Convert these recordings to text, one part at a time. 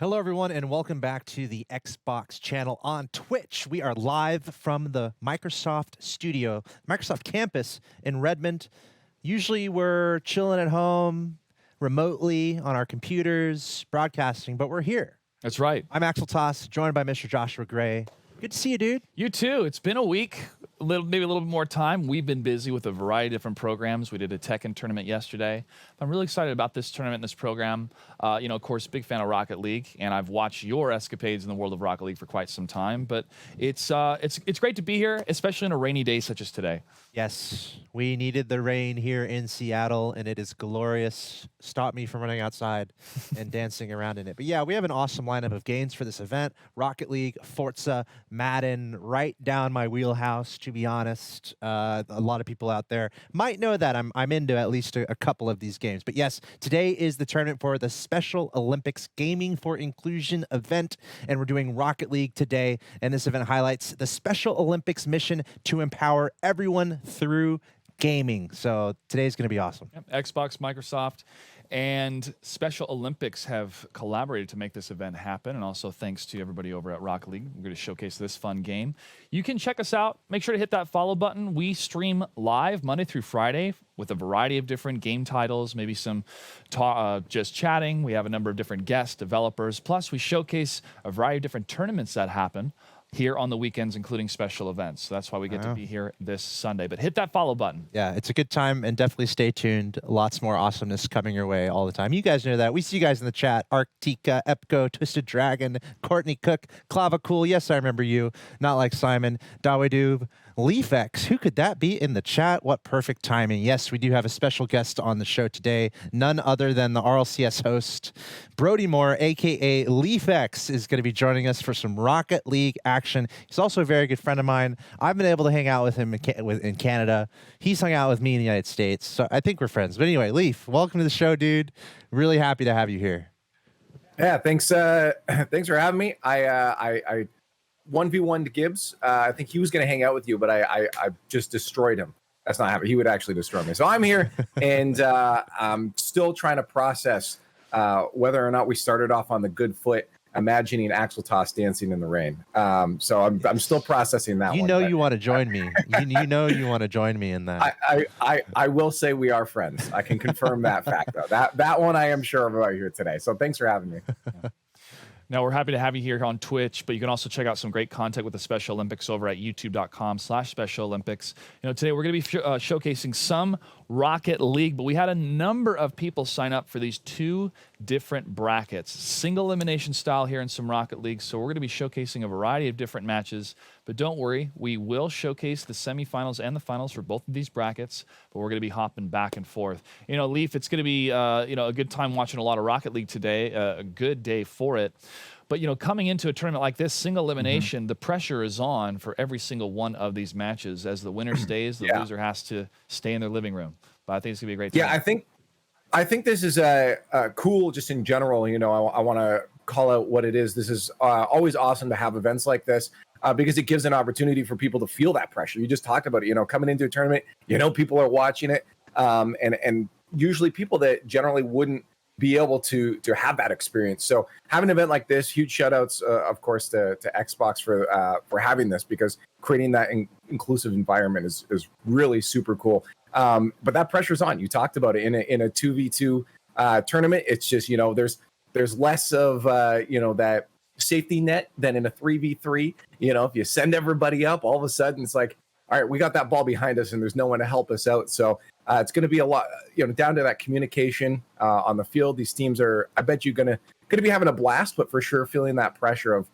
Hello, everyone, and welcome back to the Xbox channel on Twitch. We are live from the Microsoft studio, Microsoft campus in Redmond. Usually we're chilling at home, remotely on our computers, broadcasting, but we're here. That's right. I'm Axel Toss, joined by Mr. Joshua Gray. Good to see you, dude. You too. It's been a week, maybe a little bit more time. We've been busy with a variety of different programs. We did a Tekken tournament yesterday. I'm really excited about this tournament and this program. Of course, big fan of Rocket League, and I've watched your escapades in the world of Rocket League for quite some time. But it's great to be here, especially on a rainy day such as today. Yes, we needed the rain here in Seattle, and it is glorious. Stop me from running outside and dancing around in it. But yeah, we have an awesome lineup of games for this event. Rocket League, Forza, Madden, right down my wheelhouse, to be honest. A lot of people out there might know that I'm into at least a couple of these games. But yes, today is the tournament for the Special Olympics Gaming for Inclusion event, and we're doing Rocket League today. And this event highlights the Special Olympics mission to empower everyone through gaming. So today's going to be awesome. Yep. Xbox, Microsoft, and Special Olympics have collaborated to make this event happen, and also thanks to everybody over at Rocket League. We're going to showcase this fun game. You can check us out. Make sure to hit that follow button. We stream live Monday through Friday with a variety of different game titles, maybe some just chatting. We have a number of different guests, developers, plus we showcase a variety of different tournaments that happen here on the weekends, including special events. So that's why we get to be here this Sunday. But hit that follow button. Yeah, it's a good time, and definitely stay tuned. Lots more awesomeness coming your way all the time. You guys know that. We see you guys in the chat. Arctica, Epco, Twisted Dragon, Courtney Cook, Clava Cool. Yes, I remember you. Not Like Simon, Dawedoob, LeafX. Who could that be in the chat? What perfect timing. Yes, we do have a special guest on the show today. None other than the RLCS host, Brody Moore, a.k.a. LeafX, is going to be joining us for some Rocket League action. He's also a very good friend of mine. I've been able to hang out with him in Canada. He's hung out with me in the United States, so I think we're friends. But anyway, Leaf, welcome to the show, dude. Really happy to have you here. Yeah, thanks. Thanks for having me. I 1v1'd Gibbs. I think he was going to hang out with you, but I just destroyed him. That's not happening. He would actually destroy me. So I'm here, and I'm still trying to process whether or not we started off on the good foot, imagining Axel Toss dancing in the rain. So I'm still processing that. You want to join me. You know you want to join me in that. I will say we are friends. I can confirm that fact, though. That one I am sure about here today. So thanks for having me. Now, we're happy to have you here on Twitch, but you can also check out some great content with the Special Olympics over at youtube.com/Special Olympics. Today we're going to be showcasing some Rocket League, but we had a number of people sign up for these two different brackets, single elimination style here in some Rocket League. So we're going to be showcasing a variety of different matches, but don't worry, we will showcase the semifinals and the finals for both of these brackets, but we're going to be hopping back and forth. Leaf, it's going to be a good time watching a lot of Rocket League today, a good day for it. But, coming into a tournament like this, single elimination, the pressure is on for every single one of these matches. As the winner stays, the loser has to stay in their living room. But I think it's going to be a great time. Yeah, I think this is cool just in general. I want to call out what it is. This is always awesome to have events like this because it gives an opportunity for people to feel that pressure. You just talked about it, coming into a tournament, people are watching it. And usually people that generally wouldn't be able to have that experience. So having an event like this, huge shout outs, of course, to Xbox for having this, because creating that inclusive environment is really super cool. But that pressure's on. You talked about it in a 2v2 tournament. It's just, there's less of, that safety net than in a 3v3. If you send everybody up, all of a sudden it's like, all right, we got that ball behind us and there's no one to help us out. So it's going to be a lot, down to that communication on the field. These teams are, I bet you, going to be having a blast, but for sure feeling that pressure of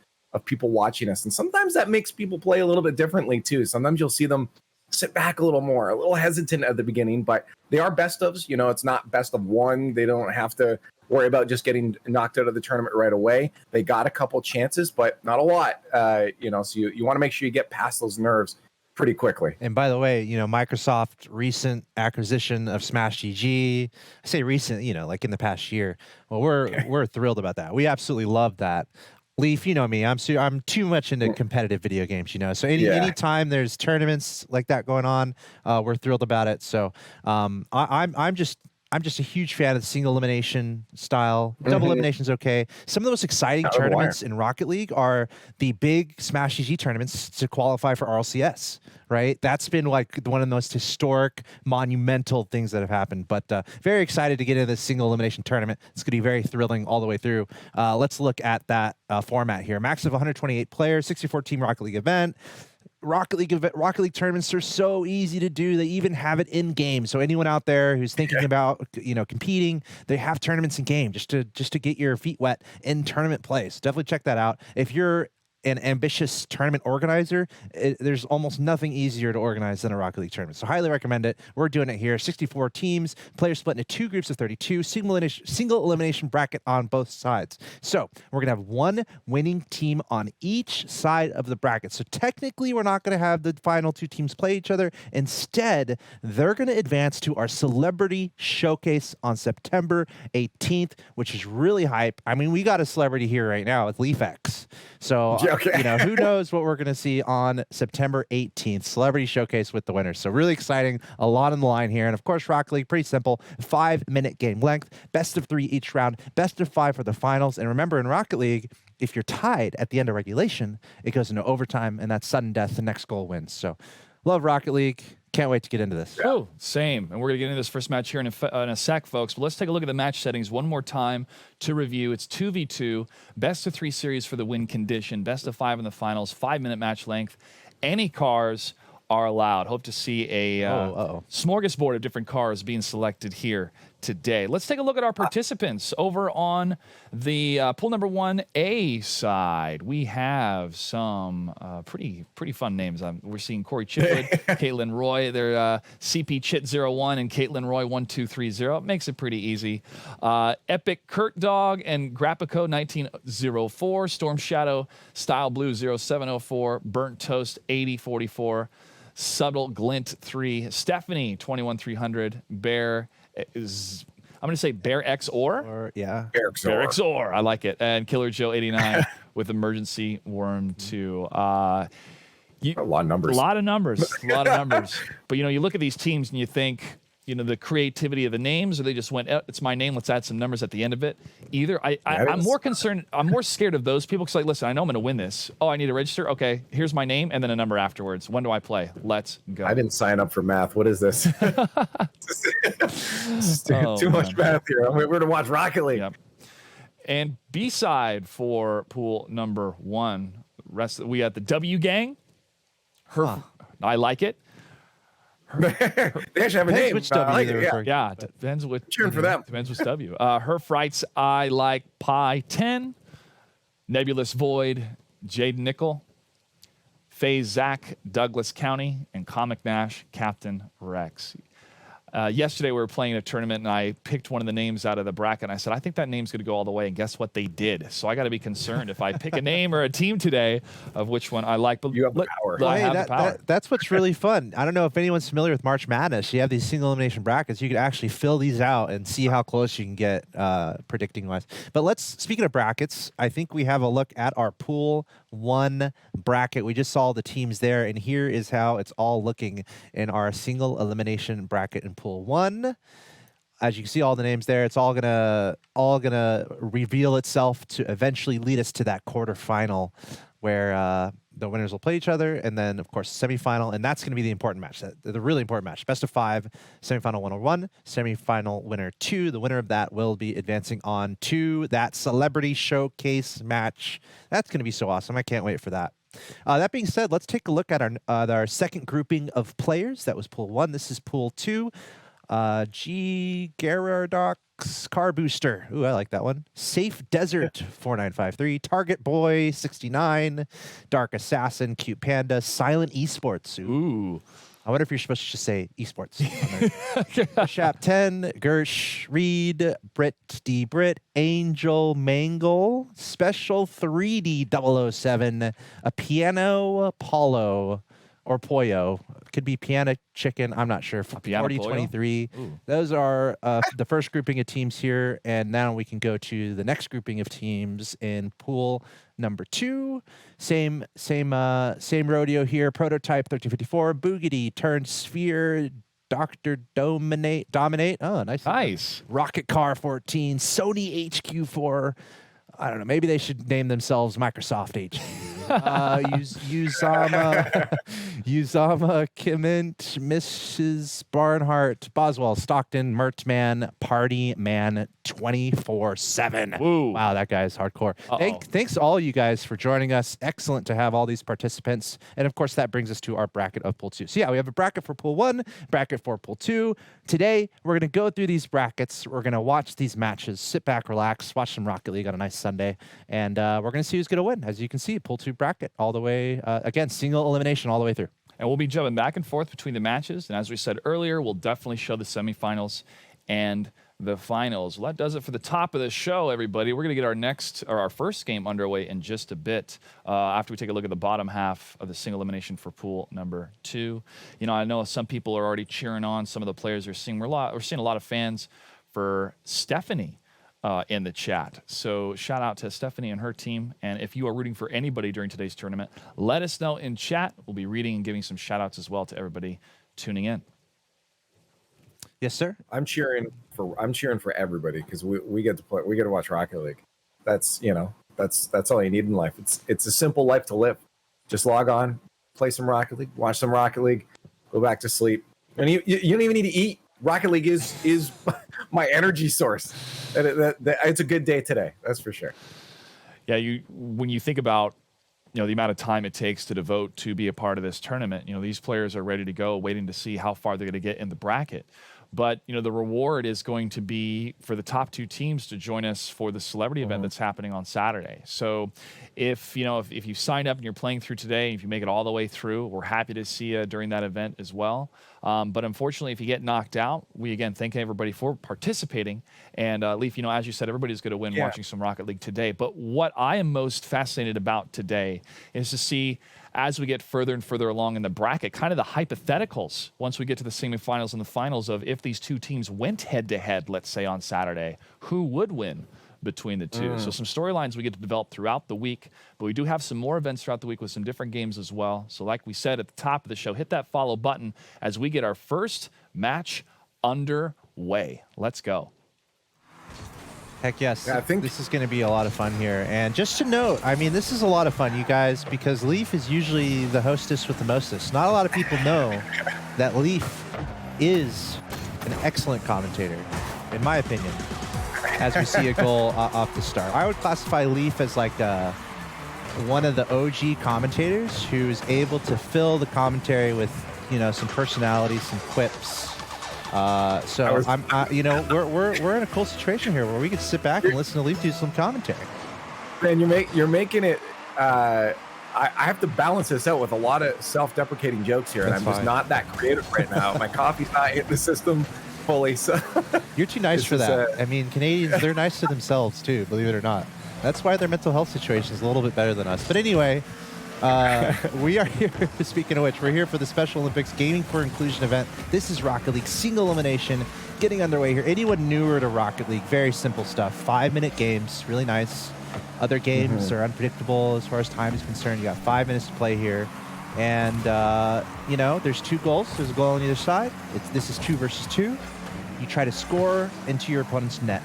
people watching us. And sometimes that makes people play a little bit differently too. Sometimes you'll see them sit back a little more, a little hesitant at the beginning, but they are best ofs. It's not best of one. They don't have to worry about just getting knocked out of the tournament right away. They got a couple chances, but not a lot. So you want to make sure you get past those nerves pretty quickly. And by the way, Microsoft recent acquisition of Smash GG. I say recent, like in the past year. Well, we're thrilled about that. We absolutely love that. Leaf, you know me. I'm too much into competitive video games, So anytime there's tournaments like that going on, we're thrilled about it. So I'm just I'm just a huge fan of the single elimination style. Double elimination is okay. Some of the most exciting Out of the tournaments in Rocket League are the big Smash GG tournaments to qualify for RLCS, right? That's been like one of the most historic, monumental things that have happened. But very excited to get into this single elimination tournament. It's going to be very thrilling all the way through. Let's look at that format here. Max of 128 players, 64-team Rocket League event. Rocket League tournaments are so easy to do. They even have it in game. So anyone out there who's thinking about competing, they have tournaments in game just to get your feet wet in tournament play. So definitely check that out. If you're an ambitious tournament organizer, there's almost nothing easier to organize than a Rocket League tournament. So highly recommend it. We're doing it here. 64 teams, players split into 2 groups of 32, single elimination bracket on both sides. So we're going to have one winning team on each side of the bracket. So technically, we're not going to have the final 2 teams play each other. Instead, they're going to advance to our celebrity showcase on September 18th, which is really hype. I mean, we got a celebrity here right now with LeafX. So, who knows what we're going to see on September 18th, Celebrity Showcase with the winners. So really exciting, a lot on the line here. And of course, Rocket League, pretty simple, 5-minute game length, best of 3 each round, best of 5 for the finals. And remember, in Rocket League, if you're tied at the end of regulation, it goes into overtime, and that's sudden death, the next goal wins. So love Rocket League. Can't wait to get into this. Oh, same. And we're going to get into this first match here in a sec, folks. But let's take a look at the match settings one more time to review. It's 2v2, best of 3 series for the win condition, best of 5 in the finals, 5-minute match length. Any cars are allowed. Hope to see a smorgasbord of different cars being selected here today. Let's take a look at our participants over on the pool number 1A side. We have some pretty fun names. We're seeing Corey Chitwood, Caitlin Roy. They're CP Chit 01 and Caitlin Roy 1230. It makes it pretty easy. Epic Kurt Dog and Grappico 1904. Storm Shadow Style Blue 0704. Burnt Toast 8044. Subtle Glint 3. Stephanie 21300. Bear is, I'm going to say Bear X Or. Bear X Or. I like it. And Killer Joe 89 with Emergency Worm 2. A lot of numbers. A lot of numbers. But, you look at these teams and you think, the creativity of the names, or they just went, it's my name, let's add some numbers at the end of it. Either. I'm more concerned, I'm more scared of those people because, listen, I know I'm going to win this. Oh, I need to register? Okay, here's my name and then a number afterwards. When do I play? Let's go. I didn't sign up for math. What is this? Too much math here. We're going to watch Rocket League. Yep. And B-side for pool number 1. We got the W Gang. I like it. They actually have a name. Which W Depends which. Cheering for them. Depends which W. Her Frights, I like Pi 10. Nebulous Void, Jade Nickel. Faye Zach, Douglas County, and Comic Nash, Captain Rex. Yesterday we were playing a tournament and I picked one of the names out of the bracket and I said, I think that name's going to go all the way. And guess what they did? So I got to be concerned if I pick a name or a team today of which one I like. But you have the power. I have the power. That's what's really fun. I don't know if anyone's familiar with March Madness. You have these single elimination brackets. You can actually fill these out and see how close you can get predicting wise. But speaking of brackets, I think we have a look at our pool 1 bracket. We just saw the teams there, and here is how it's all looking in our single elimination bracket in pool 1. As you can see all the names there, it's all gonna reveal itself to eventually lead us to that quarterfinal where the winners will play each other, and then of course semifinal, and that's going to be the important match, the really important match. Best of 5, semifinal winner 1, semifinal winner 2. The winner of that will be advancing on to that celebrity showcase match. That's going to be so awesome. I can't wait for that. That being said, let's take a look at our second grouping of players. That was pool 1. This is pool 2. G. Garardox Car Booster. Ooh, I like that one. Safe Desert 4953. Target Boy 69. Dark Assassin. Cute Panda. Silent Esports. Ooh. I wonder if you're supposed to just say esports. Shap 10, Gersh, Reed, Brit D. Brit, Angel Mangle, Special 3D 007, a Piano Paulo or Pollo. Could be Piano Chicken. I'm not sure. 4023. Those are the first grouping of teams here. And now we can go to the next grouping of teams in pool number 2. Same rodeo here. Prototype 1354, Boogity, Turned Sphere, Dr. Dominate. Oh, nice. Rocket Car 14, Sony HQ4. I don't know. Maybe they should name themselves Microsoft HQ. Uzama, Kimmint, Mrs. Barnhart, Boswell, Stockton, Mertman, Party Man 24/7. Woo. Wow, that guy's hardcore. Thanks to all you guys for joining us. Excellent to have all these participants. And of course, that brings us to our bracket of Pool 2. So yeah, we have a bracket for Pool 1, bracket for Pool 2. Today, we're going to go through these brackets. We're going to watch these matches, sit back, relax, watch some Rocket League on a nice Sunday. And we're going to see who's going to win. As you can see, Pool 2 bracket all the way, again, single elimination all the way through. And we'll be jumping back and forth between the matches. And as we said earlier, we'll definitely show the semifinals and the finals. Well, that does it for the top of the show, everybody. We're going to get our first game underway in just a bit after we take a look at the bottom half of the single elimination for pool number 2. You know, I know some people are already cheering on some of the players we're seeing. We're seeing a lot of fans for Stephanie in the chat. So shout out to Stephanie and her team. And if you are rooting for anybody during today's tournament, let us know in chat. We'll be reading and giving some shout outs as well to everybody tuning in. Yes, sir. I'm cheering for everybody because we get to play. We get to watch Rocket League. That's all you need in life. It's a simple life to live. Just log on, play some Rocket League, watch some Rocket League, go back to sleep, and you don't even need to eat. Rocket League is my energy source. It's a good day today. That's for sure. Yeah, when you think about the amount of time it takes to devote to be a part of this tournament, these players are ready to go, waiting to see how far they're going to get in the bracket. But, the reward is going to be for the top 2 teams to join us for the celebrity event that's happening on Saturday. So if you signed up and you're playing through today, if you make it all the way through, we're happy to see you during that event as well. But unfortunately, if you get knocked out, we again thank everybody for participating. And Leaf, as you said, everybody's going to win watching some Rocket League today. But what I am most fascinated about today is to see, as we get further and further along in the bracket, kind of the hypotheticals once we get to the semifinals and the finals of if these 2 teams went head-to-head, let's say on Saturday, who would win between the 2? So some storylines we get to develop throughout the week, but we do have some more events throughout the week with some different games as well. So like we said at the top of the show, hit that follow button as we get our first match underway. Let's go. Heck yes. Yeah, I think this is going to be a lot of fun here. And just to note, this is a lot of fun, you guys, because Leaf is usually the hostess with the mostest. Not a lot of people know that Leaf is an excellent commentator, in my opinion, as we see a goal off the start. I would classify Leaf as like one of the OG commentators who's able to fill the commentary with, some personality, some quips. We're in a cool situation here where we can sit back and listen to Leaf do some commentary. Man, you're making it. I have to balance this out with a lot of self-deprecating jokes here, and I'm just not that creative right now. My coffee's not hitting the system fully. So you're too nice for that. Canadians, they're nice to themselves too, believe it or not. That's why their mental health situation is a little bit better than us. But anyway. We are here, speaking of which, we're here for the Special Olympics Gaming for Inclusion event. This is Rocket League single elimination getting underway here. Anyone newer to Rocket League, very simple stuff. 5-minute games, really nice. Other games are unpredictable as far as time is concerned. You got 5 minutes to play here. And, there's 2 goals. There's a goal on either side. This is 2 versus 2. You try to score into your opponent's net.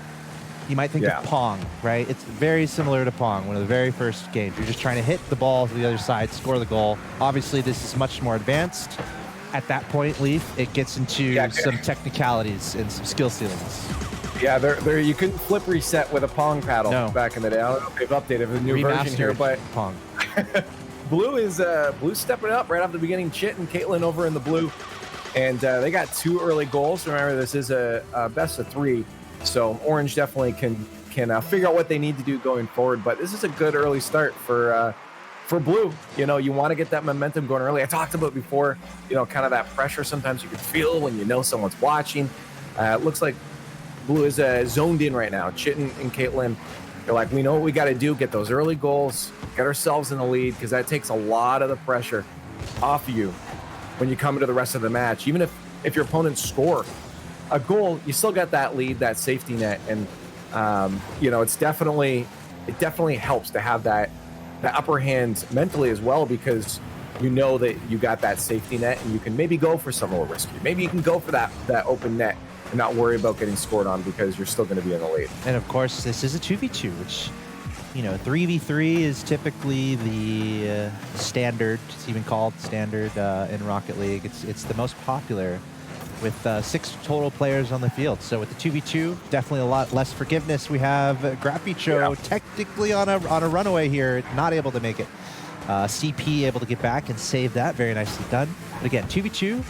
You might think of Pong, right? It's very similar to Pong, one of the very first games. You're just trying to hit the ball to the other side, score the goal. Obviously, this is much more advanced. At that point, Leaf, it gets into some technicalities and some skill ceilings. Yeah, there you couldn't flip reset with a Pong paddle back in the day. I don't know if they've updated the new version here, but Pong. Blue's stepping up right off the beginning. Chit and Caitlin over in the blue, and they got 2 early goals. Remember, this is a best of 3. So Orange definitely can figure out what they need to do going forward. But this is a good early start for Blue. You want to get that momentum going early. I talked about before, kind of that pressure sometimes you can feel when someone's watching. It looks like Blue is zoned in right now. Chitin and Caitlin, they're like, we know what we got to do, get those early goals, get ourselves in the lead, because that takes a lot of the pressure off of you when you come into the rest of the match. Even if your opponents score a goal, you still got that lead, that safety net, and it definitely helps to have that upper hand mentally as well, because you know that you got that safety net, and you can maybe go for some more risky. Maybe you can go for that open net and not worry about getting scored on because you're still going to be in the lead. And of course, this is a 2v2, which, 3v3 is typically the standard. It's even called standard in Rocket League. It's the most popular, with 6 total players on the field. So with the 2v2, definitely a lot less forgiveness. We have Grappicho technically on a runaway here, not able to make it. CP able to get back and save that. Very nicely done. But again, 2v2,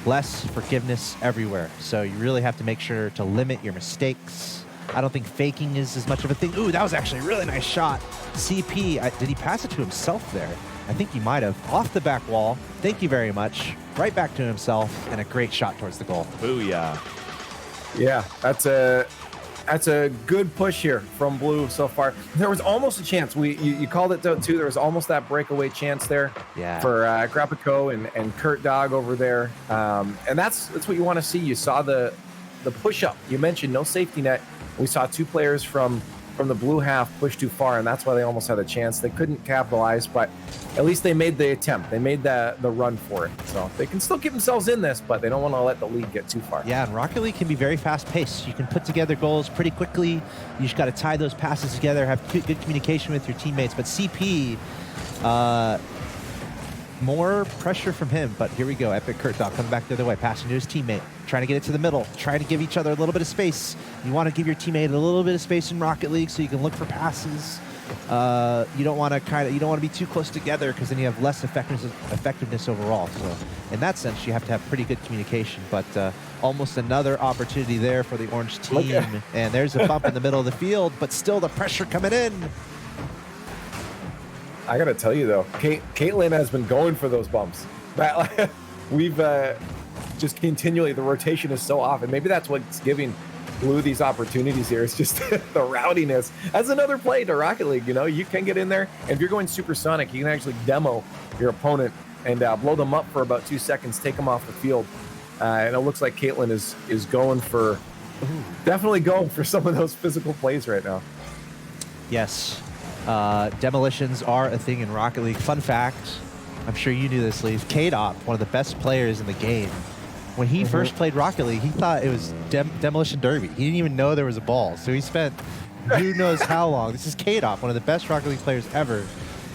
less forgiveness everywhere. So you really have to make sure to limit your mistakes. I don't think faking is as much of a thing. Ooh, that was actually a really nice shot. CP, did he pass it to himself there? I think he might have. Off the back wall. Thank you very much. Right back to himself, and a great shot towards the goal. Booyah. Yeah, that's a good push here from Blue so far. There was almost a chance. You called it out too. There was almost that breakaway chance there for Grappico and Kurt Dog over there. And that's what you want to see. You saw the push up. You mentioned no safety net. We saw 2 players from the blue half push too far, and that's why they almost had a chance. They couldn't capitalize, but at least they made the attempt. They made the run for it. So they can still get themselves in this, but they don't want to let the lead get too far. Yeah, and Rocket League can be very fast-paced. You can put together goals pretty quickly. You just got to tie those passes together, have good communication with your teammates. But CP, more pressure from him, but here we go. Epic Kurt Dog coming back the other way, passing to his teammate, trying to get it to the middle, trying to give each other a little bit of space. You want to give your teammate a little bit of space in Rocket League so you can look for passes. You don't want to be too close together because then you have less effectiveness overall. So in that sense, you have to have pretty good communication. But almost another opportunity there for the orange team, and there's a bump in the middle of the field, but still the pressure coming in. I gotta tell you though, Caitlin has been going for those bumps. We've just continually, the rotation is so off, and maybe that's what's giving Blue these opportunities here. It's just the rowdiness. That's another play to Rocket League. You can get in there, and if you're going supersonic, you can actually demo your opponent and blow them up for about 2 seconds, take them off the field. And it looks like Caitlin is going for, definitely going for some of those physical plays right now. Yes. Demolitions are a thing in Rocket League. Fun fact, I'm sure you knew this, Leaf. K-Dop, one of the best players in the game, when he first played Rocket League, he thought it was Demolition Derby. He didn't even know there was a ball. So he spent who knows how long. This is K-Dop, one of the best Rocket League players ever.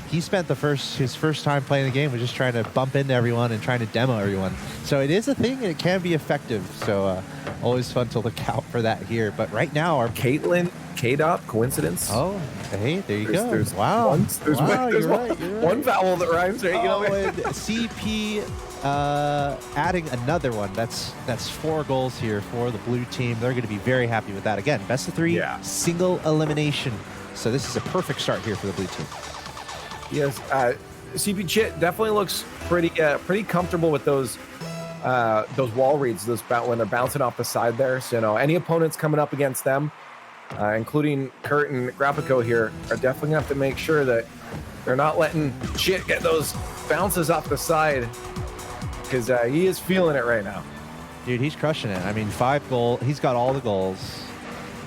He spent his first time playing the game was just trying to bump into everyone and trying to demo everyone. So it is a thing, and it can be effective. So always fun to look out for that here. But right now, our Caitlin, K-Dop, coincidence? Oh, hey, there you go. There's wow. There's one vowel that rhymes, right? And CP adding another one. That's 4 goals here for the blue team. They're going to be very happy with that. Again, best of 3, single elimination. So this is a perfect start here for the blue team. Yes, CP Chit definitely looks pretty comfortable with those wall reads, when they're bouncing off the side there. So any opponents coming up against them, including Kurt and Grappico here, are definitely gonna have to make sure that they're not letting Chit get those bounces off the side, because he is feeling it right now. Dude, he's crushing it. I mean, 5 goals. He's got all the goals.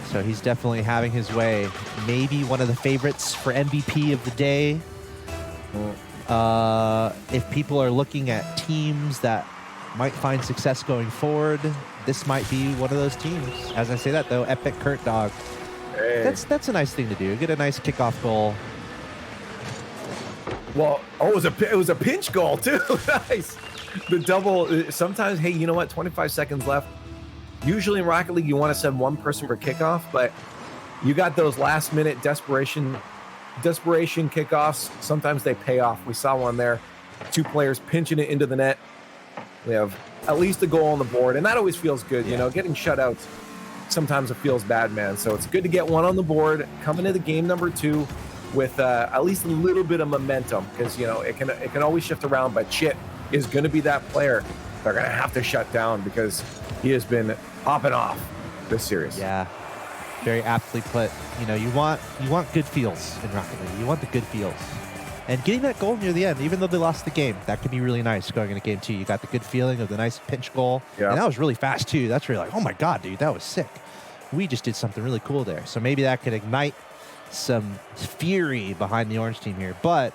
So he's definitely having his way. Maybe one of the favorites for MVP of the day. If people are looking at teams that might find success going forward, this might be one of those teams. As I say that, though, Epic Kurt Dog. Hey. That's a nice thing to do. Get a nice kickoff goal. Well, it was a pinch goal too. Nice. The double. Sometimes, hey, you know what? 25 seconds left. Usually in Rocket League, you want to send one person per kickoff, but you got those last minute desperation kickoffs. Sometimes they pay off. We saw one there. 2 players pinching it into the net. We have at least a goal on the board, and that always feels good. Yeah. Getting shutouts, sometimes it feels bad, man. So it's good to get one on the board, coming into game number 2 with at least a little bit of momentum, because it can always shift around, but Chit is going to be that player they're going to have to shut down, because he has been popping off this series. Yeah, very aptly put. You want good feels in Rocket League. You want the good feels. And getting that goal near the end, even though they lost the game, that can be really nice going into game 2. You got the good feeling of the nice pinch goal. Yeah. And that was really fast, too. That's really like, oh, my God, dude, that was sick. We just did something really cool there. So maybe that could ignite some fury behind the orange team here. But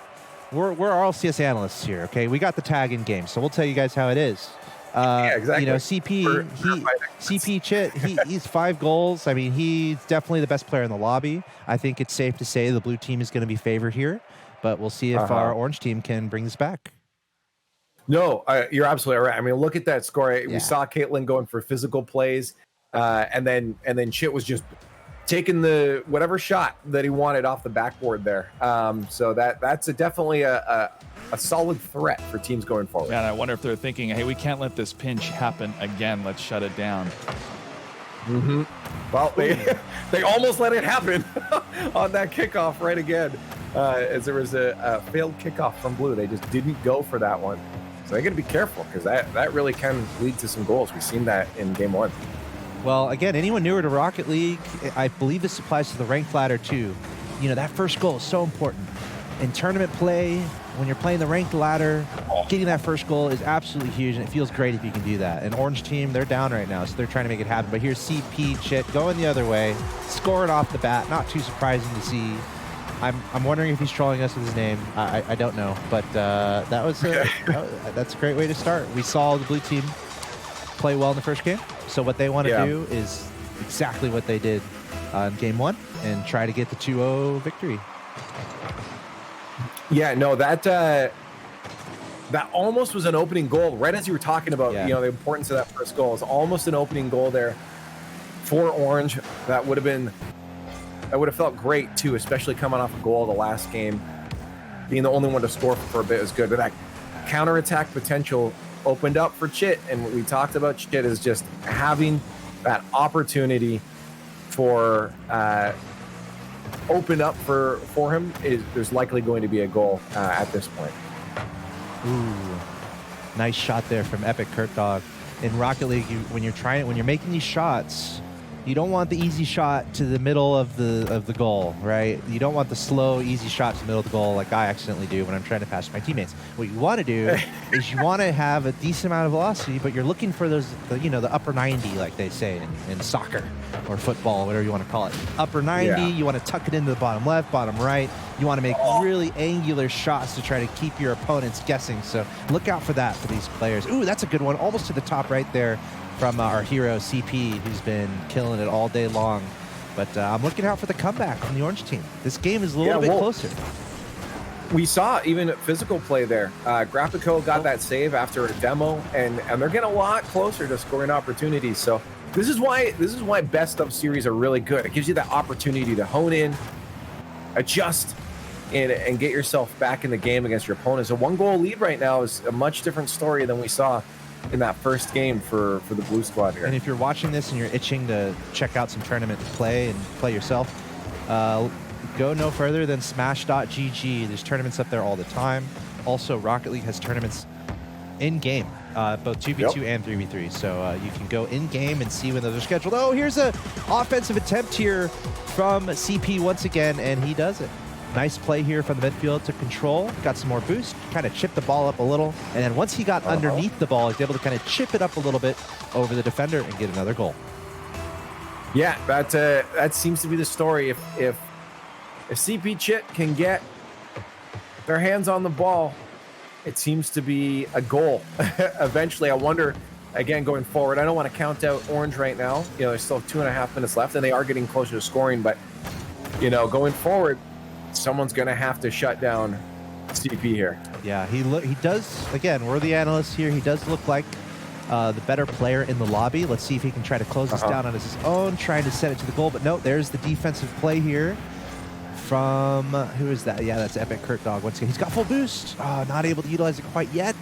we're all CS analysts here, okay? We got the tag in game, so we'll tell you guys how it is. Exactly. You know, CP Chit, he's 5 goals. I mean, he's definitely the best player in the lobby. I think it's safe to say the blue team is going to be favored here, but we'll see if our orange team can bring this back. No, you're absolutely right. I mean, look at that score. We saw Caitlin going for physical plays, and then Chit was just taking the whatever shot that he wanted off the backboard there. So that's definitely a solid threat for teams going forward. Yeah, and I wonder if they're thinking, hey, we can't let this pinch happen again. Let's shut it down. Mm-hmm. Well, they almost let it happen on that kickoff right again, as there was a failed kickoff from Blue. They just didn't go for that one. So they got to be careful because that really can lead to some goals. We've seen that in game 1. Well, again, anyone newer to Rocket League, I believe this applies to the ranked ladder too. You know, that first goal is so important. In tournament play, when you're playing the ranked ladder, getting that first goal is absolutely huge, and it feels great if you can do that. An orange team, they're down right now, so they're trying to make it happen. But here's CP Chit going the other way, scoring off the bat. Not too surprising to see. I'm wondering if he's trolling us with his name. I don't know, but that's a great way to start. We saw the blue team play well in the first game, so what they want to do is exactly what they did in game 1 and try to get the 2-0 victory. Yeah, no, that almost was an opening goal. Right as you were talking about, you know, the importance of that first goal, is almost an opening goal there for Orange. That would have felt great too, especially coming off a goal the last game. Being the only one to score for a bit is good, but that counterattack potential opened up for Chit, and what we talked about Chit is just having that opportunity for open up for him. There's likely going to be a goal at this point. Ooh, nice shot there from Epic Kurt Dog. In Rocket League, when you're making these shots, you don't want the easy shot to the middle of the goal, right? You don't want the slow, easy shot to the middle of the goal like I accidentally do when I'm trying to pass my teammates. What you want to do is you want to have a decent amount of velocity, but you're looking for the upper 90, like they say in soccer or football, whatever you want to call it. Upper 90, you want to tuck it into the bottom left, bottom right. You want to make really angular shots to try to keep your opponents guessing. So look out for that for these players. Ooh, that's a good one, almost to the top right there, from our hero CP, who's been killing it all day long. But I'm looking out for the comeback from the orange team. This game is a little bit closer. We saw even physical play there. Graphico got that save after a demo, and they're getting a lot closer to scoring opportunities. So this is why best of series are really good. It gives you that opportunity to hone in, adjust, and get yourself back in the game against your opponents. A 1-goal lead right now is a much different story than we saw in that first game for the blue squad here. And if you're watching this and you're itching to check out some tournament play and play yourself, go no further than smash.gg. There's tournaments up there all the time. Also, Rocket League has tournaments in-game, both 2v2 and 3v3. So you can go in-game and see when those are scheduled. Oh, here's an offensive attempt here from CP once again, and he does it. Nice play here from the midfield to control. Got some more boost, kind of chipped the ball up a little. And then once he got underneath the ball, he's able to kind of chip it up a little bit over the defender and get another goal. Yeah, that seems to be the story. If CP Chit can get their hands on the ball, it seems to be a goal. Eventually, I wonder, again, going forward, I don't want to count out Orange right now. You know, there's still 2.5 minutes left, and they are getting closer to scoring. But, you know, going forward, someone's going to have to shut down CP here. Yeah, he does, again, we're the analysts here. He does look like the better player in the lobby. Let's see if he can try to close this down on his own, trying to set it to the goal. But no, there's the defensive play here from, who is that? Yeah, that's Epic Kurt Dog. Once again, he's got full boost. Not able to utilize it quite yet.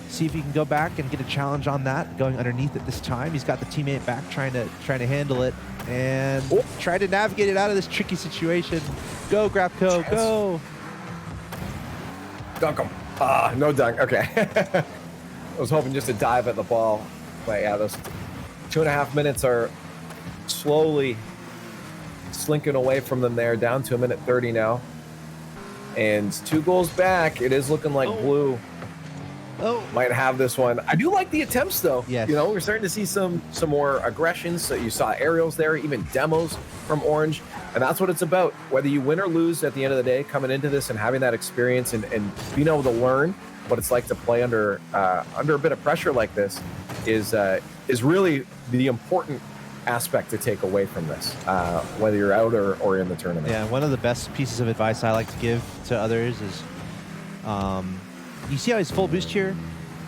See if he can go back and get a challenge on that, going underneath it this time. He's got the teammate back trying to handle it and try to navigate it out of this tricky situation. Go, Grapco, go. Dunk him. No dunk. Okay. I was hoping just to dive at the ball. But yeah, those 2.5 minutes are slowly slinking away from them there, down to 1:30 now. And 2 goals back. It is looking like Blue might have this one. I do like the attempts, though. Yes. You know, we're starting to see some more aggressions. So you saw aerials there, even demos from Orange. And that's what it's about. Whether you win or lose at the end of the day, coming into this and having that experience and being able to learn what it's like to play under a bit of pressure like this is really the important aspect to take away from this, whether you're out or in the tournament. Yeah, one of the best pieces of advice I like to give to others is, you see how he's full boost here?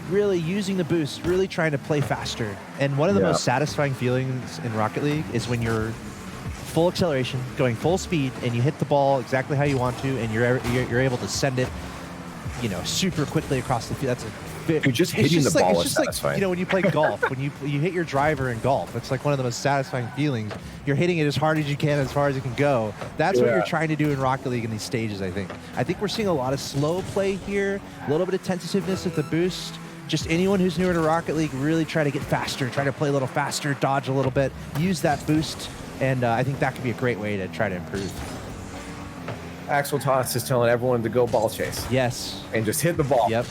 Really using the boost, really trying to play faster. And one of the most satisfying feelings in Rocket League is when you're full acceleration, going full speed, and you hit the ball exactly how you want to, and you're able to send it, you know, super quickly across the field. That's a Dude, just hitting the ball is satisfying. Like, you know, when you play golf, when you hit your driver in golf, it's like one of the most satisfying feelings. You're hitting it as hard as you can, as far as it can go. That's what you're trying to do in Rocket League in these stages, I think. I think we're seeing a lot of slow play here, a little bit of tentativeness at the boost. Just anyone who's newer to Rocket League, really try to get faster, try to play a little faster, dodge a little bit, use that boost, and I think that could be a great way to try to improve. Axel Toss is telling everyone to go ball chase. Yes. And just hit the ball. Yep.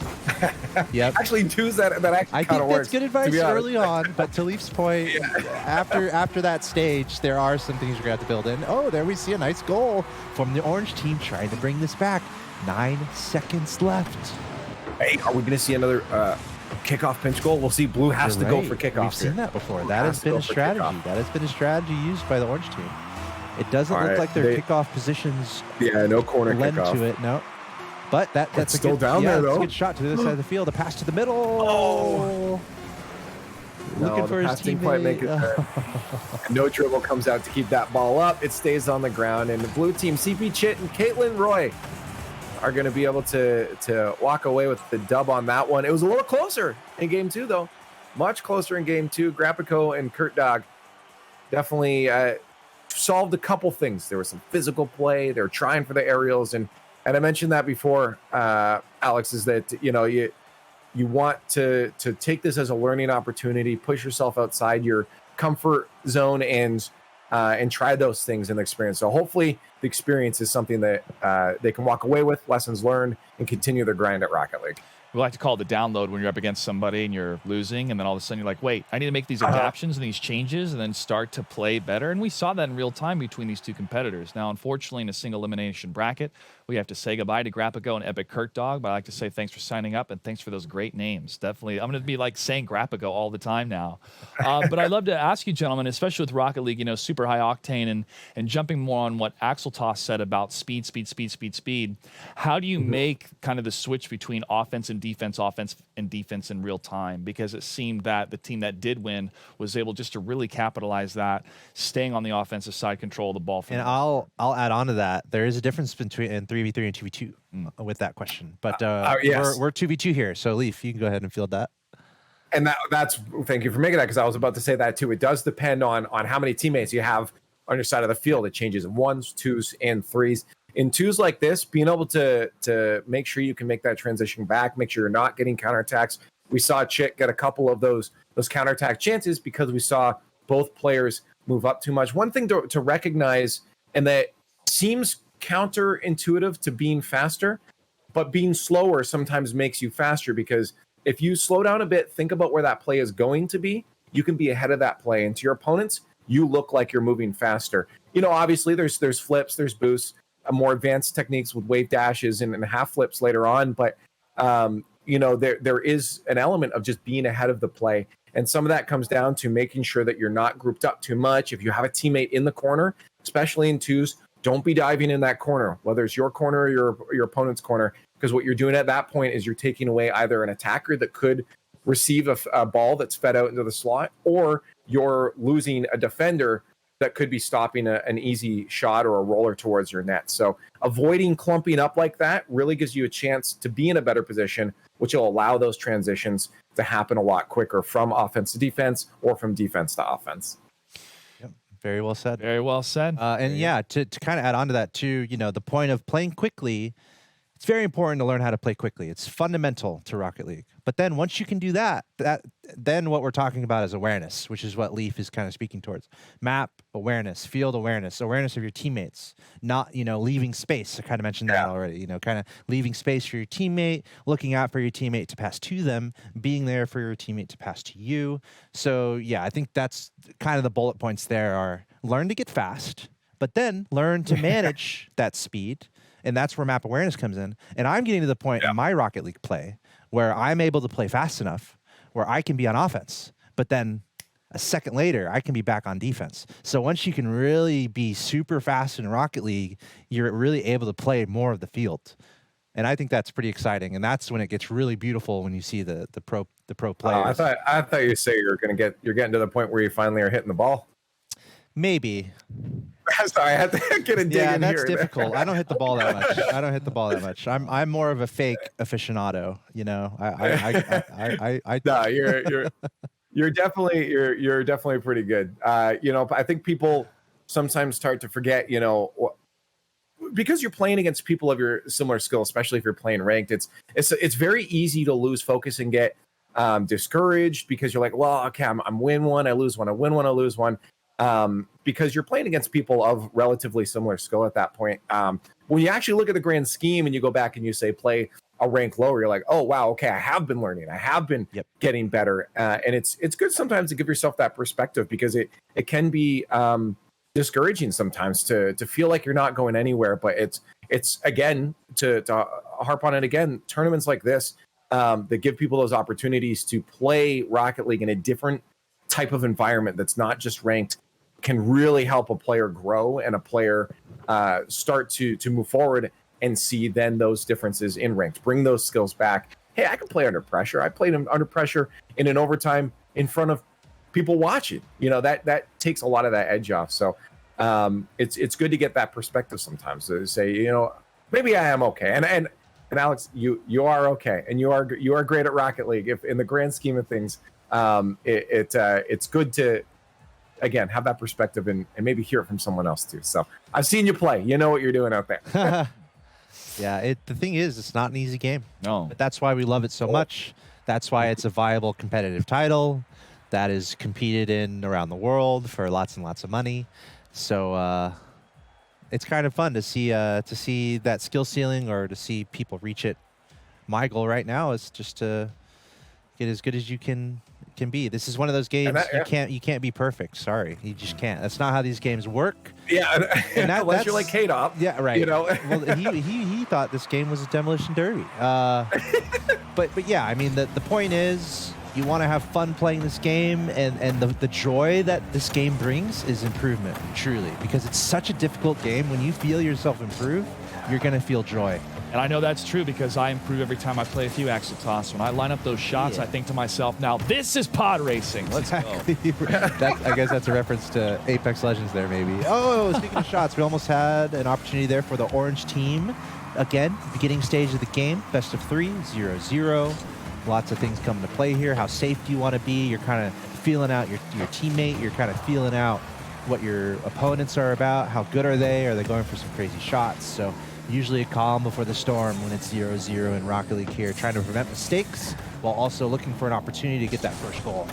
Yep. Actually, twos that actually I kind of think works. that's good advice early on, but to Leaf's point, Yeah. after that stage, there are some things you're going to have to build in. Oh, there we see a nice goal from the Orange team trying to bring this back. 9 seconds left. Hey, are we going to see another kickoff pinch goal? We'll see. Blue has to go for kickoff. We've seen that before. That has been a strategy. That has been a strategy used by the Orange team. It doesn't look like their kickoff positions no corner lend kickoff. to it. No. But that's still good, down there, that's though. a good shot to the other side of the field. A pass to the middle. Oh. Looking for his pass didn't quite make it there. No dribble comes out to keep that ball up. It stays on the ground, and the blue team, CP Chit and Caitlin Roy, are going to be able to walk away with the dub on that one. It was a little closer in game 2, though. Much closer in game 2. Grapico and Kurt Dog definitely solved a couple things. There was some physical play. They were trying for the aerials, and I mentioned that before, Alex, is that you want to take this as a learning opportunity, push yourself outside your comfort zone, and try those things in the experience. So hopefully the experience is something that they can walk away with, lessons learned, and continue their grind at Rocket League. We like to call it the download when you're up against somebody and you're losing, and then all of a sudden you're like, wait, I need to make these adaptations and these changes and then start to play better. And we saw that in real time between these two competitors. Now, unfortunately, in a single elimination bracket, we have to say goodbye to Grapico and Epic Kurt Dog, but I like to say thanks for signing up and thanks for those great names. Definitely, I'm going to be like saying Grapico all the time now. But I'd love to ask you, gentlemen, especially with Rocket League, you know, super high octane and jumping more on what Axel Toss said about speed. How do you make kind of the switch between offense and defense in real time? Because it seemed that the team that did win was able just to really capitalize that, staying on the offensive side, control the ball. And I'll add on to that. There is a difference between 3v3 and 2v2 with that question. But yes. we're 2v2 here. So Leaf, you can go ahead and field that. And that's thank you for making that, because I was about to say that too. It does depend on how many teammates you have on your side of the field. It changes in 1s, 2s, and 3s. In 2s like this, being able to make sure you can make that transition back, make sure you're not getting counterattacks. We saw Chit get a couple of those counterattack chances because we saw both players move up too much. One thing to recognize, and that seems counterintuitive to being faster, but being slower sometimes makes you faster, because if you slow down a bit, think about where that play is going to be, you can be ahead of that play. And to your opponents, you look like you're moving faster. You know, obviously there's flips, there's boosts, more advanced techniques with wave dashes and half flips later on. But, you know, there is an element of just being ahead of the play. And some of that comes down to making sure that you're not grouped up too much. If you have a teammate in the corner, especially in 2s, don't be diving in that corner, whether it's your corner or your opponent's corner, because what you're doing at that point is you're taking away either an attacker that could receive a ball that's fed out into the slot, or you're losing a defender that could be stopping an easy shot or a roller towards your net. So avoiding clumping up like that really gives you a chance to be in a better position, which will allow those transitions to happen a lot quicker from offense to defense or from defense to offense. Yep. Very well said. Very well said. And yeah, to kind of add on to that too, you know, the point of playing quickly it's very important to learn how to play quickly. It's fundamental to Rocket League. But then once you can do that, then what we're talking about is awareness, which is what Leaf is kind of speaking towards. Map awareness, field awareness, awareness of your teammates, not, leaving space. I kind of mentioned that already, kind of leaving space for your teammate, looking out for your teammate to pass to them, being there for your teammate to pass to you. So yeah, I think that's kind of the bullet points there are learn to get fast, but then learn to manage that speed. And that's where map awareness comes in. And I'm getting to the point in my Rocket League play where I'm able to play fast enough where I can be on offense, but then a second later, I can be back on defense. So once you can really be super fast in Rocket League, you're really able to play more of the field. And I think that's pretty exciting. And that's when it gets really beautiful when you see the pro players. I thought you say you're getting to the point where you finally are hitting the ball. Maybe. Sorry, I had to get a dig in that's here. difficult. I don't hit the ball that much. I'm more of a fake aficionado. No, you're definitely pretty good. I think people sometimes start to forget. Because you're playing against people of your similar skill, especially if you're playing ranked, it's very easy to lose focus and get discouraged because you're like, well, okay, I'm win one, I lose one, I win one, I lose one. Because you're playing against people of relatively similar skill at that point. When you actually look at the grand scheme and you go back and you say play a rank lower, you're like, oh wow, okay, I have been learning, I have been getting better, and it's good sometimes to give yourself that perspective because it can be discouraging sometimes to feel like you're not going anywhere. But it's again to harp on it again, tournaments like this that give people those opportunities to play Rocket League in a different type of environment that's not just ranked can really help a player grow and a player start to move forward and see then those differences in ranked, bring those skills back. Hey, I can play under pressure. I played under pressure in an overtime in front of people watching. That takes a lot of that edge off. So it's good to get that perspective sometimes to say, maybe I am okay. And Alex, you are okay, and you are great at Rocket League. If in the grand scheme of things, it's good to again have that perspective and maybe hear it from someone else too. So I've seen you play. You know what you're doing out there. Yeah, the thing is, it's not an easy game. No, but that's why we love it so much. That's why it's a viable competitive title that is competed in around the world for lots and lots of money. So it's kind of fun to see that skill ceiling or to see people reach it. My goal right now is just to get as good as you can be. This is one of those games you can't be perfect. Sorry, you just can't. That's not how these games work. Yeah, and unless you're like K-Dop. Yeah, right. Well, he thought this game was a demolition derby. But yeah, I mean the point is you want to have fun playing this game, and the joy that this game brings is improvement, truly, because it's such a difficult game. When you feel yourself improve, you're gonna feel joy. And I know that's true because I improve every time I play a few axle toss. When I line up those shots, I think to myself, now this is pod racing. Let's go. I guess that's a reference to Apex Legends there, maybe. Oh, speaking of shots, we almost had an opportunity there for the orange team. Again, beginning stage of the game, best of 3, 0-0. Lots of things come into play here. How safe do you want to be? You're kind of feeling out your teammate. You're kind of feeling out what your opponents are about. How good are they? Are they going for some crazy shots? So usually a calm before the storm when it's 0-0 in Rocket League here, trying to prevent mistakes while also looking for an opportunity to get that first goal.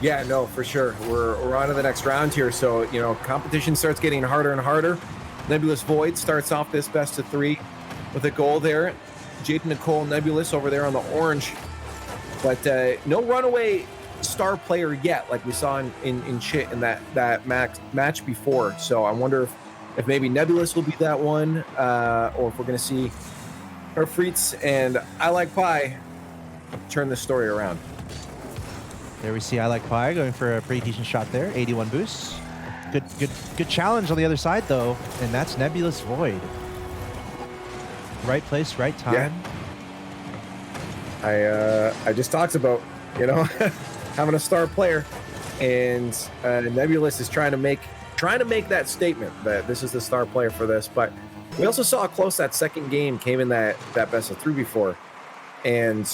Yeah, no, for sure. We're on to the next round here. So, competition starts getting harder and harder. Nebulous Void starts off this best of 3 with a goal there. Jaden Nicole Nebulous over there on the orange. But no runaway star player yet, like we saw in Chit in that match before. So I wonder if maybe Nebulous will be that one, or if we're going to see Fritz and I Like Pie turn the story around. There we see I Like Pie going for a pretty decent shot there, 81 boosts. Good challenge on the other side, though, and that's Nebulous Void. Right place, right time. Yeah. I just talked about, having a star player, and Nebulous is trying to make that statement that this is the star player for this. But we also saw how close that second game came in that best of 3 before, and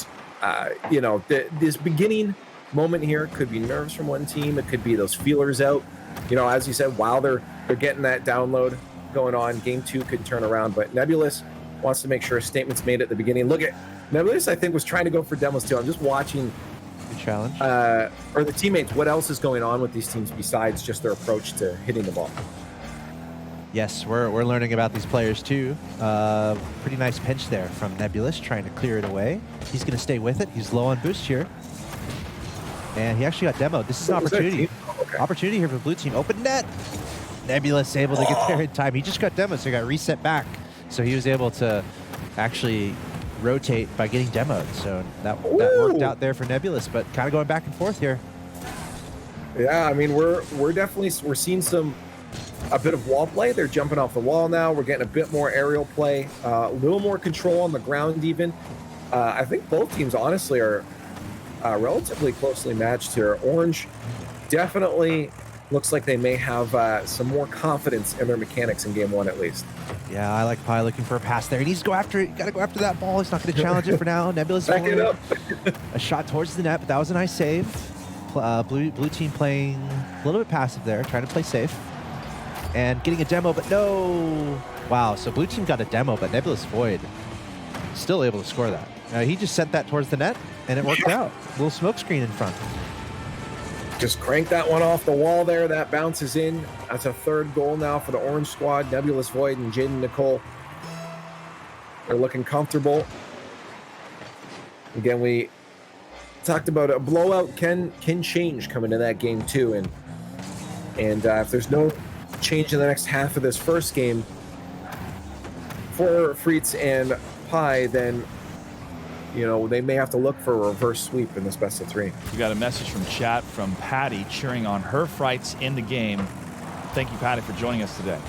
this beginning moment here could be nerves from one team. It could be those feelers out. As you said, while they're getting that download going on, game 2 could turn around. But Nebulous wants to make sure a statement's made at the beginning. Look at Nebulous, I think, was trying to go for demos too. I'm just watching Good challenge. or the teammates, what else is going on with these teams besides just their approach to hitting the ball? Yes, we're learning about these players too. Pretty nice pinch there from Nebulous, trying to clear it away. He's going to stay with it. He's low on boost here. And he actually got demoed. This is an opportunity. Okay. Opportunity here for the blue team. Open net. Nebulous able to get there in time. He just got demoed, so he got reset back. So he was able to actually rotate by getting demoed. So that worked out there for Nebulous, but kind of going back and forth here. Yeah, I mean, we're seeing a bit of wall play. They're jumping off the wall now. We're getting a bit more aerial play, a little more control on the ground even. I think both teams honestly are relatively closely matched here. Orange definitely looks like they may have some more confidence in their mechanics in game one at least. Yeah, I like Pi looking for a pass there. He needs to go after it. Got to go after that ball. He's not going to challenge it for now. Nebulous Back it up. a shot towards the net, but that was a nice save. Blue team playing a little bit passive there, trying to play safe. And getting a demo, but no. Wow, so blue team got a demo, but Nebulous Void still able to score that. He just sent that towards the net, and it worked out. Little smoke screen in front. Just crank that one off the wall there. That bounces in. That's a third goal now for the Orange squad. Nebulous Void and Jaden Nicole. They're looking comfortable. Again, we talked about a blowout can change coming to that game too. And if there's no change in the next half of this first game for Fritz and Pi, then they may have to look for a reverse sweep in this best of three. We got a message from chat from Patty cheering on her frights in the game. Thank you, Patty, for joining us today.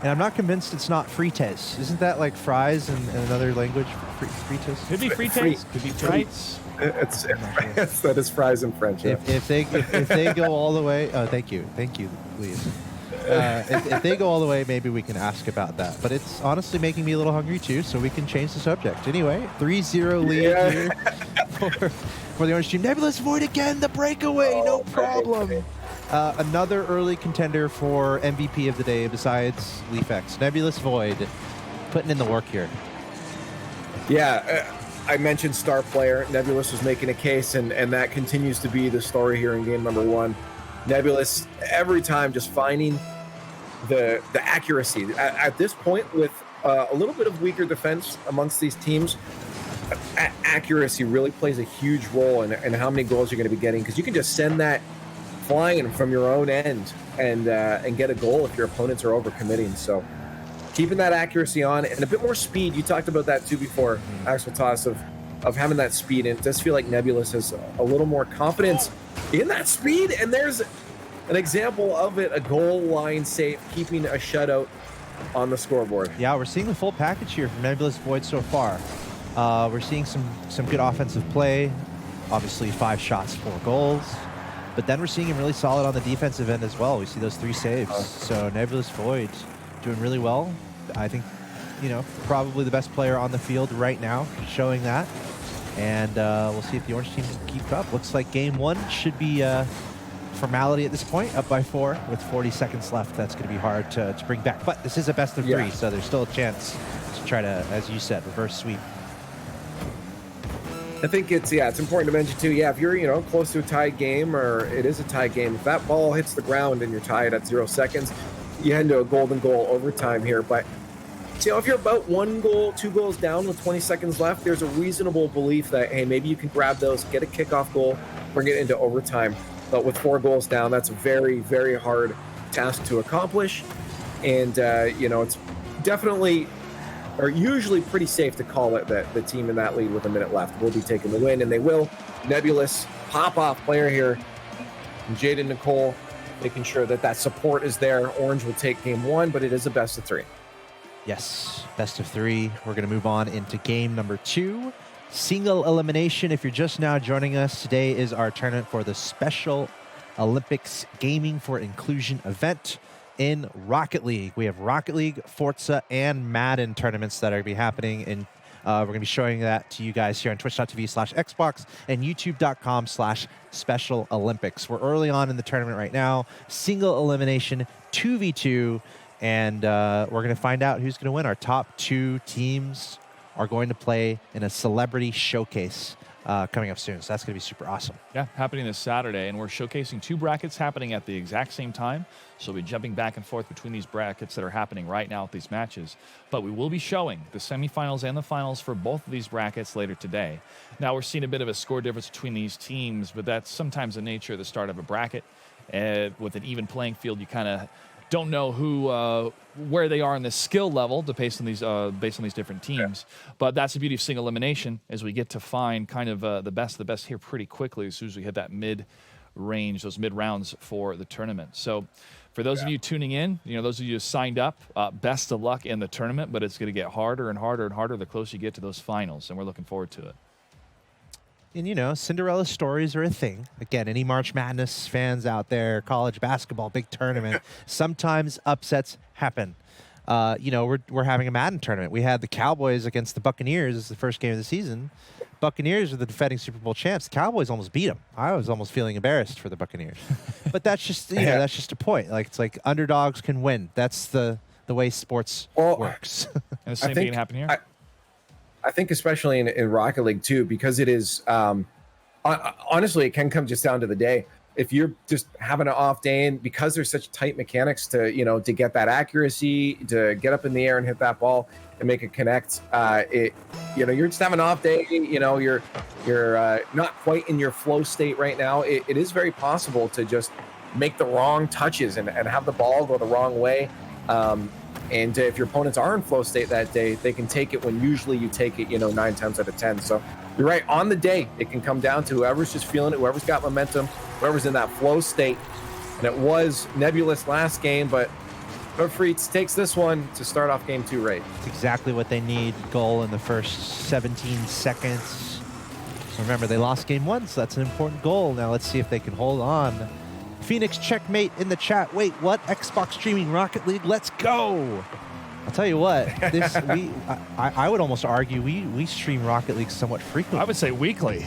And I'm not convinced it's not frites. Isn't that like fries in another language? Frites? Could be frites. Could be frites. That is fries in French. Yeah. If they go all the way, thank you, please. If they go all the way, maybe we can ask about that. But it's honestly making me a little hungry too, so we can change the subject. Anyway, 3-0 lead here for the Orange team. Nebulous Void again, the breakaway, no problem. Another early contender for MVP of the day besides LeafX. Nebulous Void putting in the work here. Yeah, I mentioned star player. Nebulous was making a case, and that continues to be the story here in game number one. Nebulous every time just finding the accuracy. At this point, with a little bit of weaker defense amongst these teams, accuracy really plays a huge role in how many goals you're going to be getting, because you can just send that flying from your own end and get a goal if your opponents are overcommitting. So keeping that accuracy on and a bit more speed. You talked about that too before, Axel Toss, of having that speed, and it does feel like Nebulous has a little more confidence in that speed. And there's an example of it, a goal line save, keeping a shutout on the scoreboard. Yeah, we're seeing the full package here from Nebulous Void so far. We're seeing some good offensive play, obviously 5 shots, 4 goals, but then we're seeing him really solid on the defensive end as well. We see those 3 saves. So Nebulous Void doing really well. I think, probably the best player on the field right now, showing that. And we'll see if the Orange team can keep up. Looks like game one should be formality at this point, up by 4 with 40 seconds left. That's going to be hard to bring back. But this is a best of 3, so there's still a chance to try to, as you said, reverse sweep. I think it's important to mention too. Yeah, if you're close to a tied game, or it is a tied game, if that ball hits the ground and you're tied at 0 seconds, you head into a golden goal overtime here. But if you're about 1 goal, 2 goals down with 20 seconds left, there's a reasonable belief that, hey, maybe you can grab those, get a kickoff goal, bring it into overtime. But with 4 goals down, that's a very, very hard task to accomplish. And it's definitely, or usually pretty safe to call it that the team in that lead with a minute left will be taking the win, and they will. Nebulous pop-off player here, and Jaden Nicole making sure that support is there. Orange will take game 1, but it is a best of 3. Yes, best of 3. We're going to move on into game number 2. Single elimination. If you're just now joining us, today is our tournament for the Special Olympics Gaming for Inclusion event in Rocket League. We have Rocket League, Forza, and Madden tournaments that are going to be happening, and we're going to be showing that to you guys here on twitch.tv/Xbox and youtube.com/Special Olympics. We're early on in the tournament right now. Single elimination, 2v2, And we're going to find out who's going to win. Our top 2 teams are going to play in a celebrity showcase coming up soon. So that's going to be super awesome. Yeah, happening this Saturday. And we're showcasing 2 brackets happening at the exact same time. So we'll be jumping back and forth between these brackets that are happening right now with these matches. But we will be showing the semifinals and the finals for both of these brackets later today. Now, we're seeing a bit of a score difference between these teams, but that's sometimes the nature of the start of a bracket. With an even playing field, you kind of don't know where they are in the skill level based on these different teams. Yeah. But that's the beauty of single elimination, as we get to find kind of the best here pretty quickly as soon as we hit that mid-range, those mid-rounds for the tournament. So for those of you tuning in, those of you who signed up, best of luck in the tournament, but it's going to get harder and harder and harder the closer you get to those finals, and we're looking forward to it. And, Cinderella stories are a thing. Again, any March Madness fans out there, college basketball, big tournament, sometimes upsets happen. We're having a Madden tournament. We had the Cowboys against the Buccaneers as the first game of the season. Buccaneers are the defending Super Bowl champs. The Cowboys almost beat them. I was almost feeling embarrassed for the Buccaneers. But that's just, that's just a point. It's like underdogs can win. That's the way sports works. And the same thing can happen here. I think especially in Rocket League too, because it is, honestly, it can come just down to the day. If you're just having an off day, and because there's such tight mechanics to get that accuracy, to get up in the air and hit that ball and make it connect, you're just having an off day. You're not quite in your flow state right now. It is very possible to just make the wrong touches and have the ball go the wrong way. And if your opponents are in flow state that day, they can take it when usually you take it, 9 times out of 10. So you're right. On the day, it can come down to whoever's just feeling it, whoever's got momentum, whoever's in that flow state. And it was Nebulous last game, but Freets takes this one to start off game 2 right. It's exactly what they need. Goal in the first 17 seconds. Remember, they lost game 1, so that's an important goal. Now let's see if they can hold on. Phoenix checkmate in the chat. Wait, what? Xbox streaming Rocket League? Let's go! I'll tell you what. I would almost argue we stream Rocket League somewhat frequently. I would say weekly.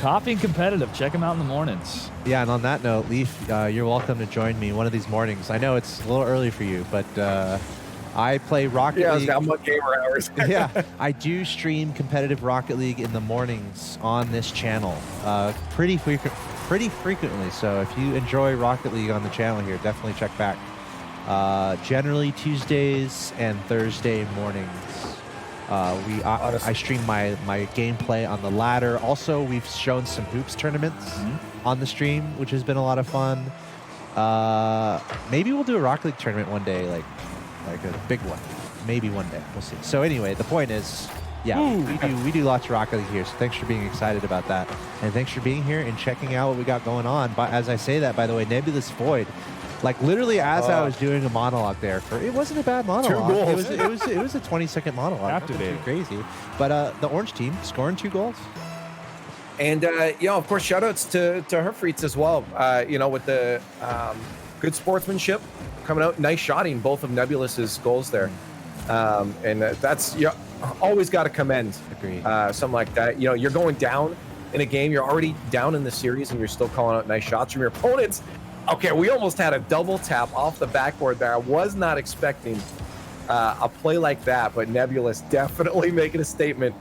Coffee and competitive. Check them out in the mornings. Yeah, and on that note, Leaf, you're welcome to join me one of these mornings. I know it's a little early for you, but I play Rocket League. Yeah, I'm on gamer hours. Yeah, I do stream competitive Rocket League in the mornings on this channel pretty frequently. So if you enjoy Rocket League on the channel here, definitely check back. Generally Tuesdays and Thursday mornings. I stream my gameplay on the ladder. Also, we've shown some hoops tournaments on the stream, which has been a lot of fun. Maybe we'll do a Rocket League tournament one day, like a big one. Maybe one day. We'll see. So anyway, the point is, yeah, we do lots of Rocket League here, so thanks for being excited about that. And thanks for being here and checking out what we got going on. But as I say that, by the way, Nebulous Void, like literally as I was doing a monologue there, it wasn't a bad monologue. 2 goals. It was a 20-second monologue. Captivating. Crazy. But the orange team scoring 2 goals. And, of course, shout-outs to her Freets as well, with the good sportsmanship coming out. Nice shotting, both of Nebulous's goals there. And that's always got to commend something like that. You're going down in a game. You're already down in the series, and you're still calling out nice shots from your opponents. Okay, we almost had a double tap off the backboard there. I was not expecting a play like that, but Nebulous definitely making a statement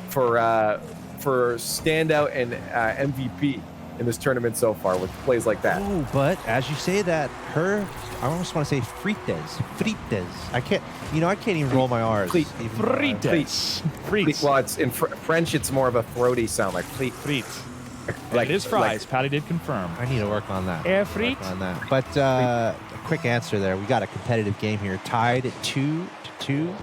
for standout and MVP in this tournament so far with plays like that. Oh, but as you say that, I almost want to say Frites. I can't even roll my R's. Frites. Well, it's in French, it's more of a throaty sound, like Frites. Like it is fries. Patty did confirm. I need to work on that. Air frites. But a quick answer there. We got a competitive game here, tied at 2-2.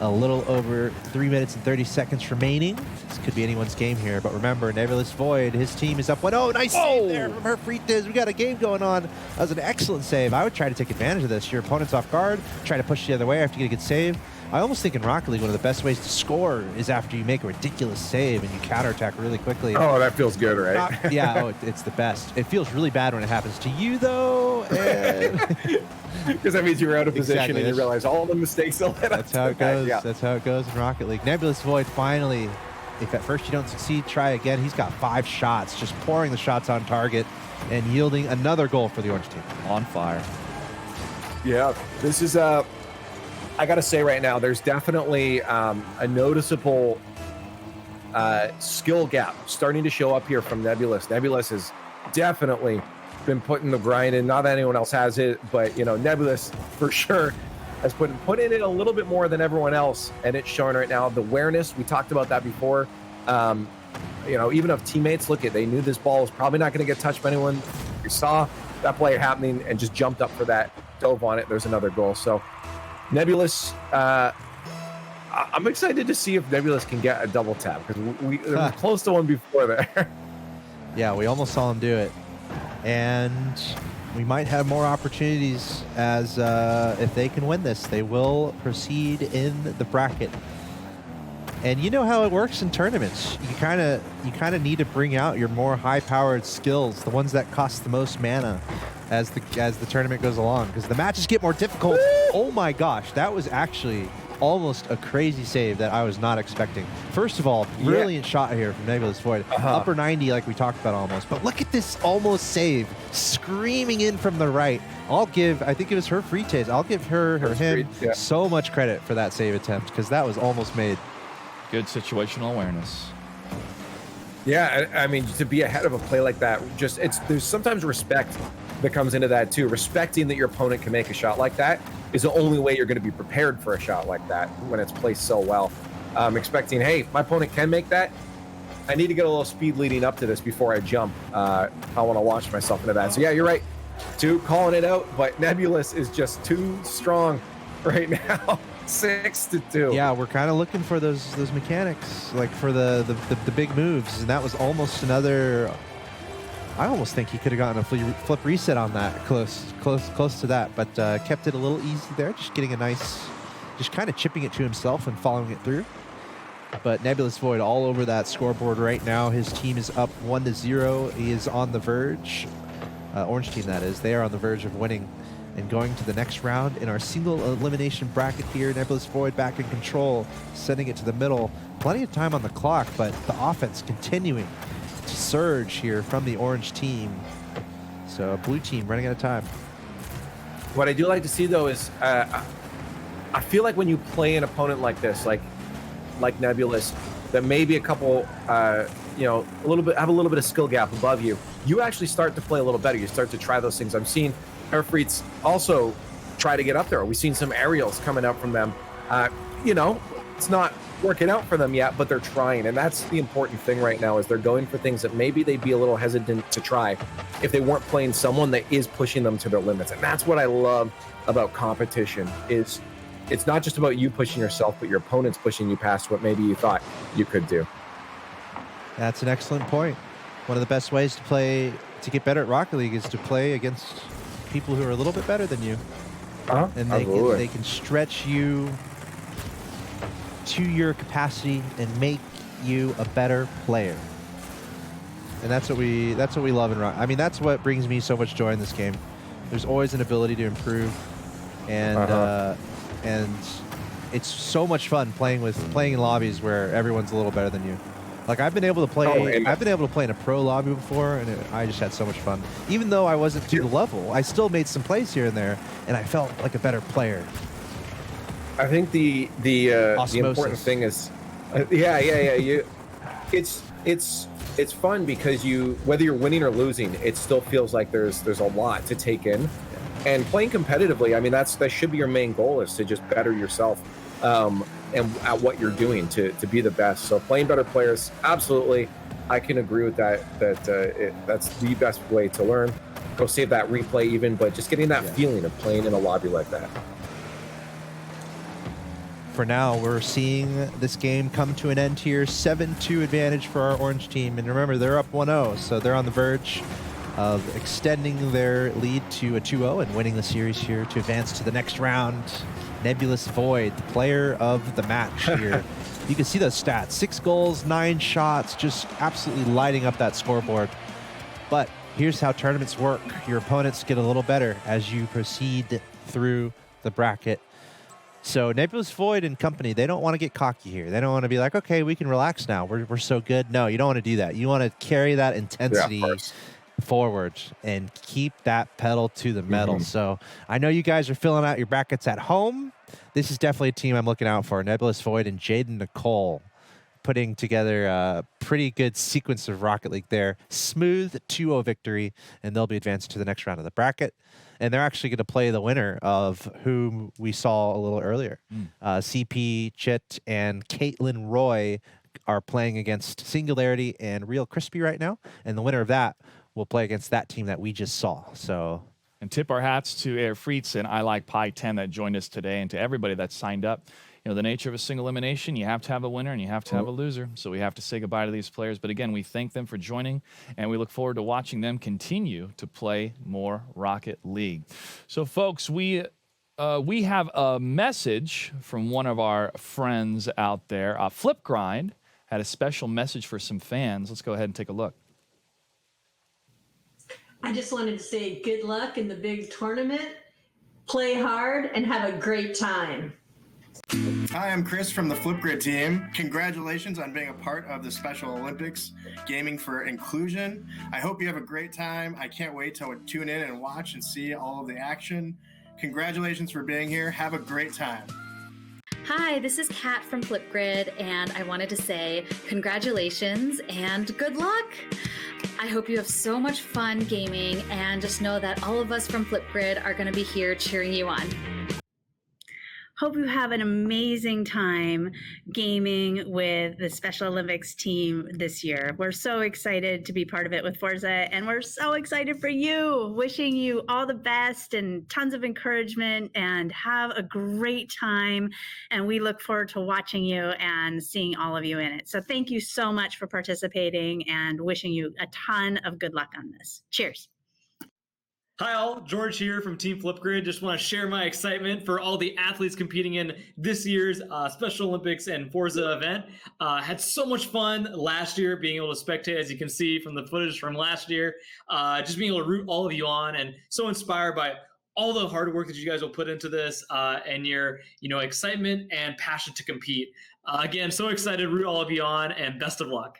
A little over 3 minutes and 30 seconds remaining. This could be anyone's game here, but remember, Nebulous Void, his team is up 1-0. Nice save there from her Frites. We got a game going on. That was an excellent save. I would try to take advantage of this. Your opponent's off guard, try to push the other way after you get a good save. I almost think in Rocket League, one of the best ways to score is after you make a ridiculous save and you counterattack really quickly. Oh, that feels good, right? It's the best. It feels really bad when it happens to you, though. Because that means you're out of position and you realize all the mistakes they'll let us. That's how it goes. Yeah. That's how it goes in Rocket League. Nebulous Void finally, if at first you don't succeed, try again. He's got 5 shots, just pouring the shots on target and yielding another goal for the orange team. On fire. Yeah, this is I gotta say right now, there's definitely a noticeable skill gap starting to show up here from Nebulous. Nebulous has definitely been putting the grind in. Not that anyone else has it, but Nebulous for sure has put in it a little bit more than everyone else, and it's showing right now. The awareness, we talked about that before. Even if teammates they knew this ball was probably not going to get touched by anyone. You saw that play happening and just jumped up for that, dove on it. There's another goal. So Nebulous, I'm excited to see if Nebulous can get a double tap, because we were close to one before there. Yeah, we almost saw him do it. And we might have more opportunities as if they can win this. They will proceed in the bracket. And you know how it works in tournaments. You kind of need to bring out your more high-powered skills, the ones that cost the most mana as the tournament goes along, because the matches get more difficult. Oh my gosh, that was actually almost a crazy save that I was not expecting. First of all, brilliant shot here from Nebulous Void. Upper 90 like we talked about almost. But look at this almost save screaming in from the right. I think it was her free chase. I'll give him so much credit for that save attempt, because that was almost made. Good situational awareness. Yeah, I mean, to be ahead of a play like that, there's sometimes respect that comes into that too. Respecting that your opponent can make a shot like that is the only way you're going to be prepared for a shot like that when it's placed so well. Expecting, hey, my opponent can make that. I need to get a little speed leading up to this before I jump. I want to launch myself into that. So yeah, you're right. Calling it out, but Nebulous is just too strong right now. 6-2. Yeah, we're kind of looking for those mechanics, like for the big moves, and that was almost another. I almost think he could have gotten a flip reset on that, close to that, but kept it a little easy there, just getting a nice, just kind of chipping it to himself and following it through. But Nebulous Void all over that scoreboard right now. His team is up 1-0. He is on the verge. Orange team, that is. They are on the verge of winning and going to the next round in our single elimination bracket here. Nebulous Void back in control, sending it to the middle. Plenty of time on the clock, but the offense continuing to surge here from the orange team. So blue team running out of time. What I do like to see though is I feel like when you play an opponent like this, like Nebulous, that maybe a couple have a little bit of skill gap above you, you actually start to play a little better. You start to try those things. I'm seeing Airfreets also try to get up there. We've seen some aerials coming up from them. It's not working out for them yet, but they're trying, and that's the important thing right now, is they're going for things that maybe they'd be a little hesitant to try if they weren't playing someone that is pushing them to their limits. And that's what I love about competition, is it's not just about you pushing yourself, but your opponent's pushing you past what maybe you thought you could do. That's an excellent point. One of the best ways to get better at Rocket League is to play against people who are a little bit better than you. And they can stretch you to your capacity and make you a better player. And that's what we love in Rocket. I mean, that's what brings me so much joy in this game. There's always an ability to improve, and it's so much fun playing in lobbies where everyone's a little better than you. Like I've been able to play in a pro lobby before, and I just had so much fun. Even though I wasn't to the level, I still made some plays here and there, and I felt like a better player. I think the important thing is, it's fun because whether you're winning or losing, it still feels like there's a lot to take in, and playing competitively. I mean, that should be your main goal, is to just better yourself, and at what you're doing to be the best. So playing better players, absolutely, I can agree with that. That's the best way to learn. Go save that replay even, but just getting that feeling of playing in a lobby like that. For now, we're seeing this game come to an end here. 7-2 advantage for our orange team. And remember, they're up 1-0, so they're on the verge of extending their lead to a 2-0 and winning the series here to advance to the next round. Nebulous Void, the player of the match here. You can see those stats. 6 goals, 9 shots, just absolutely lighting up that scoreboard. But here's how tournaments work. Your opponents get a little better as you proceed through the bracket. So Nebulous Void and company, they don't want to get cocky here. They don't want to be like, okay, we can relax now. We're so good. No, you don't want to do that. You want to carry that intensity forward and keep that pedal to the metal. So I know you guys are filling out your brackets at home. This is definitely a team I'm looking out for. Nebulous Void and Jaden Nicole putting together a pretty good sequence of Rocket League there. Smooth 2-0 victory, and they'll be advanced to the next round of the bracket. And they're actually going to play the winner of whom we saw a little earlier. CP, Chit, and Caitlin Roy are playing against Singularity and Real Crispy right now. And the winner of that will play against that team that we just saw. So... And tip our hats to Air Freets and I Like Pie 10 that joined us today, and to everybody that signed up. You know, the nature of a single elimination, you have to have a winner and you have to have a loser. So we have to say goodbye to these players. But again, we thank them for joining, and we look forward to watching them continue to play more Rocket League. So, folks, we have a message from one of our friends out there. Flipgrind had a special message for some fans. Let's go ahead and take a look. I just wanted to say good luck in the big tournament. Play hard and have a great time. Hi, I'm Chris from the Flipgrid team. Congratulations on being a part of the Special Olympics Gaming for Inclusion. I hope you have a great time. I can't wait to tune in and watch and see all of the action. Congratulations for being here. Have a great time. Hi, this is Kat from Flipgrid, and I wanted to say congratulations and good luck. I hope you have so much fun gaming, and just know that all of us from Flipgrid are going to be here cheering you on. Hope you have an amazing time gaming with the Special Olympics team this year. We're so excited to be part of it with Forza, and we're so excited for you. Wishing you all the best and tons of encouragement, and have a great time. And we look forward to watching you and seeing all of you in it. So thank you so much for participating, and wishing you a ton of good luck on this. Cheers. Hi all, George here from Team Flipgrid. Just want to share my excitement for all the athletes competing in this year's Special Olympics and Forza event. Had so much fun last year being able to spectate, as you can see from the footage from last year. Just being able to root all of you on, and so inspired by all the hard work that you guys will put into this, and your excitement and passion to compete. Again, so excited to root all of you on, and best of luck.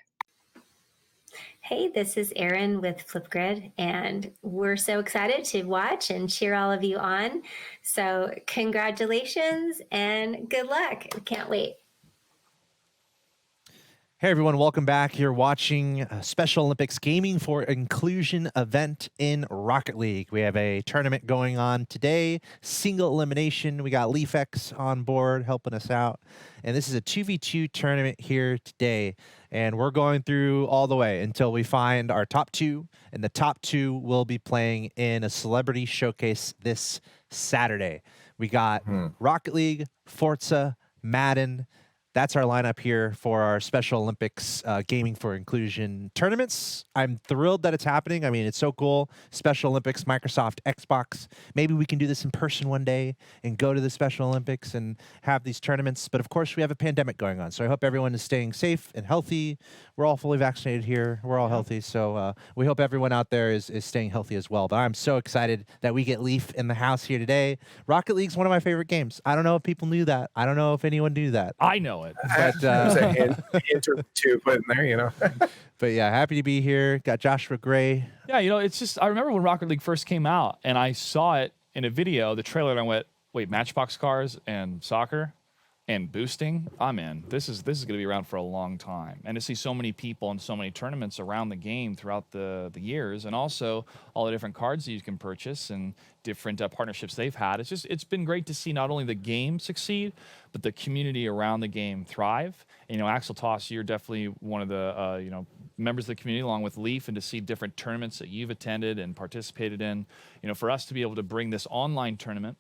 Hey, this is Erin with Flipgrid, and we're so excited to watch and cheer all of you on. So congratulations and good luck. We can't wait. Hey everyone, welcome back. You're watching a Special Olympics Gaming for Inclusion event in Rocket League. We have a tournament going on today, single elimination. We got LeafX on board helping us out. And this is a 2v2 tournament here today. And we're going through all the way until we find our top two. And the top two will be playing in a celebrity showcase this Saturday. We got Rocket League, Forza, Madden. That's our lineup here for our Special Olympics Gaming for Inclusion tournaments. I'm thrilled that it's happening. I mean, it's so cool. Special Olympics, Microsoft, Xbox. Maybe we can do this in person one day and go to the Special Olympics and have these tournaments. But of course, we have a pandemic going on. So I hope everyone is staying safe and healthy. We're all fully vaccinated here. We're all healthy. So we hope everyone out there is staying healthy as well. But I'm so excited that we get Leaf in the house here today. Rocket League's one of my favorite games. I don't know if people knew that. I don't know if anyone knew that. I know it. But a hint or two put in there, But yeah, happy to be here. Got Joshua Gray. Yeah, it's just, I remember when Rocket League first came out, and I saw it in a video, the trailer, and I went, wait, Matchbox cars and soccer and boosting? I'm in. This is going to be around for a long time. And to see so many people and so many tournaments around the game throughout the years, and also all the different cards that you can purchase and different partnerships they've had. It's been great to see not only the game succeed, but the community around the game thrive. And, Axel Toss, you're definitely one of the, members of the community, along with Leaf, and to see different tournaments that you've attended and participated in. For us to be able to bring this online tournament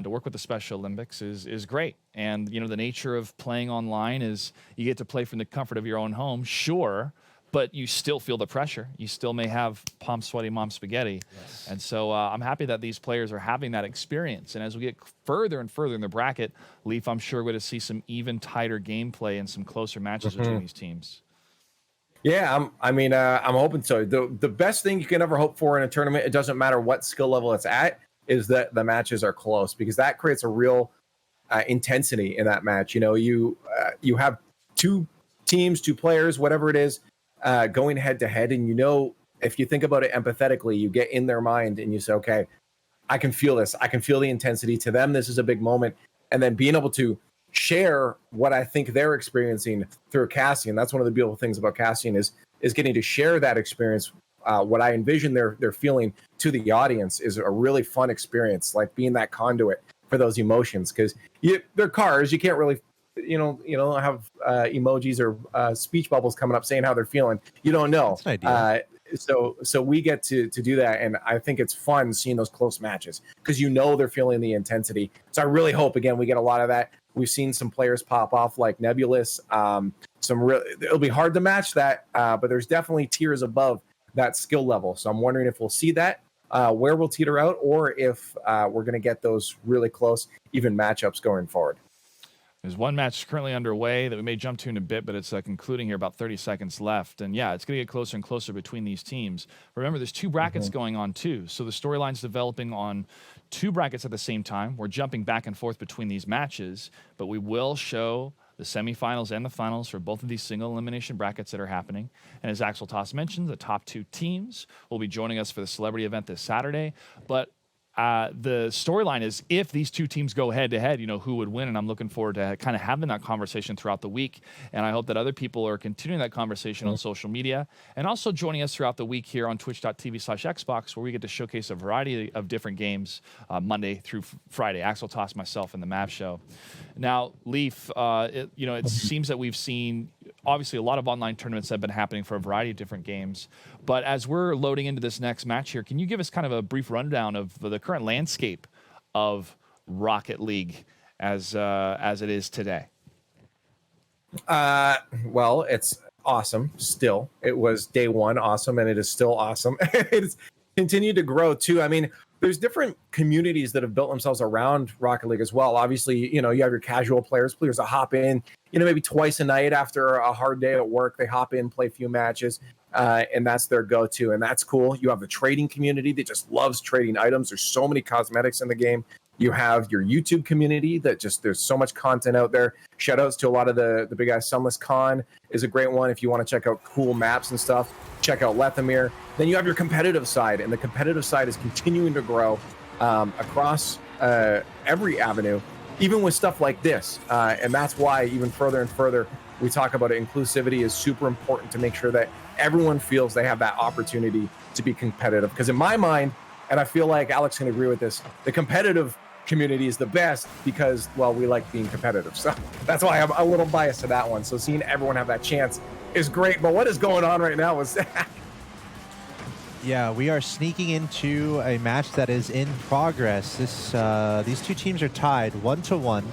to work with the Special Olympics is great. And, the nature of playing online is you get to play from the comfort of your own home, sure, but you still feel the pressure. You still may have palm sweaty mom spaghetti. Yes. And so I'm happy that these players are having that experience. And as we get further and further in the bracket, Leaf, I'm sure we're going to see some even tighter gameplay and some closer matches between these teams. Yeah, I'm hoping so. The best thing you can ever hope for in a tournament, it doesn't matter what skill level it's at, is that the matches are close, because that creates a real intensity in that match. You have two teams, two players, whatever it is, going head to head, and if you think about it empathetically, you get in their mind and you say, okay, I can feel this. I can feel the intensity. To them, this is a big moment. And then being able to share what I think they're experiencing through Cassian. That's one of the beautiful things about Cassian is getting to share that experience. What I envision they're feeling to the audience is a really fun experience, like being that conduit for those emotions, because they're cars. You can't really, have emojis or speech bubbles coming up saying how they're feeling. You don't know. That's an idea. So we get to do that, and I think it's fun seeing those close matches because they're feeling the intensity. So I really hope again we get a lot of that. We've seen some players pop off like Nebulous. It'll be hard to match that, but there's definitely tiers above that skill level. So I'm wondering if we'll see that, where we'll teeter out, or if we're going to get those really close, even matchups going forward. There's one match currently underway that we may jump to in a bit, but it's concluding here, about 30 seconds left. And yeah, it's going to get closer and closer between these teams. Remember, there's two brackets going on too. So the storyline's developing on two brackets at the same time. We're jumping back and forth between these matches, but we will show the semifinals and the finals for both of these single elimination brackets that are happening. And as Axel Toss mentioned, the top two teams will be joining us for the celebrity event this Saturday. But the storyline is if these two teams go head to head, who would win? And I'm looking forward to kind of having that conversation throughout the week. And I hope that other people are continuing that conversation on social media and also joining us throughout the week here on twitch.tv/Xbox, where we get to showcase a variety of different games Monday through Friday. Axel Toss, myself, and the Mav Show. Now, Leaf, it seems that we've seen obviously a lot of online tournaments have been happening for a variety of different games. But as we're loading into this next match here, can you give us kind of a brief rundown of the current landscape of Rocket League as it is today? Well, it's awesome still. It was day one awesome, and it is still awesome. It's continued to grow too. I mean, there's different communities that have built themselves around Rocket League as well. Obviously, you have your casual players that hop in, maybe twice a night after a hard day at work. They hop in, play a few matches, and that's their go-to, and that's cool. You have the trading community that just loves trading items. There's so many cosmetics in the game. You have your YouTube community that there's so much content out there. Shout outs to a lot of the big guys. Sunless Con is a great one. If you want to check out cool maps and stuff, check out Lethamir. Then you have your competitive side, and the competitive side is continuing to grow across every avenue, even with stuff like this. And that's why even further and further, we talk about it. Inclusivity is super important to make sure that everyone feels they have that opportunity to be competitive. Because in my mind, and I feel like Alex can agree with this, the competitive community is the best because, well, we like being competitive. So that's why I'm a little biased to that one. So seeing everyone have that chance is great. But what is going on right now is Yeah, we are sneaking into a match that is in progress. These two teams are tied 1-1.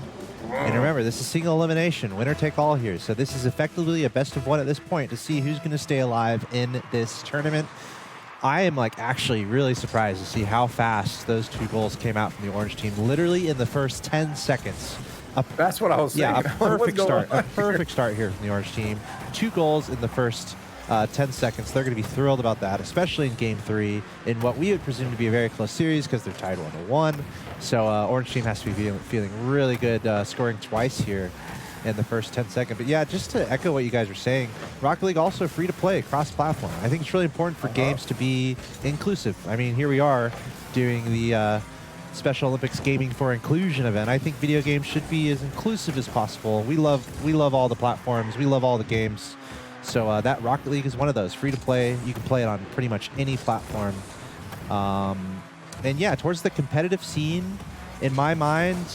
And remember, this is single elimination, winner take all here. So this is effectively a best of one at this point to see who's going to stay alive in this tournament. I am actually really surprised to see how fast those two goals came out from the orange team. Literally in the first 10 seconds. That's what I was saying. Yeah, a perfect start. A perfect start here from the orange team. 2 goals in the first 10 seconds. They're going to be thrilled about that, especially in Game 3, in what we would presume to be a very close series because they're tied 1-1. So orange team has to be feeling really good, scoring twice here in the first 10 seconds. But yeah, just to echo what you guys are saying, Rocket League also free to play cross-platform. I think it's really important for games to be inclusive. I mean, here we are doing the Special Olympics Gaming for Inclusion event. I think video games should be as inclusive as possible. We love all the platforms. We love all the games. So that Rocket League is one of those. Free to play. You can play it on pretty much any platform. And yeah, towards the competitive scene, in my mind,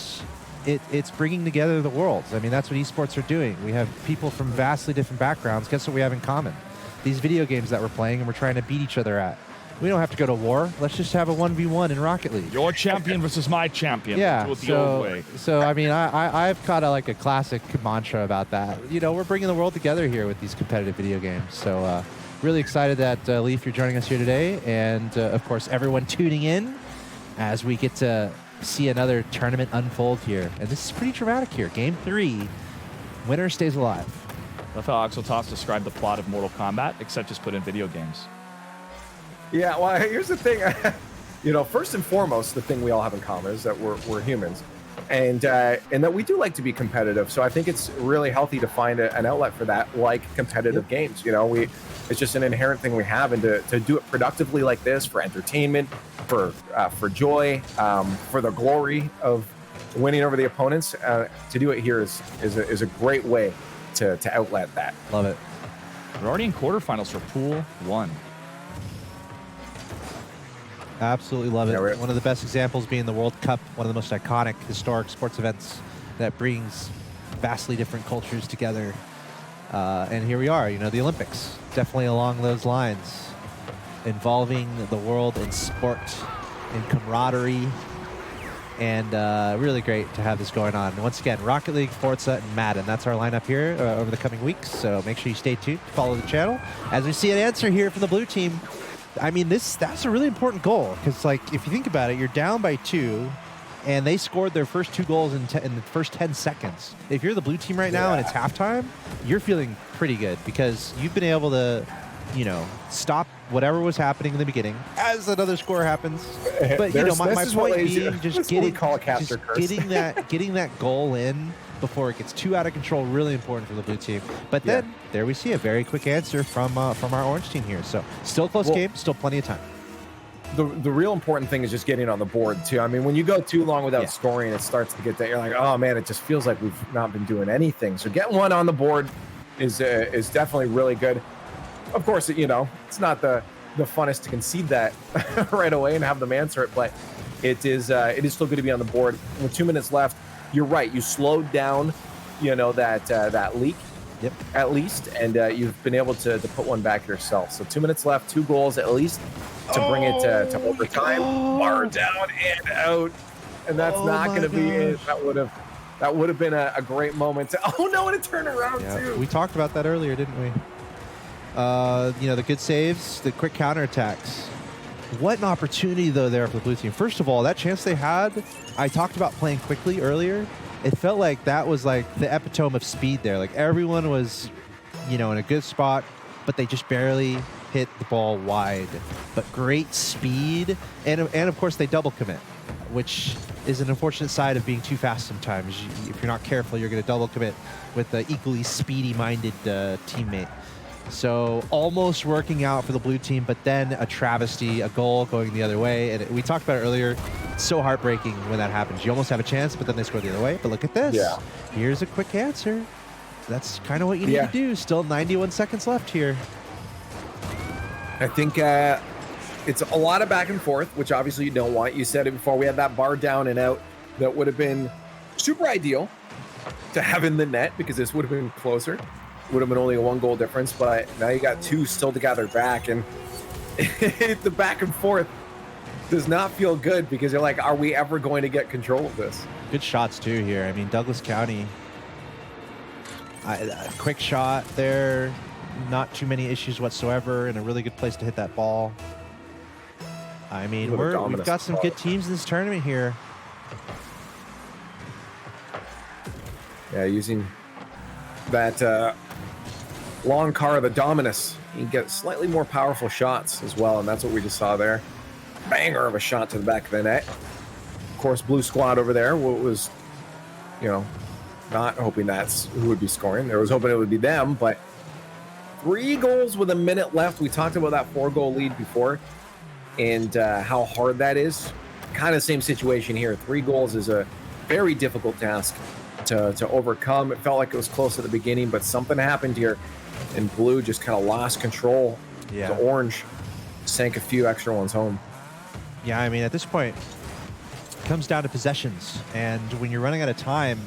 it's bringing together the worlds. I mean, that's what esports are doing. We have people from vastly different backgrounds. Guess what we have in common? These video games that we're playing and we're trying to beat each other at. We don't have to go to war. Let's just have a 1v1 in Rocket League. Your champion versus my champion. Yeah. Do it the old way. So I mean, I've caught a classic mantra about that. We're bringing the world together here with these competitive video games. So really excited that Leaf, you're joining us here today, and of course everyone tuning in as we get to see another tournament unfold here. And this is pretty dramatic here. Game 3, winner stays alive. That's how Axel Toss described the plot of Mortal Kombat, except just put in video games. Yeah, well, here's the thing. First and foremost, the thing we all have in common is that we're humans. and that we do like to be competitive. So I think it's really healthy to find an outlet for that, like competitive games. It's just an inherent thing we have, and to do it productively like this, for entertainment, for joy, for the glory of winning over the opponents, to do it here is a great way to outlet that. Love it. We're already in quarterfinals for Pool 1. Absolutely love it. Yeah, one of the best examples being the World Cup, one of the most iconic, historic sports events that brings vastly different cultures together. And here we are, the Olympics, definitely along those lines, involving the world in sport, in camaraderie, and really great to have this going on. Once again, Rocket League, Forza, and Madden. That's our lineup here over the coming weeks, so make sure you stay tuned, follow the channel. As we see an answer here from the blue team, I mean, that's a really important goal, because, if you think about it, you're down by 2, and they scored their first 2 goals in the first 10 seconds. If you're the blue team right now and it's halftime, you're feeling pretty good, because you've been able to, stop whatever was happening in the beginning as another score happens. But my point being, just getting that goal in before it gets too out of control, really important for the blue team. But then there we see a very quick answer from our orange team here. So still close game, still plenty of time. The real important thing is just getting on the board too. I mean, when you go too long without scoring, it starts to get that. You're like, oh man, it just feels like we've not been doing anything. So getting one on the board is definitely really good. Of course, it's not the funnest to concede that right away and have them answer it, but it is still good to be on the board. With 2 minutes left, you're right. You slowed down, that leak, at least, and you've been able to put one back yourself. So 2 minutes left, 2 goals at least to bring it to overtime. Bar down and out, and that's not going to be it. That would have been a great moment. And it turned around too. We talked about that earlier, didn't we? The good saves, the quick counterattacks. What an opportunity, though, there for the blue team. First of all, that chance they had, I talked about playing quickly earlier. It felt like that was like the epitome of speed there. Like everyone was, in a good spot, but they just barely hit the ball wide. But great speed, and of course they double commit, which is an unfortunate side of being too fast sometimes. If you're not careful, you're going to double commit with an equally speedy-minded teammate. So almost working out for the blue team, but then a travesty, a goal going the other way. And we talked about it earlier. It's so heartbreaking when that happens. You almost have a chance, but then they score the other way. But look at this. Yeah. Here's a quick answer. That's kind of what you need to do. Still 91 seconds left here. I think it's a lot of back and forth, which obviously you don't want. You said it before. We had that bar down and out that would have been super ideal to have in the net, because this would have been closer. Would have been only a 1-goal difference, but now you got 2 still to gather back, and the back and forth does not feel good, because you're like, are we ever going to get control of this? Good shots too here. I mean, Douglas County, a quick shot there, not too many issues whatsoever, and a really good place to hit that ball. I mean, we've got some good teams in this tournament here. Yeah, using that long car of the Dominus, you can get slightly more powerful shots as well, and that's what we just saw there. Banger of a shot to the back of the net. Of course, blue squad over there was, not hoping that's who would be scoring. They was hoping it would be them, but 3 goals with a minute left. We talked about that 4-goal lead before, and how hard that is. Kind of same situation here. 3 goals is a very difficult task to overcome. It felt like it was close at the beginning, but something happened here, and blue just kind of lost control. The orange sank a few extra ones home. Yeah, I mean, at this point, it comes down to possessions, and when you're running out of time,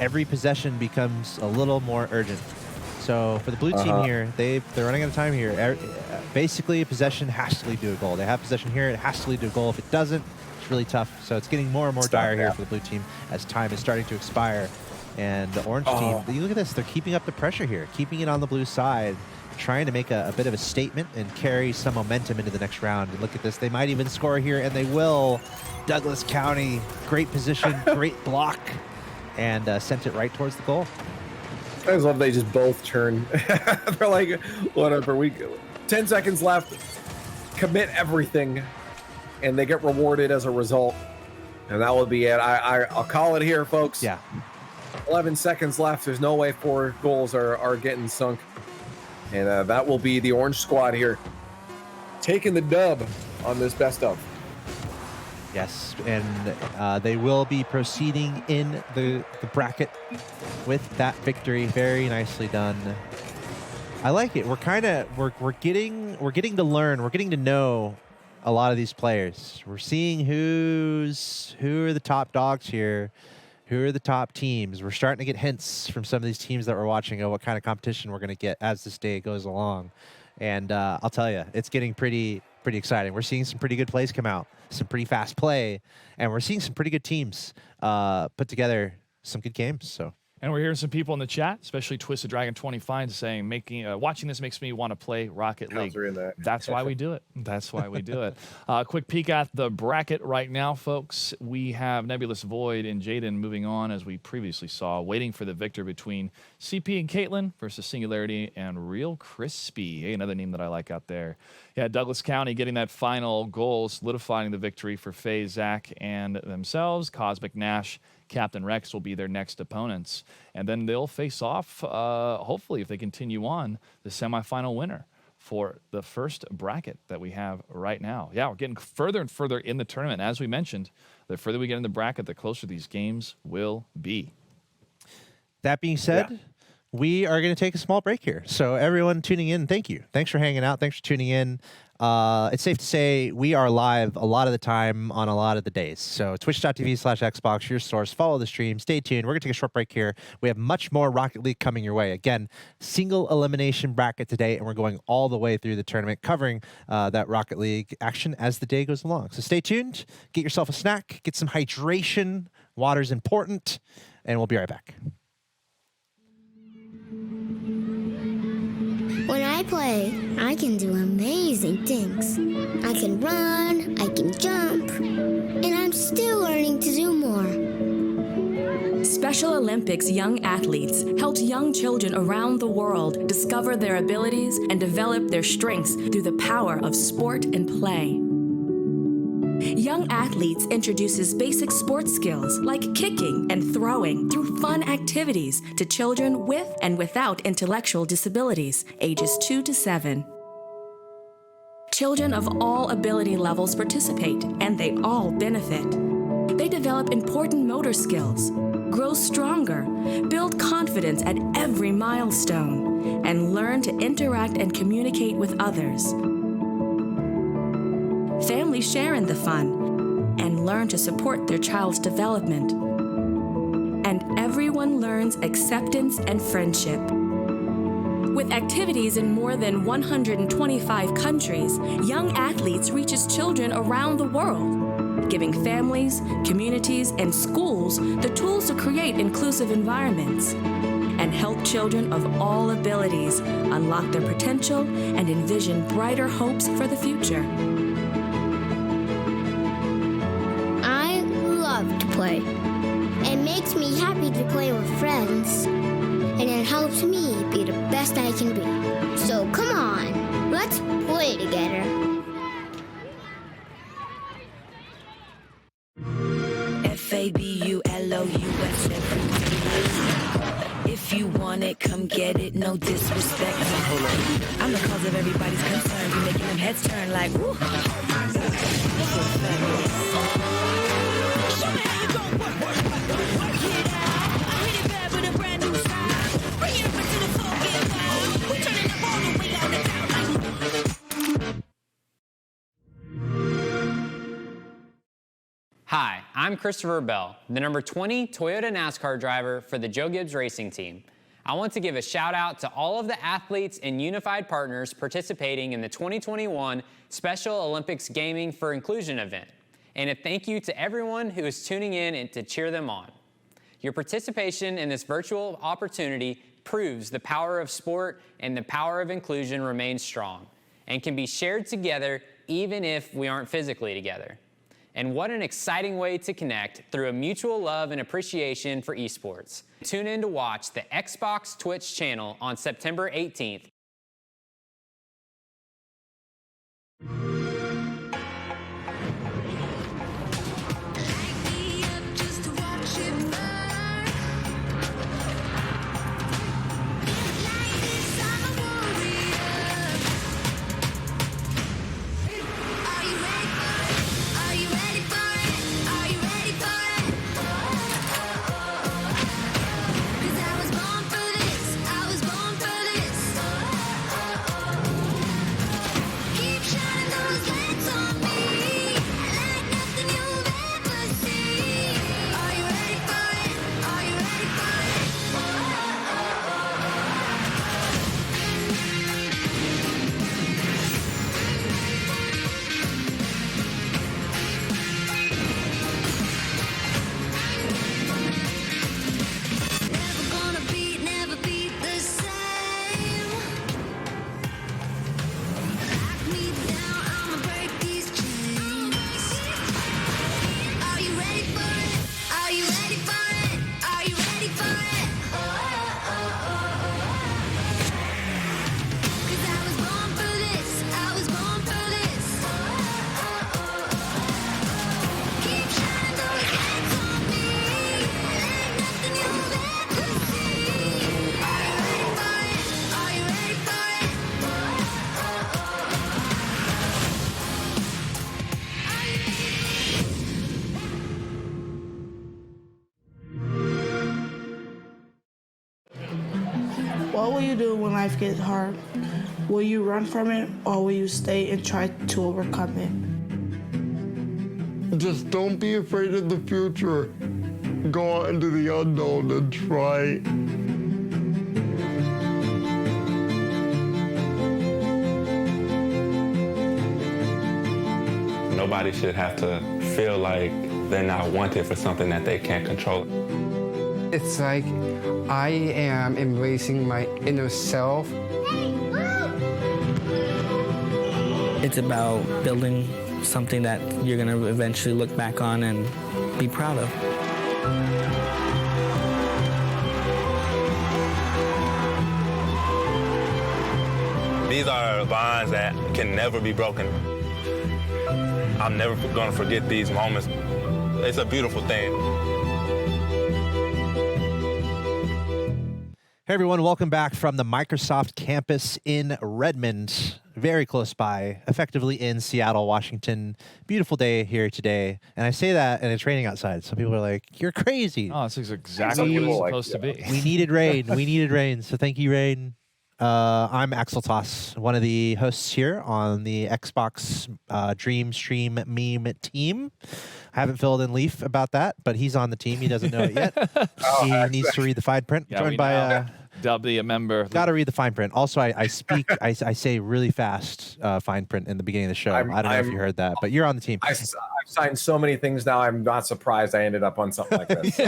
every possession becomes a little more urgent. So for the blue team here, they're running out of time here. Basically, a possession has to lead to a goal. They have possession here, it has to lead to a goal. If it doesn't, it's really tough. So it's getting more and more dire here for the blue team as time is starting to expire. And the orange team, you look at this, they're keeping up the pressure here, keeping it on the blue side, trying to make a bit of a statement and carry some momentum into the next round. And look at this, they might even score here, and they will. Douglas County, great position, great block, and sent it right towards the goal. I just love they just both turn. They're like, whatever, 10 seconds left, commit everything, and they get rewarded as a result. And that will be it. I'll call it here, folks. Yeah. 11 seconds left. There's no way 4 goals are getting sunk. And that will be the Orange Squad here taking the dub on this best of. Yes, and they will be proceeding in the bracket with that victory. Very nicely done. I like it. We're getting to learn. We're getting to know a lot of these players. We're seeing who are the top dogs here, who are the top teams. We're starting to get hints from some of these teams that we're watching of what kind of competition we're going to get as this day goes along. And I'll tell you, it's getting pretty exciting. We're seeing some pretty good plays come out, some pretty fast play, and we're seeing some pretty good teams put together some good games. So. And we're hearing some people in the chat, especially Twisted Dragon 25, saying, watching this makes me want to play Rocket League. That's why we do it. That's why we do it. Quick peek at the bracket right now, folks. We have Nebulous Void and Jaden moving on, as we previously saw, waiting for the victor between CP and Caitlin versus Singularity and Real Crispy. Hey, another name that I like out there. Yeah, Douglas County getting that final goal, solidifying the victory for Faye, Zach, and themselves. Cosmic Nash, Captain Rex will be their next opponents. And then they'll face off, hopefully, if they continue on, the semifinal winner for the first bracket that we have right now. Yeah, we're getting further and further in the tournament. As we mentioned, the further we get in the bracket, the closer these games will be. That being said, we are going to take a small break here. So everyone tuning in, thank you. Thanks for hanging out. Thanks for tuning in. It's safe to say we are live a lot of the time on a lot of the days. So twitch.tv/Xbox, your source. Follow the stream. Stay tuned. We're going to take a short break here. We have much more Rocket League coming your way. Again, single elimination bracket today, and we're going all the way through the tournament, covering that Rocket League action as the day goes along. So stay tuned. Get yourself a snack. Get some hydration. Water's important. And we'll be right back. When I play, I can do amazing things. I can run, I can jump, and I'm still learning to do more. Special Olympics young athletes helped young children around the world discover their abilities and develop their strengths through the power of sport and play. Young Athletes introduces basic sports skills like kicking and throwing through fun activities to children with and without intellectual disabilities, ages 2 to 7. Children of all ability levels participate, and they all benefit. They develop important motor skills, grow stronger, build confidence at every milestone, and learn to interact and communicate with others. Families share in the fun and learn to support their child's development. And everyone learns acceptance and friendship. With activities in more than 125 countries, Young Athletes reaches children around the world, giving families, communities, and schools the tools to create inclusive environments and help children of all abilities unlock their potential and envision brighter hopes for the future. To play. It makes me happy to play with friends, and it helps me be the best I can be. So come on, let's play together. FABULOUS. If you want it, come get it, no disrespect. I'm the cause of everybody's concern. You're making them heads turn like, woo. Hi, I'm Christopher Bell, the number 20 Toyota NASCAR driver for the Joe Gibbs Racing Team. I want to give a shout out to all of the athletes and unified partners participating in the 2021 Special Olympics Gaming for Inclusion event, and a thank you to everyone who is tuning in and to cheer them on. Your participation in this virtual opportunity proves the power of sport and the power of inclusion remains strong and can be shared together even if we aren't physically together. And what an exciting way to connect through a mutual love and appreciation for esports. Tune in to watch the Xbox Twitch channel on September 18th. What will you do when life gets hard? Will you run from it, or will you stay and try to overcome it? Just don't be afraid of the future. Go out into the unknown and try. Nobody should have to feel like they're not wanted for something that they can't control. It's like I am embracing my inner self. It's about building something that you're going to eventually look back on and be proud of. These are bonds that can never be broken. I'm never going to forget these moments. It's a beautiful thing. Hey everyone, welcome back from the Microsoft campus in Redmond, very close by, effectively in Seattle, Washington. Beautiful day here today. And I say that and it's raining outside. Some people are like, you're crazy. Oh, this is exactly what it's supposed to be. We needed rain. We needed rain. So thank you, rain. I'm Axel Toss, one of the hosts here on the Xbox Dream Stream meme team. I haven't filled in Leaf about that, but he's on the team. He doesn't know it yet. He needs to read the fine print. Yeah, Joined by doubly a member. Got to read the fine print. Also, I speak. I say really fast fine print in the beginning of the show. I don't know if you heard that, but you're on the team. I've signed so many things now. I'm not surprised I ended up on something like this.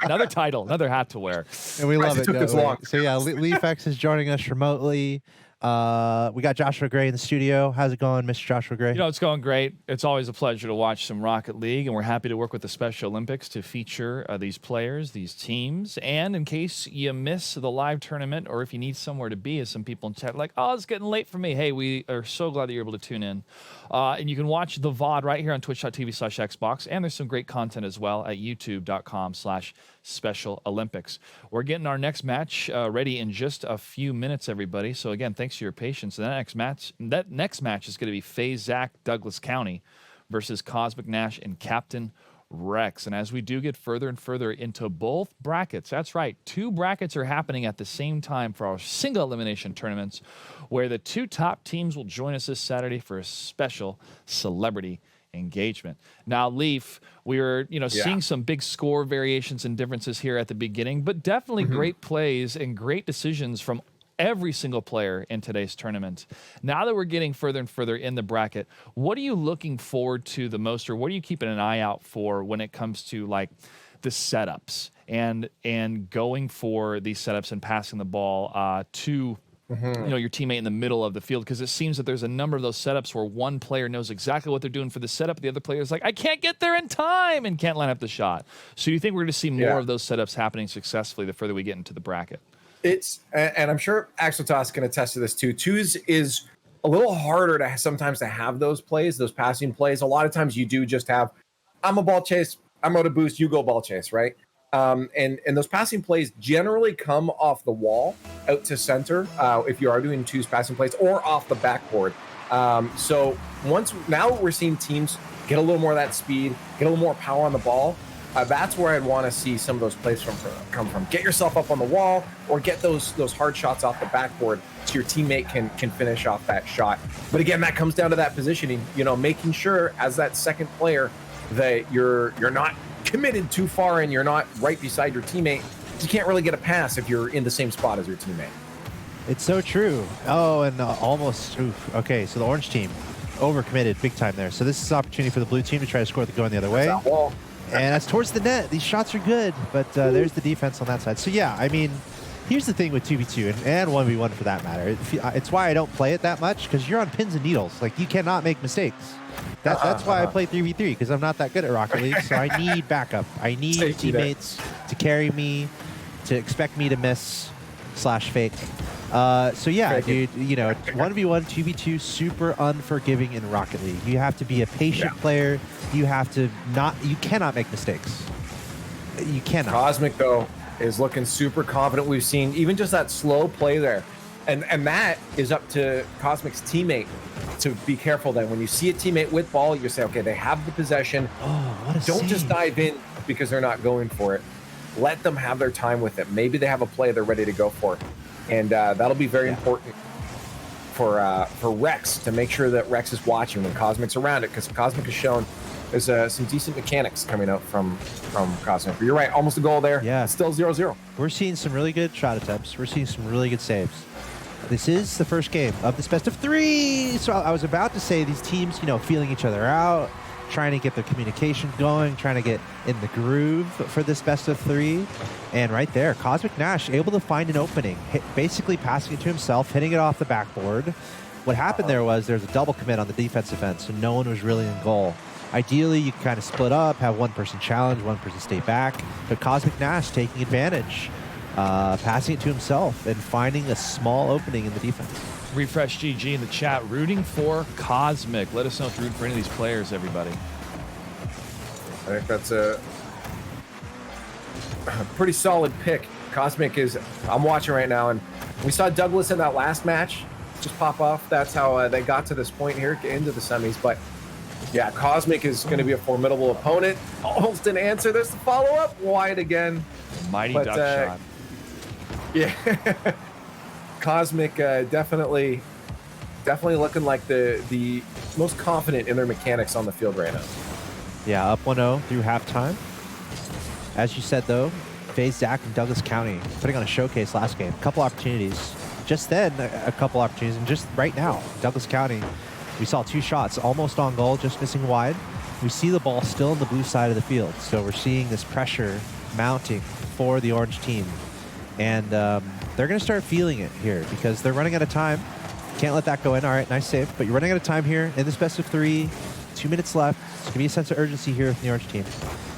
Another title, another hat to wear. And we love it. Took this long. So yeah, Leaf X is joining us remotely. We got Joshua Gray in the studio. How's it going, Mr. Joshua Gray? You know, it's going great. It's always a pleasure to watch some Rocket League, and we're happy to work with the Special Olympics to feature these players, these teams. And in case you miss the live tournament, or if you need somewhere to be, as some people in chat are like, oh, it's getting late for me. Hey, we are so glad that you're able to tune in. And you can watch the VOD right here on twitch.tv/Xbox, and there's some great content as well at youtube.com/Special Olympics. We're getting our next match ready in just a few minutes, everybody. So again, thanks for your patience. And that next match is going to be FaZe Zach Douglas County versus Cosmic Nash and Captain Rex. And as we do get further and further into both brackets, that's right, 2 brackets are happening at the same time for our single elimination tournaments, where the 2 top teams will join us this Saturday for a special celebrity engagement. Now, Leaf, we were, seeing some big score variations and differences here at the beginning, but definitely great plays and great decisions from every single player in today's tournament. Now that we're getting further and further in the bracket, what are you looking forward to the most, or what are you keeping an eye out for when it comes to like the setups and going for these setups and passing the ball to your teammate in the middle of the field? Because it seems that there's a number of those setups where one player knows exactly what they're doing for the setup, the other player is like, I can't get there in time, and can't line up the shot. So you think we're going to see more of those setups happening successfully the further we get into the bracket? And I'm sure Axel Toss can attest to this too. Twos is a little harder to sometimes to have those plays, those passing plays. A lot of times you do just have, I'm a ball chase, I'm out of boost, you go ball chase, right? And those passing plays generally come off the wall out to center if you are doing twos passing plays, or off the backboard. So now we're seeing teams get a little more of that speed, get a little more power on the ball. That's where I'd want to see some of those plays come from. Get yourself up on the wall, or get those hard shots off the backboard so your teammate can finish off that shot. But again, that comes down to that positioning, making sure as that second player that you're not committed too far and you're not right beside your teammate. You can't really get a pass if you're in the same spot as your teammate. It's so true. Oh, and almost. Oof. Okay, so the orange team overcommitted big time there. So this is an opportunity for the blue team to try to score going the other way. And that's towards the net. These shots are good, but there's the defense on that side. So yeah, I mean, here's the thing with 2v2 and 1v1 for that matter. It's why I don't play it that much, because you're on pins and needles. Like, you cannot make mistakes. That's why I play 3v3, because I'm not that good at Rocket League. So I need backup. I need teammates to carry me, to expect me to miss / fake. So yeah, dude, 1v1, 2v2, super unforgiving in Rocket League. You have to be a patient player. You cannot make mistakes. You cannot. Cosmic, though, is looking super confident. We've seen even just that slow play there. And that is up to Cosmic's teammate to be careful then. When you see a teammate with ball, you say, okay, they have the possession. Don't just dive in because they're not going for it. Let them have their time with it. Maybe they have a play they're ready to go for. And that'll be very important for Rex to make sure that Rex is watching when Cosmic's around it, because Cosmic has shown there's some decent mechanics coming out from Cosmic. But you're right, almost a goal there. Yeah. It's still 0-0. We're seeing some really good shot attempts. We're seeing some really good saves. This is the first game of this best of 3. So I was about to say these teams, feeling each other out, trying to get the communication going, trying to get in the groove for this best of 3. And right there, Cosmic Nash able to find an opening, basically passing it to himself, hitting it off the backboard. What happened there was there's a double commit on the defensive end, so no one was really in goal. Ideally, you kind of split up, have one person challenge, one person stay back, but Cosmic Nash taking advantage, passing it to himself and finding a small opening in the defense. Refresh GG in the chat, rooting for Cosmic. Let us know if you're rooting for any of these players, everybody. I think that's a pretty solid pick. Cosmic is, I'm watching right now, and we saw Douglas in that last match just pop off. That's how they got to this point here, into the semis. But yeah, Cosmic is going to be a formidable opponent. Almost didn't answer. There's the follow-up. Wide again. Mighty duck shot. Yeah. Cosmic definitely looking like the most confident in their mechanics on the field right now. Yeah, up 1-0 through halftime. As you said, though, FaZe, Zach, and Douglas County putting on a showcase last game. A couple opportunities. Just then, a couple opportunities. And just right now, Douglas County, we saw 2 shots, almost on goal, just missing wide. We see the ball still on the blue side of the field. So we're seeing this pressure mounting for the orange team. And they're going to start feeling it here because they're running out of time. Can't let that go in. All right, nice save. But you're running out of time here in this best of 3. 2 minutes left. There's going to be a sense of urgency here from the orange team.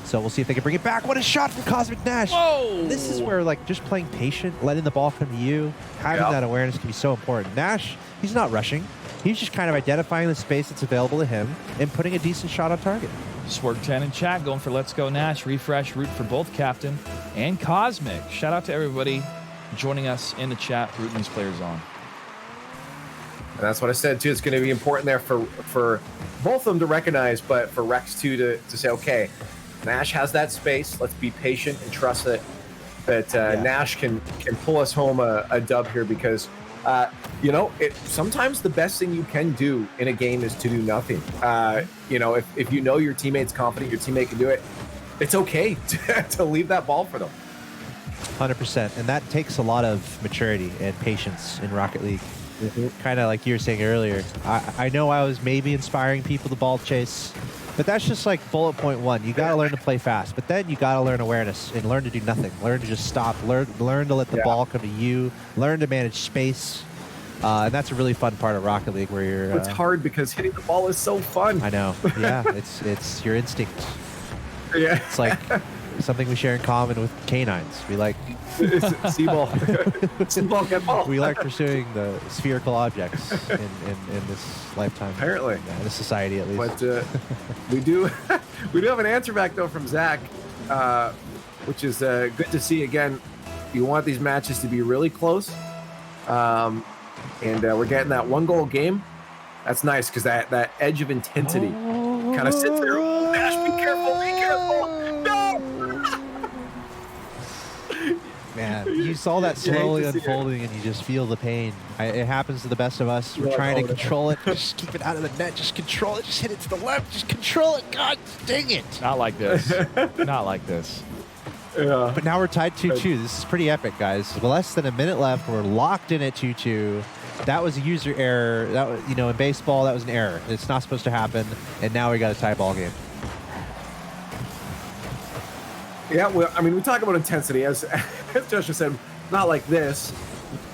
So we'll see if they can bring it back. What a shot from Cosmic Nash. Whoa! This is where, just playing patient, letting the ball come to you, having that awareness can be so important. Nash, he's not rushing. He's just kind of identifying the space that's available to him and putting a decent shot on target. Swerg10 in chat going for Let's Go Nash. Refresh, root for both Captain and Cosmic. Shout out to everybody joining us in the chat, rooting these players on. And that's what I said, too. It's going to be important there for both of them to recognize, but for Rex, too, to say, okay, Nash has that space. Let's be patient and trust that Nash can pull us home a dub here because, sometimes the best thing you can do in a game is to do nothing. If you know your teammate's confident, your teammate can do it, it's okay to leave that ball for them. 100%. And that takes a lot of maturity and patience in Rocket League. Kind of like you were saying earlier. I know I was maybe inspiring people to ball chase, but that's just like bullet point 1. You got to learn to play fast, but then you got to learn awareness and learn to do nothing. Learn to just stop. Learn to let the ball come to you. Learn to manage space. And that's a really fun part of Rocket League where you're... It's hard because hitting the ball is so fun. I know. Yeah, it's your instinct. Yeah. It's like something we share in common with canines. We like... C-ball. C-ball, get ball. We like pursuing the spherical objects in this lifetime. Apparently. In this society, at least. But we do have an answer back, though, from Zach, which is good to see. Again, you want these matches to be really close. And we're getting that 1-goal game. That's nice because that edge of intensity kind of sits there. Oh, Nash, be careful, be careful. No! Man, you saw that slowly unfolding and you just feel the pain. It happens to the best of us. We're trying to control it. Just keep it out of the net. Just control it. Just hit it to the left. Just control it. God dang it. Not like this. Not like this. Yeah. But now we're tied 2-2. This is pretty epic, guys. Less than a minute left. We're locked in at 2-2. That was a user error. That was, in baseball, that was an error. It's not supposed to happen. And now we got a tie ball game. Yeah, well, we talk about intensity. As Joshua said, not like this.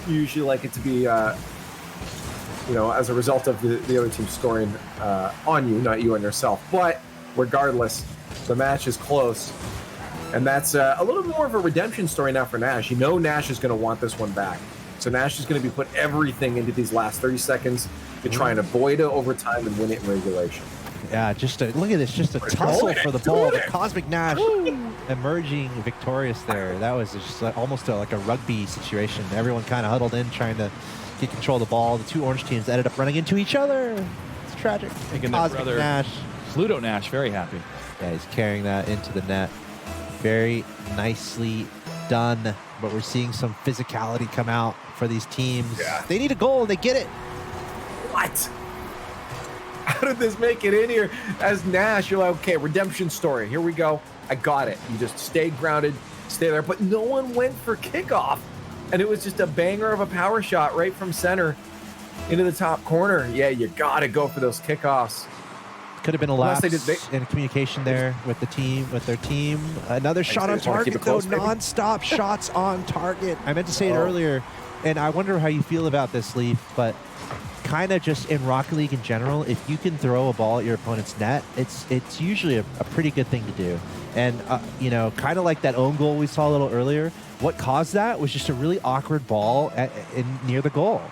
You usually like it to be, as a result of the other team scoring on you, not you on yourself. But regardless, the match is close. And that's a little more of a redemption story now for Nash. Nash is going to want this one back. So Nash is going to be put everything into these last 30 seconds to try and avoid it overtime and win it in regulation. Yeah, look at this, just a tussle for the ball. The Cosmic Nash emerging victorious there. That was just almost like a rugby situation. Everyone kind of huddled in trying to get control of the ball. The 2 orange teams ended up running into each other. It's tragic. Thinking Cosmic Nash. Pluto Nash, very happy. Yeah, he's carrying that into the net. Very nicely done, but we're seeing some physicality come out for these teams. Yeah. They need a goal, and they get it. What? How did this make it in here? As Nash, you're like, okay, redemption story. Here we go. I got it. You just stay grounded, stay there. But no one went for kickoff. And it was just a banger of a power shot right from center into the top corner. Yeah, you got to go for those kickoffs. Could have been a lapse in communication there with their team. Another shot on target, though. Non-stop shots on target. I meant to say it earlier, and I wonder how you feel about this, Leaf, but kind of just in Rocket League in general, if you can throw a ball at your opponent's net, it's usually a pretty good thing to do. And, kind of like that own goal we saw a little earlier, what caused that was just a really awkward ball near the goal.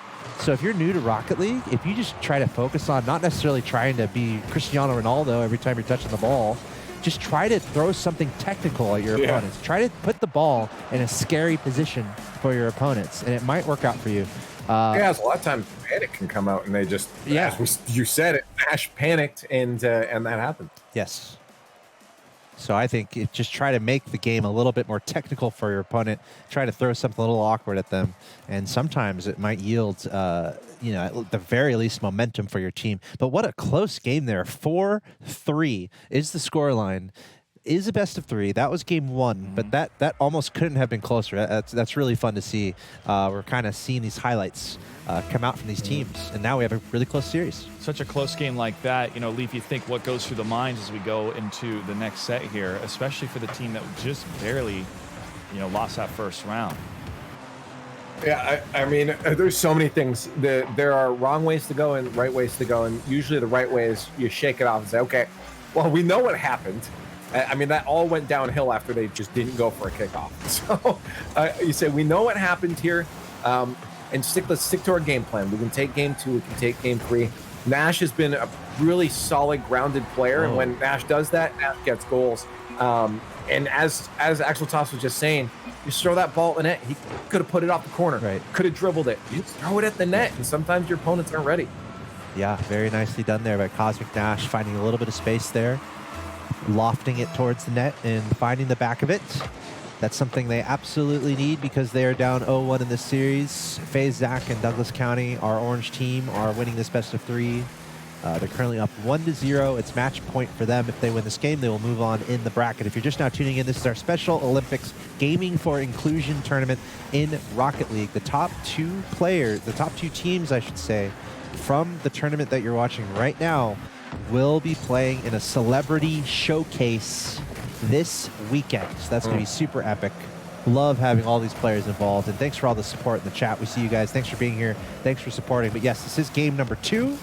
So if you're new to Rocket League, if you just try to focus on not necessarily trying to be Cristiano Ronaldo every time you're touching the ball, just try to throw something technical at your opponents. Try to put the ball in a scary position for your opponents, and it might work out for you. A lot of times panic can come out, and they just, you said it, Nash panicked, and that happened. Yes. So I think just try to make the game a little bit more technical for your opponent. Try to throw something a little awkward at them, and sometimes it might yield, at the very least, momentum for your team. But what a close game there! 4-3 is the scoreline. Is a best of 3. That was game 1, but that almost couldn't have been closer. That's really fun to see. We're kind of seeing these highlights come out from these teams, and now we have a really close series. Such a close game like that, Leaf, you think what goes through the minds as we go into the next set here, especially for the team that just barely, lost that first round. Yeah, I mean, there's so many things. There are wrong ways to go and right ways to go, and usually the right way is you shake it off and say, okay, well, we know what happened. I mean, that all went downhill after they just didn't go for a kickoff. So you say, we know what happened here, and let's stick to our game plan. We can take game 2, we can take game 3. Nash has been a really solid, grounded player, and when Nash does that, Nash gets goals. And as Axel Toss was just saying, you just throw that ball in the net. He could have put it off the corner, could have dribbled it. You just throw it at the net, and sometimes your opponents aren't ready. Yeah, very nicely done there by Cosmic Nash, finding a little bit of space there, lofting it towards the net and finding the back of it. That's something they absolutely need because they are down 0-1 in this series. FaZe, Zach, and Douglas County, our orange team, are winning this best of 3. They're currently up 1-0. It's match point for them. If they win this game, they will move on in the bracket. If you're just now tuning in, this is our Special Olympics Gaming for Inclusion tournament in Rocket League. The top 2 teams, I should say, from the tournament that you're watching right now will be playing in a celebrity showcase this weekend. So that's going to be super epic. Love having all these players involved. And thanks for all the support in the chat. We see you guys. Thanks for being here. Thanks for supporting. But yes, this is game number 2.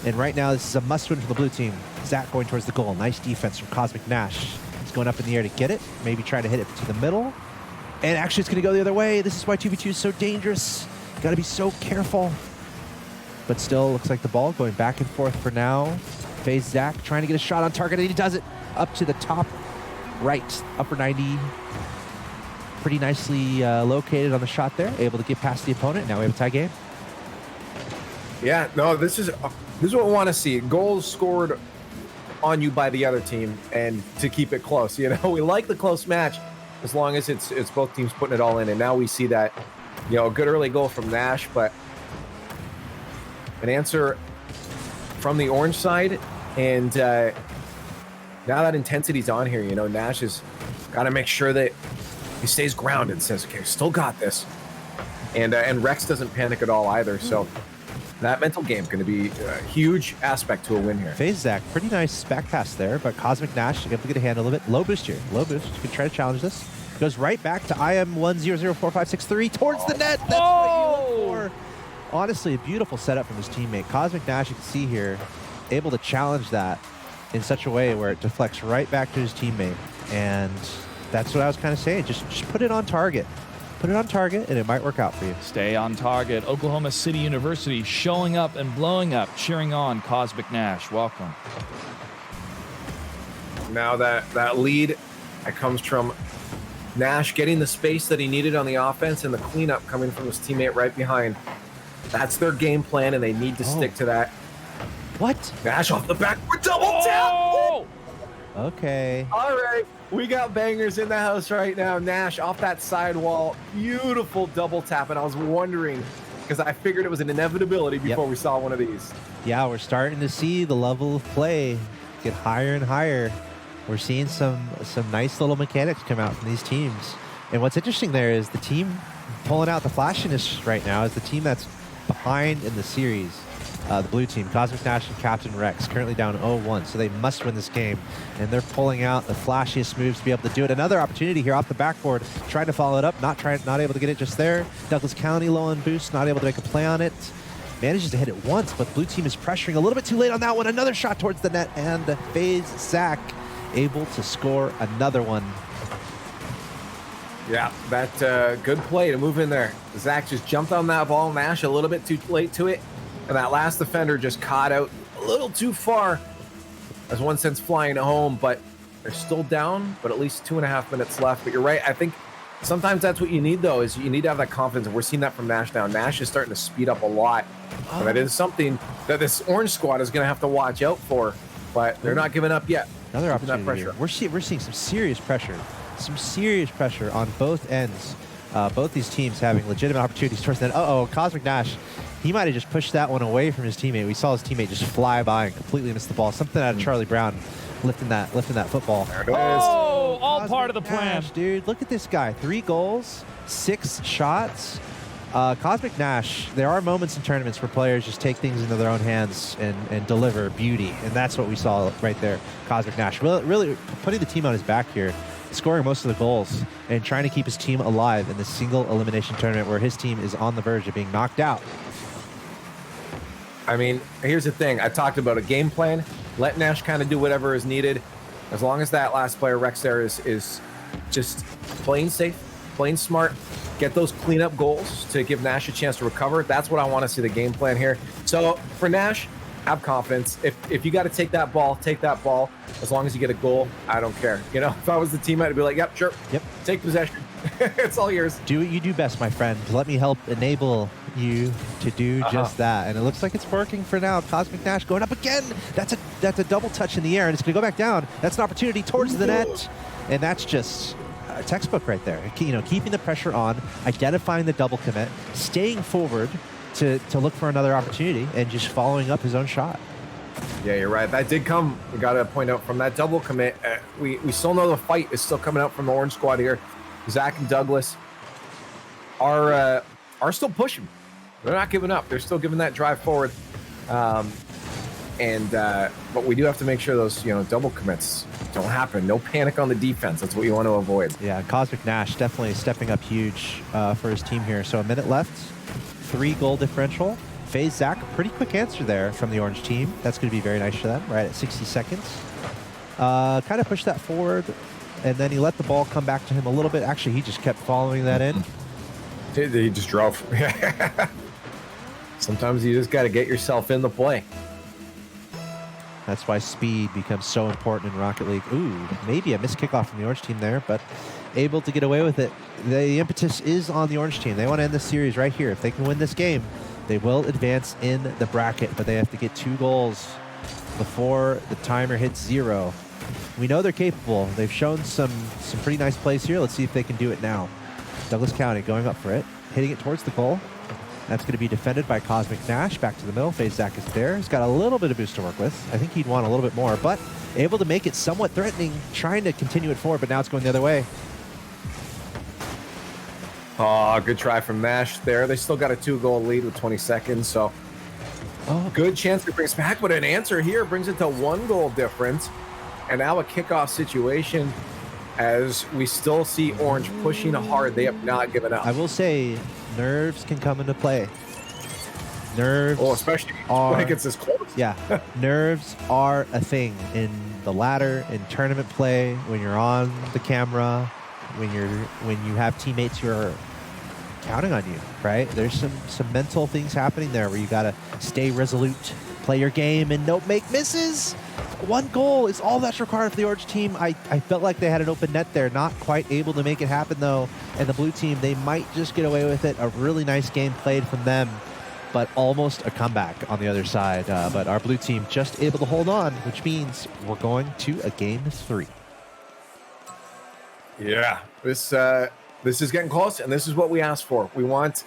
And right now, this is a must-win for the blue team. Zach going towards the goal. Nice defense from Cosmic Nash. He's going up in the air to get it. Maybe try to hit it to the middle. And actually, it's going to go the other way. This is why 2v2 is so dangerous. Got to be so careful. But still, looks like the ball going back and forth for now. FaZe Zach trying to get a shot on target, and he does it up to the top right, upper 90. Pretty nicely located on the shot there, able to get past the opponent. Now we have a tie game. Yeah, no, this is what we want to see. Goals scored on you by the other team, and to keep it close. We like the close match as long as it's both teams putting it all in. And now we see that, a good early goal from Nash, but an answer from the orange side. And now that intensity's on here, Nash has got to make sure that he stays grounded and says, okay, still got this. And Rex doesn't panic at all either. So that mental game going to be a huge aspect to a win here. FaZe Zach, pretty nice back pass there, but Cosmic Nash able to get a handle of it. Low boost here. Low boost. You can try to challenge this. Goes right back to IM10045563 towards the net. That's what you look for. Honestly, a beautiful setup from his teammate. Cosmic Nash, you can see here, able to challenge that in such a way where it deflects right back to his teammate. And that's what I was kind of saying. Just put it on target. Put it on target, and it might work out for you. Stay on target. Oklahoma City University showing up and blowing up, cheering on Cosmic Nash. Welcome. Now that lead that comes from Nash getting the space that he needed on the offense, and the cleanup coming from his teammate right behind. That's their game plan, and they need to stick to that. What? Nash off the back for double tap. Okay. All right. We got bangers in the house right now. Nash off that sidewall. Beautiful double tap. And I was wondering, because I figured it was an inevitability before we saw one of these. Yeah, we're starting to see the level of play get higher and higher. We're seeing some nice little mechanics come out from these teams. And what's interesting there is the team pulling out the flashiness right now is the team that's behind in the series. The blue team, Cosmic Nash and Captain Rex, currently down 0-1, so they must win this game. And they're pulling out the flashiest moves to be able to do it. Another opportunity here off the backboard, trying to follow it up, not able to get it just there. Douglas County low on boost, not able to make a play on it. Manages to hit it once, but blue team is pressuring a little bit too late on that one. Another shot towards the net, and FaZe Zach able to score another one. Yeah, that good play to move in there. Zach just jumped on that ball. Nash a little bit too late to it. And that last defender just caught out a little too far as one sends flying home, but they're still down, but at least 2.5 minutes left. But you're right. I think sometimes that's what you need, though, is you need to have that confidence. And we're seeing that from Nash now. Nash is starting to speed up a lot. And that is something that this orange squad is going to have to watch out for, but they're not giving up yet. Another opportunity here. We're seeing some serious pressure on both ends. Both these teams having legitimate opportunities towards that. Cosmic Nash. He might have just pushed that one away from his teammate. We saw his teammate just fly by and completely miss the ball. Something out of Charlie Brown lifting that football. There it is. Oh, all Cosmic part of the plan. Nash, dude. Look at this guy. 3 goals, 6 shots. Cosmic Nash, there are moments in tournaments where players just take things into their own hands and deliver beauty. And that's what we saw right there. Cosmic Nash really putting the team on his back here, scoring most of the goals and trying to keep his team alive in this single elimination tournament where his team is on the verge of being knocked out. I mean, here's the thing. I talked about a game plan. Let Nash kind of do whatever is needed. As long as that last player, Rex, there is just playing safe, playing smart, get those cleanup goals to give Nash a chance to recover. That's what I want to see the game plan here. So for Nash, have confidence. If you got to take that ball, take that ball. As long as you get a goal, I don't care. You know, if I was the teammate, I'd be like, yep, sure. Yep. Take possession. It's all yours. Do what you do best, my friend. Let me help enable you to do just that. And it looks like it's working for now. Cosmic Nash going up again. That's a double touch in the air, and it's going to go back down. That's an opportunity towards the net. And that's just a textbook right there. You know, keeping the pressure on, identifying the double commit, staying forward to look for another opportunity, and just following up his own shot. Yeah, you're right. That did come, we got to point out, from that double commit. We still know the fight is still coming out from the orange squad here. Zach and Douglas are still pushing. They're not giving up. They're still giving that drive forward. But we do have to make sure those, double commits don't happen. No panic on the defense. That's what you want to avoid. Yeah, Cosmic Nash definitely stepping up huge for his team here. So a minute left, 3-goal differential. FaZe Zach, a pretty quick answer there from the orange team. That's going to be very nice for them, right at 60 seconds. Kind of pushed that forward, and then he let the ball come back to him a little bit. Actually, he just kept following that in. He just drove. Sometimes you just got to get yourself in the play. That's why speed becomes so important in Rocket League. Ooh, maybe a missed kickoff from the orange team there, but able to get away with it. The impetus is on the orange team. They want to end this series right here. If they can win this game, they will advance in the bracket, but they have to get 2 goals before the timer hits 0. We know they're capable. They've shown some pretty nice plays here. Let's see if they can do it now. Douglas County going up for it, hitting it towards the goal. That's going to be defended by Cosmic Nash. Back to the middle. FaZe Zach is there. He's got a little bit of boost to work with. I think he'd want a little bit more, but able to make it somewhat threatening, trying to continue it forward, but now it's going the other way. Oh, good try from Nash there. They still got a 2-goal lead with 20 seconds, so good chance to bring us back, but an answer here brings it to 1-goal difference. And now a kickoff situation as we still see Orange pushing hard. They have not given up. I will say nerves can come into play. Nerves especially when it gets this close. Yeah, nerves are a thing in the ladder, in tournament play, when you're on the camera, when you have teammates who are counting on you, right? There's some mental things happening there where you got to stay resolute, play your game, and don't make misses. 1 goal is all that's required for the orange team. I felt like they had an open net there, not quite able to make it happen though. And the blue team, they might just get away with it. A really nice game played from them, but almost a comeback on the other side. But our blue team just able to hold on, which means we're going to a game 3. Yeah, this is getting close, and this is what we asked for. We want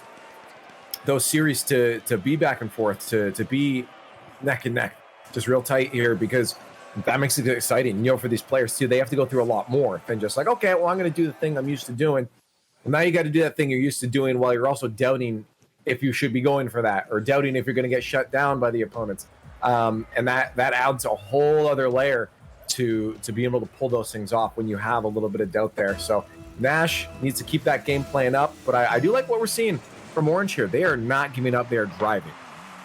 those series to be back and forth, to be neck and neck, just real tight here, because that makes it exciting. You know, for these players too, they have to go through a lot more than just like, okay, well, I'm going to do the thing I'm used to doing. Well, now you got to do that thing you're used to doing while you're also doubting if you should be going for that, or doubting if you're going to get shut down by the opponents. And that adds a whole other layer to be able to pull those things off when you have a little bit of doubt there. So Nash needs to keep that game plan up, but I do like what we're seeing from Orange here. They are not giving up, they are driving.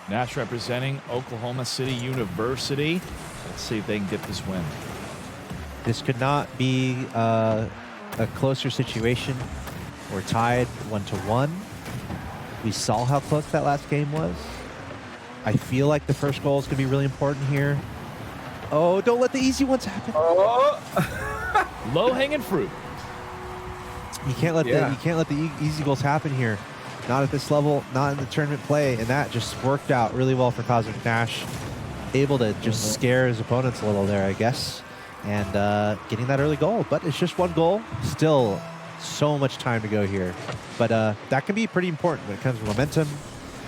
Nash representing Oklahoma City University. Let's see if they can get this win. This could not be a closer situation. We're tied 1-1. We saw how close that last game was. I feel like the first goal is going to be really important here. Oh, don't let the easy ones happen. Oh. Low-hanging fruit. You can't let the easy goals happen here. Not at this level, not in the tournament play, and that just worked out really well for Cosmic Nash. Able to just scare his opponents a little there, I guess, and getting that early goal. But it's just one goal. Still so much time to go here. But that can be pretty important when it comes to momentum,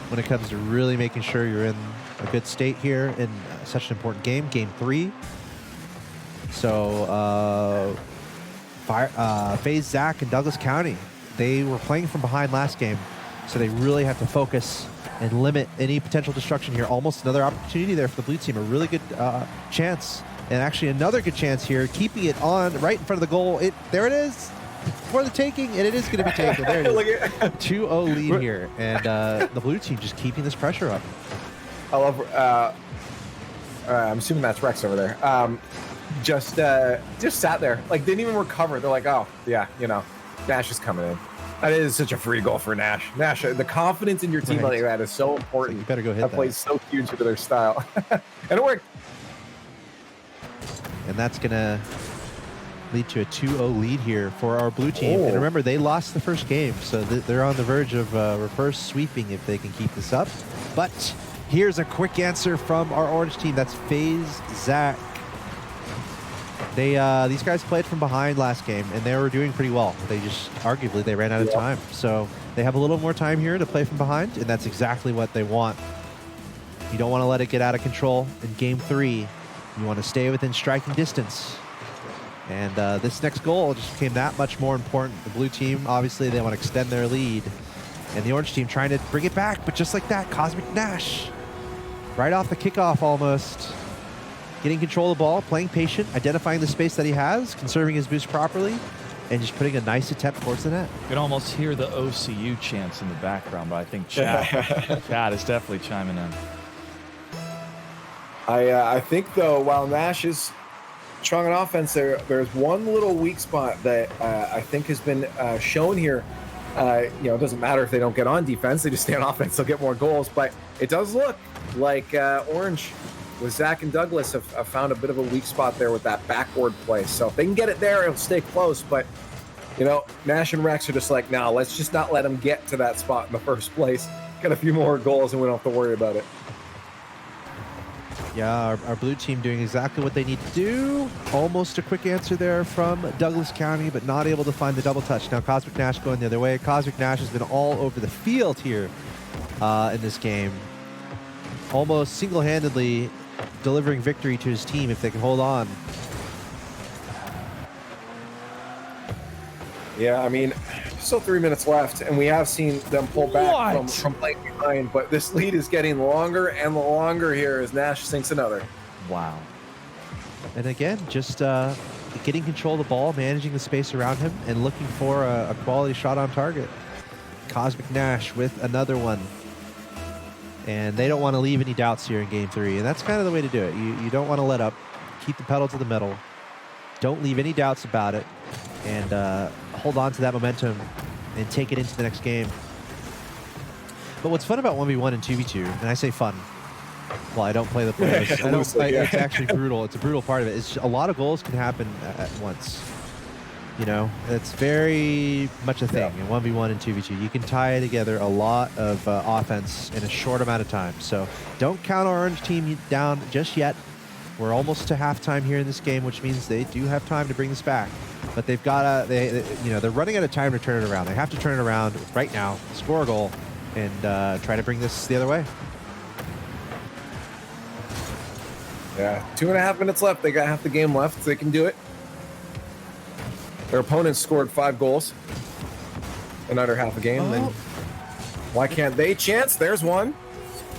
when it comes to really making sure you're in a good state here in such an important game, Game 3. So FaZe, Zach, and Douglas County, they were playing from behind last game, so they really have to focus and limit any potential destruction here. Almost another opportunity there for the blue team. A really good chance, and actually another good chance here, keeping it on right in front of the goal. There it is for the taking, and it is going to be taken. There it is. 2-0 lead here, and the blue team just keeping this pressure up. I love. I'm assuming that's Rex over there. Just sat there, like didn't even recover. They're like, oh yeah, you know, Nash is coming in. That is such a free goal for Nash. Nash, the confidence in your team like that is so important. So you better go hit that. Plays so huge into their style, and it worked. And that's gonna lead to a 2-0 lead here for our blue team. And remember, they lost the first game, so they're on the verge of reverse sweeping if they can keep this up. But here's a quick answer from our orange team. That's FaZe Zach. These guys played from behind last game, and they were doing pretty well. They just, arguably, they ran out of time. So they have a little more time here to play from behind, and that's exactly what they want. You don't want to let it get out of control in Game 3. You want to stay within striking distance. And this next goal just became that much more important. The blue team, obviously, they want to extend their lead. And the orange team trying to bring it back, but just like that, Cosmic Nash, right off the kickoff almost, getting control of the ball, playing patient, identifying the space that he has, conserving his boost properly, and just putting a nice attempt towards the net. You can almost hear the OCU chants in the background, but I think Chad is definitely chiming in. I think, though, while Nash is strong on offense, there's one little weak spot that I think has been shown here. You know, it doesn't matter if they don't get on defense, they just stay on offense, they'll get more goals. But it does look like Orange with Zach and Douglas have found a bit of a weak spot there with that backward play. So if they can get it there, it'll stay close. But, you know, Nash and Rex are just like, no, let's just not let them get to that spot in the first place. Get a few more goals and we don't have to worry about it. Yeah, our blue team doing exactly what they need to do. Almost a quick answer there from Douglas County, but not able to find the double touch. Now Cosmic Nash going the other way. Cosmic Nash has been all over the field here in this game. Almost single-handedly delivering victory to his team if they can hold on. Yeah, I mean, still 3 minutes left, and we have seen them pull back from playing behind, but this lead is getting longer and longer here as Nash sinks another. Wow. And again, just getting control of the ball, managing the space around him, and looking for a quality shot on target. Cosmic Nash with another one. And they don't want to leave any doubts here in Game 3, and that's kind of the way to do it. You don't want to let up. Keep the pedal to the metal. Don't leave any doubts about it, and hold on to that momentum and take it into the next game. But what's fun about 1v1 and 2v2, and I say fun, well, I don't play the players. It's actually brutal. It's a brutal part of it. It's a lot of goals can happen at once. You know, it's very much a thing in 1v1 and 2v2. You can tie together a lot of offense in a short amount of time. So don't count our orange team down just yet. We're almost to halftime here in this game, which means they do have time to bring this back. But they've got they're running out of time to turn it around. They have to turn it around right now, score a goal, and try to bring this the other way. Yeah, 2.5 minutes left. They got half the game left. They can do it. Their opponents scored 5 goals in under half a game. Oh. Then why can't they? Chance, there's one.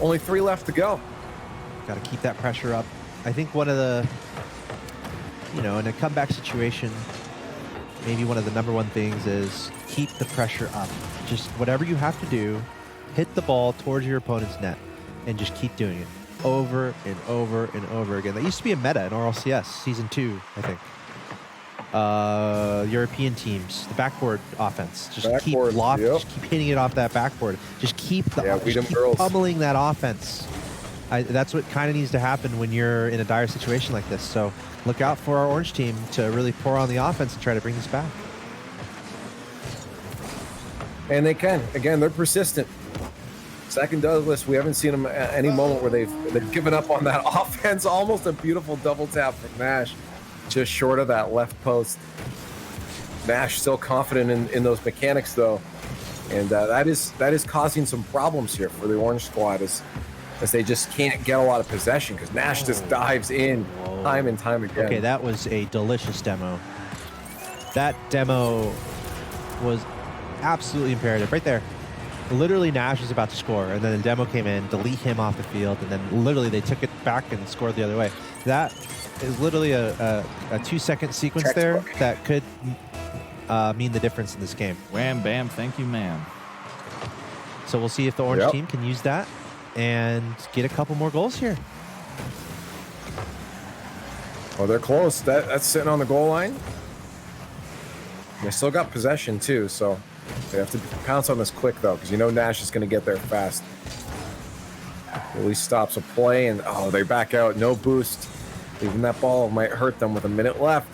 Only 3 left to go. Got to keep that pressure up. I think one of the, in a comeback situation, maybe one of the number one things is keep the pressure up. Just whatever you have to do, hit the ball towards your opponent's net and just keep doing it over and over and over again. That used to be a meta in RLCS Season 2, I think. European teams, the backboard offense. Just keep hitting it off that backboard. Just keep pummeling that offense. That's what kind of needs to happen when you're in a dire situation like this. So look out for our orange team to really pour on the offense and try to bring this back. And they can. Again, they're persistent. Zach and Douglas, we haven't seen them at any moment where they've given up on that offense. Almost a beautiful double tap from Nash, just short of that left post. Nash still confident in those mechanics, though. And that is causing some problems here for the orange squad as they just can't get a lot of possession because Nash just dives in time and time again. Okay, that was a delicious demo. That demo was absolutely imperative right there. Literally, Nash was about to score, and then the demo came in, delete him off the field, and then literally they took it back and scored the other way. That is literally a 2-second sequence there that could mean the difference in this game. Wham, bam, thank you, ma'am. So we'll see if the orange team can use that and get a couple more goals here. Oh, they're close. That's sitting on the goal line. They still got possession, too, so they have to pounce on this quick, though, because Nash is going to get there fast. At least stops a play, and they back out. No boost. Even that ball might hurt them with a minute left.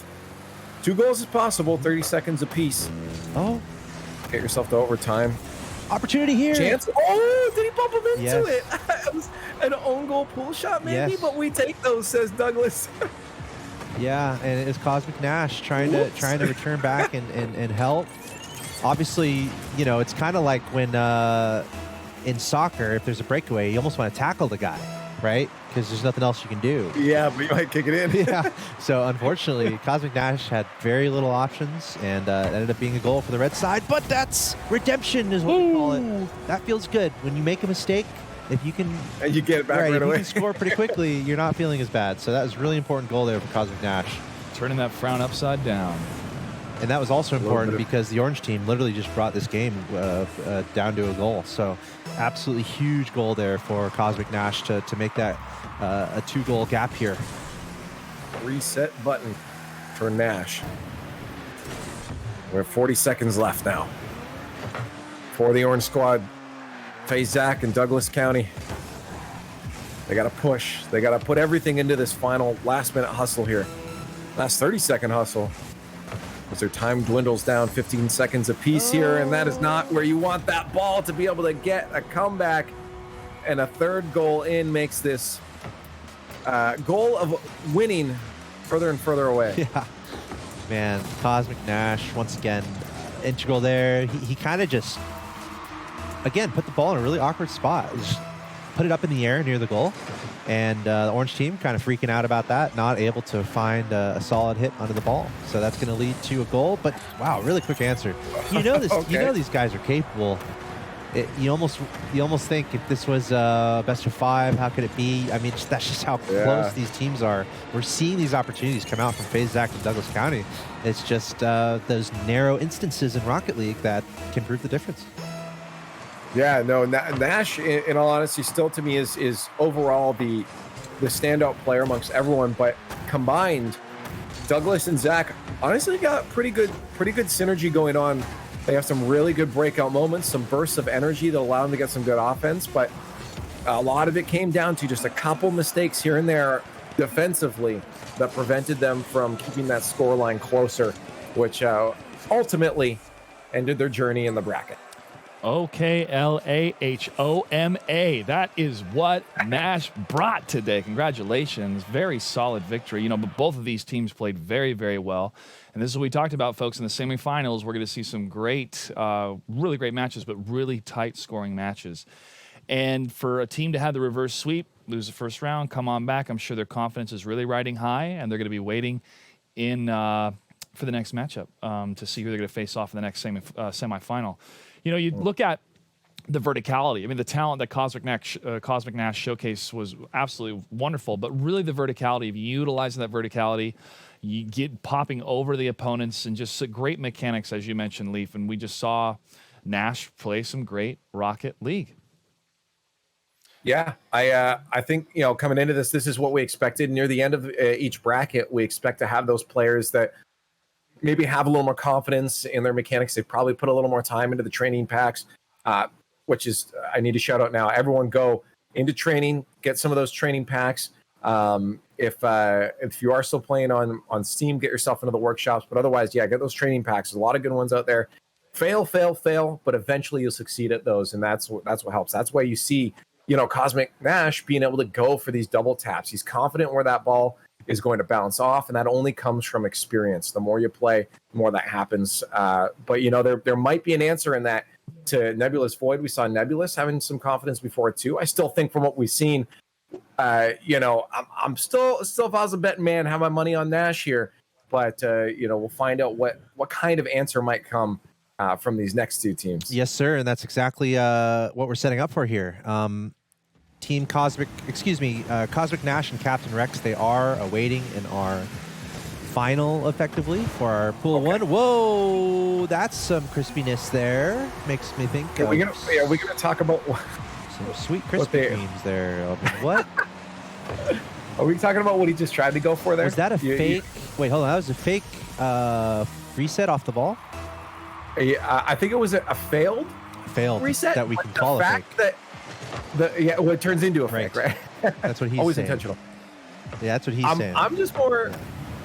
2 goals is possible, 30 seconds apiece. Oh. Get yourself to overtime. Opportunity here. Chance. Oh, did he bump him into Yes. it? It was an own goal pull shot, maybe, Yes. but we take those, says Douglas. Yeah, and it is Cosmic Nash trying to return back and help. Obviously, it's kind of like when in soccer, if there's a breakaway, you almost want to tackle the guy, right? Because there's nothing else you can do. Yeah, but you might kick it in. Yeah. So unfortunately, Cosmic Nash had very little options, and ended up being a goal for the red side. But that's redemption, is what we call it. That feels good when you make a mistake. If you can, and you get it back right if away. you can score pretty quickly, you're not feeling as bad. So that was a really important goal there for Cosmic Nash. Turning that frown upside down. And that was also important because the orange team literally just brought this game down to a goal. So absolutely huge goal there for Cosmic Nash to make that a 2-goal gap here. Reset button for Nash. We have 40 seconds left now for the orange squad. Face Zach and Douglas County. They got to push. They got to put everything into this final last-minute hustle here. Last 30-second hustle. As their time dwindles down 15 seconds apiece here, and that is not where you want that ball to be able to get a comeback. And a 3rd goal in makes this goal of winning further and further away. Yeah. Man, Cosmic Nash, once again, integral there. He kind of just, again, put the ball in a really awkward spot. Just put it up in the air near the goal. And the orange team kind of freaking out about that, not able to find a solid hit under the ball. So that's going to lead to a goal. But wow, really quick answer. This. Okay. These guys are capable. You almost think if this was best of 5, how could it be? I mean, that's just how close these teams are. We're seeing these opportunities come out from FaZe Zach and Douglas County. It's just those narrow instances in Rocket League that can prove the difference. Yeah, no, Nash, in all honesty, still to me is overall the standout player amongst everyone. But combined, Douglas and Zach honestly got pretty good synergy going on. They have some really good breakout moments, some bursts of energy that allow them to get some good offense. But a lot of it came down to just a couple mistakes here and there defensively that prevented them from keeping that scoreline closer, which ultimately ended their journey in the bracket. OKLAHOMA. That is what Nash brought today. Congratulations. Very solid victory. But both of these teams played very, very well. And this is what we talked about, folks. In the semifinals, we're going to see some great, really great matches, but really tight scoring matches. And for a team to have the reverse sweep, lose the first round, come on back, I'm sure their confidence is really riding high, and they're going to be waiting in for the next matchup to see who they're going to face off in the next semifinal. You look at the verticality. I mean, the talent that Cosmic Nash showcased was absolutely wonderful, but really the verticality, of utilizing that verticality, you get popping over the opponents, and just great mechanics, as you mentioned, Leaf. And we just saw Nash play some great Rocket League. Yeah, I think, coming into this is what we expected. Near the end of each bracket, we expect to have those players that maybe have a little more confidence in their mechanics. They probably put a little more time into the training packs, which is, I need to shout out now. Everyone go into training, get some of those training packs. If you are still playing on Steam, get yourself into the workshops. But otherwise, get those training packs. There's a lot of good ones out there. Fail, but eventually you'll succeed at those, and that's what helps. That's why you see, Cosmic Nash being able to go for these double taps. He's confident where that ball is going to bounce off, and that only comes from experience. The more you play, the more that happens. But there might be an answer in that to Nebulous Void. We saw Nebulous having some confidence before too. I still think from what we've seen, I'm still if I was a betting man, have my money on Nash here. But we'll find out what kind of answer might come from these next two teams. Yes, sir, and that's exactly what we're setting up for here. Team Cosmic Nash and Captain Rex, they are awaiting in our final, effectively, for our pool one. Whoa, that's some crispiness there. Makes me think. Are we gonna talk about some sweet Krispy Kremes there? What? Are we talking about what he just tried to go for there? Was that a fake? Wait, hold on. That was a fake reset off the ball? Yeah, I think it was a failed reset that we can call a fake. It turns into a fake, right? That's what he's always saying. Intentional. Yeah, that's what he's saying. I'm just more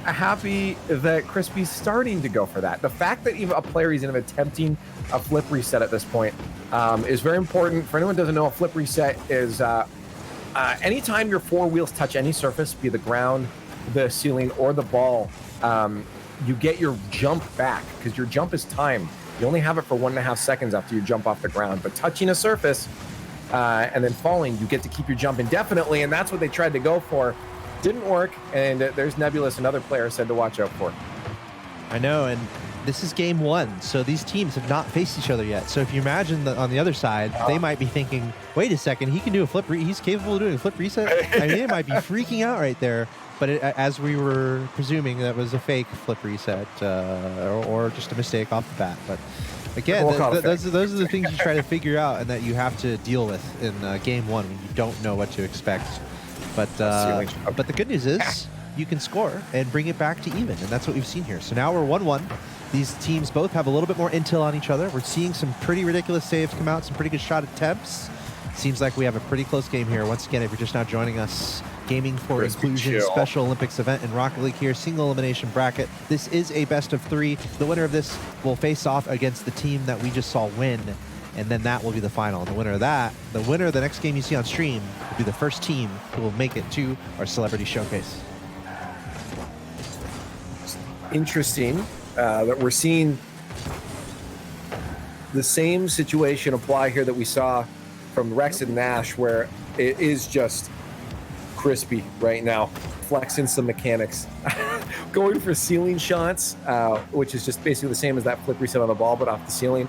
happy that Crispy's starting to go for that. The fact that even a player is even attempting a flip reset at this point is very important. For anyone who doesn't know, a flip reset is anytime your four wheels touch any surface, be the ground, the ceiling, or the ball, you get your jump back, because your jump is timed. You only have it for 1.5 seconds after you jump off the ground. But touching a surface and then falling, you get to keep your jump indefinitely, and that's what they tried to go for. Didn't work, and there's Nebulous, another player said to watch out for. I know, and this is game one, so these teams have not faced each other yet. So if you imagine on the other side, they might be thinking, wait a second, he can do a flip he's capable of doing a flip reset? I mean, it might be freaking out right there. But as we were presuming, that was a fake flip reset or just a mistake off the bat. But again, those are the things you try to figure out and that you have to deal with in game one when you don't know what to expect. But the good news is you can score and bring it back to even, and that's what we've seen here. So now we're 1-1. These teams both have a little bit more intel on each other. We're seeing some pretty ridiculous saves come out, some pretty good shot attempts. Seems like we have a pretty close game here. Once again, if you're just now joining us, Gaming for Inclusion Special Olympics event in Rocket League here, single elimination bracket. This is a best of 3. The winner of this will face off against the team that we just saw win, and then that will be the final. And the winner of that, the winner of the next game you see on stream, will be the first team who will make it to our Celebrity Showcase. Interesting that we're seeing the same situation apply here that we saw from Rex and Nash, where it is just Crispy right now, flexing some mechanics, going for ceiling shots, which is just basically the same as that flip reset on the ball, but off the ceiling.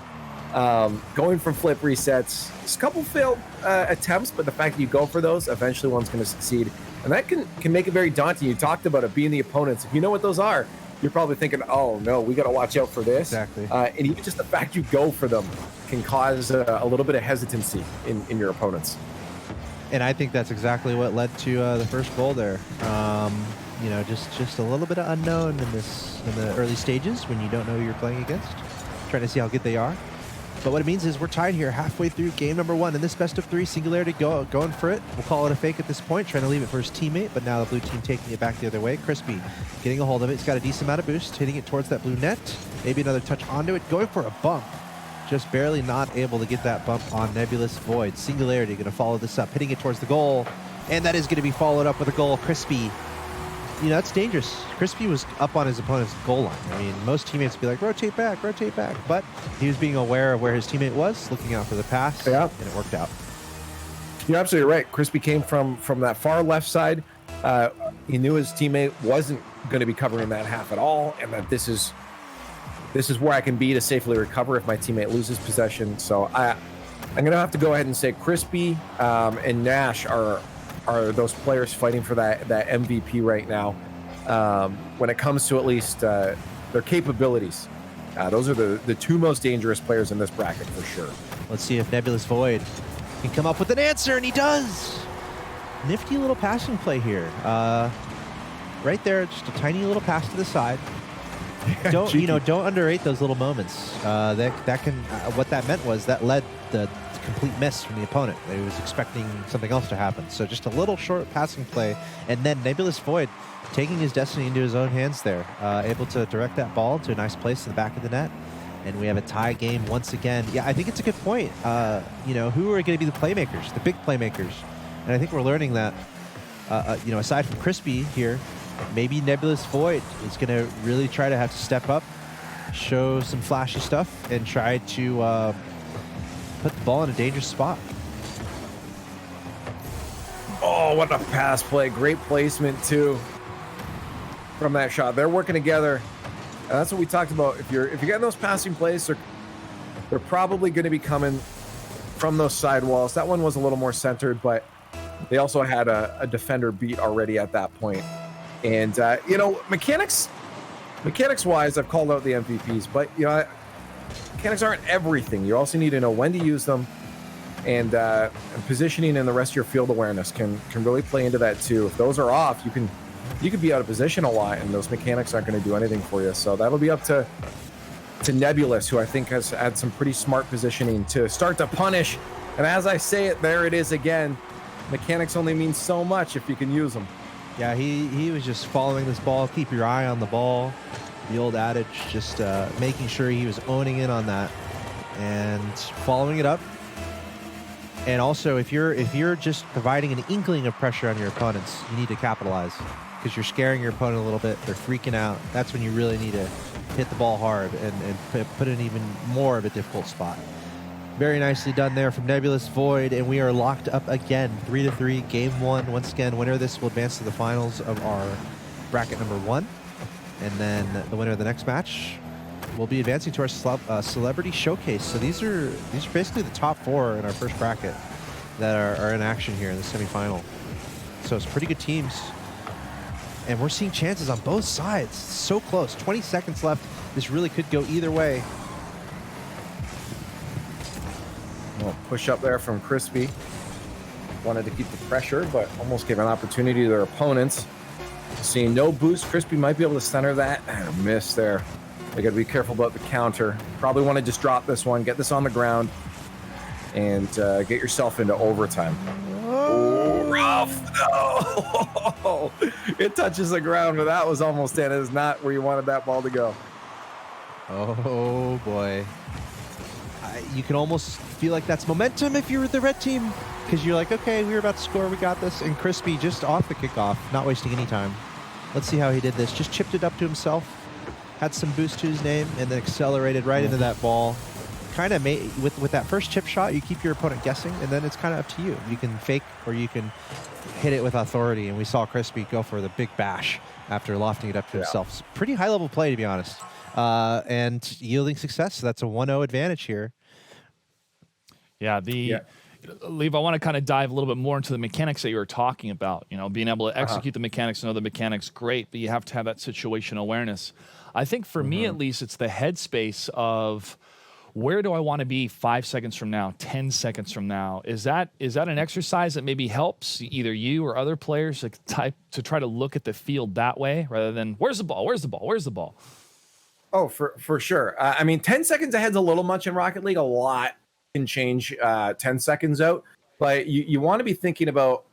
Going from flip resets, just a couple failed attempts, but the fact that you go for those, eventually one's going to succeed. And that can make it very daunting. You talked about it being the opponents. If you know what those are, you're probably thinking, oh no, we got to watch out for this. Exactly. And even just the fact you go for them can cause a little bit of hesitancy in your opponents. And I think that's exactly what led to the first goal there. Just a little bit of unknown in the early stages when you don't know who you're playing against. Trying to see how good they are. But what it means is we're tied here halfway through game number 1 in this best of 3. Singularity going for it. We'll call it a fake at this point, trying to leave it for his teammate, but now the blue team taking it back the other way. Crispy getting a hold of it. It's got a decent amount of boost, hitting it towards that blue net. Maybe another touch onto it, going for a bump. just barely not able to get that bump on Nebulous Void. Singularity going to follow this up, hitting it towards the goal, and that is going to be followed up with a goal. Crispy, that's dangerous. Crispy was up on his opponent's goal line. I mean, most teammates would be like, rotate back, but he was being aware of where his teammate was, looking out for the pass, and it worked out. You're absolutely right. Crispy came from that far left side. He knew his teammate wasn't going to be covering that half at all, and that this is where I can be to safely recover if my teammate loses possession. So I'm going to have to go ahead and say Crispy and Nash are those players fighting for that MVP right now. When it comes to at least their capabilities, those are the two most dangerous players in this bracket for sure. Let's see if Nebulous Void can come up with an answer, and he does. Nifty little passing play here. Right there, just a tiny little pass to the side. Don't underrate those little moments. That can what that meant was that led the complete miss from the opponent. They was expecting something else to happen. So just a little short passing play, and then Nebulous Void taking his destiny into his own hands there, able to direct that ball to a nice place in the back of the net. And we have a tie game once again. Yeah, I think it's a good point. Who are going to be the playmakers, the big playmakers? And I think we're learning that, aside from Crispy here, maybe Nebulous Void is going to really try to have to step up, show some flashy stuff, and try to put the ball in a dangerous spot. Oh, what a pass play. Great placement, too, from that shot. They're working together. And that's what we talked about. If you're getting those passing plays, they're probably going to be coming from those side walls. That one was a little more centered, but they also had a defender beat already at that point. And, mechanics-wise, I've called out the MVPs, but, mechanics aren't everything. You also need to know when to use them, and positioning and the rest of your field awareness can really play into that, too. If those are off, you could be out of position a lot, and those mechanics aren't going to do anything for you. So that'll be up to Nebulous, who I think has had some pretty smart positioning to start to punish. And as I say it, there it is again. Mechanics only mean so much if you can use them. Yeah, he was just following this ball. Keep your eye on the ball. The old adage, just making sure he was owning in on that and following it up. And also, if you're just providing an inkling of pressure on your opponents, you need to capitalize, because you're scaring your opponent a little bit. They're freaking out. That's when you really need to hit the ball hard and put in even more of a difficult spot. Very nicely done there from Nebulous Void, and we are locked up again, 3-3, game one. Once again, winner of this will advance to the finals of our bracket number 1, and then the winner of the next match will be advancing to our celebrity showcase. So these are basically the top 4 in our first bracket that are in action here in the semifinal. So it's pretty good teams. And we're seeing chances on both sides. So close. 20 seconds left. This really could go either way. Well, push up there from Crispy. Wanted to keep the pressure, but almost gave an opportunity to their opponents. Seeing no boost, Crispy might be able to center that. And a miss there. They got to be careful about the counter. Probably want to just drop this one, get this on the ground, and get yourself into overtime. Oh, rough. No. It touches the ground, but that was almost in. It is not where you wanted that ball to go. Oh, boy. You can almost feel like that's momentum if you're the red team, because you're like, okay, we were about to score, we got this. And Crispy just off the kickoff, not wasting any time. Let's see how he did this. Just chipped it up to himself, had some boost to his name, and then accelerated right into that ball. Kind of made with that first chip shot, you keep your opponent guessing, and then it's kind of up to you. You can fake or you can hit it with authority, and we saw Crispy go for the big bash after lofting it up to himself. It's pretty high level play, to be honest, and yielding success. So that's a 1-0 advantage here. Yeah, Leave, I want to kind of dive a little bit more into the mechanics that you were talking about. Being able to execute the mechanics and know the mechanics, great, but you have to have that situation awareness. I think for me, at least, it's the headspace of where do I want to be 5 seconds from now, 10 seconds from now? Is that an exercise that maybe helps either you or other players to try to look at the field that way rather than where's the ball, where's the ball, where's the ball? Oh, for sure. 10 seconds ahead's a little much in Rocket League. A lot can change 10 seconds out, but you want to be thinking about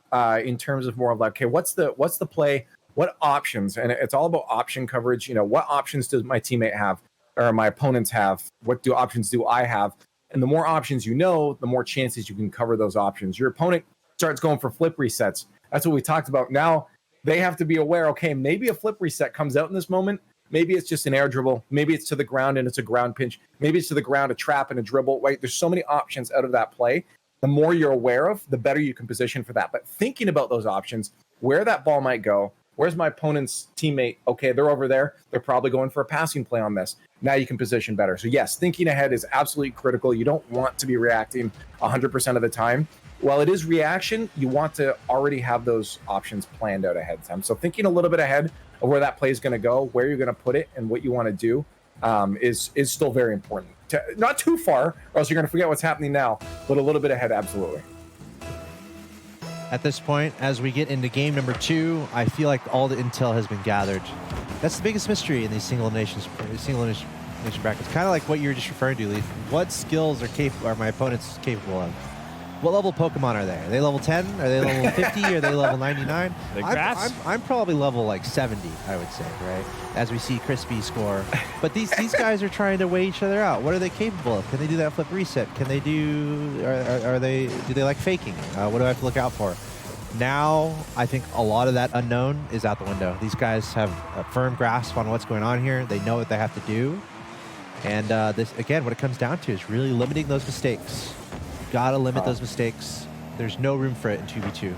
in terms of more of like, okay, what's the play, what options, and it's all about option coverage. What options does my teammate have or my opponents have? What options do I have? And the more options you know, the more chances you can cover those options. Your opponent starts going for flip resets. That's what we talked about. Now they have to be aware, okay, maybe a flip reset comes out in this moment. Maybe it's just an air dribble. Maybe it's to the ground and it's a ground pinch. Maybe it's to the ground, a trap and a dribble. Right? There's so many options out of that play. The more you're aware of, the better you can position for that. But thinking about those options, where that ball might go, where's my opponent's teammate? Okay, they're over there. They're probably going for a passing play on this. Now you can position better. So yes, thinking ahead is absolutely critical. You don't want to be reacting 100% of the time. While it is reaction, you want to already have those options planned out ahead of time. So thinking a little bit ahead of where that play is going to go, where you're going to put it, and what you want to do is still very important. Not too far, or else you're going to forget what's happening now, but a little bit ahead, absolutely. At this point, as we get into game number 2, I feel like all the intel has been gathered. That's the biggest mystery in these single elimination brackets. Kind of like what you were just referring to, Leaf. What skills are my opponents capable of? What level Pokemon are they? Are they level 10? Are they level 50? Are they level 99? I'm probably level like 70, I would say, right? As we see Crispy score. But these guys are trying to weigh each other out. What are they capable of? Can they do that flip reset? Can they do they like faking? What do I have to look out for? Now, I think a lot of that unknown is out the window. These guys have a firm grasp on what's going on here. They know what they have to do. And this, again, what it comes down to is really limiting those mistakes. Gotta limit those mistakes. There's no room for it in 2v2,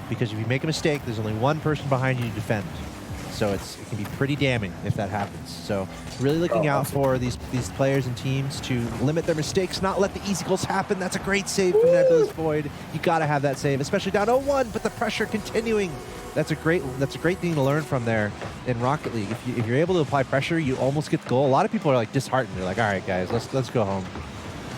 because if you make a mistake, there's only one person behind you to defend. So it can be pretty damning if that happens. So really looking out for these players and teams to limit their mistakes, not let the easy goals happen. That's a great save from Nebulous Void. You gotta have that save, especially down 0-1, but the pressure continuing. That's a great thing to learn from there in Rocket League. If you're able to apply pressure, you almost get the goal. A lot of people are like disheartened. They're like, all right, guys, let's go home.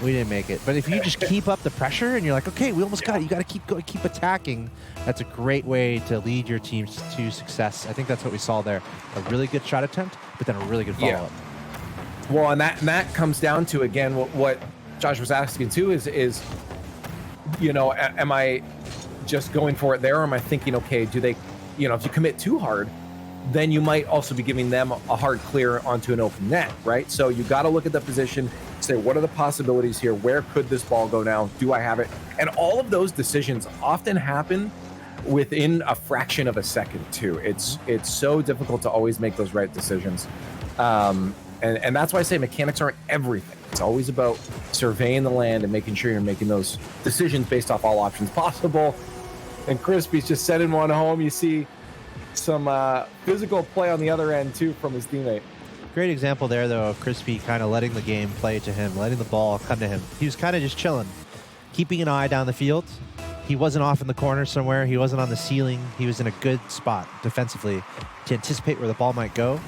We didn't make it. But if you just keep up the pressure and you're like, okay, we almost got it. You got to keep attacking. That's a great way to lead your teams to success. I think that's what we saw there. A really good shot attempt, but then a really good follow-up. Yeah. Well, and that comes down to, again, what Josh was asking too is, you know, am I just going for it there, or am I thinking, okay, do they, you know, if you commit too hard, then you might also be giving them a hard clear onto an open net, right? So you got to look at the position, say, what are the possibilities here? Where could this ball go now? Do I have it? And all of those decisions often happen within a fraction of a second too. It's so difficult to always make those right decisions. And that's why I say mechanics aren't everything. It's always about surveying the land and making sure you're making those decisions based off all options possible. And Crispy's just sending one home. You see some physical play on the other end too from his teammate. Great example there, though, of Crispy kind of letting the game play to him, letting the ball come to him. He was kind of just chilling, keeping an eye down the field. He wasn't off in the corner somewhere. He wasn't on the ceiling. He was in a good spot defensively to anticipate where the ball might go.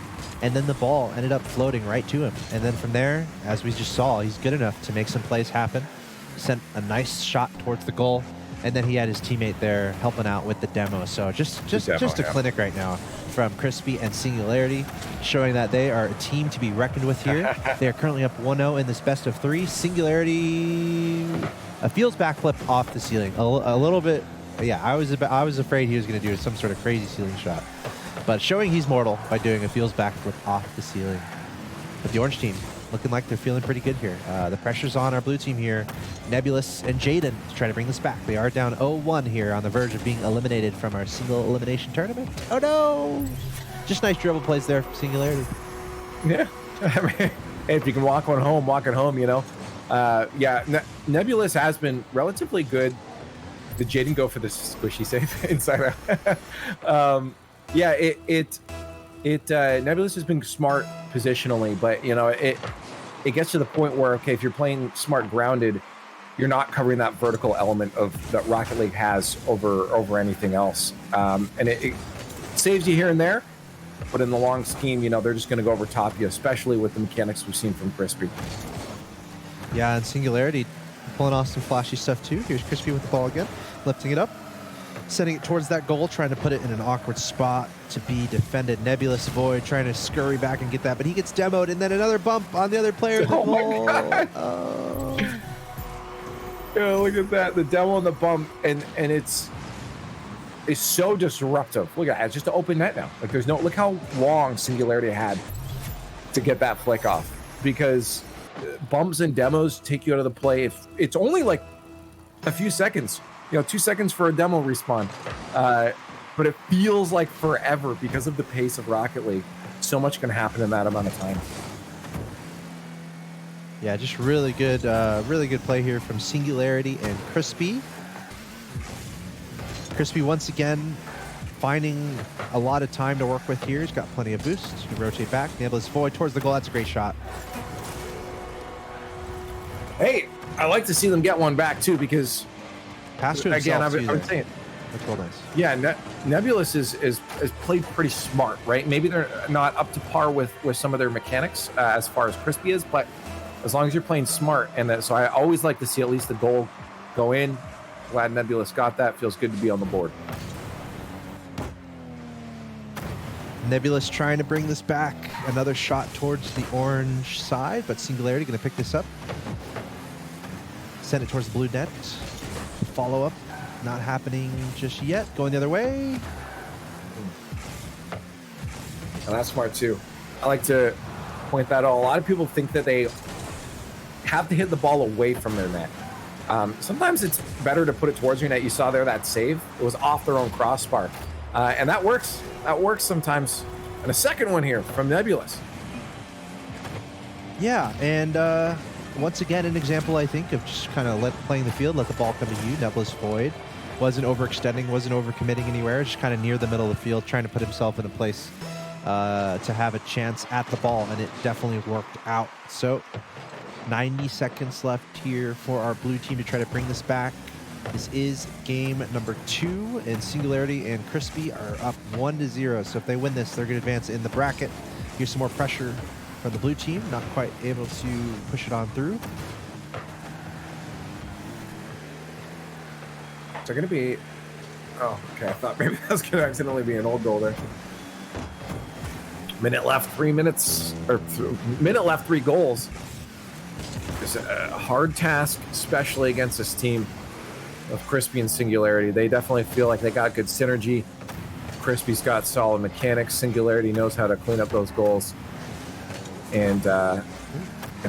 And then the ball ended up floating right to him. And then from there, as we just saw, he's good enough to make some plays happen. Sent a nice shot towards the goal. And then he had his teammate there helping out with the demo. So just a clinic right now from Crispy and Singularity, showing that they are a team to be reckoned with here. They are currently up 1-0 in this best of 3. Singularity, a Fields backflip off the ceiling. A little bit, yeah, I was afraid he was going to do some sort of crazy ceiling shot. But showing he's mortal by doing a Fields backflip off the ceiling. But the orange team, looking like they're feeling pretty good here. The pressure's on our blue team here. Nebulous and Jaden to try to bring this back. They are down 0-1 here on the verge of being eliminated from our single elimination tournament. Oh no! Just nice dribble plays there from Singularity. Yeah. I mean, if you can walk one home, walk it home, you know. Nebulous has been relatively good. Did Jaden go for the squishy save inside out? Nebulous has been smart positionally, but you know, it gets to the point where, okay, if you're playing smart grounded, you're not covering that vertical element that Rocket League has over anything else. And it saves you here and there, but in the long scheme, you know, they're just going to go over top you, especially with the mechanics we've seen from Crispy. Yeah, and Singularity pulling off some flashy stuff too. Here's Crispy with the ball again, lifting it up, sending it towards that goal, trying to put it in an awkward spot to be defended. Nebulous Void trying to scurry back and get that, but he gets demoed, and then another bump on the other player. Oh my God. Yeah, look at that. The demo and the bump, and it's so disruptive. Look at that. It's just an open net now. Like, there's no, look how long Singularity had to get that flick off, because bumps and demos take you out of the play. If it's only like a few seconds, 2 seconds for a demo respawn, but it feels like forever because of the pace of Rocket League. So much can happen in that amount of time. Yeah, just really good play here from Singularity and Crispy. Crispy once again finding a lot of time to work with here. He's got plenty of boost. He can rotate back. Nebulous Void towards the goal. That's a great shot. Hey, I like to see them get one back too, because pass to again, himself I'm saying that's real nice. Yeah, Nebulous is played pretty smart, right? Maybe they're not up to par with some of their mechanics as far as Crispy is, but as long as you're playing smart, so I always like to see at least the goal go in. Glad Nebulous got that. Feels good to be on the board. Nebulous trying to bring this back. Another shot towards the orange side, but Singularity going to pick this up. Send it towards the blue net. Follow up, not happening just yet. Going the other way. And that's smart too. I like to point that out. A lot of people think that they have to hit the ball away from their net. Sometimes it's better to put it towards your net. You saw there that save. It was off their own crossbar. And that works. That works sometimes. And a second one here from Nebulous. Yeah, and once again, an example, I think, of just kind of playing the field, let the ball come to you. Nebulous Void wasn't overextending, wasn't overcommitting anywhere, just kind of near the middle of the field, trying to put himself in a place to have a chance at the ball, and it definitely worked out. So 90 seconds left here for our blue team to try to bring this back. This is game number 2, and Singularity and Crispy are up 1-0. So if they win this, they're going to advance in the bracket. Here's some more pressure from the blue team, not quite able to push it on through. So going to be... Oh, okay. I thought maybe that was going to accidentally be an old goal there. Minute left, 3 minutes, or minute left, 3 goals. It's a hard task, especially against this team of Crispy and Singularity. They definitely feel like they got good synergy. Crispy's got solid mechanics. Singularity knows how to clean up those goals and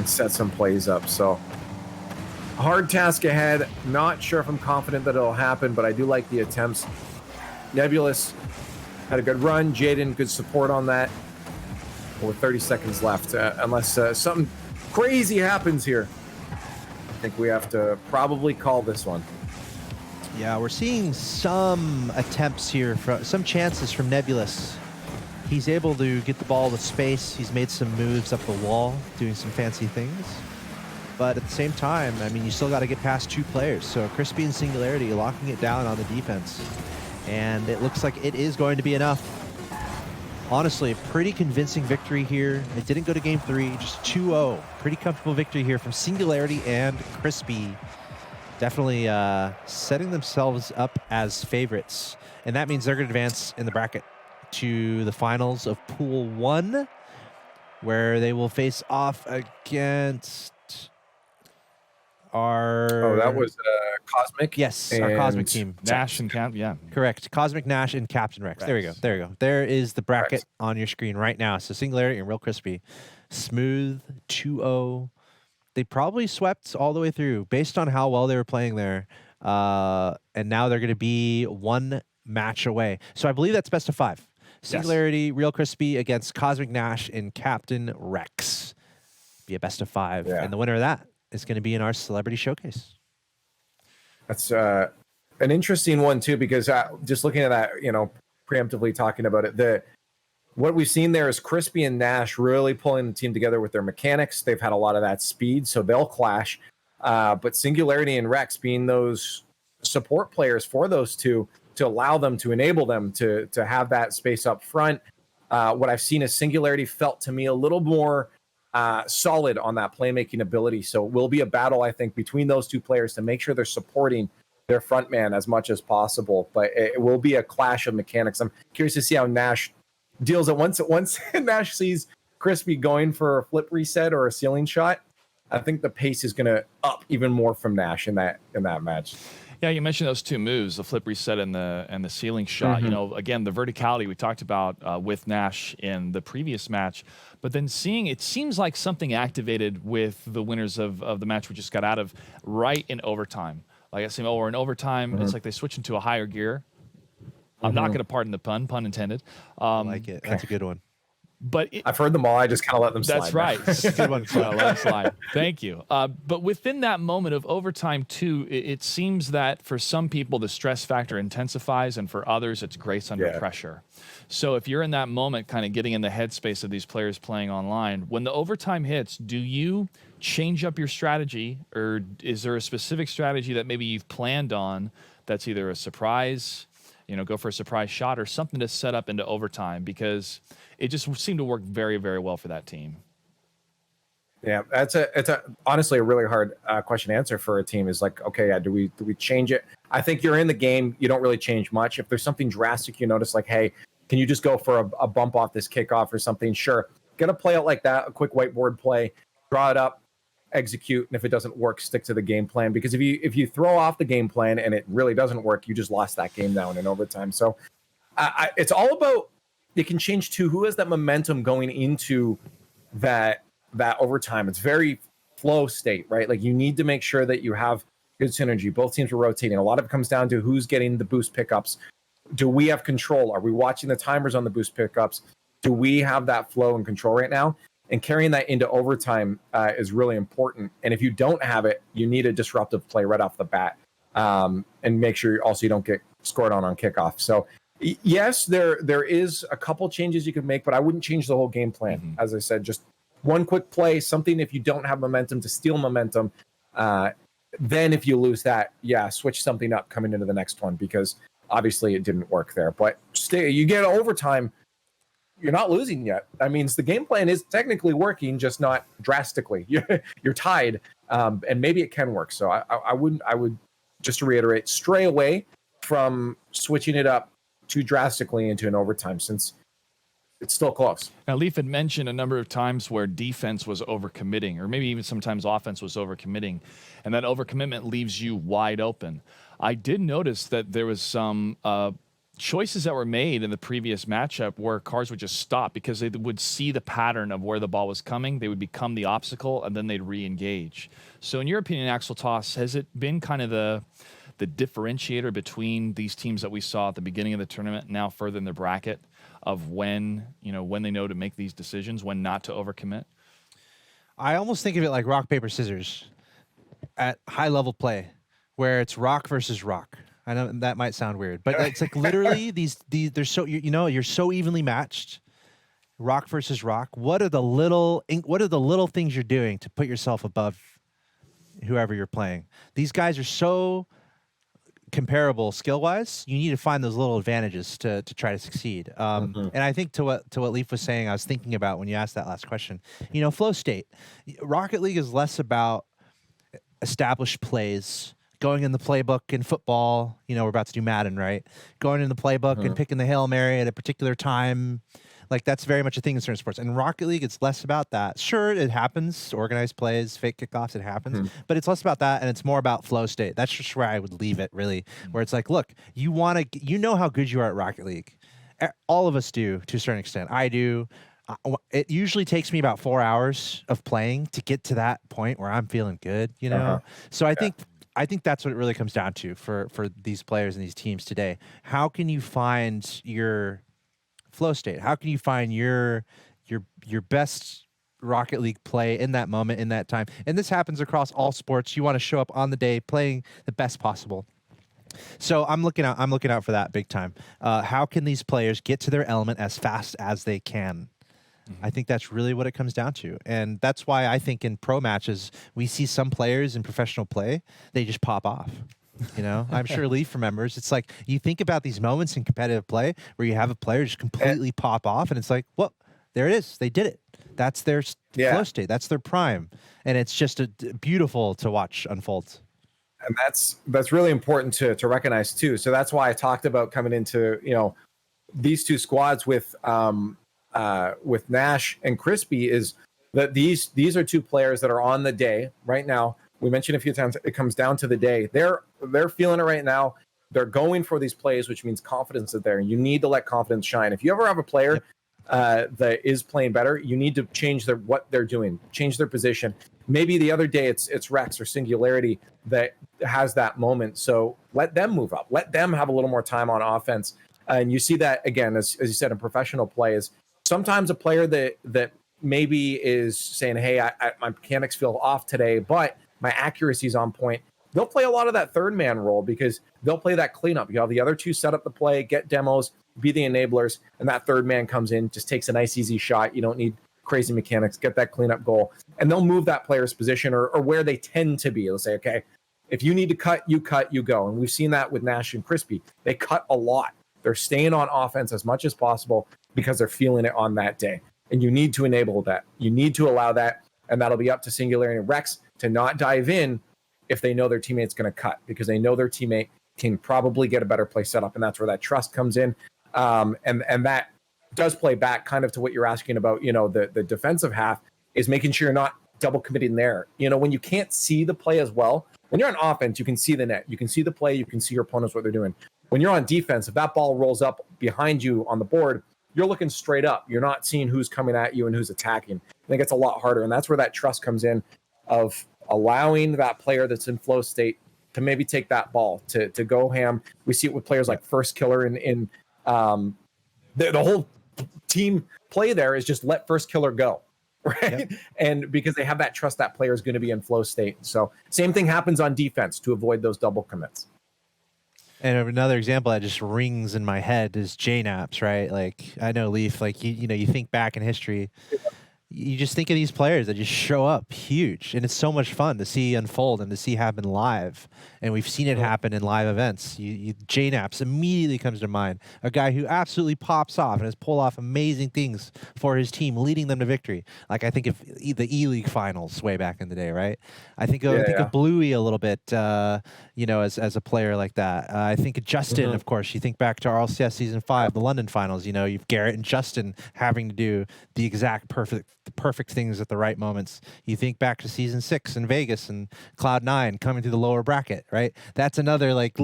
set some plays up. So hard task ahead. Not sure if I'm confident that it'll happen, but I do like the attempts. Nebulous had a good run. Jaden, good support on that. With 30 seconds left, unless something crazy happens here, I think we have to probably call this one. Yeah, we're seeing some attempts here, some chances from Nebulous. He's able to get the ball with space. He's made some moves up the wall, doing some fancy things. But at the same time, I mean, you still got to get past 2 players. So Crispy and Singularity locking it down on the defense. And it looks like it is going to be enough. Honestly, a pretty convincing victory here. It didn't go to game 3, just 2-0. Pretty comfortable victory here from Singularity and Crispy. Definitely setting themselves up as favorites. And that means they're going to advance in the bracket to the finals of Pool 1, where they will face off against our... Oh, that was Cosmic? Yes, our Cosmic team. Nash and Cap, yeah. Correct. Cosmic, Nash, and Captain Rex. There we go. There you go. There is the bracket on your screen right now. So Singularity and Real Crispy. Smooth 2-0. They probably swept all the way through based on how well they were playing there. And now they're going to be 1 match away. So I believe that's best of 5. Singularity, Real Crispy against Cosmic, Nash, and Captain Rex. Be a best of 5. Yeah. And the winner of that is going to be in our Celebrity Showcase. That's an interesting one too, because just looking at that, preemptively talking about it, what we've seen there is Crispy and Nash really pulling the team together with their mechanics. They've had a lot of that speed, so they'll clash. But Singularity and Rex being those support players for those two to allow them, to enable them to have that space up front. What I've seen is Singularity felt to me a little more solid on that playmaking ability. So it will be a battle, I think, between those 2 players to make sure they're supporting their front man as much as possible. But it will be a clash of mechanics. I'm curious to see how Nash deals it once Nash sees Crispy going for a flip reset or a ceiling shot. I think the pace is going to up even more from Nash in that match. Yeah, you mentioned those two moves, the flip reset and the ceiling shot. You know, again, the verticality we talked about with Nash in the previous match, but then seeing it seems like something activated with the winners of the match we just got out of right in overtime. Like I said, we're in overtime. It's like they switch into a higher gear. I'm not going to pardon the pun intended. I like it. That's a good one. But I've heard them all. I just kind of let them slide. That's right. That's a good one. Let them slide. Thank you. But within that moment of overtime, too, it seems that for some people the stress factor intensifies, and for others it's grace under pressure. So if you're in that moment, kind of getting in the headspace of these players playing online, when the overtime hits, do you change up your strategy, or is there a specific strategy that maybe you've planned on that's either a surprise, go for a surprise shot, or something to set up into overtime? Because it just seemed to work very, very well for that team. Yeah, it's honestly a really hard question to answer for a team. Is like, okay, do we change it? I think you're in the game. You don't really change much. If there's something drastic you notice, like, hey, can you just go for a bump off this kickoff or something? Sure, get a play out like that, a quick whiteboard play, draw it up, execute, and if it doesn't work, stick to the game plan. Because if you throw off the game plan and it really doesn't work, you just lost that game down in overtime. So it's all about, it can change to who has that momentum going into that overtime. It's very flow state, right? Like, you need to make sure that you have good synergy. Both teams are rotating. A lot of it comes down to who's getting the boost pickups. Do we have control? Are we watching the timers on the boost pickups? Do we have that flow and control right now? And carrying that into overtime is really important. And if you don't have it, you need a disruptive play right off the bat, and make sure also you don't get scored on kickoff. So yes, there is a couple changes you could make, but I wouldn't change the whole game plan. As I said, just one quick play, something if you don't have momentum to steal momentum. Then if you lose that, switch something up coming into the next one, because obviously it didn't work there. But you get overtime, you're not losing yet. That means the game plan is technically working, just not drastically. You're tied, and maybe it can work. So I would just to reiterate, stray away from switching it up too drastically into an overtime, since it's still close. Now, Leaf had mentioned a number of times where defense was overcommitting, or maybe even sometimes offense was overcommitting, and that overcommitment leaves you wide open. I did notice that there was some choices that were made in the previous matchup where cars would just stop because they would see the pattern of where the ball was coming. They would become the obstacle, and then they'd re-engage. So in your opinion, Axel Toss, has it been kind of the differentiator between these teams that we saw at the beginning of the tournament, now further in the bracket, of when they know to make these decisions, when not to overcommit? I almost think of it like rock, paper, scissors at high level play, where it's rock versus rock. I know that might sound weird, but it's like literally these they're so you're so evenly matched. Rock versus rock. What are the little things you're doing to put yourself above whoever you're playing? These guys are so comparable skill-wise. You need to find those little advantages to try to succeed. And I think to what Leaf was saying, I was thinking about when you asked that last question. Flow state. Rocket League is less about established plays, going in the playbook in football. We're about to do Madden, right? Going in the playbook and picking the Hail Mary at a particular time. Like, that's very much a thing in certain sports. And Rocket League, it's less about that. Sure, it happens. Organized plays, fake kickoffs, it happens. But it's less about that, and it's more about flow state. That's just where I would leave it, really. Where it's like, look, you know how good you are at Rocket League. All of us do, to a certain extent. I do. It usually takes me about 4 hours of playing to get to that point where I'm feeling good, So I think that's what it really comes down to for these players and these teams today. How can you find your flow state? How can you find your best Rocket League play in that moment, in that time? And this happens across all sports. You want to show up on the day playing the best possible. So I'm looking out for that big time. How can these players get to their element as fast as they can? I think that's really what it comes down to. And that's why I think in pro matches, we see some players in professional play, they just pop off. I'm sure Leaf remembers. It's like, you think about these moments in competitive play where you have a player just completely pop off, and it's like, well, there it is. They did it. That's their flow state. That's their prime. And it's just beautiful to watch unfold. And that's really important to recognize too. So that's why I talked about coming into, these two squads with Nash and Crispy, is that these are two players that are on the day right now. We mentioned a few times, it comes down to the day. They're they're feeling it right now. They're going for these plays, which means confidence is there. You need to let confidence shine. If you ever have a player that is playing better, you need to change what they're doing, change their position. Maybe the other day it's Rex or Singularity that has that moment. So let them move up. Let them have a little more time on offense. And you see that, again, as you said, in professional play, is sometimes a player that maybe is saying, hey, my mechanics feel off today, but my accuracy is on point. They'll play a lot of that third man role because they'll play that cleanup. You have the other two set up the play, get demos, be the enablers, and that third man comes in, just takes a nice, easy shot. You don't need crazy mechanics, get that cleanup goal. And they'll move that player's position or where they tend to be. They'll say, okay, if you need to cut, you go. And we've seen that with Nash and Crispy. They cut a lot. They're staying on offense as much as possible because they're feeling it on that day. And you need to enable that. You need to allow that. And that'll be up to Singularity and Rex to not dive in if they know their teammate's going to cut, because they know their teammate can probably get a better play set up. And that's where that trust comes in. And that does play back kind of to what you're asking about, the defensive half is making sure you're not double committing there. When you can't see the play as well, when you're on offense, you can see the net, you can see the play, you can see your opponents, what they're doing. When you're on defense, if that ball rolls up behind you on the board, you're looking straight up. You're not seeing who's coming at you and who's attacking. I think it's a lot harder. And that's where that trust comes in of allowing that player that's in flow state to maybe take that ball, to go ham. We see it with players like First Killer in the whole team play there is just let First Killer go. Right. Yep. And because they have that trust, that player is going to be in flow state. So same thing happens on defense to avoid those double commits. And another example that just rings in my head is JNAPs, right? Like, I know, Leaf, like, you think back in history, you just think of these players that just show up huge. And it's so much fun to see unfold and to see happen live. And we've seen it happen in live events. JNAPs immediately comes to mind. A guy who absolutely pops off and has pulled off amazing things for his team, leading them to victory. Like, I think of the E-League finals way back in the day, right? I think of Bluey a little bit, as a player like that. I think of Justin, of course. You think back to RLCS Season 5, the London finals. You've Garrett and Justin having to do the exact perfect things at the right moments. You think back to Season 6 in Vegas and Cloud9 coming through the lower bracket, right? That's another like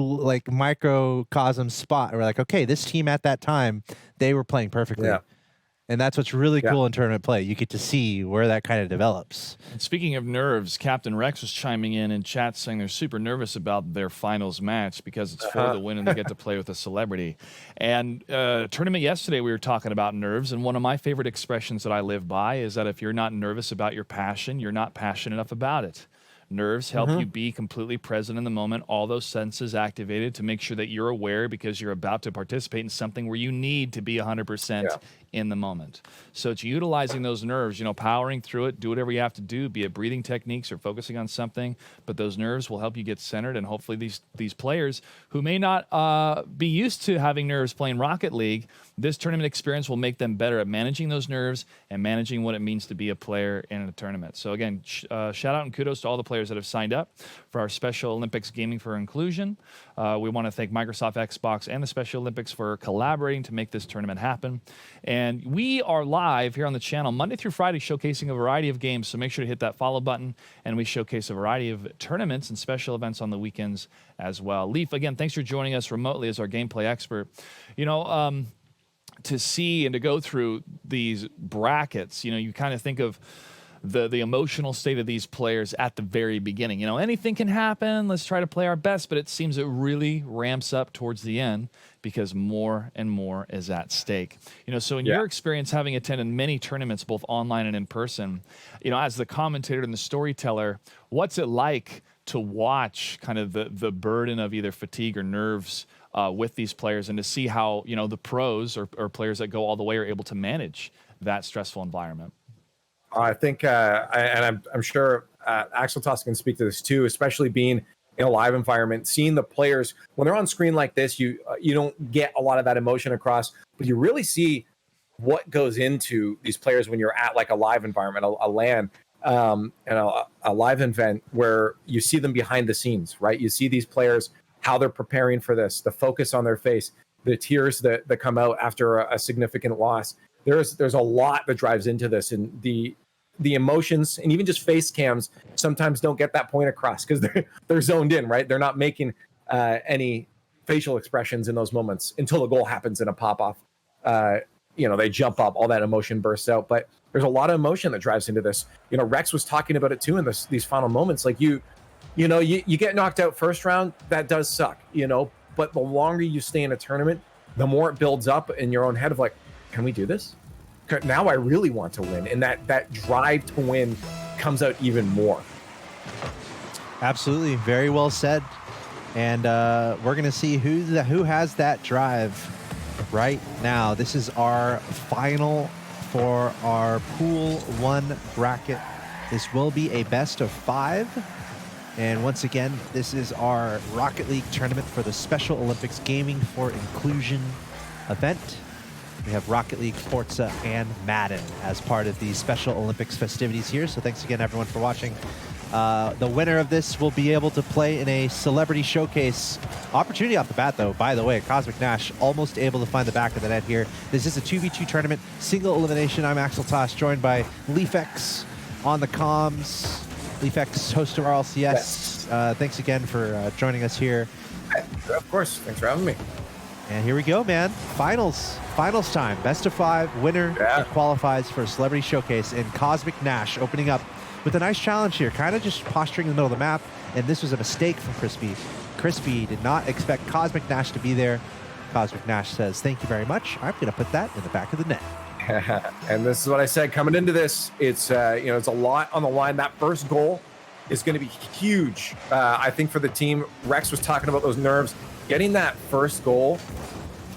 microcosm spot where, like, okay, this team at that time, they were playing perfectly. Yeah. And that's what's really cool in tournament play. You get to see where that kind of develops. And speaking of nerves, Captain Rex was chiming in chat saying they're super nervous about their finals match because it's for the win and they get to play with a celebrity. And tournament yesterday, we were talking about nerves. And one of my favorite expressions that I live by is that if you're not nervous about your passion, you're not passionate enough about it. Nerves help you be completely present in the moment, all those senses activated to make sure that you're aware because you're about to participate in something where you need to be 100% in the moment. So it's utilizing those nerves, powering through it, do whatever you have to do, be it breathing techniques or focusing on something, but those nerves will help you get centered. And hopefully these players who may not be used to having nerves playing Rocket League, this tournament experience will make them better at managing those nerves and managing what it means to be a player in a tournament. So again, shout out and kudos to all the players that have signed up for our Special Olympics Gaming for Inclusion. We want to thank Microsoft, Xbox, and the Special Olympics for collaborating to make this tournament happen. And we are live here on the channel Monday through Friday, showcasing a variety of games. So make sure to hit that follow button. And we showcase a variety of tournaments and special events on the weekends as well. Leaf, again, thanks for joining us remotely as our gameplay expert. To see and to go through these brackets, you kind of think of the emotional state of these players at the very beginning. Anything can happen. Let's try to play our best, but it seems it really ramps up towards the end because more and more is at stake. So in your experience, having attended many tournaments, both online and in person, as the commentator and the storyteller, what's it like to watch kind of the burden of either fatigue or nerves with these players, and to see how the pros or players that go all the way are able to manage that stressful environment? I think, and I'm sure Axel Toss can speak to this too, especially being in a live environment, seeing the players when they're on screen like this, you don't get a lot of that emotion across, but you really see what goes into these players when you're at like a live environment, a LAN, and a live event where you see them behind the scenes, right? You see these players, how they're preparing for this, the focus on their face, the tears that come out after a significant loss. There's a lot that drives into this, and the emotions and even just face cams sometimes don't get that point across because they're zoned in, right? They're not making any facial expressions in those moments until the goal happens in a pop-off. They jump up, all that emotion bursts out. But there's a lot of emotion that drives into this. Rex was talking about it too in these final moments. Like you get knocked out first round, that does suck, but the longer you stay in a tournament, the more it builds up in your own head of like, can we do this? Now I really want to win. And that drive to win comes out even more. Absolutely. Very well said. And we're going to see who has that drive right now. This is our final for our Pool 1 bracket. This will be a best of 5. And once again, this is our Rocket League tournament for the Special Olympics Gaming for Inclusion event. We have Rocket League, Forza, and Madden as part of the Special Olympics festivities here. So thanks again, everyone, for watching. The winner of this will be able to play in a celebrity showcase opportunity off the bat, though. By the way, Cosmic Nash almost able to find the back of the net here. This is a 2v2 tournament, single elimination. I'm Axel Tosh, joined by Leafex on the comms. Leafex, host of RLCS. Yes. Thanks again for joining us here. Of course. Thanks for having me. And here we go, man. Finals time. Best of 5. Winner qualifies for a celebrity showcase. And Cosmic Nash opening up with a nice challenge here. Kind of just posturing in the middle of the map. And this was a mistake from Crispy. Crispy did not expect Cosmic Nash to be there. Cosmic Nash says, thank you very much. I'm going to put that in the back of the net. And this is what I said coming into this. It's it's a lot on the line. That first goal is going to be huge. I think for the team. Rex was talking about those nerves. Getting that first goal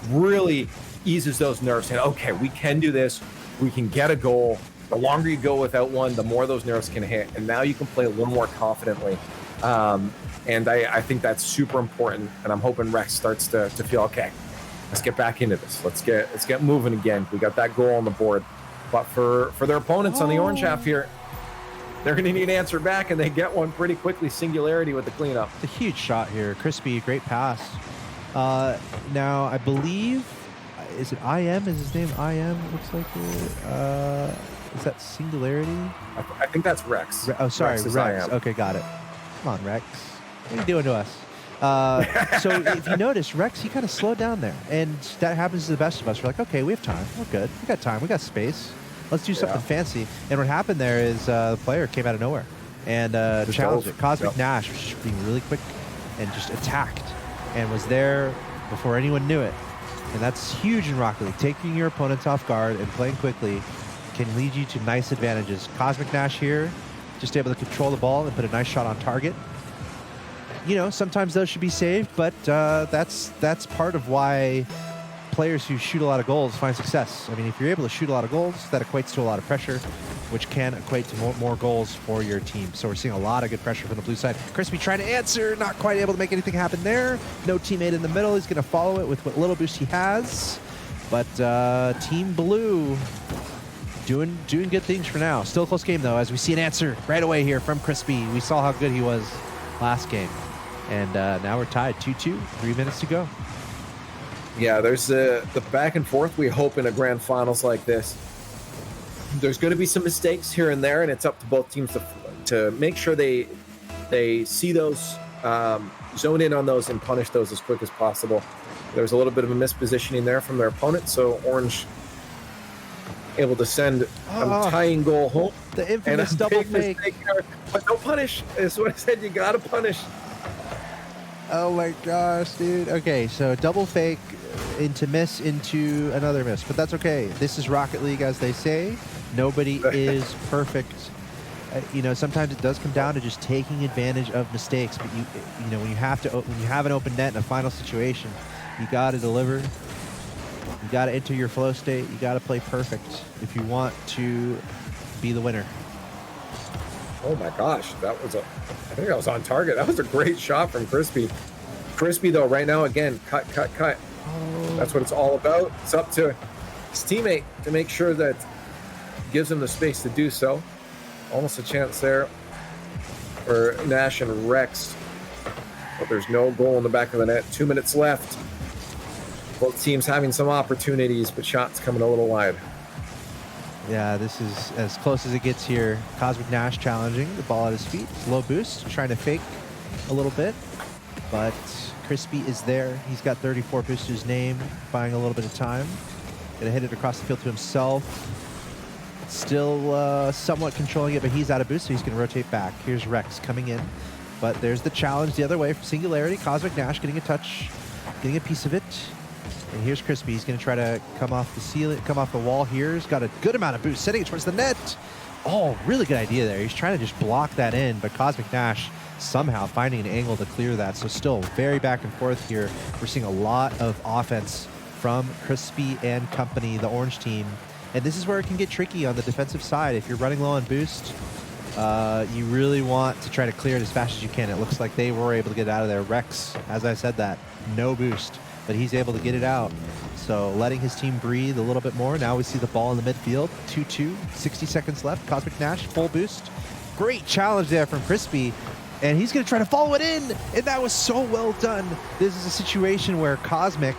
really eases those nerves. Saying, okay, we can do this. We can get a goal. The longer you go without one, the more those nerves can hit, and now you can play a little more confidently. And I think that's super important. And I'm hoping Rex starts to feel okay. Let's get back into this. Let's get moving again. We got that goal on the board. But for their opponents on the orange half here, they're going to need an answer back, and they get one pretty quickly. Singularity with the cleanup. It's a huge shot here. Crispy, great pass. Now, I believe, is it IM? Is his name IM? Looks like it. Is that Singularity? I think that's Rex. Oh, sorry, Rex. Okay, got it. Come on, Rex. What are you doing to us? So if you notice, Rex, he kind of slowed down there. And that happens to the best of us. We're like, okay, we have time. We're good. We got time. We got space. Let's do something fancy. And what happened there is the player came out of nowhere and challenged it. Cosmic Nash was just being really quick and just attacked and was there before anyone knew it. And that's huge in Rocket League. Taking your opponents off guard and playing quickly can lead you to nice advantages. Cosmic Nash here, just able to control the ball and put a nice shot on target. Sometimes those should be saved, but that's part of why players who shoot a lot of goals find success. I mean, if you're able to shoot a lot of goals, that equates to a lot of pressure, which can equate to more goals for your team. So we're seeing a lot of good pressure from the blue side. Crispy trying to answer, not quite able to make anything happen there. No teammate in the middle. He's going to follow it with what little boost he has. But Team Blue doing good things for now. Still a close game, though, as we see an answer right away here from Crispy. We saw how good he was last game. And now we're tied 2-2, 3 minutes to go. Yeah, there's the back and forth we hope in a grand finals like this. There's going to be some mistakes here and there, and it's up to both teams to make sure they see those, zone in on those, and punish those as quick as possible. There's a little bit of a mispositioning there from their opponent, so Orange able to send a tying goal home. The infamous double fake. But don't punish. That's what I said. You got to punish. Oh my gosh, dude. Okay, so double fake into miss into another miss, but that's okay. This is Rocket League, as they say. Nobody is perfect. Sometimes it does come down to just taking advantage of mistakes. But when you have an open net in a final situation, you got to deliver. You got to enter your flow state. You got to play perfect if you want to be the winner. Oh my gosh, I think that was on target. That was a great shot from Crispy. Crispy, though, right now, again, cut. Oh. That's what it's all about. It's up to his teammate to make sure that gives him the space to do so. Almost a chance there for Nash and Rex. But there's no goal in the back of the net. 2 minutes left. Both teams having some opportunities, but shots coming a little wide. Yeah, this is as close as it gets here. Cosmic Nash challenging the ball at his feet. Low boost, trying to fake a little bit. but Crispy is there. He's got 34 boost to his name, buying a little bit of time. Gonna hit it across the field to himself. Still somewhat controlling it, but he's out of boost, so he's gonna rotate back. Here's Rex coming in, but there's the challenge the other way for Singularity. Cosmic Nash getting a touch, getting a piece of it. And here's Crispy. He's gonna try to come off the ceiling, come off the wall here. He's got a good amount of boost, setting it towards the net. Oh, really good idea there. He's trying to just block that in, but Cosmic Nash somehow finding an angle to clear that. So still very back and forth here. We're seeing a lot of offense from Crispy and company, the orange team. And this is where it can get tricky on the defensive side. If you're running low on boost, you really want to try to clear it as fast as you can. It looks like they were able to get out of there. Rex, as I said that, no boost, but he's able to get it out. So letting his team breathe a little bit more. Now we see the ball in the midfield. 2-2, 60 seconds left. Cosmic Nash, full boost. Great challenge there from Crispy. And he's going to try to follow it in. And that was so well done. This is a situation where Cosmic,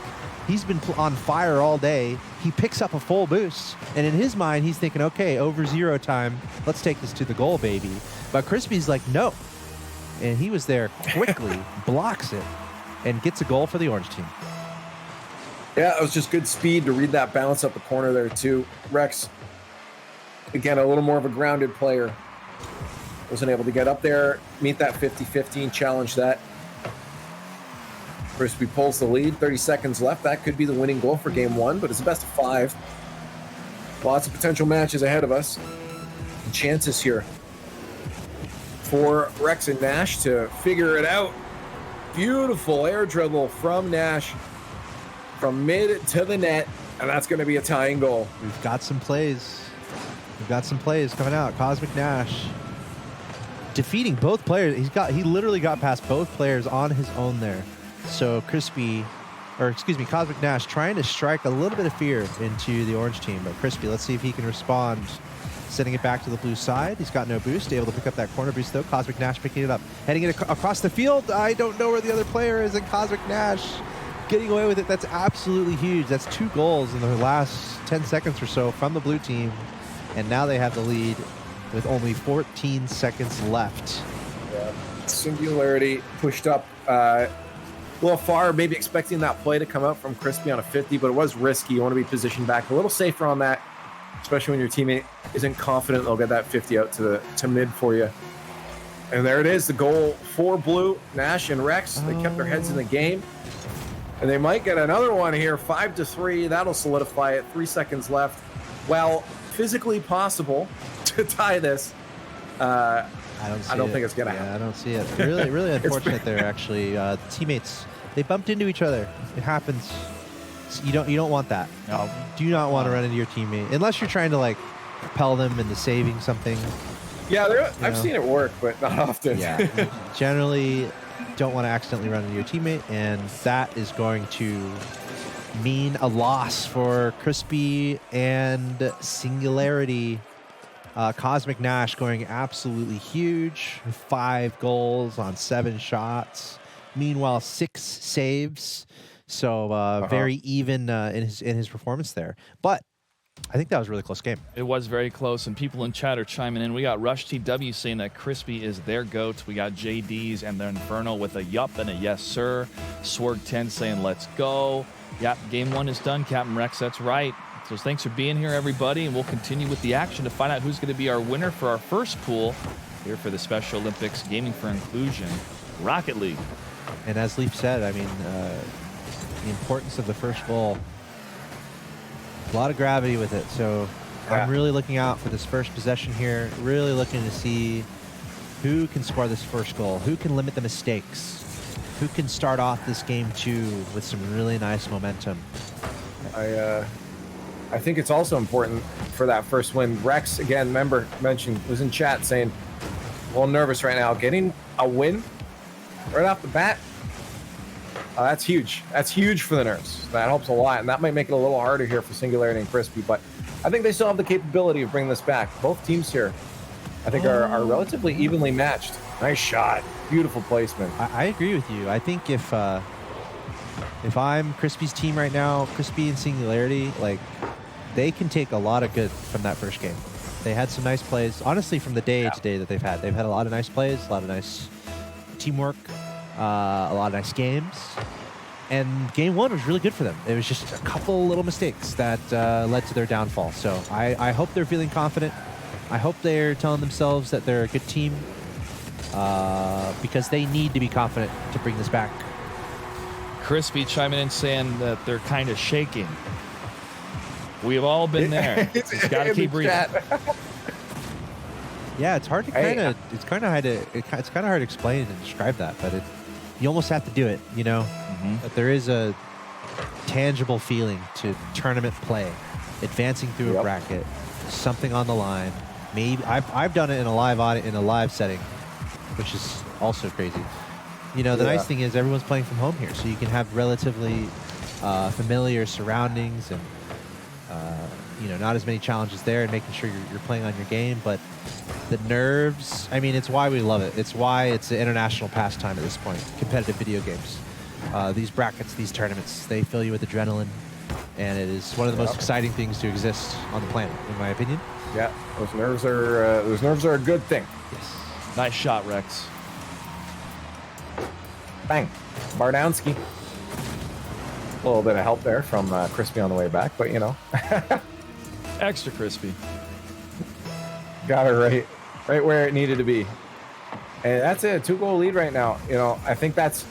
he's been on fire all day. He picks up a full boost. And in his mind, he's thinking, okay, over 0 time. Let's take this to the goal, baby. But Crispy's like, no. And he was there quickly, blocks it, and gets a goal for the orange team. Yeah, it was just good speed to read that bounce up the corner there, too. Rex, again, a little more of a grounded player. Wasn't able to get up there, meet that 50-50 and challenge that. Crispy pulls the lead, 30 seconds left. That could be the winning goal for game 1, but it's a best of 5. Lots of potential matches ahead of us. And chances here for Rex and Nash to figure it out. Beautiful air dribble from Nash from mid to the net, and that's going to be a tying goal. We've got some plays. We've got some plays coming out. Cosmic Nash defeating both players. He literally got past both players on his own there. So Cosmic Nash trying to strike a little bit of fear into the orange team, but Crispy, let's see if he can respond. Sending it back to the blue side. He's got no boost, able to pick up that corner boost though. Cosmic Nash picking it up, heading it across the field. I don't know where the other player is, and Cosmic Nash getting away with it. That's absolutely huge. That's 2 goals in the last 10 seconds or so from the blue team, and now they have the lead with only 14 seconds left. Yeah. Singularity pushed up a little far, maybe expecting that play to come out from Crispy on a 50, but it was risky. You want to be positioned back a little safer on that, especially when your teammate isn't confident they'll get that 50 out to mid for you. And there it is, the goal for blue. Nash and Rex, they kept their heads in the game. And they might get another one here, 5-3. That'll solidify it. 3 seconds left. Well, physically possible to tie this. I don't think it's gonna happen. I don't see it. Really, really unfortunate there. Actually, the teammates, they bumped into each other. It happens. You don't want that. No, do not want to run into your teammate unless you're trying to like propel them into saving something. Yeah, I've seen it work, but not often. Yeah, generally don't want to accidentally run into your teammate, and that is going to mean a loss for Crispy and Singularity. Cosmic Nash going absolutely huge. 5 goals on 7 shots. Meanwhile, 6 saves. So very even in his performance there. But I think that was a really close game. It was very close, and people in chat are chiming in. We got Rush TW saying that Crispy is their GOAT. We got JD's and the Inferno with a yup and a yes, sir. Sword10 saying let's go. Yep, game 1 is done, Captain Rex. That's right. So thanks for being here, everybody, and we'll continue with the action to find out who's going to be our winner for our first pool here for the Special Olympics Gaming for Inclusion Rocket League. And as Leaf said, I mean, the importance of the first goal, a lot of gravity with it. So I'm really looking out for this first possession here, really looking to see who can score this first goal, who can limit the mistakes, who can start off this game 2 with some really nice momentum. I think it's also important for that first win. Rex, again, was in chat saying, a little nervous right now. Getting a win right off the bat, that's huge. That's huge for the Nerves. That helps a lot, and that might make it a little harder here for Singularity and Crispy, but I think they still have the capability of bringing this back. Both teams here, I think, are relatively evenly matched. Nice shot. Beautiful placement. I agree with you. I think if I'm Crispy's team right now, Crispy and Singularity, like, they can take a lot of good from that first game. They had some nice plays. Honestly, from the day to day that they've had a lot of nice plays, a lot of nice teamwork. a lot of nice games. And game 1 was really good for them. It was just a couple little mistakes that led to their downfall. So I hope they're feeling confident. I hope they're telling themselves that they're a good team because they need to be confident to bring this back. Crispy chiming in saying that they're kind of shaking. We've all been there. Just got to keep breathing. Yeah, it's hard to it's kind of hard to explain and describe that, but you almost have to do it, you know. But there is a tangible feeling to tournament play, advancing through a bracket, something on the line. Maybe I've done it in a live setting, which is also crazy. You know, the nice thing is everyone's playing from home here, so you can have relatively familiar surroundings and you know, not as many challenges there, and making sure you're playing on your game. But the nerves, I mean, it's why we love it. It's why it's an international pastime at this point, competitive video games. These brackets, these tournaments, they fill you with adrenaline, and it is one of the most exciting things to exist on the planet, in my opinion. Yeah, those nerves are a good thing. Yes. Nice shot, Rex. Bang. Bardowski. A little bit of help there from Crispy on the way back, but you know. Extra crispy. Got it right where it needed to be. And that's it, 2-goal lead right now. You know, I think that's,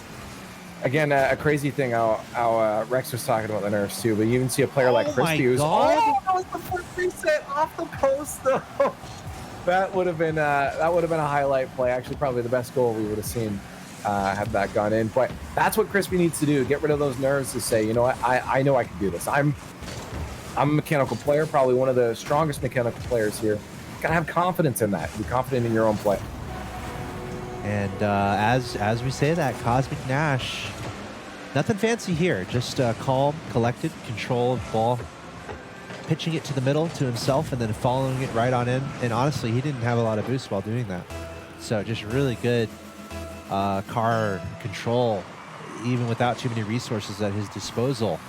again, a crazy thing how Rex was talking about the nerves too, but you even see a player like Crispy who's, that was the first reset off the post though. That would have been a highlight play. Actually, probably the best goal we would have seen had that gone in. But that's what Crispy needs to do, get rid of those nerves to say, you know what, I know I can do this. I'm a mechanical player, probably one of the strongest mechanical players here. You gotta have confidence in that. Be confident in your own play. And as we say that, Cosmic Nash, nothing fancy here. Just calm, collected, control of the ball, pitching it to the middle to himself, and then following it right on in. And honestly, he didn't have a lot of boost while doing that. So just really good car control, even without too many resources at his disposal.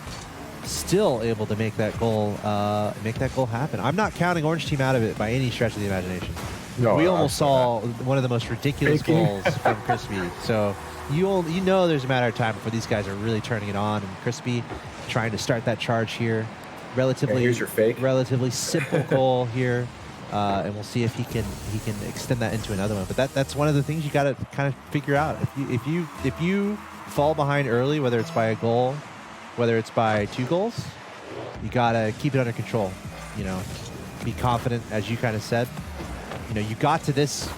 Still able to make that goal happen. I'm not counting Orange Team out of it by any stretch of the imagination. No, we almost saw one of the most ridiculous goals from Crispy. So you know there's a matter of time before these guys are really turning it on. And Crispy trying to start that charge here. Relatively, here's your fake. Relatively simple goal here, and we'll see if he can extend that into another one. But that's one of the things you got to kind of figure out. If you fall behind early, whether it's by a goal, whether it's by 2 goals, you got to keep it under control. You know, be confident, as you kind of said. You know, you got to this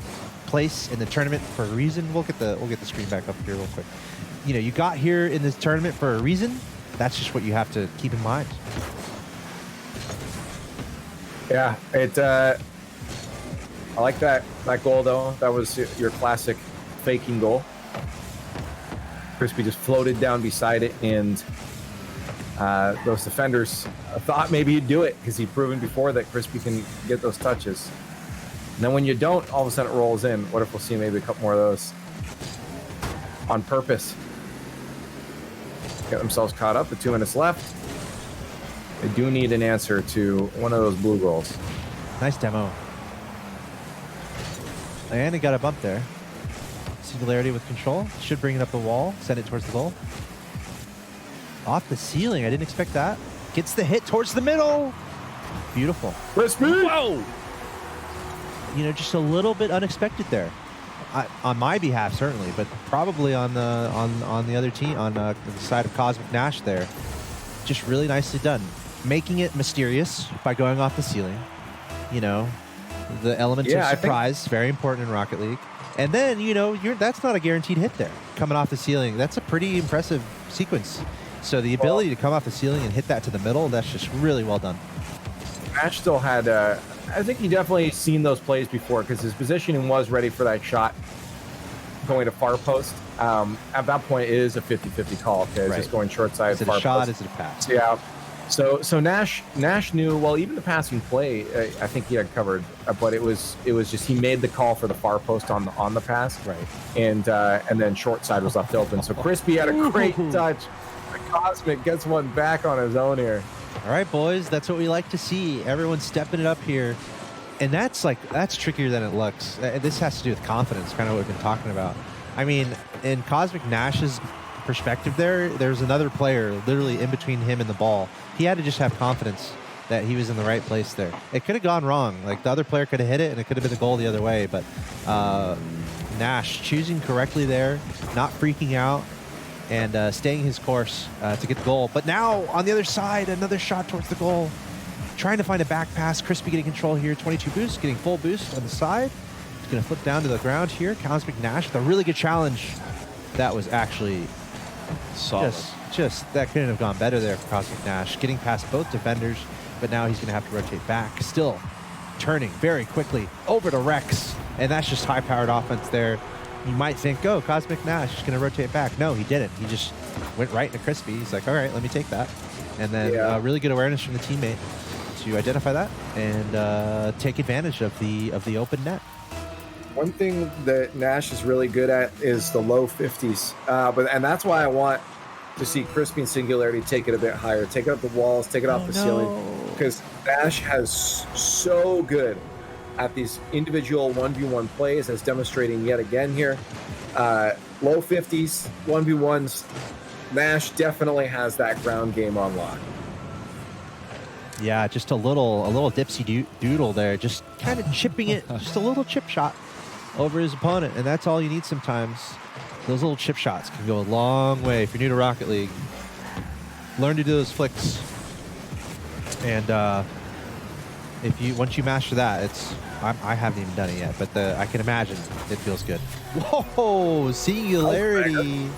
place in the tournament for a reason. We'll get the screen back up here real quick. You know, you got here in this tournament for a reason. That's just what you have to keep in mind. Yeah, I like that goal though. That was your classic faking goal. Crispy just floated down beside it, and those defenders thought maybe he'd do it because he'd proven before that Crispy can get those touches. And then when you don't, all of a sudden it rolls in. What if we'll see maybe a couple more of those on purpose? Get themselves caught up with 2 minutes left. They do need an answer to one of those blue goals. Nice demo. And he got a bump there. Singularity with control. Should bring it up the wall. Send it towards the goal. Off the ceiling. I didn't expect that. Gets the hit towards the middle. Beautiful. Crispy! Whoa! You know, just a little bit unexpected there. On my behalf, certainly, but probably on the other team, on the side of Cosmic Nash there. Just really nicely done. Making it mysterious by going off the ceiling. You know, the element of surprise, very important in Rocket League. And then, you know, that's not a guaranteed hit there. Coming off the ceiling, that's a pretty impressive sequence. So the ability to come off the ceiling and hit that to the middle, that's just really well done. Nash still had, I think he definitely seen those plays before because his positioning was ready for that shot going to far post. At that point, it is a 50-50 call because it's going short side. Is it a shot? Is it a pass? Yeah. So Nash knew, well, even the passing play, I think he had covered, but it was just he made the call for the far post on the pass, right? And then short side was left open. So Crispy had a great touch. The Cosmic gets one back on his own here. All right, boys, that's what we like to see. Everyone's stepping it up here, and that's trickier than it looks. This has to do with confidence, kind of what we've been talking about. I mean, in Cosmic Nash's perspective there's another player literally in between him and the ball. He had to just have confidence that he was in the right place there. It could have gone wrong. Like, the other player could have hit it, and it could have been a goal the other way. But Nash choosing correctly there, not freaking out, and staying his course to get the goal. But now, on the other side, another shot towards the goal. Trying to find a back pass. Crispy getting control here. 22 boost, getting full boost on the side. He's going to flip down to the ground here. Cosmic Nash with a really good challenge. That was actually solid. Just that couldn't have gone better there for Cosmic Nash. Getting past both defenders, but now he's going to have to rotate back. Still turning very quickly over to Rex, and that's just high-powered offense there. You might think, oh, Cosmic Nash is going to rotate back. No, he didn't. He just went right into Crispy. He's like, all right, let me take that. And then really good awareness from the teammate to identify that and take advantage of the open net. One thing that Nash is really good at is the low 50s. And that's why I want to see Crispy and Singularity take it a bit higher. Take it up the walls, take it off the ceiling. Because Nash has so good at these individual 1v1 plays, as demonstrating yet again here. Low 50s, 1v1s. Nash definitely has that ground game on lock. Yeah, just a little dipsy doodle there, just kind of chipping it, just a little chip shot over his opponent, and that's all you need sometimes. Those little chip shots can go a long way. If you're new to Rocket League, learn to do those flicks, and once you master that, I haven't even done it yet, but I can imagine it feels good. Whoa, Singularity.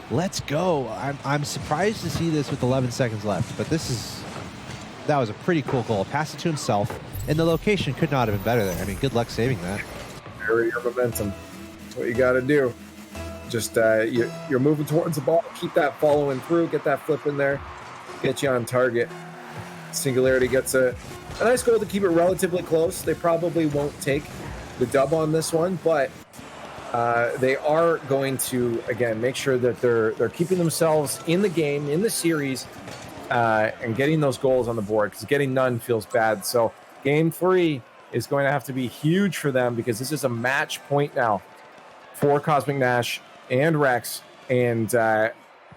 Let's go. I'm surprised to see this with 11 seconds left, but that was a pretty cool goal. Pass it to himself, and the location could not have been better there. I mean, good luck saving that. Carry your momentum. That's what you got to do. Just you're moving towards the ball. Keep that following through. Get that flip in there. Get you on target. Singularity gets a nice goal to keep it relatively close. They probably won't take the dub on this one, but they are going to, again, make sure that they're keeping themselves in the game, in the series, and getting those goals on the board, because getting none feels bad. So game 3 is going to have to be huge for them, because this is a match point now for Cosmic Nash and Rex. And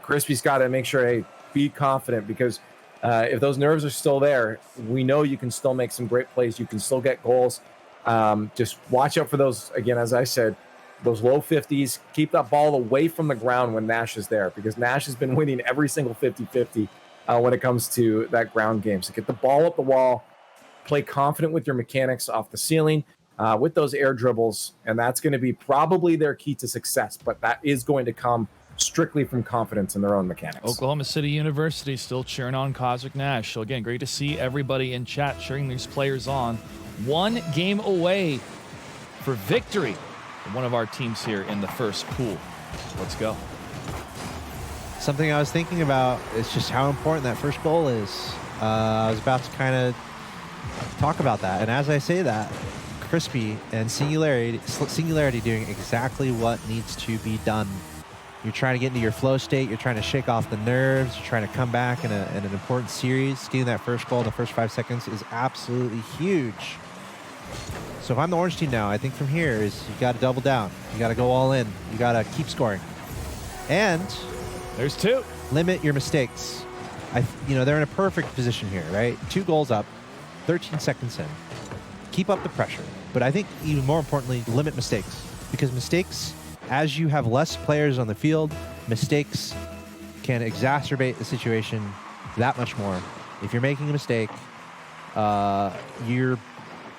Crispy's got to make sure, hey, be confident, because if those nerves are still there, we know you can still make some great plays. You can still get goals. Just watch out for those, again, as I said, those low 50s. Keep that ball away from the ground when Nash is there, because Nash has been winning every single 50-50 when it comes to that ground game. So get the ball up the wall, play confident with your mechanics off the ceiling with those air dribbles, and that's going to be probably their key to success, but that is going to come strictly from confidence in their own mechanics. Oklahoma City University still cheering on Cosmic Nash. So again, great to see everybody in chat cheering these players on. One game away for victory from one of our teams here in the first pool. Let's go. Something I was thinking about is just how important that first goal is. I was about to kind of talk about that, and as I say that, Crispy and Singularity doing exactly what needs to be done. You're trying to get into your flow state. You're trying to shake off the nerves. You're trying to come back in an important series. Getting that first goal in the first 5 seconds is absolutely huge. So if I'm the orange team now, I think from here is you got to double down. You got to go all in. You got to keep scoring. And there's 2. Limit your mistakes. They're in a perfect position here, right? 2 goals up, 13 seconds in. Keep up the pressure. But I think even more importantly, limit mistakes. Because mistakes, as you have less players on the field, mistakes can exacerbate the situation that much more. If you're making a mistake, you're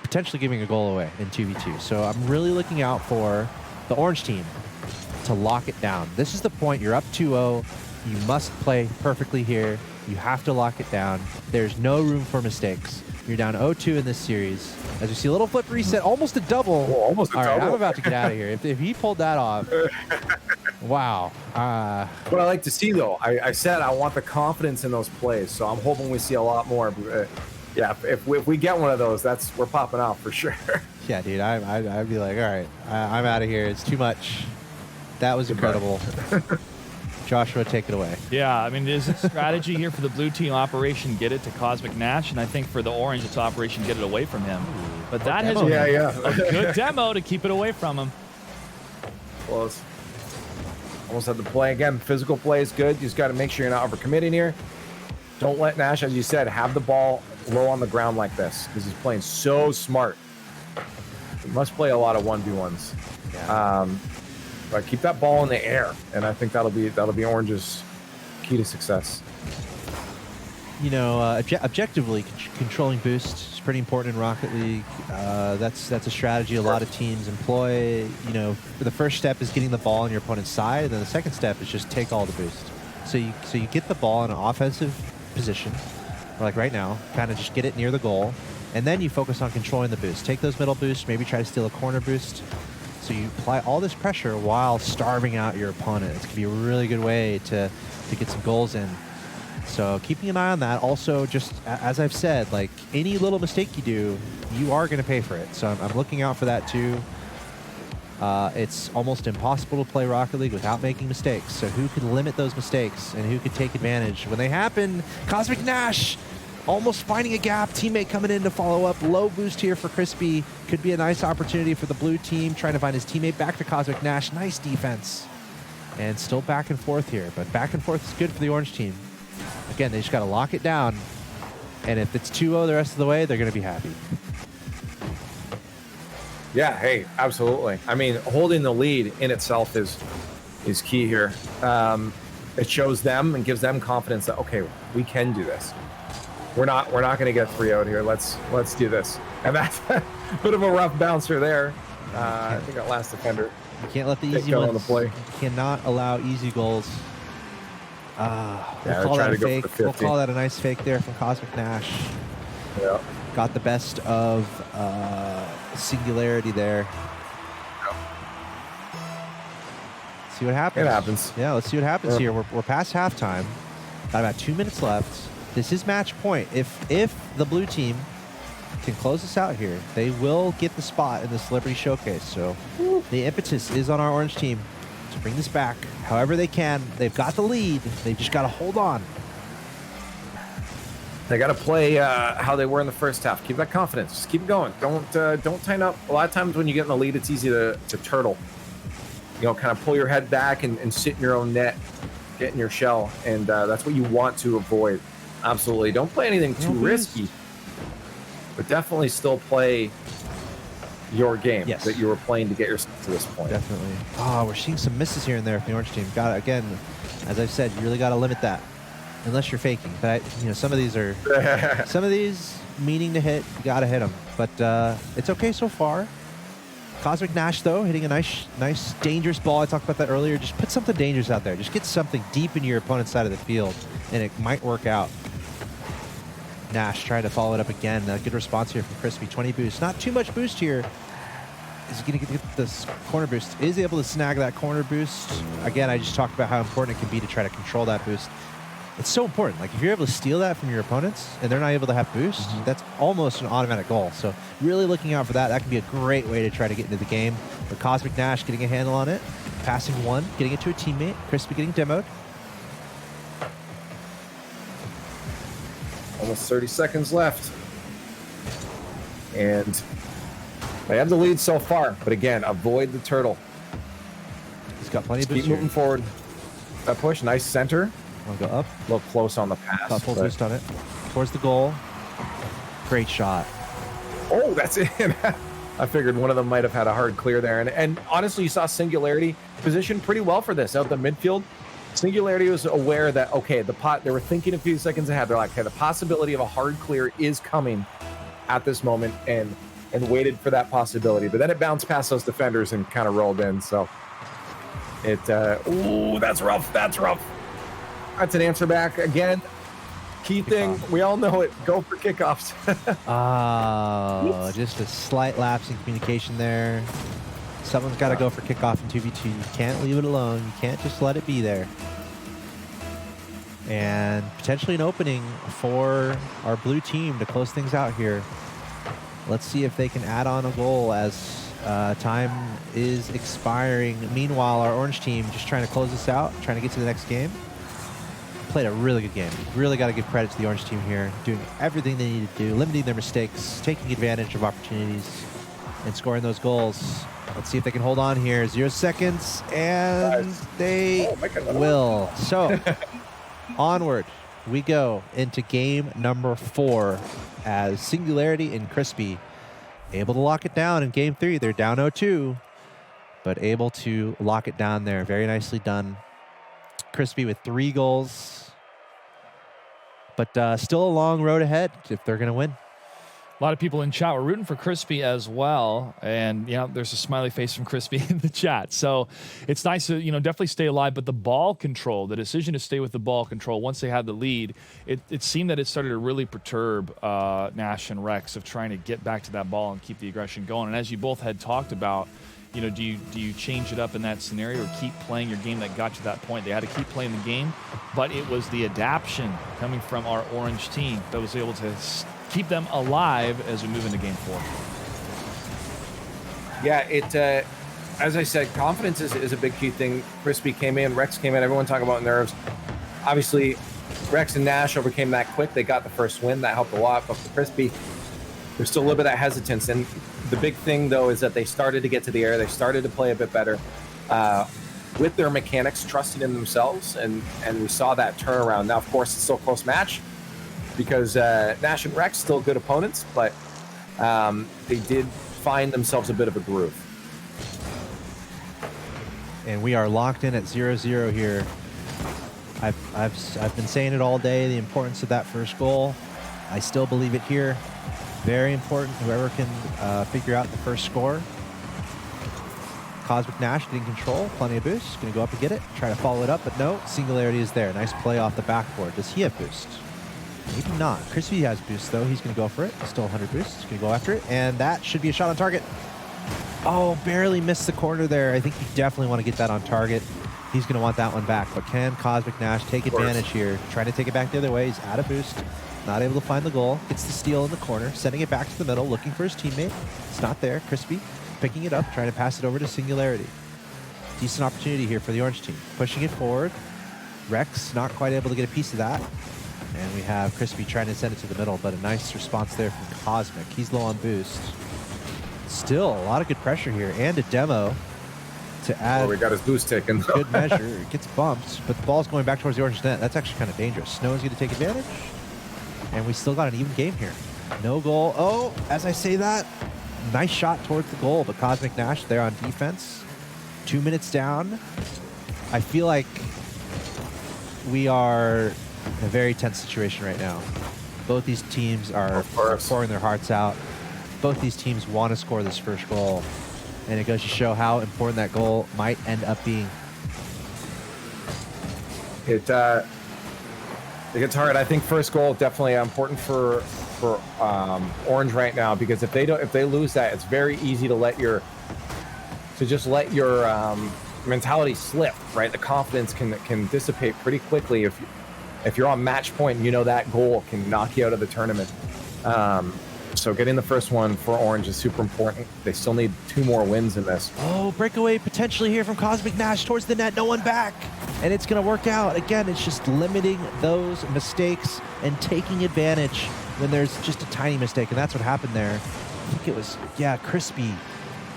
potentially giving a goal away in 2v2. So I'm really looking out for the orange team to lock it down. This is the point. You're up 2-0. You must play perfectly here. You have to lock it down. There's no room for mistakes. You're down 0-2 in this series. As you see, a little flip reset, almost a double. Whoa, almost a double. All right, I'm about to get out of here. If he pulled that off, wow. What I like to see, though, I said I want the confidence in those plays, so I'm hoping we see a lot more. Yeah, if we get one of those, we're popping out for sure. Yeah, dude, I'd be like, all right, I'm out of here. It's too much. That was incredible. Joshua, take it away. Yeah, I mean, there's a strategy here for the blue team. Operation Get It to Cosmic Nash, and I think for the orange, it's Operation Get It away from him. But that has been a good demo to keep it away from him. close. Almost had the play again. Physical play is good. You just got to make sure you're not overcommitting here. Don't let Nash, as you said, have the ball low on the ground like this because he's playing so smart. He must play a lot of 1v1s. Yeah. But keep that ball in the air, and I think that'll be Orange's key to success. You know, objectively, controlling boost is pretty important in Rocket League. That's a strategy a lot of teams employ. You know, the first step is getting the ball on your opponent's side, and then the second step is just take all the boost. So you get the ball in an offensive position, like right now, kind of just get it near the goal, and then you focus on controlling the boost. Take those middle boosts, maybe try to steal a corner boost. So you apply all this pressure while starving out your opponent. It's going to be a really good way to get some goals in. So keeping an eye on that. Also, just as I've said, like any little mistake you do, you are going to pay for it. So I'm looking out for that too. It's almost impossible to play Rocket League without making mistakes. So who can limit those mistakes and who can take advantage when they happen? Cosmic Nash almost finding a gap. Teammate coming in to follow up. Low boost here for Crispy. Could be a nice opportunity for the blue team. Trying to find his teammate. Back to Cosmic Nash. Nice defense. And still back and forth here. But back and forth is good for the orange team. Again, they just got to lock it down. And if it's 2-0 the rest of the way, they're going to be happy. Yeah, hey, absolutely. I mean, holding the lead in itself is key here. It shows them and gives them confidence that, okay, we can do this. We're not going to get 3-0 here. Let's do this. And that's a bit of a rough bouncer there. I think that last defender. You can't let the easy ones. On the play. You cannot allow easy goals. Yeah, We'll call that a fake. We'll call that a nice fake there from Cosmic Nash. Yeah. Got the best of Singularity there. See what happens. It happens. Yeah, let's see what happens here. We're past halftime. Got about 2 minutes left. This is match point. If the blue team can close this out here, they will get the spot in the Celebrity Showcase. So the impetus is on our orange team to bring this back however they can. They've got the lead. They've just got to hold on. They got to play how they were in the first half. Keep that confidence. Just keep it going. Don't tighten up. A lot of times when you get in the lead, it's easy to turtle. You know, kind of pull your head back and sit in your own net, get in your shell, and that's what you want to avoid. Absolutely. Don't play anything too risky, but definitely still play your game that you were playing to get yourself to this point. Definitely. Oh, we're seeing some misses here and there from the orange team. Got it. Again, as I've said, you really got to limit that. Unless you're faking, but some of these are meaning to hit. You gotta hit them, but it's okay so far. Cosmic Nash though hitting a nice dangerous ball. I talked about that earlier. Just put something dangerous out there. Just get something deep into your opponent's side of the field, and it might work out. Nash trying to follow it up again. A good response here from Crispy. 20 boost. Not too much boost here. Is he going to get this corner boost? Is able to snag that corner boost. Again, I just talked about how important it can be to try to control that boost. It's so important. Like if you're able to steal that from your opponents and they're not able to have boost, that's almost an automatic goal. So really looking out for that. That can be a great way to try to get into the game. But Cosmic Nash getting a handle on it. Passing one, getting it to a teammate. Crispy getting demoed. Almost 30 seconds left. And they have the lead so far. But again, avoid the turtle. He's got plenty of boost. Keep moving forward. That push, nice center. I'll go up. A little close on the pass. Got full boost on it. Towards the goal. Great shot. Oh, that's it. I figured one of them might have had a hard clear there. And honestly, you saw Singularity positioned pretty well for this out the midfield. Singularity was aware that, okay, they were thinking a few seconds ahead. They're like, okay, the possibility of a hard clear is coming at this moment and waited for that possibility. But then it bounced past those defenders and kind of rolled in. So ooh, that's rough. That's rough. That's an answer back again. Key thing, we all know it. Go for kickoffs. Oh, just a slight lapse in communication there. Someone's got to go for kickoff in 2v2. You can't leave it alone. You can't just let it be there. And potentially an opening for our blue team to close things out here. Let's see if they can add on a goal as time is expiring. Meanwhile, our orange team just trying to close this out, trying to get to the next game. Played a really good game. Really got to give credit to the orange team here, doing everything they need to do, limiting their mistakes, taking advantage of opportunities, and scoring those goals. Let's see if they can hold on here. 0 seconds, and they will. So, onward we go into game number 4 as Singularity and Crispy able to lock it down in game 3. They're down 0-2, but able to lock it down there. Very nicely done. Crispy with 3 goals, but still a long road ahead if they're going to win. A lot of people in chat were rooting for Crispy as well. And, there's a smiley face from Crispy in the chat. So it's nice to, definitely stay alive. But the ball control, the decision to stay with the ball control, once they had the lead, it seemed that it started to really perturb Nash and Rex of trying to get back to that ball and keep the aggression going. And as you both had talked about, do you change it up in that scenario or keep playing your game that got you to that point? They had to keep playing the game, but it was the adaptation coming from our orange team that was able to keep them alive as we move into game 4. Yeah, as I said, confidence is a big key thing. Crispy came in, Rex came in, everyone talking about nerves. Obviously, Rex and Nash overcame that quick. They got the first win. That helped a lot. But for Crispy, there's still a little bit of hesitance. And the big thing, though, is that they started to get to the air. They started to play a bit better with their mechanics, trusting in themselves. And we saw that turnaround. Now, of course, it's still a close match, because Nash and Rex still good opponents, but they did find themselves a bit of a groove. And we are locked in at 0-0 here. I've been saying it all day, the importance of that first goal. I still believe it here. Very important, whoever can figure out the first score. Cosmic Nash getting control, plenty of boost. Gonna go up and get it, try to follow it up, but no, Singularity is there. Nice play off the backboard. Does he have boost? Maybe not. Crispy has boost, though. He's going to go for it. Still 100 boost. He's going to go after it. And that should be a shot on target. Oh, barely missed the corner there. I think you definitely want to get that on target. He's going to want that one back. But can Cosmic Nash take advantage here? Trying to take it back the other way. He's out of boost. Not able to find the goal. Gets the steal in the corner. Sending it back to the middle. Looking for his teammate. It's not there. Crispy picking it up. Trying to pass it over to Singularity. Decent opportunity here for the orange team. Pushing it forward. Rex not quite able to get a piece of that. And we have Crispy trying to send it to the middle, but a nice response there from Cosmic. He's low on boost. Still a lot of good pressure here, and a demo to add. Oh, we got his boost taken. Good measure. It gets bumped, but the ball's going back towards the orange net. That's actually kind of dangerous. Snow is going to take advantage, and we still got an even game here. No goal. Oh, as I say that, nice shot towards the goal, but Cosmic Nash there on defense. 2 minutes down. I feel like we are in a very tense situation right now. Both these teams are pouring their hearts out. Both these teams want to score this first goal, and it goes to show how important that goal might end up being. It gets hard. I think first goal definitely important for Orange right now, because if they lose that, it's very easy to just let your mentality slip. Right, the confidence can dissipate pretty quickly if you're on match point and you know that goal can knock you out of the tournament. So getting the first one for Orange is super important. They still need 2 more wins in this. Oh, breakaway potentially here from Cosmic Nash towards the net. No one back. And it's going to work out. Again, it's just limiting those mistakes and taking advantage when there's just a tiny mistake. And that's what happened there. I think it was, Crispy.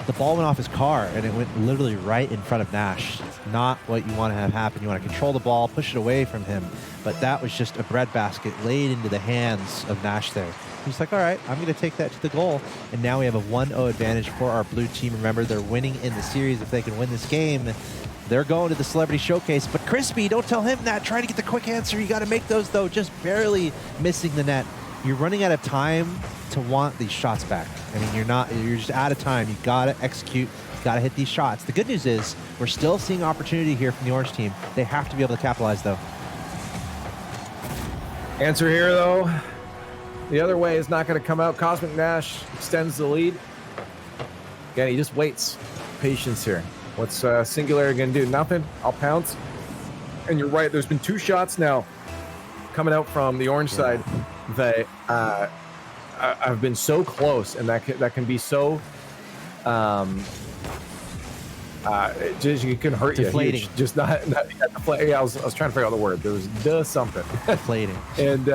The ball went off his car, and it went literally right in front of Nash. It's not what you want to have happen. You want to control the ball, push it away from him. But that was just a breadbasket laid into the hands of Nash there. He's like, all right, I'm going to take that to the goal. And now we have a 1-0 advantage for our blue team. Remember, they're winning in the series. If they can win this game, they're going to the Celebrity Showcase. But Crispy, don't tell him that. Trying to get the quick answer. You got to make those, though. Just barely missing the net. You're running out of time to want these shots back. I mean, you're just out of time. You got to execute. You got to hit these shots. The good news is we're still seeing opportunity here from the Orange team. They have to be able to capitalize, though. Answer here, though, the other way is not going to come out. Cosmic Nash extends the lead. Again, he just waits. Patience here. What's Singularity going to do? Nothing. I'll pounce. And you're right. There's been 2 shots now coming out from the Orange side that I've been so close, and that can be so it can hurt deflating. You. Just not I was trying to figure out the word. There was something deflating, and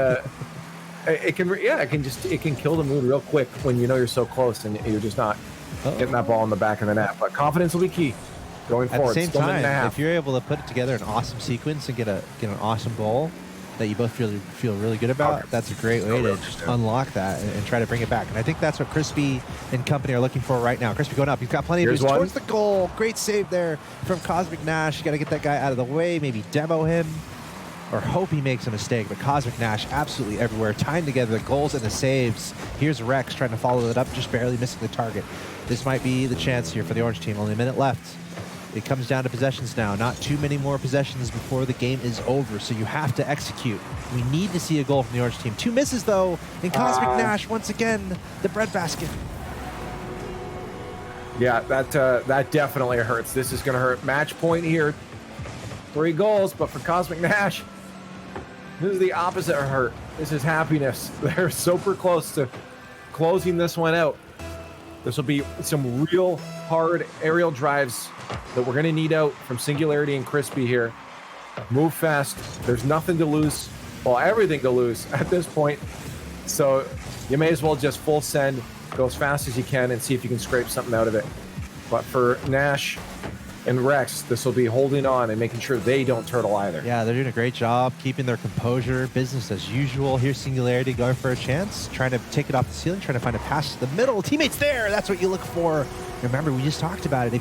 it can kill the mood real quick when you know you're so close and you're just not getting that ball in the back of the net. But confidence will be key going forward. At the same Still a minute and a time, half. if you're able to put together an awesome sequence and get an awesome goal that you both feel really good about, that's a great way to just unlock that and try to bring it back. And I think that's what Crispy and company are looking for right now. Crispy going up. He's got plenty of Here's moves one. towards the goal. Great save there from Cosmic Nash. You got to get that guy out of the way, maybe demo him or hope he makes a mistake. But Cosmic Nash absolutely everywhere, tying together the goals and the saves. Here's Rex trying to follow it up, just barely missing the target. This might be the chance here for the Orange team. Only a minute left. It comes down to possessions now. Not too many more possessions before the game is over, so you have to execute. We need to see a goal from the Orange team. 2 misses, though, and Cosmic Nash, once again, the breadbasket. Yeah, that definitely hurts. This is going to hurt. Match point here. 3 goals, but for Cosmic Nash, this is the opposite of hurt. This is happiness. They're super close to closing this one out. This will be some real hard aerial drives that we're going to need out from Singularity and Crispy here. Move fast. There's nothing to lose. Well, everything to lose at this point. So you may as well just full send, go as fast as you can, and see if you can scrape something out of it. But for Nash and Rex, this will be holding on and making sure they don't turtle either. Yeah, they're doing a great job keeping their composure, business as usual. Here's Singularity going for a chance, trying to take it off the ceiling, trying to find a pass to the middle. Teammates there, that's what you look for. Remember, we just talked about it.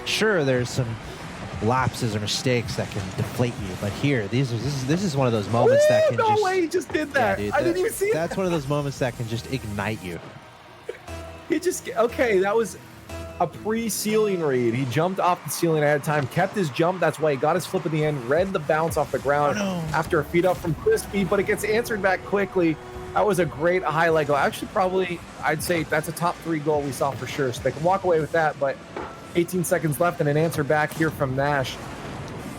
There's some lapses or mistakes that can deflate you, but here, this is one of those moments that can no way he just did that. Yeah, dude, I didn't even see that's one of those moments that can just ignite you. That was a pre-ceiling read. He jumped off the ceiling ahead of time, kept his jump. That's why he got his flip at the end, read the bounce off the ground after a feed up from Crispy, but it gets answered back quickly. That was a great highlight goal. Actually, probably, I'd say that's a top 3 goal we saw for sure. So they can walk away with that, but 18 seconds left and an answer back here from Nash.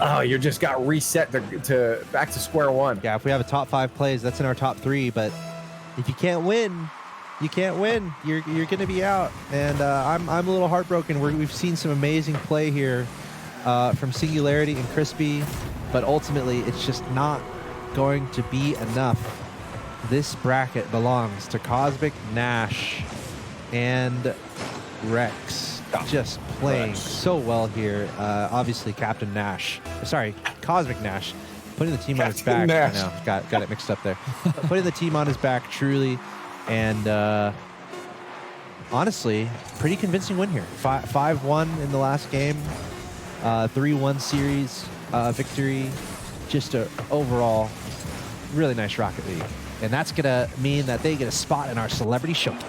Oh, you just got reset to back to square one. Yeah, if we have a top 5 plays, that's in our top 3, but if you can't win, you can't win. You're going to be out. And I'm a little heartbroken. We've seen some amazing play here from Singularity and Crispy, but ultimately it's just not going to be enough. This bracket belongs to Cosmic Nash and Rex. Just playing so well here. Obviously, Captain Nash. Sorry, Cosmic Nash. Putting the team on his back. Nash. I know, got it mixed up there. Putting the team on his back, truly. And honestly, pretty convincing win here. 5-1 in the last game. 3-1 series victory. Just a overall really nice Rocket League. And that's going to mean that they get a spot in our Celebrity Showcase.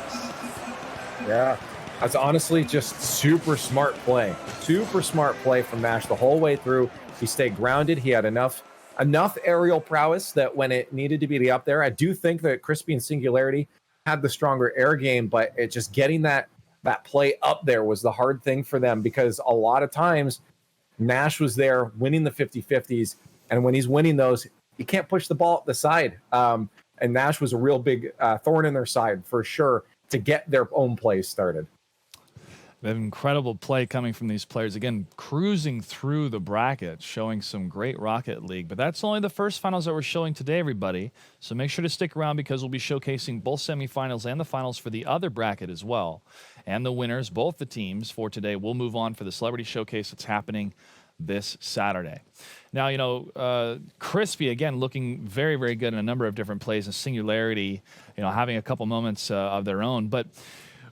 Yeah. That's honestly just super smart play. Super smart play from Nash the whole way through. He stayed grounded. He had enough aerial prowess that when it needed to be up there, I do think that Crispy and Singularity had the stronger air game, but it just getting that play up there was the hard thing for them, because a lot of times Nash was there winning the 50-50s, and when he's winning those, he can't push the ball up the side. And Nash was a real big thorn in their side for sure to get their own plays started. An incredible play coming from these players. Again, cruising through the bracket, showing some great Rocket League. But that's only the first finals that we're showing today, everybody. So make sure to stick around, because we'll be showcasing both semifinals and the finals for the other bracket as well. And the winners, both the teams for today, will move on for the Celebrity Showcase that's happening this Saturday. Now, Crispy, again, looking very, very good in a number of different plays, and Singularity, having a couple moments of their own. But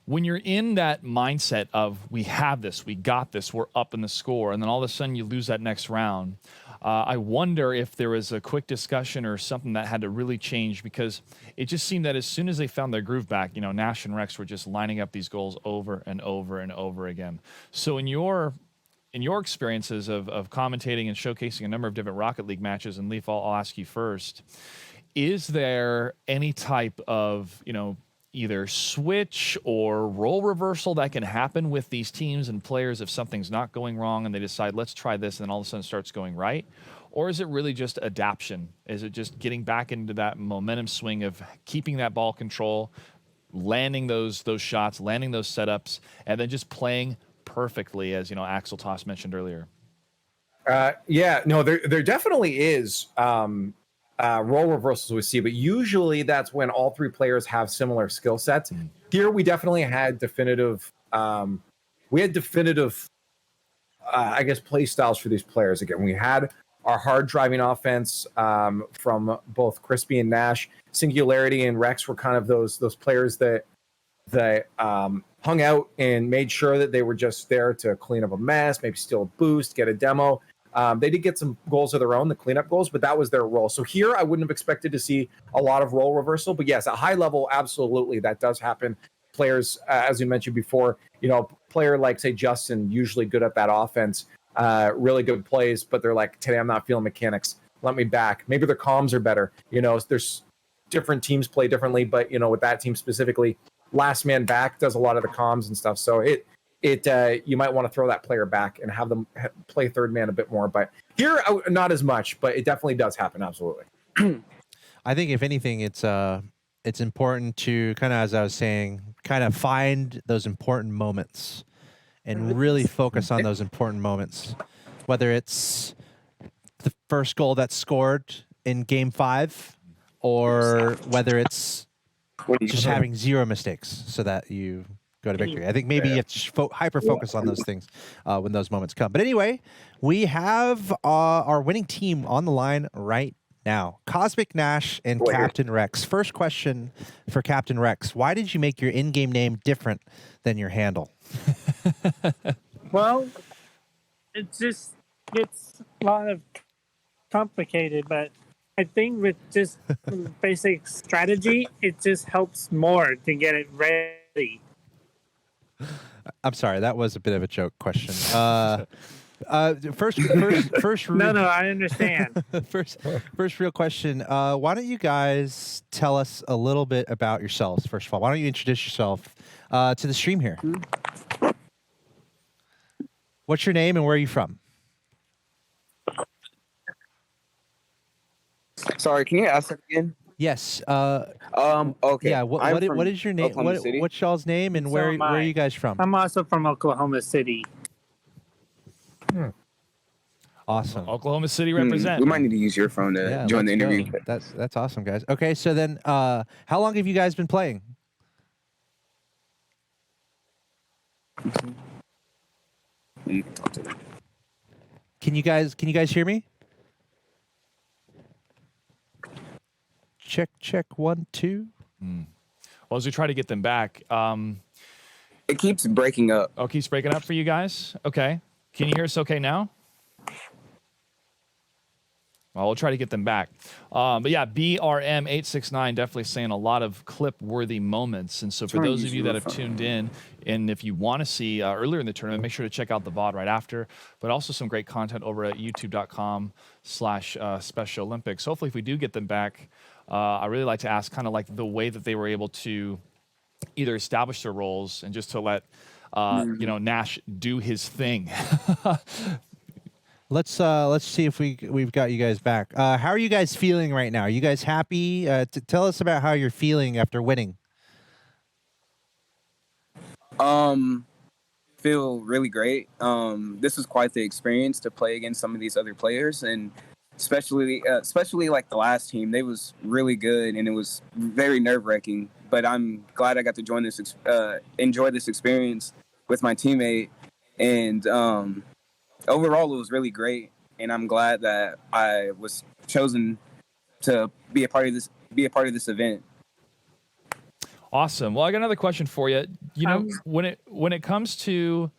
when you're in that mindset of, we have this, we got this, we're up in the score, and then all of a sudden you lose that next round, I wonder if there was a quick discussion or something that had to really change, because it just seemed that as soon as they found their groove back, Nash and Rex were just lining up these goals over and over and over again. So in your experiences of commentating and showcasing a number of different Rocket League matches, and Leaf, I'll ask you first, is there any type of, either switch or role reversal that can happen with these teams and players if something's not going wrong and they decide, let's try this, and then all of a sudden it starts going right? Or is it really just adaptation? Is it just getting back into that momentum swing of keeping that ball control, landing those shots, landing those setups, and then just playing perfectly, as Axel Toss mentioned earlier? There definitely is role reversals we see, but usually that's when all three players have similar skill sets. Here we definitely had definitive I guess play styles for these players. Again, we had our hard driving offense from both Crispy and Nash. Singularity and Rex were kind of those players that hung out and made sure that they were just there to clean up a mess, maybe steal a boost, get a demo. They did get some goals of their own, the cleanup goals, but that was their role. So here I wouldn't have expected to see a lot of role reversal, but yes, at high level, absolutely, that does happen. Players, as we mentioned before, player like, say, Justin, usually good at that offense, really good plays, but they're like, today I'm not feeling mechanics. Let me back. Maybe their comms are better. There's different teams play differently, but, with that team specifically, last man back does a lot of the comms and stuff. So you might want to throw that player back and have them play third man a bit more. But here, not as much, but it definitely does happen. Absolutely. I think if anything, it's important to kind of, as I was saying, kind of find those important moments and really focus on those important moments, whether it's the first goal that's scored in game 5 or whether it's just having 0 mistakes so that you go to victory. I think maybe you have to hyper focus on those things when those moments come. But anyway, we have our winning team on the line right now. Cosmic Nash and Captain Rex. First question for Captain Rex. Why did you make your in-game name different than your handle? Well, it's a lot of complicated, but I think with just basic strategy, it just helps more to get it ready. I'm sorry, that was a bit of a joke question. First. No, I understand. First real question. Why don't you guys tell us a little bit about yourselves? First of all, why don't you introduce yourself to the stream here? What's your name and where are you from? Sorry, can you ask that again? Yes. Okay. Yeah. What is your name? What's y'all's name and where are you guys from? I'm also from Oklahoma City. Awesome. Oklahoma City represent. We might need to use your phone to join the interview. Go. That's awesome, guys. Okay, so then how long have you guys been playing? Can you guys hear me? Check 1 2. Well, as we try to get them back, it keeps breaking up. Oh, keeps breaking up for you guys? Okay. Can you hear us okay now? Well, we'll try to get them back. But yeah, BRM869 definitely saying a lot of clip-worthy moments. And so for those of you that have tuned in, and if you want to see earlier in the tournament, make sure to check out the VOD right after. But also some great content over at youtube.com/Special Olympics. Hopefully, if we do get them back, I really like to ask kind of like the way that they were able to either establish their roles and just to let Nash do his thing. Let's see if we've got you guys back. How are you guys feeling right now? Are you guys happy? Tell us about how you're feeling after winning. Feel really great. This was quite the experience to play against some of these other players, and especially like the last team. They was really good, and it was very nerve-wracking. But I'm glad I got to enjoy this experience with my teammate, and overall, it was really great, and I'm glad that I was chosen to be a part of this event. Awesome. Well, I got another question for you. When it comes to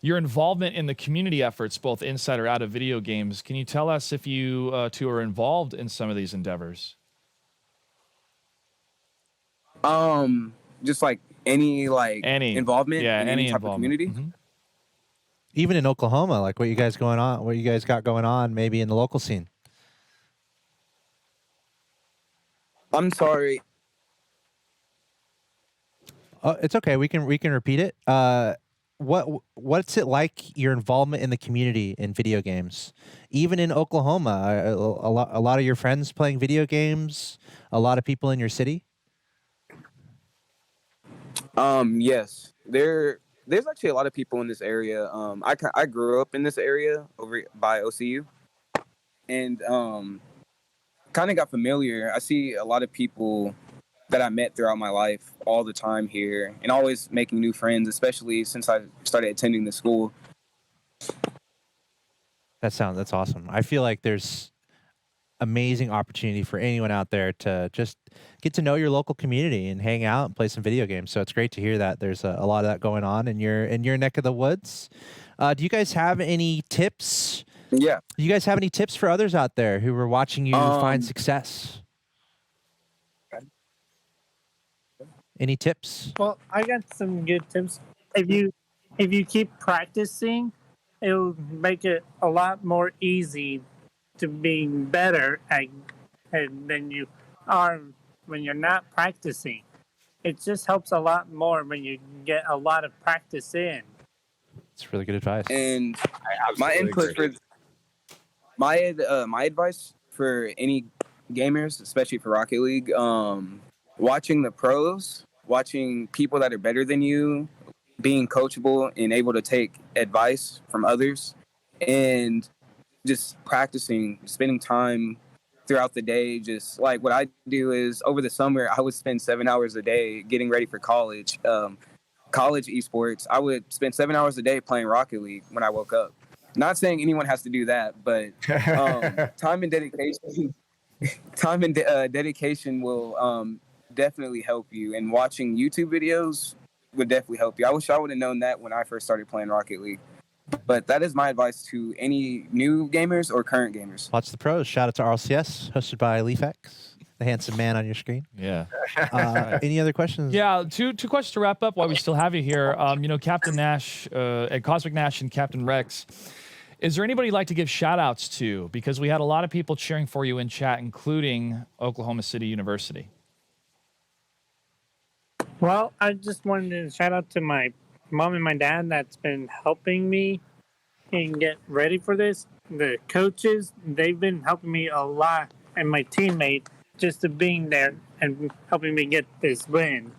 your involvement in the community efforts, both inside or out of video games, can you tell us if you two are involved in some of these endeavors? Just like any involvement in any type of community. Mm-hmm. Even in Oklahoma, like what you guys got going on, maybe in the local scene. I'm sorry. It's okay. We can repeat it. What's it like your involvement in the community in video games? Even in Oklahoma, a lot of your friends playing video games. A lot of people in your city. Yes, there's actually a lot of people in this area. I grew up in this area over by OCU, and kind of got familiar. I see a lot of people that I met throughout my life all the time here, and always making new friends, especially since I started attending the school. That's awesome. I feel like there's amazing opportunity for anyone out there to just get to know your local community and hang out and play some video games. So it's great to hear that there's a lot of that going on in your neck of the woods. Do you guys have any tips? Yeah. Do you guys have any tips for others out there who are watching you find success? Any tips? Well, I got some good tips. If you keep practicing, it'll make it a lot more easy to being better at than you are when you're not practicing. It just helps a lot more when you get a lot of practice in. It's really good advice. And my input for my advice for any gamers, especially for Rocket League, watching the pros, watching people that are better than you, being coachable and able to take advice from others, and just practicing, spending time throughout the day. Just like what I do is over the summer, I would spend 7 hours a day getting ready for college esports. I would spend 7 hours a day playing Rocket League when I woke up. Not saying anyone has to do that, but time and dedication will definitely help you. And watching YouTube videos would definitely help you. I wish I would have known that when I first started playing Rocket League. But that is my advice to any new gamers or current gamers. Watch the pros. Shout out to RLCS, hosted by LeafX, the handsome man on your screen. Yeah. Any other questions? Yeah, two questions to wrap up while we still have you here. Captain Nash, and Cosmic Nash, and Captain Rex. Is there anybody you'd like to give shout-outs to? Because we had a lot of people cheering for you in chat, including Oklahoma City University. Well, I just wanted to shout out to my mom and my dad that's been helping me and get ready for this. The coaches, they've been helping me a lot, and my teammate, just to being there and helping me get this win.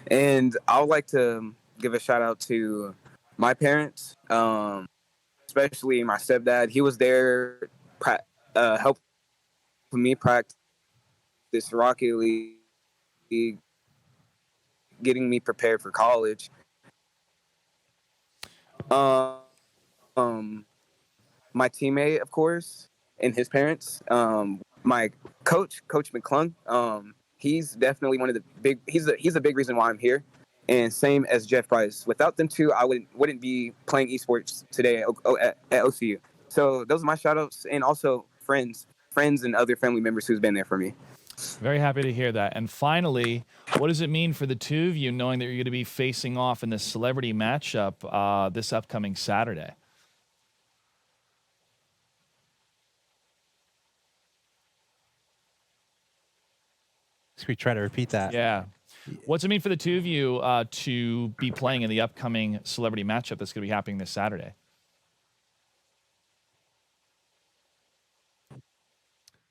And I would like to give a shout out to my parents, especially my stepdad. He was there helping me practice Rocket League, getting me prepared for college. My teammate, of course, and his parents. My coach McClung. He's definitely one of the big. He's a big reason why I'm here. And same as Jeff Price. Without them two, I wouldn't be playing esports today at OCU. So those are my shout outs, and also friends and other family members who's been there for me. Very happy to hear that. And finally, what does it mean for the two of you knowing that you're going to be facing off in this celebrity matchup this upcoming Saturday? Should we try to repeat that? Yeah. What's it mean for the two of you to be playing in the upcoming celebrity matchup that's going to be happening this Saturday?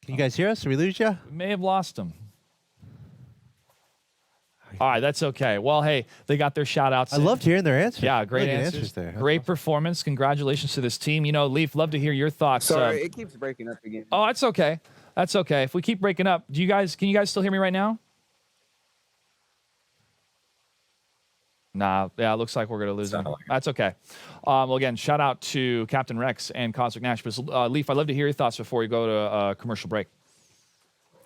Can you guys hear us? Did we lose you? We may have lost them. All right, that's okay. Well, hey, they got their shout-outs. I loved hearing their answers. Yeah, great really answers. There. Great performance. Congratulations to this team. Leaf, love to hear your thoughts. Sorry, it keeps breaking up again. Oh, that's okay. That's okay. If we keep breaking up, can you guys still hear me right now? Nah, yeah, it looks like we're going to lose them. That's okay. Well, again, shout out to Captain Rex and Cosmic Nash. But Leaf, I'd love to hear your thoughts before we go to commercial break.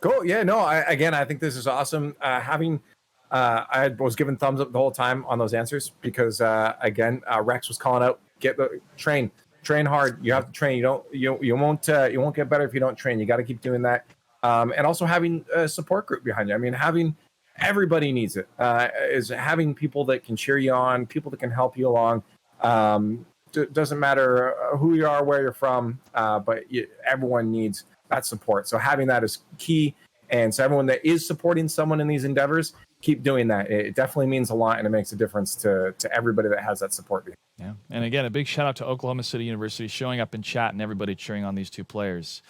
Cool. Yeah, no, I think this is awesome. I was giving thumbs up the whole time on those answers because, Rex was calling out, train hard. You have to train. You won't get better if you don't train. You got to keep doing that. And also having a support group behind you. I mean, everybody needs it. Is having people that can cheer you on, people that can help you along. Doesn't matter who you are, where you're from, but everyone needs that support. So having that is key. And so everyone that is supporting someone in these endeavors, keep doing that. It definitely means a lot, and it makes a difference to everybody that has that support. Yeah. And again, a big shout out to Oklahoma City University showing up in chat and everybody cheering on these two players.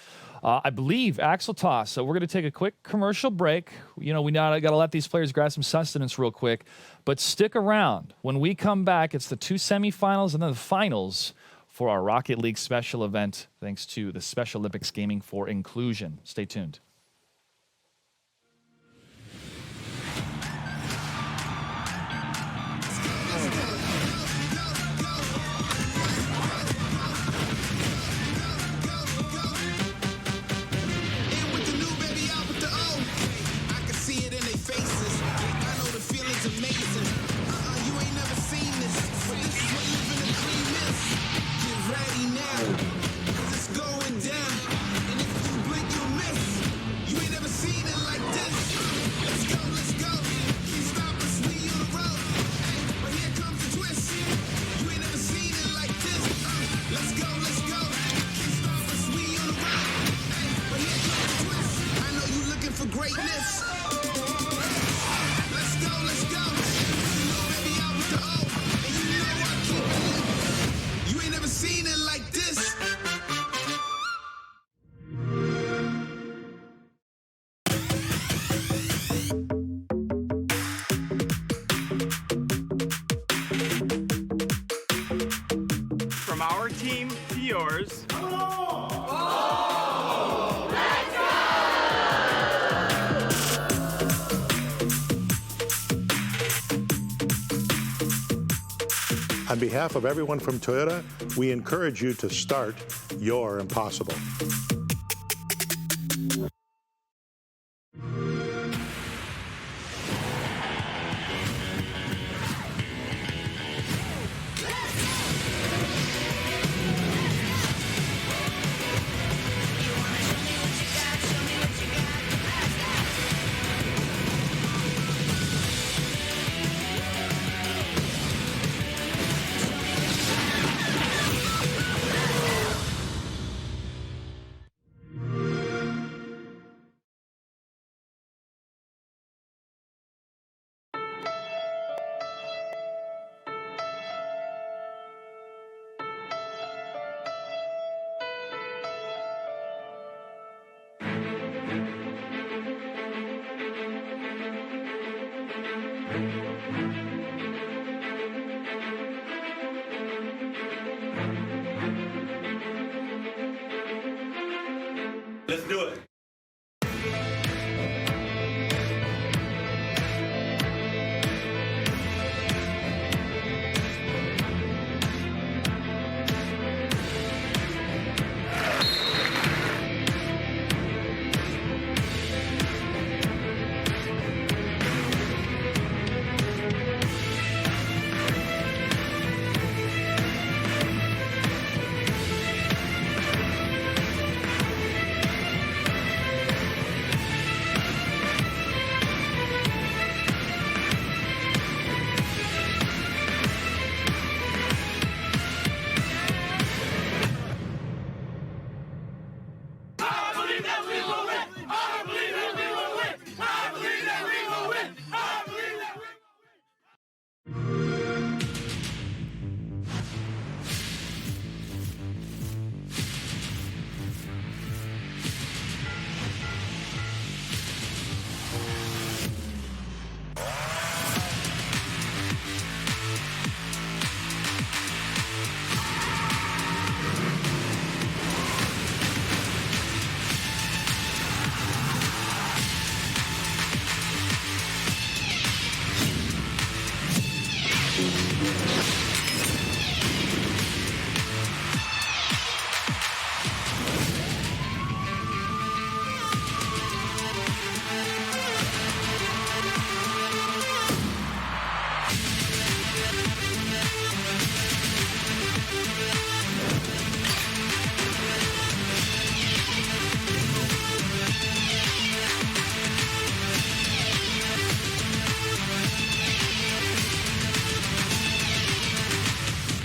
I believe Axel Toss. So we're going to take a quick commercial break. We got to let these players grab some sustenance real quick, but stick around. When we come back, it's the two semifinals and then the finals for our Rocket League special event, thanks to the Special Olympics Gaming for Inclusion. Stay tuned. From our team to yours. On behalf of everyone from Toyota, we encourage you to start your impossible. Let's do it.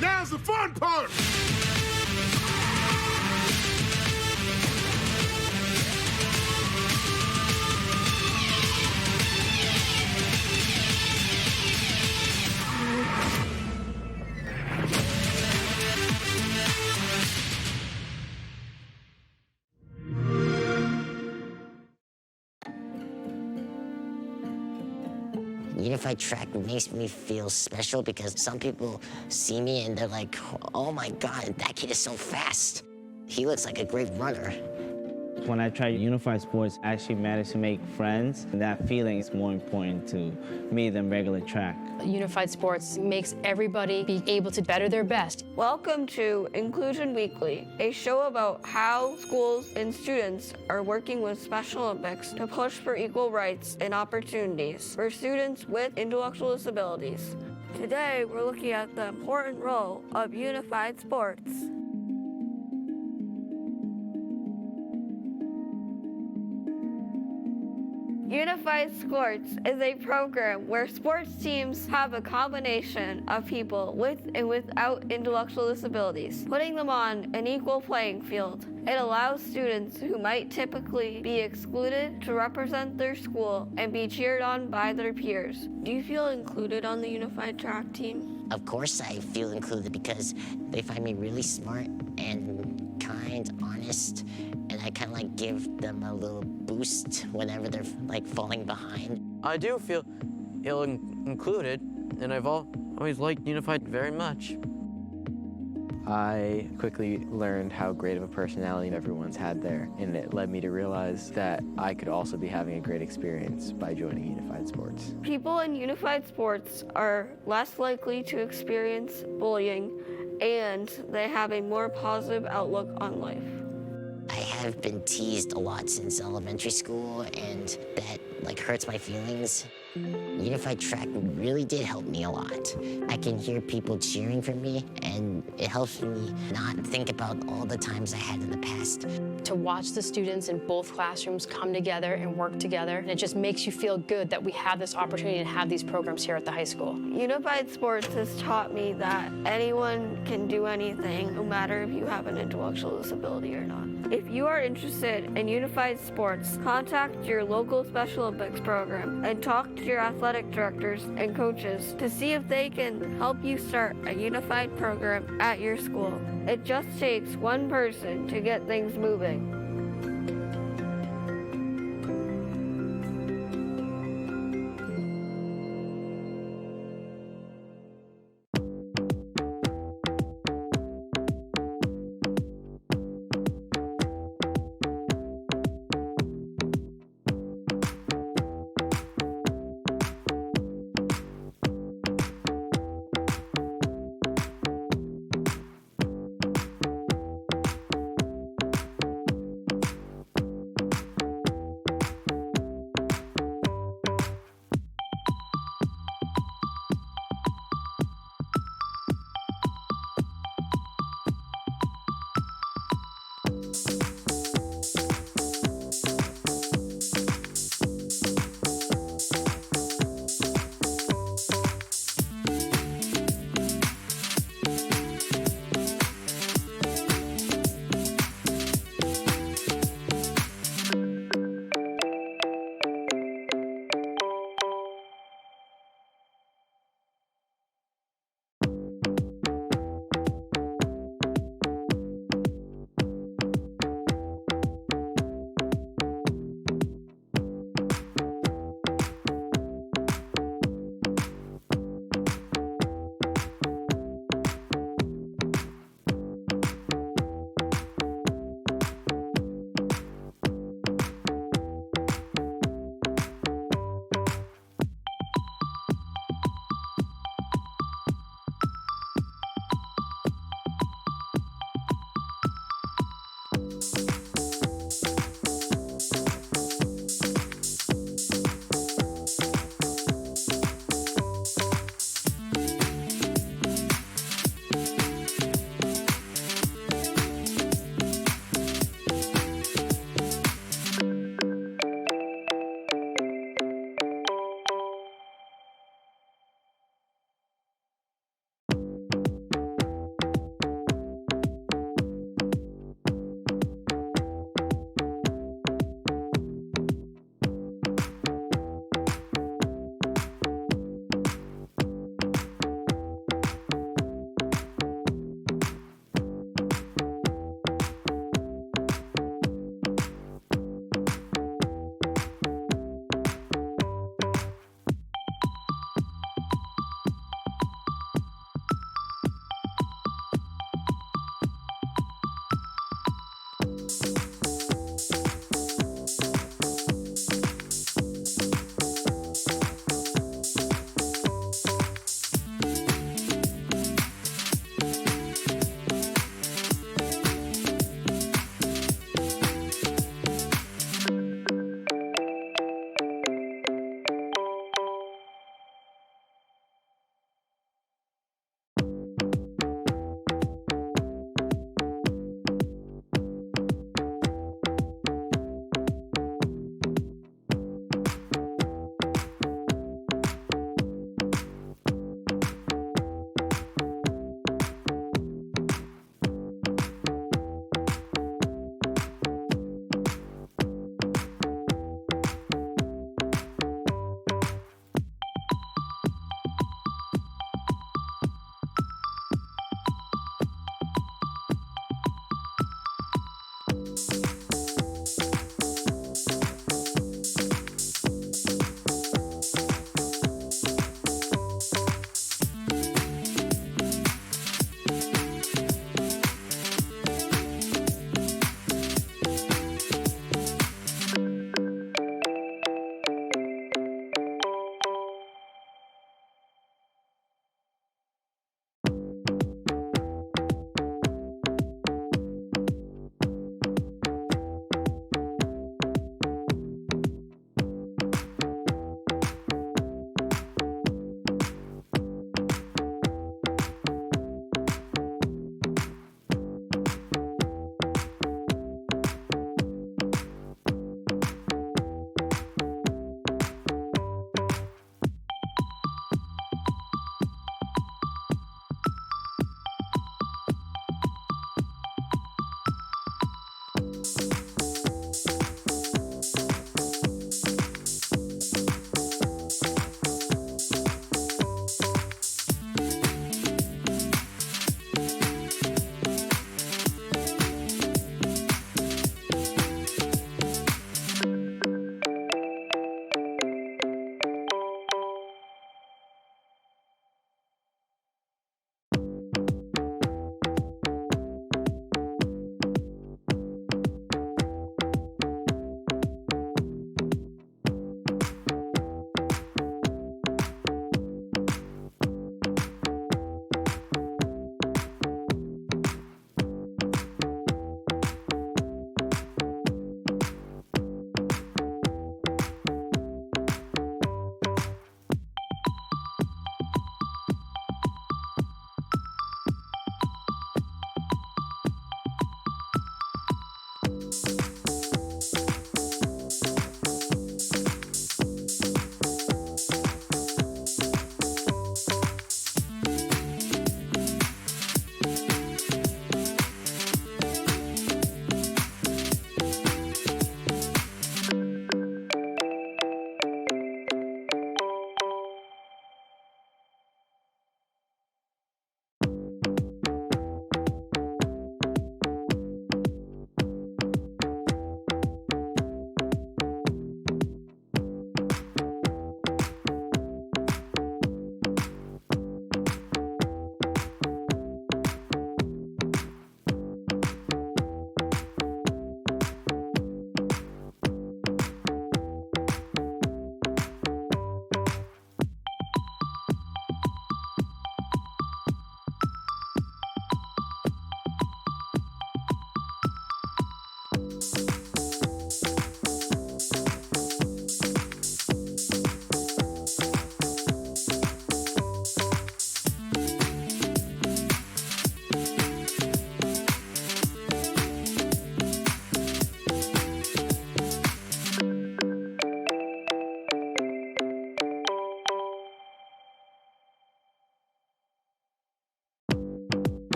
Now's the fun part! Unified track makes me feel special because some people see me and they're like, oh my God, that kid is so fast. He looks like a great runner. When I tried unified sports, I actually managed to make friends. That feeling is more important to me than regular track. Unified sports makes everybody be able to better their best. Welcome to Inclusion Weekly, a show about how schools and students are working with Special Olympics to push for equal rights and opportunities for students with intellectual disabilities. Today, we're looking at the important role of unified sports. Unified Sports is a program where sports teams have a combination of people with and without intellectual disabilities, putting them on an equal playing field. It allows students who might typically be excluded to represent their school and be cheered on by their peers. Do you feel included on the unified track team? Of course I feel included because they find me really smart and kind, honest, and I kind of like give them a little boost whenever they're like falling behind. I do feel included, and I've always liked Unified very much. I quickly learned how great of a personality everyone's had there, and it led me to realize that I could also be having a great experience by joining Unified Sports. People in Unified Sports are less likely to experience bullying, and they have a more positive outlook on life. I have been teased a lot since elementary school, and that like hurts my feelings. Unified track really did help me a lot. I can hear people cheering for me, and it helps me not think about all the times I had in the past. To watch the students in both classrooms come together and work together, and it just makes you feel good that we have this opportunity to have these programs here at the high school. Unified Sports has taught me that anyone can do anything, no matter if you have an intellectual disability or not. If you are interested in Unified Sports, contact your local Special Olympics program and talk to your athletic directors and coaches to see if they can help you start a unified program at your school. It just takes one person to get things moving.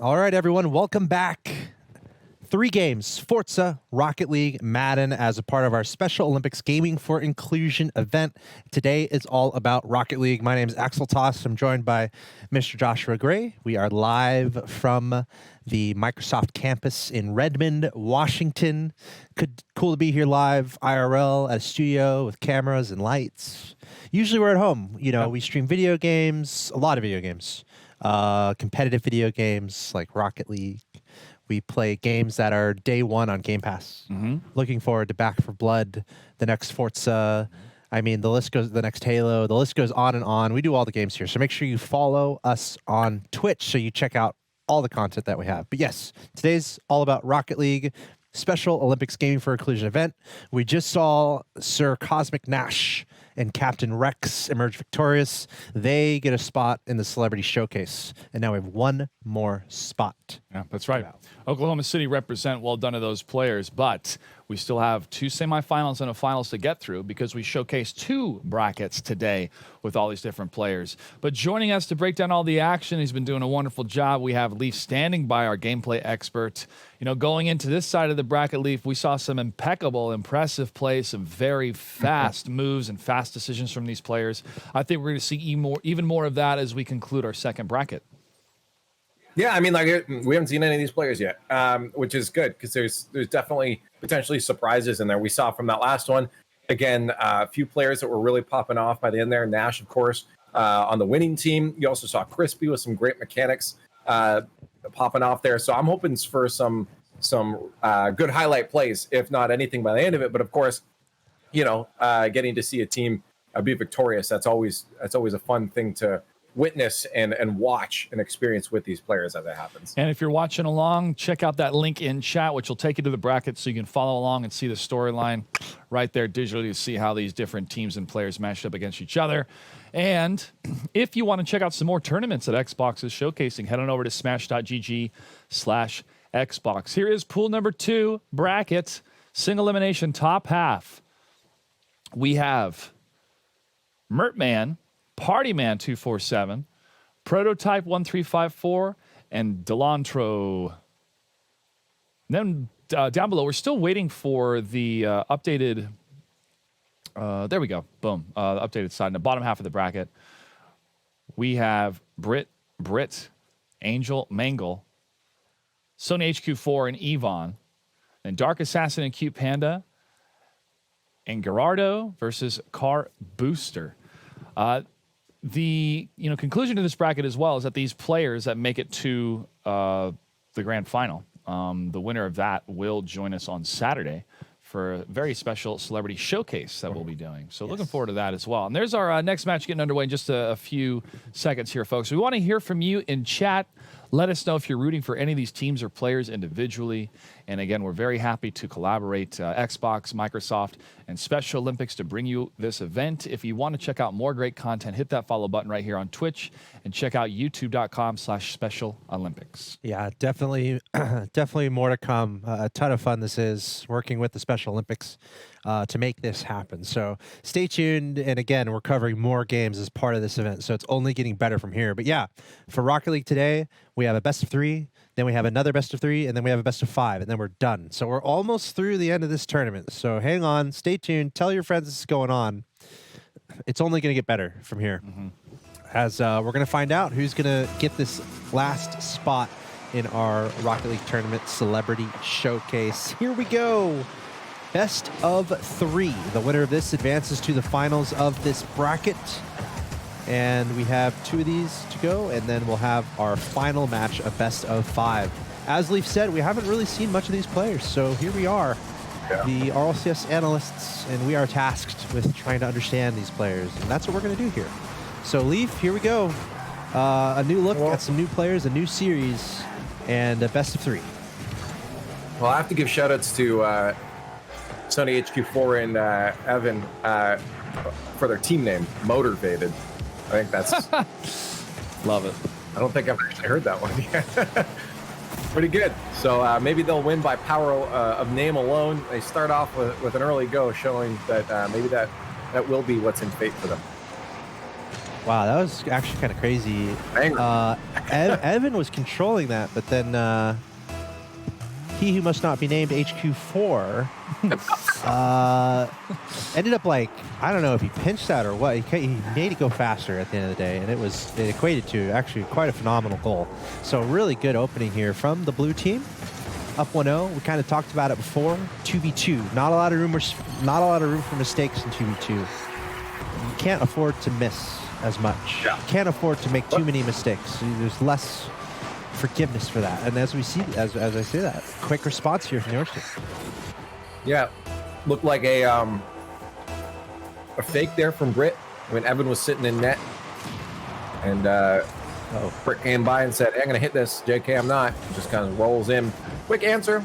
All right, everyone, welcome back. 3 games, Forza, Rocket League, Madden, as a part of our Special Olympics Gaming for Inclusion event. Today is all about Rocket League. My name is Axel Toss. I'm joined by Mr. Joshua Gray. We are live from the Microsoft campus in Redmond, Washington. Cool to be here live, IRL, at a studio with cameras and lights. Usually we're at home. You know, we stream video games, a lot of video games, competitive video games like Rocket League. We play games that are day one on Game Pass. Looking forward to Back 4 Blood, the next Forza. I mean, the list goes, the next Halo, the list goes on and on. We do all the games here. So make sure you follow us on Twitch so you check out all the content that we have. But yes, today's all about Rocket League, Special Olympics Gaming for Inclusion event. We just saw Sir Cosmic Nash and Captain Rex emerge victorious. They get a spot in the Celebrity Showcase. And now we have one more spot. Yeah, that's right. Oklahoma City represent. Well done to those players. But we still have 2 semifinals and a finals to get through because we showcased 2 brackets today with all these different players. But joining us to break down all the action, he's been doing a wonderful job. We have Leaf standing by, our gameplay expert. You know, going into this side of the bracket, Leaf, we saw some impeccable, impressive plays, some very fast moves and fast decisions from these players. I think we're going to see even more of that as we conclude our second bracket. Yeah, I mean, like we haven't seen any of these players yet, which is good because there's definitely potentially surprises in there. We saw from that last one, again, a few players that were really popping off by the end there. Nash, of course, on the winning team. You also saw Crispy with some great mechanics popping off there. So I'm hoping for some good highlight plays, if not anything by the end of it. But of course, you know, getting to see a team be victorious, that's always a fun thing to witness and watch and experience with these players as it happens. And if you're watching along, check out that link in chat, which will take you to the bracket so you can follow along and see the storyline right there digitally to see how these different teams and players matched up against each other. And if you want to check out some more tournaments that Xbox is showcasing, head on over to smash.gg/Xbox. Here is pool number 2 bracket, single elimination top half. We have Mertman, Partyman 247, Prototype 1354, and Delantro. Then down below, we're still waiting for the updated. There we go. Boom. Updated side. In the bottom half of the bracket, we have Brit, Angel, Mangle, Sony HQ4, and Yvonne, and Dark Assassin and Cute Panda, and Gerardo versus Car Booster. The conclusion to this bracket as well is that these players that make it to the grand final, the winner of that will join us on Saturday for a very special celebrity showcase that we'll be doing. So looking forward to that as well. And there's our next match getting underway in just a few seconds here, folks. We want to hear from you in chat. Let us know if you're rooting for any of these teams or players individually. And again, we're very happy to collaborate, Xbox, Microsoft, and Special Olympics to bring you this event. If you want to check out more great content, hit that follow button right here on Twitch and check out youtube.com/Special Olympics. Yeah, definitely more to come. A ton of fun this is, working with the Special Olympics to make this happen. So stay tuned. And again, we're covering more games as part of this event. So it's only getting better from here. But yeah, for Rocket League today, we have a best of 3, then we have another best of 3, and then we have a best of 5, and then we're done. So we're almost through the end of this tournament. So hang on, stay tuned, tell your friends this is going on. It's only going to get better from here. As we're going to find out who's going to get this last spot in our Rocket League Tournament Celebrity Showcase. Here we go. Best of 3. The winner of this advances to the finals of this bracket. And we have 2 of these to go, and then we'll have our final match, a best of 5. As Leaf said, we haven't really seen much of these players, so here we are, the RLCS analysts, and we are tasked with trying to understand these players, and that's what we're going to do here. So Leaf, here we go. A new look at some new players, a new series, and a best of 3. Well, I have to give shout-outs to Sony HQ4 and Evan for their team name, Motivated. I think that's love it. I don't think I've actually heard that one yet. Pretty good. So maybe they'll win by power of name alone. They start off with an early go, showing that maybe that will be what's in fate for them. Wow, that was actually kind of crazy. Evan was controlling that, but then he who must not be named, HQ4, ended up like, I don't know if he pinched that or what. He made it go faster at the end of the day, and it equated to actually quite a phenomenal goal. So really good opening here from the blue team. Up 1-0. We kind of talked about it before. 2v2. Not a lot of room for mistakes in 2v2. You can't afford to miss as much. Yeah. You can't afford to make too many mistakes. There's less forgiveness for that. And as we see, as I say that, quick response here from the Orange team. Yeah, looked like a fake there from Britt when Evan was sitting in net, and Britt came by and said, "Hey, I'm going to hit this, JK. I'm not." Just kind of rolls in. Quick answer.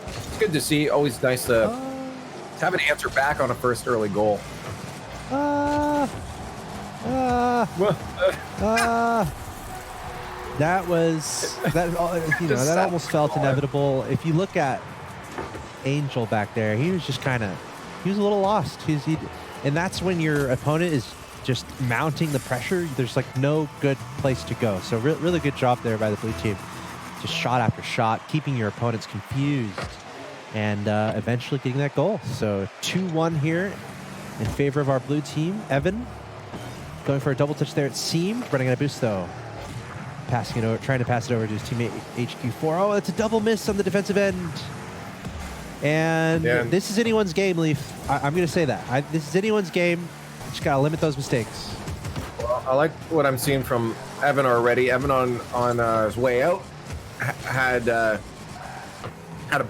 It's good to see. Always nice to have an answer back on a first early goal. That was that. That almost felt inevitable. If you look at Angel back there, he was just he was a little lost. And that's when your opponent is just mounting the pressure. There's like no good place to go. So really good job there by the blue team. Just shot after shot, keeping your opponents confused, and eventually getting that goal. So 2-1 here in favor of our blue team. Evan going for a double touch there at seam, running out of boost though. Passing it over, trying to pass it over to his teammate HQ4. Oh, it's a double miss on the defensive end. And this is anyone's game, Leaf. I'm going to say that. This is anyone's game. Just got to limit those mistakes. Well, I like what I'm seeing from Evan already. Evan on his way out had a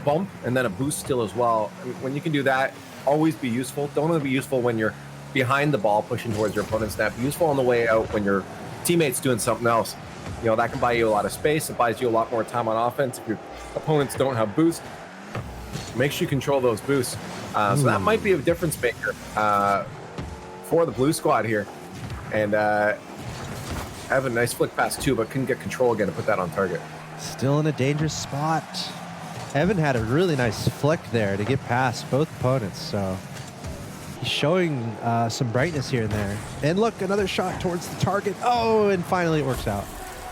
bump and then a boost still as well. And when you can do that, always be useful. Don't only be useful when you're behind the ball pushing towards your opponent's net. Be useful on the way out when your teammate's doing something else. That can buy you a lot of space. It buys you a lot more time on offense. If your opponents don't have boost, make sure you control those boosts. So that might be a difference maker for the blue squad here. And Evan, nice flick pass too, but couldn't get control again to put that on target. Still in a dangerous spot. Evan had a really nice flick there to get past both opponents. So he's showing some brightness here and there. And look, another shot towards the target. Oh, and finally it works out.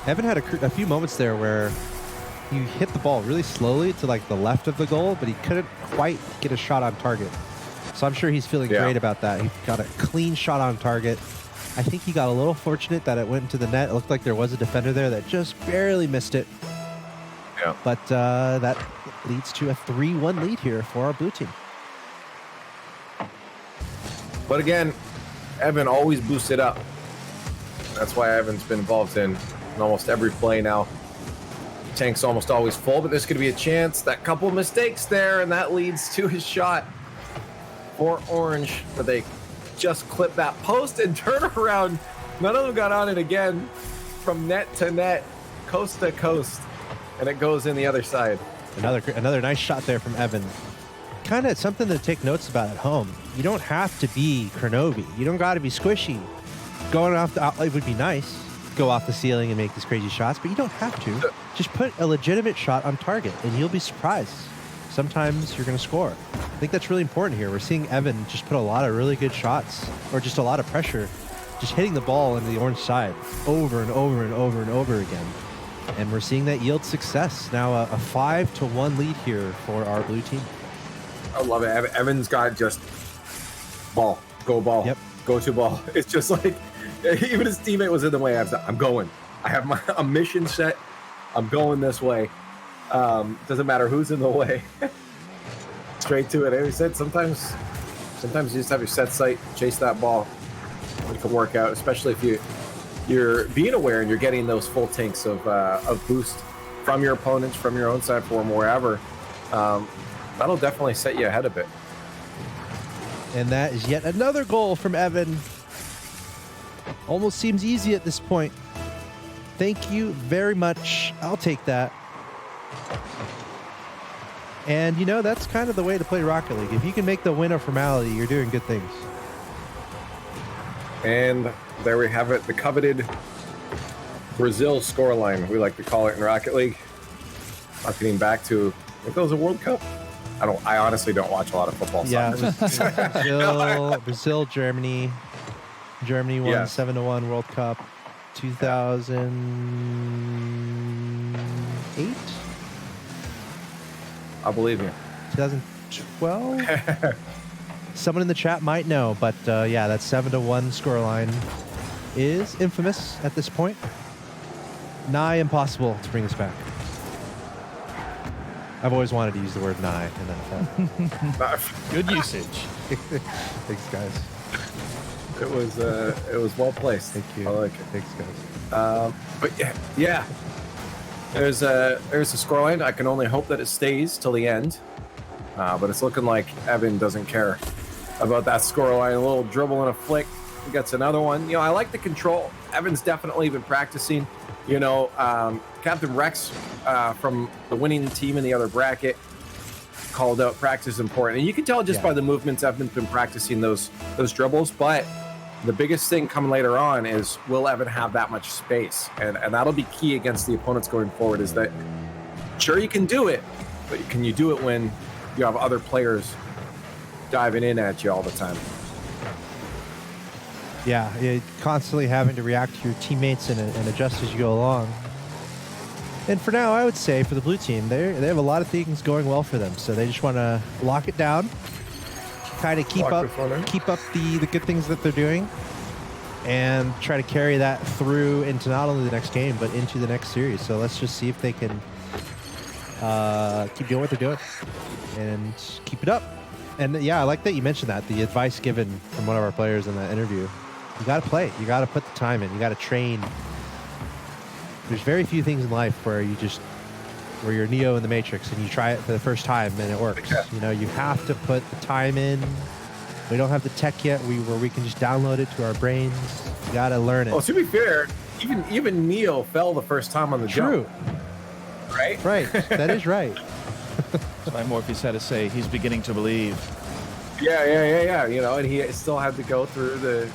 Evan had a few moments there where he hit the ball really slowly to like the left of the goal, but he couldn't quite get a shot on target. So I'm sure he's feeling great about that. He got a clean shot on target. I think he got a little fortunate that it went into the net. It looked like there was a defender there that just barely missed it. Yeah. But that leads to a 3-1 lead here for our blue team. But again, Evan always boosts it up. That's why Evan's been involved in almost every play now. Tank's almost always full, but there's going to be a chance. That couple mistakes there, and that leads to his shot for Orange. But they just clip that post and turn around. None of them got on it again. From net to net, coast to coast, and it goes in the other side. Another nice shot there from Evan. Kind of something to take notes about at home. You don't have to be Kronovi. You don't got to be squishy. Going off the outlet would be nice. Go off the ceiling and make these crazy shots, but you don't have to. Just put a legitimate shot on target, and you'll be surprised. Sometimes you're going to score. I think that's really important here. We're seeing Evan just put a lot of really good shots, or just a lot of pressure, just hitting the ball into the Orange side over and over and over and over again. And we're seeing that yield success. Now a 5-1 lead here for our blue team. I love it. Evan's got just ball, go ball, go to ball. It's just like, even his teammate was in the way. I'm going. I have a mission set. I'm going this way. Doesn't matter who's in the way. Straight to it. As I said, sometimes you just have your set sight, chase that ball. It can work out, especially if you're being aware and you're getting those full tanks of boost from your opponents, from your own side, from wherever. That'll definitely set you ahead a bit. And that is yet another goal from Evan. Almost seems easy at this point. Thank you very much. I'll take that. And that's kind of the way to play Rocket League. If you can make the win a formality, you're doing good things. And there we have it, the coveted Brazil scoreline, we like to call it in Rocket League. Harkening back to, I think it was a World Cup. I honestly don't watch a lot of football. Yeah, Brazil, Germany. Germany won Yes. 7-1 World Cup 2008? I believe you. 2012? Someone in the chat might know, but yeah, that 7-1 scoreline is infamous at this point. Nigh impossible to bring this back. I've always wanted to use the word nigh in NFL. Good usage. Thanks, guys. It was well placed. Thank you. I like it. Thanks, guys. But yeah. There's a scoreline. I can only hope that it stays till the end. But it's looking like Evan doesn't care about that scoreline. A little dribble and a flick. He gets another one. I like the control. Evan's definitely been practicing. Captain Rex from the winning team in the other bracket called out practice is important. And you can tell just by the movements Evan's been practicing those dribbles. But the biggest thing coming later on is, will Evan have that much space? And that'll be key against the opponents going forward, is that sure you can do it, but can you do it when you have other players diving in at you all the time? Yeah, you're constantly having to react to your teammates and adjust as you go along. And for now, I would say for the blue team, they have a lot of things going well for them. So they just want to lock it down, kind of keep up the good things that they're doing, and try to carry that through into not only the next game, but into the next series. So let's just see if they can keep doing what they're doing and keep it up. And yeah, I like that you mentioned that. The advice given from one of our players in that interview. You got to play. You got to put the time in. You got to train. There's very few things in life where you're Neo in the Matrix and you try it for the first time and it works. Yeah. You have to put the time in. We don't have the tech yet where we can just download it to our brains. You got to learn it. Well, to be fair, even Neo fell the first time on the jump. Right? Right. That is right. That's why Morpheus had to say he's beginning to believe. Yeah. And he still had to go through the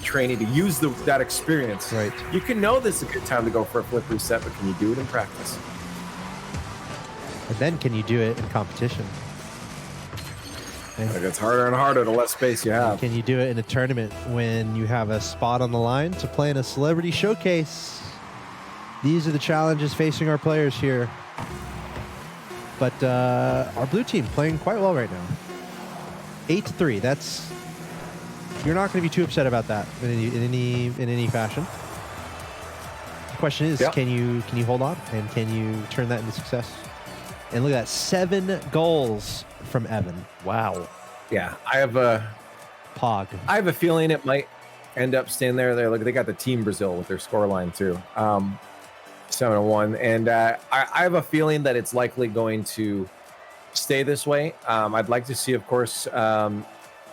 training to use that experience. Right. You can know this is a good time to go for a flip reset, but can you do it in practice? And then can you do it in competition? And it gets harder and harder the less space you have. Can you do it in a tournament when you have a spot on the line to play in a celebrity showcase? These are the challenges facing our players here. But our blue team playing quite well right now. 8-3. You're not going to be too upset about that in any fashion. The question is, can you hold on and can you turn that into success? And look at that, 7 goals from Evan. Wow. Yeah, I have a feeling it might end up staying there. They got the Team Brazil with their scoreline too, 7-1, and I have a feeling that it's likely going to stay this way. I'd like to see, of course,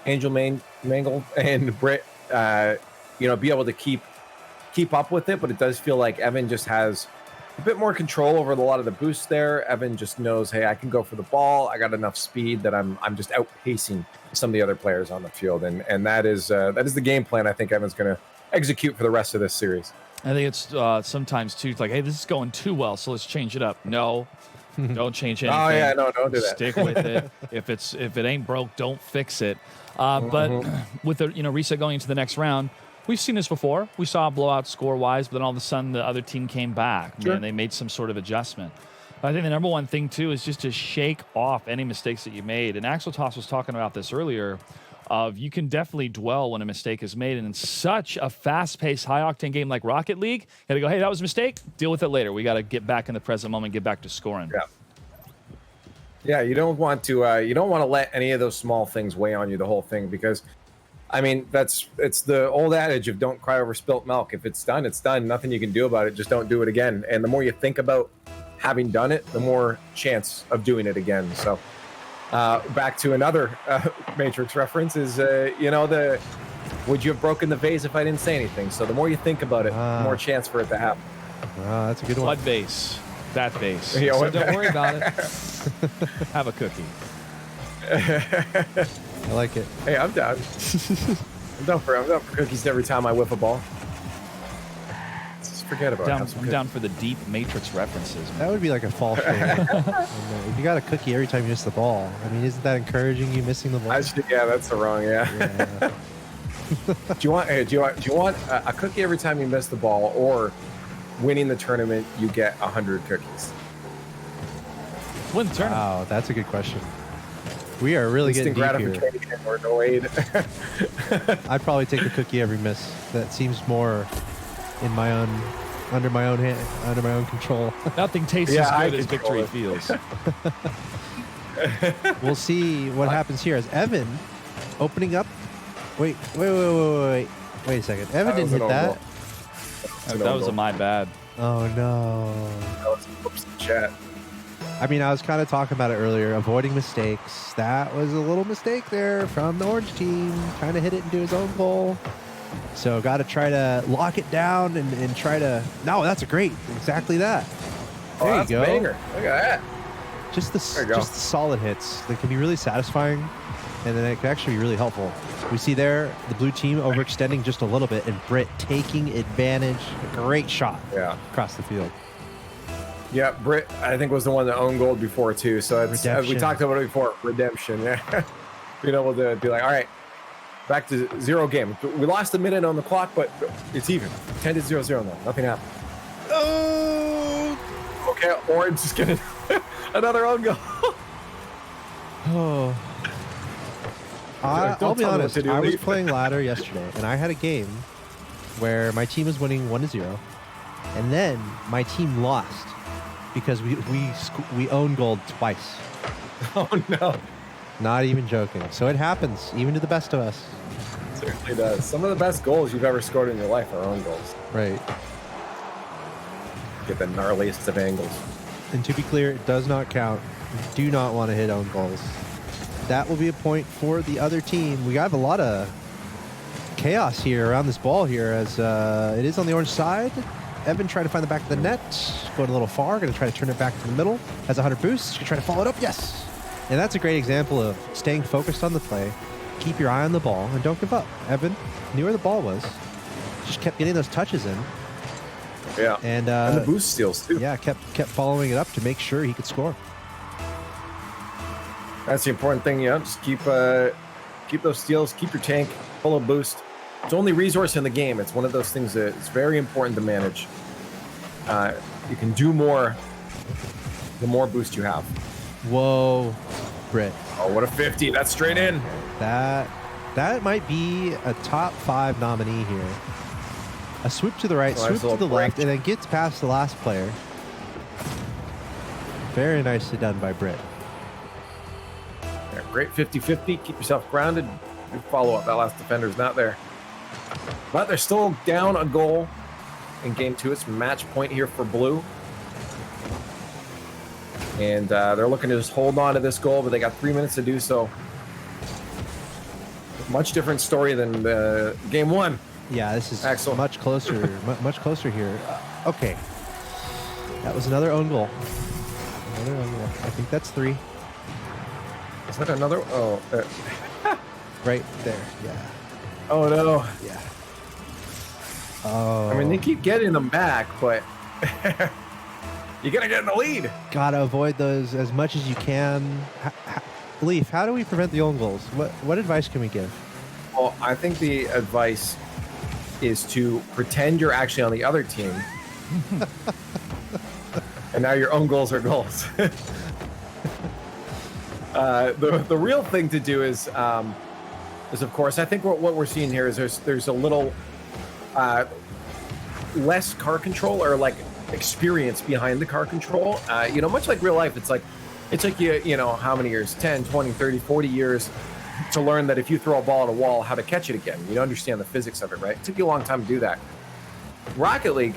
Angel Mangle and Britt, be able to keep up with it, but it does feel like Evan just has a bit more control over a lot of the boosts there. Evan just knows, hey, I can go for the ball. I got enough speed that I'm just outpacing some of the other players on the field, and that is the game plan I think Evan's going to execute for the rest of this series. I think it's sometimes too like, hey, this is going too well, so let's change it up. No, don't change anything. Oh yeah, no, don't do that. Stick with it. If it ain't broke, don't fix it. But with the reset going into the next round, we've seen this before. We saw a blowout score-wise, but then all of a sudden the other team came back and they made some sort of adjustment. But I think the number one thing too is just to shake off any mistakes that you made. And Axel Toss was talking about this earlier. You can definitely dwell when a mistake is made, and in such a fast-paced, high-octane game like Rocket League, you got to go, hey, that was a mistake. Deal with it later. We got to get back in the present moment, get back to scoring. Yeah, you don't want to let any of those small things weigh on you the whole thing, because I mean, it's the old adage of don't cry over spilt milk. If it's done, it's done. Nothing you can do about it. Just don't do it again. And the more you think about having done it, the more chance of doing it again. So back to another Matrix reference is, would you have broken the vase if I didn't say anything? So the more you think about it, the more chance for it to happen. That's a good one. Blood vase. That vase. Yeah, so don't worry about it. Have a cookie. I like it. Hey, I'm down. I'm down for cookies every time I whip a ball. Just forget about it. I'm down for the deep Matrix references. Man. That would be like a false shame. If you got a cookie every time you miss the ball, I mean, isn't that encouraging you missing the ball? Yeah, that's the wrong, yeah. Do you want a cookie every time you miss the ball, or winning the tournament you get 100 cookies? Win the tournament. Wow, that's a good question. We are really Instant getting deep here. gratification or no aid. I'd probably take a cookie every miss. That seems more in my own, under my own hand, under my own control. Nothing tastes as good as victory feels. We'll see what happens here as Evan opening up. Wait a second. Evan didn't hit that. That was a my bad. Oh no. That was oops, chat. I mean, I was kind of talking about it earlier, avoiding mistakes. That was a little mistake there from the orange team, trying to hit it into his own goal. So got to try to lock it down and try to. No, that's a great, exactly that. There you go. A banger. Look at that. Just the solid hits that can be really satisfying, and then it can actually be really helpful. We see there the blue team overextending just a little bit, and Britt taking advantage. A great shot across the field. Yeah, Britt, I think, was the one that owned goal before, too. So it's, as we talked about it before, redemption. Yeah. Being able to be like, all right, back to 0 game. We lost a minute on the clock, but it's even. 10-0 now. Nothing happened. Oh! Okay, Orange is getting another own goal. Oh. I'll be honest, I was playing ladder yesterday, and I had a game where my team was winning 1-0, and then my team lost because we own gold twice. Oh no! Not even joking. So it happens, even to the best of us. It certainly does. Some of the best goals you've ever scored in your life are own goals. Right. Get the gnarliest of angles. And to be clear, it does not count. You do not want to hit own goals. That will be a point for the other team. We have a lot of chaos here around this ball here, as it is on the orange side. Evan trying to find the back of the net, going a little far, going to try to turn it back to the middle. Has 100 boosts, going to try to follow it up. Yes! And that's a great example of staying focused on the play. Keep your eye on the ball and don't give up. Evan knew where the ball was, just kept getting those touches in. Yeah, and the boost steals too. Yeah, kept following it up to make sure he could score. That's the important thing, just keep those steals, keep your tank full of boost. It's the only resource in the game. It's one of those things that it's very important to manage. You can do more the more boost you have. Whoa, Britt. Oh, what a 50. That's straight in. That might be a top 5 nominee here. A swoop to the right, swoop to the left, and then gets past the last player. Very nicely done by Britt. Yeah, great 50-50. Keep yourself grounded. Good follow-up. That last defender's not there. But they're still down a goal in game 2. It's match point here for blue. And they're looking to just hold on to this goal, but they got 3 minutes to do so. Much different story than game 1. Yeah, this is much closer, much closer here. Okay. That was another own goal. Another own goal. I think that's 3. Is that another? Oh. Right there, yeah. Oh, no. Yeah. Oh. I mean, they keep getting them back, but you're going to get in the lead. Gotta avoid those as much as you can. Leaf, how do we prevent the own goals? What advice can we give? Well, I think the advice is to pretend you're actually on the other team. And now your own goals are goals. The real thing to do is of course, I think what we're seeing here is there's a little less car control, or like experience behind the car control. Much like real life, it's like you know, how many years? 10, 20, 30, 40 years to learn that if you throw a ball at a wall, how to catch it again. You understand the physics of it, right? It took you a long time to do that. Rocket League,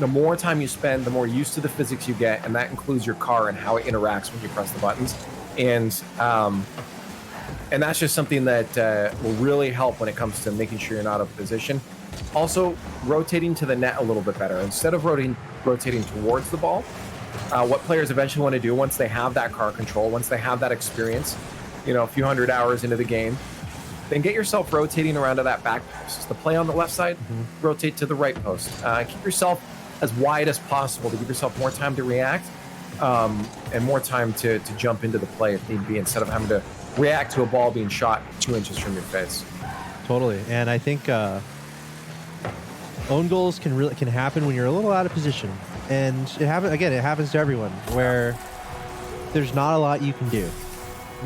the more time you spend, the more used to the physics you get, and that includes your car and how it interacts when you press the buttons. And that's just something that will really help when it comes to making sure you're not out of position. Also, rotating to the net a little bit better. Instead of rotating towards the ball, what players eventually want to do once they have that car control, once they have that experience, a few hundred hours into the game, then get yourself rotating around to that back post. The play on the left side, rotate to the right post. Keep yourself as wide as possible to give yourself more time to react and more time to jump into the play if need be, instead of having to react to a ball being shot 2 inches from your face. Totally. And I think own goals can happen when you're a little out of position. And it happens to everyone where there's not a lot you can do.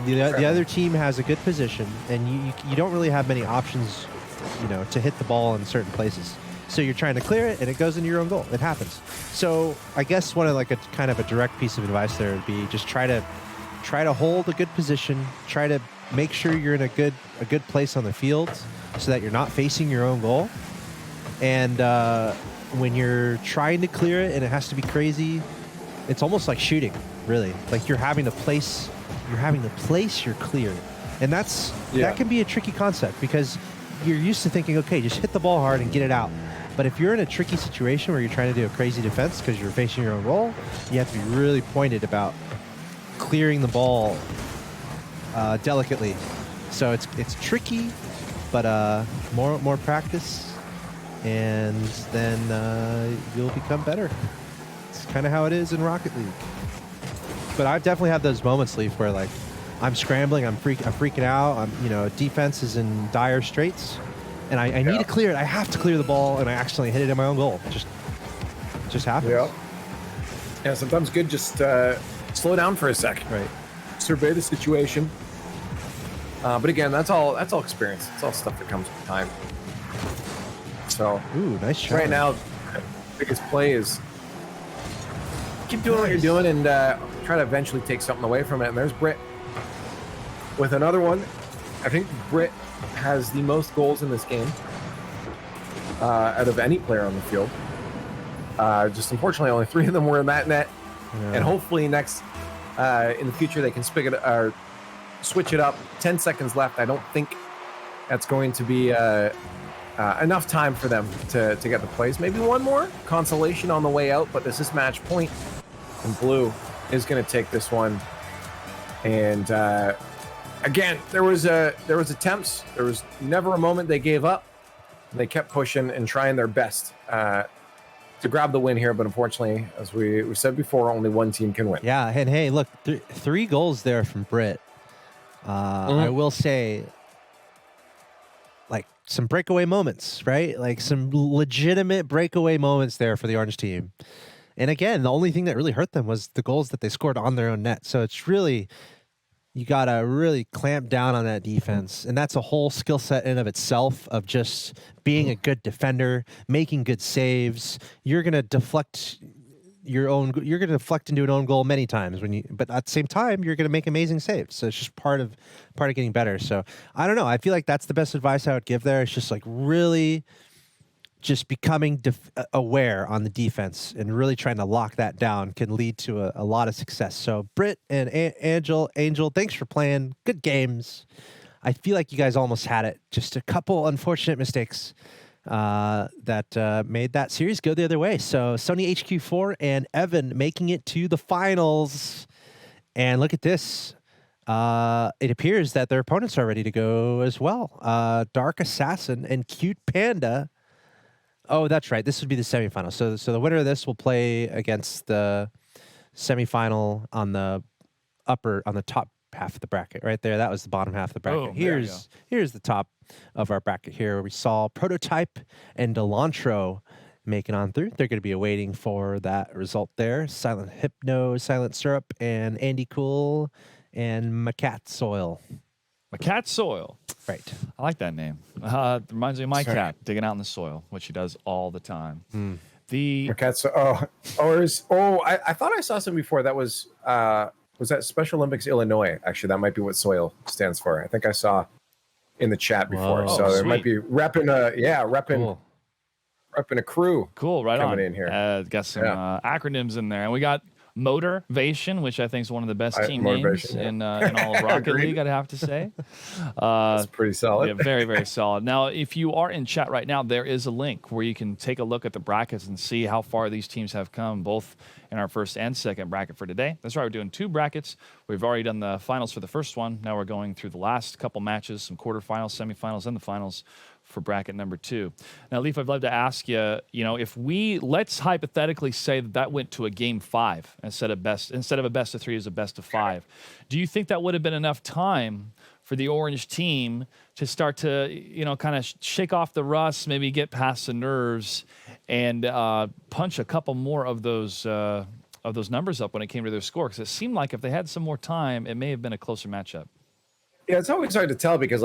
The other team has a good position, and you don't really have many options, to hit the ball in certain places. So you're trying to clear it, and it goes into your own goal. It happens. So I guess one of a kind of a direct piece of advice there would be just try to hold a good position. Try to make sure you're in a good place on the field, so that you're not facing your own goal. And when you're trying to clear it, and it has to be crazy, it's almost like shooting. Really, like you're having to place your clear, and that can be a tricky concept because you're used to thinking, okay, just hit the ball hard and get it out. But if you're in a tricky situation where you're trying to do a crazy defense because you're facing your own goal, you have to be really pointed about clearing the ball delicately. So it's tricky, but more practice, and then you'll become better. It's kind of how it is in Rocket League. But I've definitely had those moments, Leaf, where like I'm scrambling, I'm freaking out. Defense is in dire straits, and I need to clear it. I have to clear the ball, and I accidentally hit it in my own goal. It just happens. Yeah. Sometimes good. Just slow down for a second. Right. Survey the situation. But again, that's all experience. It's all stuff that comes with time. So, nice shot. Right now, the biggest play is keep doing what you're doing and try to eventually take something away from it. And there's Britt with another one. I think Britt has the most goals in this game out of any player on the field. Just unfortunately, only 3 of them were in that net. Yeah. And hopefully in the future they can switch it up. 10 seconds left. I don't think that's going to be enough time for them to get the plays. Maybe one more consolation on the way out, but this is match point, and Blue is going to take this one. And again, there was attempts. There was never a moment they gave up. They kept pushing and trying their best to grab the win here, but unfortunately, as we said before, only one team can win. Yeah, and hey, look, 3 goals there from Britt. I will say, like, some breakaway moments, right? Like some legitimate breakaway moments there for the Orange team. And again, the only thing that really hurt them was the goals that they scored on their own net. So it's really, you got to really clamp down on that defense. And that's a whole skill set in of itself of just being a good defender, making good saves. You're going to deflect into an own goal many times but at the same time, you're going to make amazing saves. So it's just part of getting better. So I don't know. I feel like that's the best advice I would give there. It's just like really just becoming aware on the defense and really trying to lock that down can lead to a lot of success. So Britt and Angel, thanks for playing. Good games. I feel like you guys almost had it. Just a couple unfortunate mistakes that made that series go the other way. So Sony HQ4 and Evan making it to the finals. And look at this. It appears that their opponents are ready to go as well. Dark Assassin and Cute Panda. Oh, that's right. This would be the semifinal. So the winner of this will play against the semifinal on the top half of the bracket right there. That was the bottom half of the bracket. Here's the top of our bracket here. We saw Prototype and Delantro making on through. They're going to be awaiting for that result there. Silent Hypno, Silent Syrup, and Andy Cool and Macat Soil. Macat Soil. Right. I like that name. It reminds me of my cat digging out in the soil, which she does all the time. The Macat Soil. I thought I saw some before. That was that Special Olympics Illinois? Actually, that might be what soil stands for. I think I saw in the chat before. Whoa, so sweet. There might be repping a crew. Cool, right coming on. in here. Got some acronyms in there, and we got Motivation, which I think is one of the best team names in all of Rocket League, I'd have to say. That's pretty solid. Yeah, very, very solid. Now, if you are in chat right now, there is a link where you can take a look at the brackets and see how far these teams have come, both in our first and second bracket for today. That's right, we're doing 2 brackets. We've already done the finals for the first one. Now we're going through the last couple matches, some quarterfinals, semifinals, and the finals for bracket number 2. Now, Leaf, I'd love to ask you, if let's hypothetically say that went to a game 5 instead of a best of 3 is a best of 5. Do you think that would have been enough time for the Orange team to start to, kind of shake off the rust, maybe get past the nerves, and punch a couple more of those numbers up when it came to their score? Because it seemed like if they had some more time, it may have been a closer matchup. Yeah, it's always hard to tell because,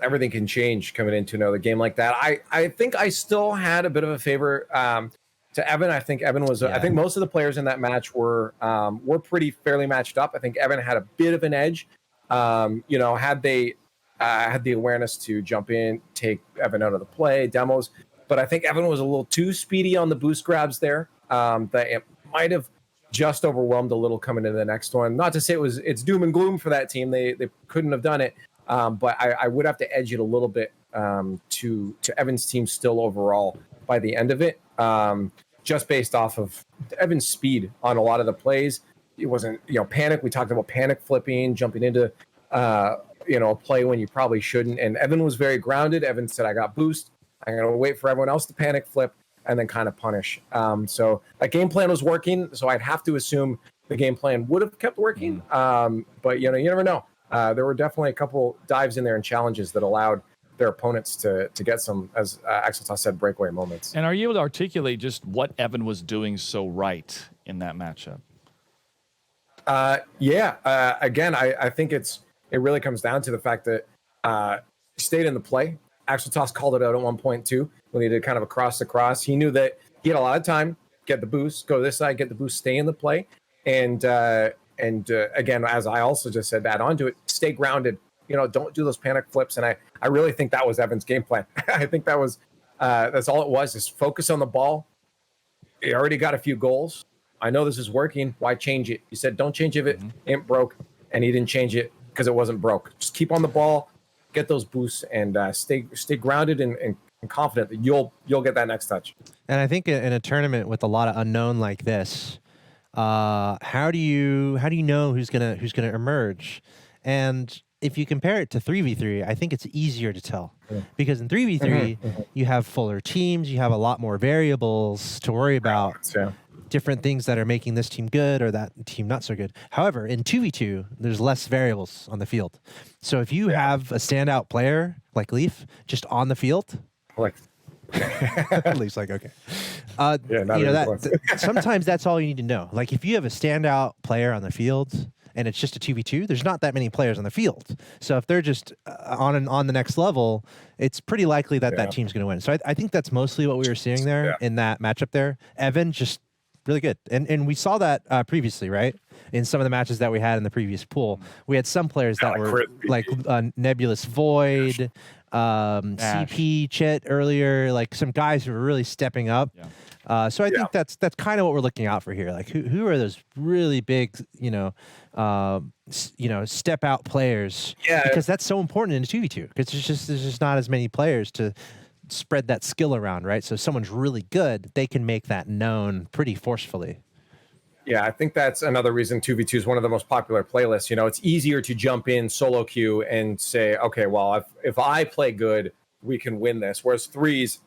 everything can change coming into another game like that. I think I still had a bit of a favor to Evan. I think Evan was. I think most of the players in that match were pretty fairly matched up. I think Evan had a bit of an edge. Had they had the awareness to jump in, take Evan out of the play demos, but I think Evan was a little too speedy on the boost grabs there. That it might have just overwhelmed a little coming into the next one. Not to say it's doom and gloom for that team. They couldn't have done it. But I would have to edge it a little bit to Evan's team still overall by the end of it. Just based off of Evan's speed on a lot of the plays. It wasn't, panic. We talked about panic flipping, jumping into a play when you probably shouldn't. And Evan was very grounded. Evan said, I got boost. I'm going to wait for everyone else to panic flip and then kind of punish. So that game plan was working. So I'd have to assume the game plan would have kept working. But you never know. There were definitely a couple dives in there and challenges that allowed their opponents to get some, as Axel said, breakaway moments. And are you able to articulate just what Evan was doing so right in that matchup? Again, I think it really comes down to the fact that he stayed in the play. Axel Toss called it out at one point too when he did kind of a cross to cross. He knew that he had a lot of time, get the boost, go this side, get the boost, stay in the play, and again, as I also just said, add on to it, stay grounded. Don't do those panic flips. And I really think that was Evan's game plan. I think that was that's all it was, is focus on the ball. He already got a few goals. I know this is working. Why change it? He said, don't change it. It broke. And he didn't change it because it wasn't broke. Just keep on the ball, get those boosts, and stay grounded and confident that you'll get that next touch. And I think in a tournament with a lot of unknown like this, how do you know who's gonna emerge? And if you compare it to 3v3, I think it's easier to tell because in 3v3 you have fuller teams, you have a lot more variables to worry about. Different things that are making this team good or that team not so good. However, in 2v2, there's less variables on the field. So if you have a standout player like Leaf just on the field, Leaf's like, okay. Sometimes that's all you need to know. Like if you have a standout player on the field and it's just a 2v2, there's not that many players on the field. So if they're just on the next level, it's pretty likely that that team's going to win. So I think that's mostly what we were seeing there in that matchup there. Evan just really good. And we saw that previously, right? In some of the matches that we had in the previous pool. We had some players that were like Nebulous Void, CP, Chet earlier, like some guys who were really stepping up. So I think that's kind of what we're looking out for here. Like who are those really big, step out players? Yeah. Because that's so important in a 2v2 because there's just not as many players to spread that skill around, right? So if someone's really good, they can make that known pretty forcefully. Yeah, I think that's another reason 2v2 is one of the most popular playlists. It's easier to jump in solo queue and say, okay, well, if I play good, we can win this. Whereas threes,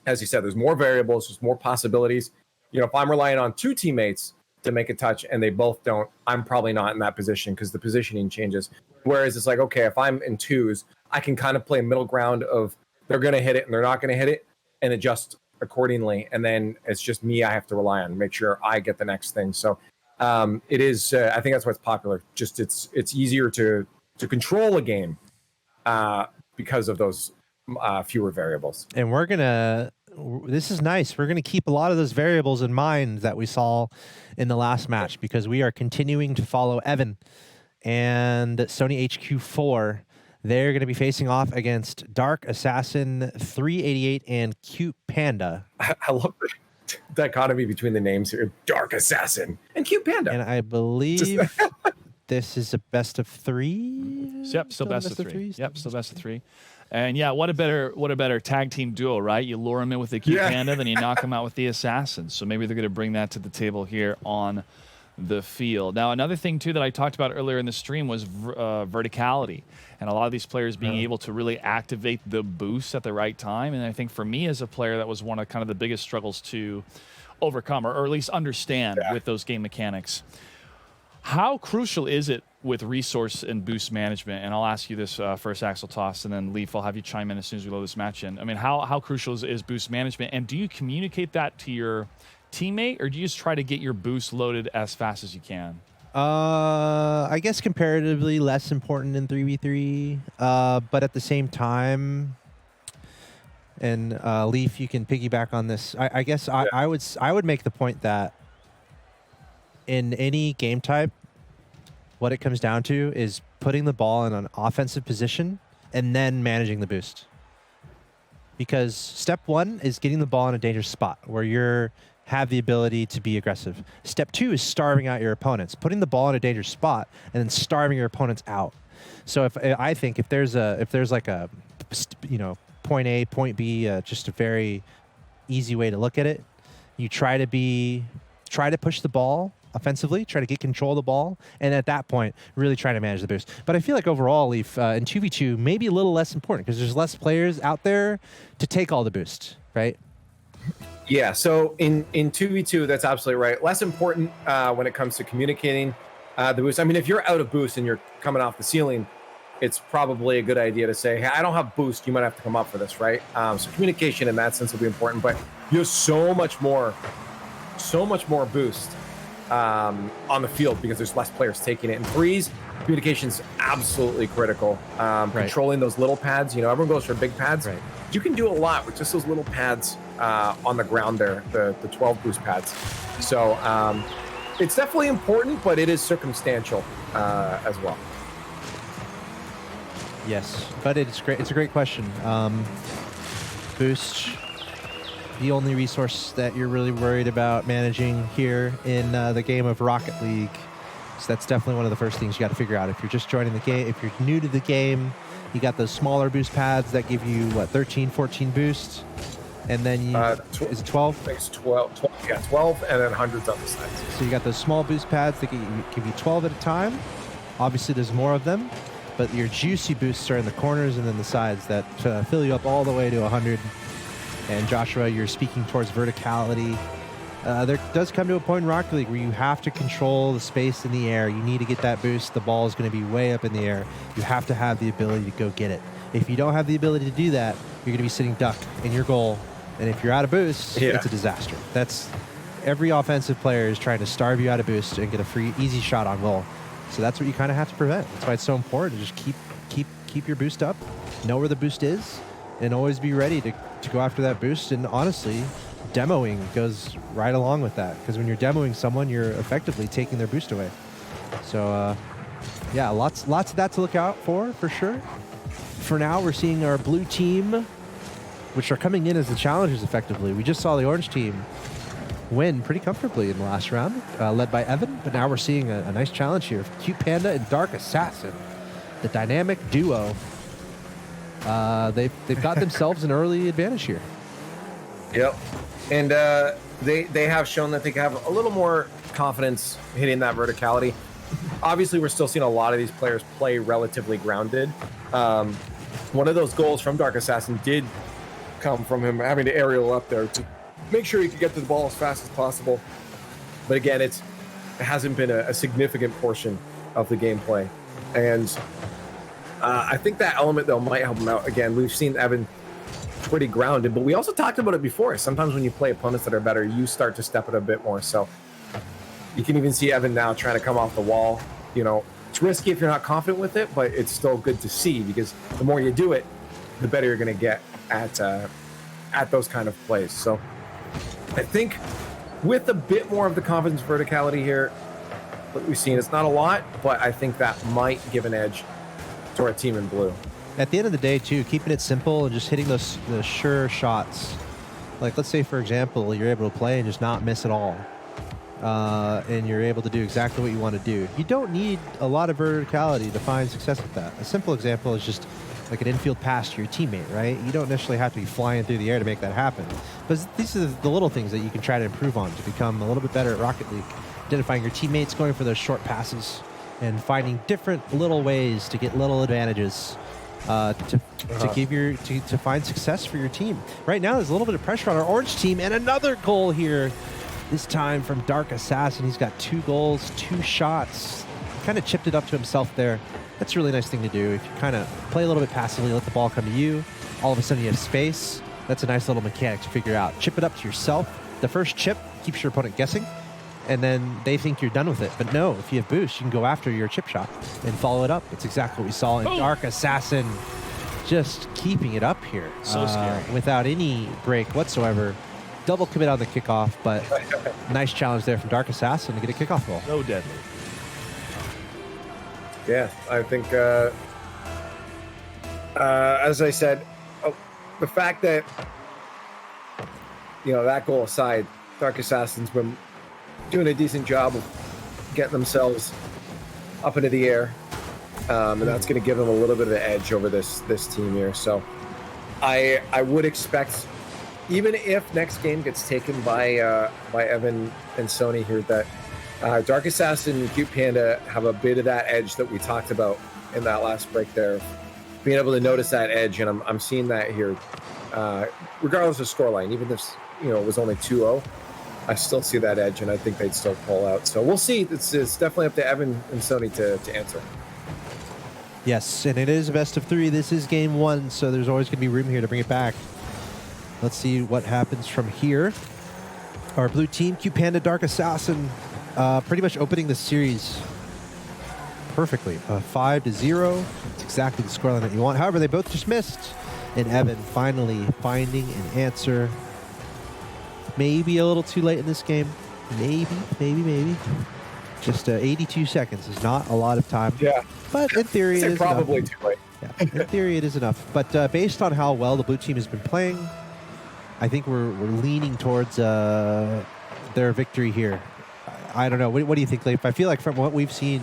as you said, there's more variables, there's more possibilities. If I'm relying on two teammates to make a touch and they both don't, I'm probably not in that position because the positioning changes. Whereas it's like, okay, if I'm in twos, I can kind of play middle ground of they're going to hit it and they're not going to hit it and adjust accordingly. And then it's just me I have to rely on, make sure I get the next thing. So it is, I think that's why it's popular. Just it's easier to control a game because of those fewer variables. And this is nice. We're going to keep a lot of those variables in mind that we saw in the last match because we are continuing to follow Evan and Sony HQ4. They're going to be facing off against Dark Assassin 388 and Cute Panda. I love the dichotomy between the names here. Dark Assassin and Cute Panda. And I believe this is a best of 3. Yep, still best of 3. Yep, still best of 3. And yeah, what a better tag team duo, right? You lure them in with the Cute Panda, then you knock them out with the Assassin. So maybe they're going to bring that to the table here on the field. Now, another thing, too, that I talked about earlier in the stream was verticality. And a lot of these players being able to really activate the boost at the right time. And I think for me as a player, that was one of kind of the biggest struggles to overcome, or at least understand with those game mechanics. How crucial is it with resource and boost management? And I'll ask you this first, Axel Toss, and then Leaf, I'll have you chime in as soon as we load this match in. I mean, how crucial is boost management? And do you communicate that to your teammate, or do you just try to get your boost loaded as fast as you can? I guess comparatively less important in 3v3, but at the same time, and Leaf, you can piggyback on this. I guess I would make the point that in any game type, what it comes down to is putting the ball in an offensive position and then managing the boost. Because step one is getting the ball in a dangerous spot where you have the ability to be aggressive. Step two is starving out your opponents, putting the ball in a dangerous spot and then starving your opponents out. So I think if there's like a, point A, point B, just a very easy way to look at it, you try to push the ball offensively, try to get control of the ball, and at that point, really try to manage the boost. But I feel like overall, Leaf, in 2v2, maybe a little less important because there's less players out there to take all the boost, right? Yeah, so in 2v2, that's absolutely right. Less important when it comes to communicating the boost. I mean, if you're out of boost and you're coming off the ceiling, it's probably a good idea to say, hey, I don't have boost. You might have to come up for this, right? So communication in that sense will be important, but you have so much more boost on the field because there's less players taking it. In threes, communication's absolutely critical. Controlling those little pads, everyone goes for big pads. Right. You can do a lot with just those little pads on the ground there, the 12 boost pads. So it's definitely important, but it is circumstantial as well. Yes, but it's great. It's a great question. Boost, the only resource that you're really worried about managing here in the game of Rocket League. So that's definitely one of the first things you got to figure out. If you're just joining the game, if you're new to the game, you got those smaller boost pads that give you, 13, 14 boosts? And then is it 12? I think it's 12. Yeah, 12 and then hundreds on the sides. So you got those small boost pads that give you 12 at a time. Obviously, there's more of them. But your juicy boosts are in the corners and then the sides that fill you up all the way to 100. And Joshua, you're speaking towards verticality. There does come to a point in Rocket League where you have to control the space in the air. You need to get that boost. The ball is going to be way up in the air. You have to have the ability to go get it. If you don't have the ability to do that, you're going to be sitting duck in your goal. And if you're out of boost, it's a disaster. That's every offensive player is trying to starve you out of boost and get a free, easy shot on goal. So that's what you kind of have to prevent. That's why it's so important to just keep your boost up, know where the boost is, and always be ready to go after that boost. And honestly, demoing goes right along with that, because when you're demoing someone, you're effectively taking their boost away. So yeah, lots of that to look out for sure. For now, we're seeing our blue team, which are coming in as the challengers effectively. We just saw the orange team win pretty comfortably in the last round, led by Evan, but now we're seeing a nice challenge here. Cute Panda and Dark Assassin, the dynamic duo. They've got themselves an early advantage here. Yep, and they have shown that they can have a little more confidence hitting that verticality. Obviously, we're still seeing a lot of these players play relatively grounded. One of those goals from Dark Assassin did come from him having to aerial up there to make sure he could get to the ball as fast as possible. But again, it hasn't been a significant portion of the gameplay. And I think that element, though, might help him out. Again, we've seen Evan pretty grounded, but we also talked about it before. Sometimes when you play opponents that are better, you start to step it a bit more. So you can even see Evan now trying to come off the wall. It's risky if you're not confident with it, but it's still good to see, because the more you do it, the better you're going to get at those kind of plays. So I think with a bit more of the confidence verticality here, what we've seen, it's not a lot, but I think that might give an edge to our team in blue. At the end of the day, too, keeping it simple and just hitting those sure shots. Like, let's say, for example, you're able to play and just not miss at all. And you're able to do exactly what you want to do. You don't need a lot of verticality to find success with that. A simple example is just like an infield pass to your teammate, right? You don't necessarily have to be flying through the air to make that happen. But these are the little things that you can try to improve on to become a little bit better at Rocket League. identifying your teammates, going for those short passes, and finding different little ways to get little advantages to find success for your team. Right now, there's a little bit of pressure on our orange team, and another goal here. This time from Dark Assassin. He's got 2 goals, 2 shots. Kind of chipped it up to himself there. That's a really nice thing to do. If you kind of play a little bit passively, let the ball come to you, all of a sudden you have space. That's a nice little mechanic to figure out. Chip it up to yourself. The first chip keeps your opponent guessing, and then they think you're done with it. But no, if you have boost, you can go after your chip shot and follow it up. It's exactly what we saw in Dark Assassin, just keeping it up here. So scary. Without any break whatsoever. Double commit on the kickoff, but nice challenge there from Dark Assassin to get a kickoff goal. So deadly. Yeah, I think, as I said, the fact that, that goal aside, Dark Assassin's been doing a decent job of getting themselves up into the air, and that's going to give them a little bit of an edge over this team here. So I would expect, even if next game gets taken by Evan and Sony here, that Dark Assassin and Cute Panda have a bit of that edge that we talked about in that last break there, being able to notice that edge, and I'm seeing that here, regardless of scoreline. Even if it was only 2-0, I still see that edge, and I think they'd still pull out. So we'll see. It's definitely up to Evan and Sony to answer. Yes, and it is a best of 3. This is game 1, so there's always going to be room here to bring it back. Let's see what happens from here. Our blue team, Cute Panda, Dark Assassin, pretty much opening the series perfectly. 5-0. It's exactly the scoreline that you want. However, they both just missed. And Evan finally finding an answer. Maybe a little too late in this game. Maybe. Just 82 seconds is not a lot of time. Yeah. But in theory, it is probably enough. too late. Yeah, in theory, it is enough. But based on how well the blue team has been playing, I think we're leaning towards their victory here. I don't know. What do you think, Leif? I feel like from what we've seen,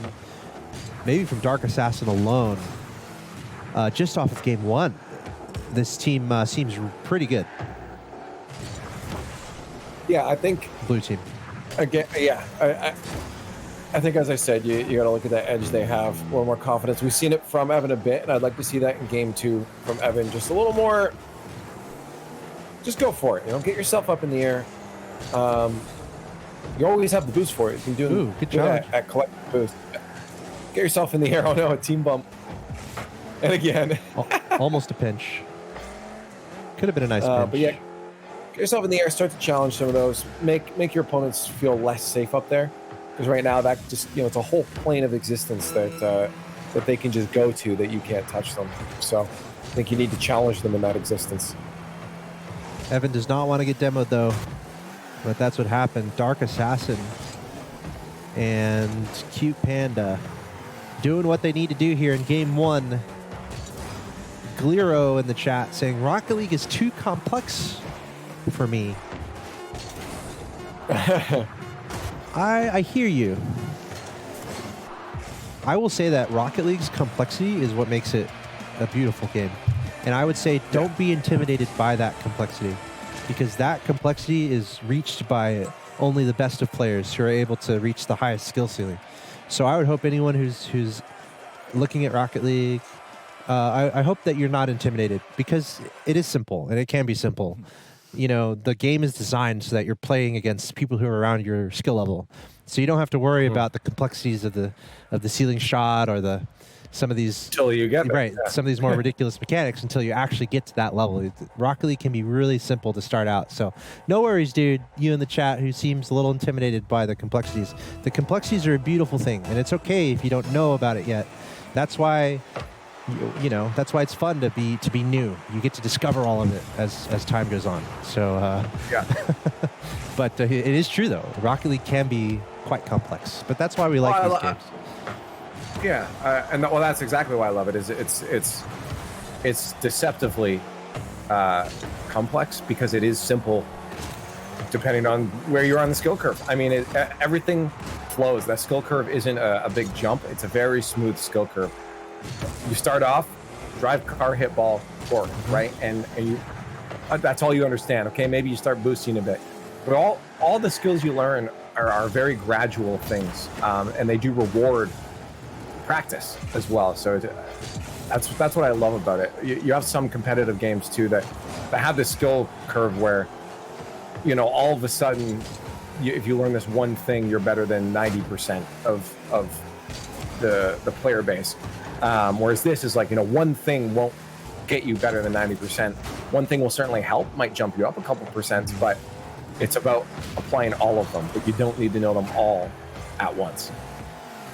maybe from Dark Assassin alone, just off of game 1, this team seems pretty good. Yeah, I think blue team. Again, yeah. I think, as I said, you got to look at that edge they have, a little more confidence. We've seen it from Evan a bit, and I'd like to see that in game 2 from Evan. Just a little more. Just go for it. Get yourself up in the air. You always have the boost for it. You can do good challenge at collective boost. Get yourself in the air. Oh no, a team bump. And again, almost a pinch. Could have been a nice pinch. But yeah, get yourself in the air. Start to challenge some of those. Make your opponents feel less safe up there. Because right now, that just it's a whole plane of existence that they can just go to that you can't touch them. So I think you need to challenge them in that existence. Evan does not want to get demoed though, but that's what happened. Dark Assassin and Cute Panda doing what they need to do here in game 1. Glero in the chat saying Rocket League is too complex for me. I hear you. I will say that Rocket League's complexity is what makes it a beautiful game. And I would say don't be intimidated by that complexity, because that complexity is reached by only the best of players who are able to reach the highest skill ceiling. So I would hope anyone who's looking at Rocket League, I hope that you're not intimidated, because it is simple and it can be simple. The game is designed so that you're playing against people who are around your skill level. So you don't have to worry about the complexities of the ceiling shot or some of these until you get there. Some of these more ridiculous mechanics until you actually get to that level. Rocket League can be really simple to start out. So no worries, dude. You in the chat who seems a little intimidated by the complexities. The complexities are a beautiful thing, and it's okay if you don't know about it yet. That's why that's why it's fun to be new. You get to discover all of it as time goes on. So yeah. But it is true though. Rocket League can be quite complex, but that's why we like these games. Yeah, and that's exactly why I love it. Is it's deceptively complex because it is simple, depending on where you're on the skill curve. I mean, everything flows. That skill curve isn't a big jump. It's a very smooth skill curve. You start off, drive car, hit ball, fork, right? And you that's all you understand. Okay, maybe you start boosting a bit, but all the skills you learn are very gradual things, and they do reward practice as well. So that's what I love about it. You have some competitive games too that have this skill curve where, you know, all of a sudden, if you learn this one thing, you're better than 90% of the player base. Whereas this is like, you know, one thing won't get you better than 90%. One thing will certainly help, might jump you up a couple percent, but it's about applying all of them. But you don't need to know them all at once.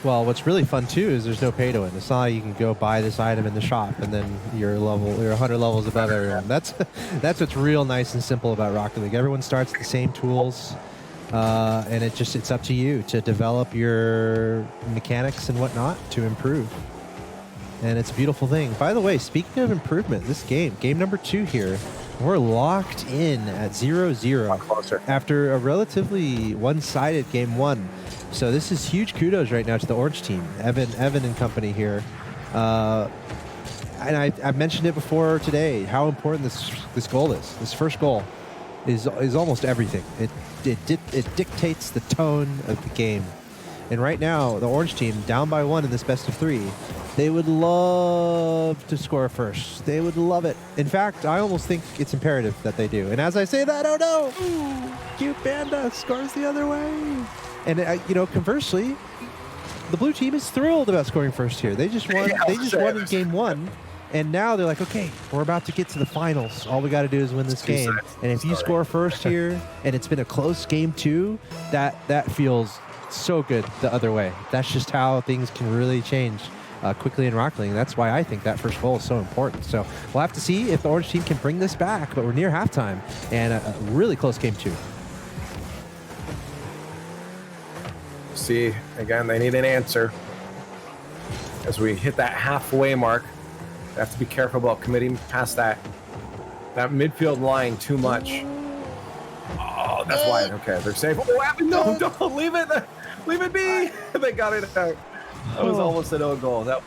Well, what's really fun too is there's no pay to win. It's not like you can go buy this item in the shop and then you're 100 levels above everyone. That's what's real nice and simple about Rocket League. Everyone starts with the same tools, and it's up to you to develop your mechanics and whatnot to improve. And it's a beautiful thing. By the way, speaking of improvement, this game number 2 here, we're locked in at 0-0 after a relatively one-sided game 1. So this is huge kudos right now to the Orange team, Evan and company here. And I've mentioned it before today, how important this goal is. This first goal is almost everything. It dictates the tone of the game. And right now, the Orange team, down by 1 in this best of 3, they would love to score first. They would love it. In fact, I almost think it's imperative that they do. And as I say that, oh no! Cute Panda scores the other way. And conversely, the blue team is thrilled about scoring first here. They just won. They just won in game 1, and now they're like, okay, we're about to get to the finals. All we got to do is win this game. And if you score first here, and it's been a close game 2, that feels so good the other way. That's just how things can really change quickly in Rocket League. That's why I think that first goal is so important. So we'll have to see if the Orange team can bring this back. But we're near halftime, and a really close game 2. See, again, they need an answer. As we hit that halfway mark, they have to be careful about committing past that midfield line too much. Oh, that's wide. Okay, they're safe. Oh, Evan, no, don't leave it. Leave it be. They got it out. That was almost an own goal. That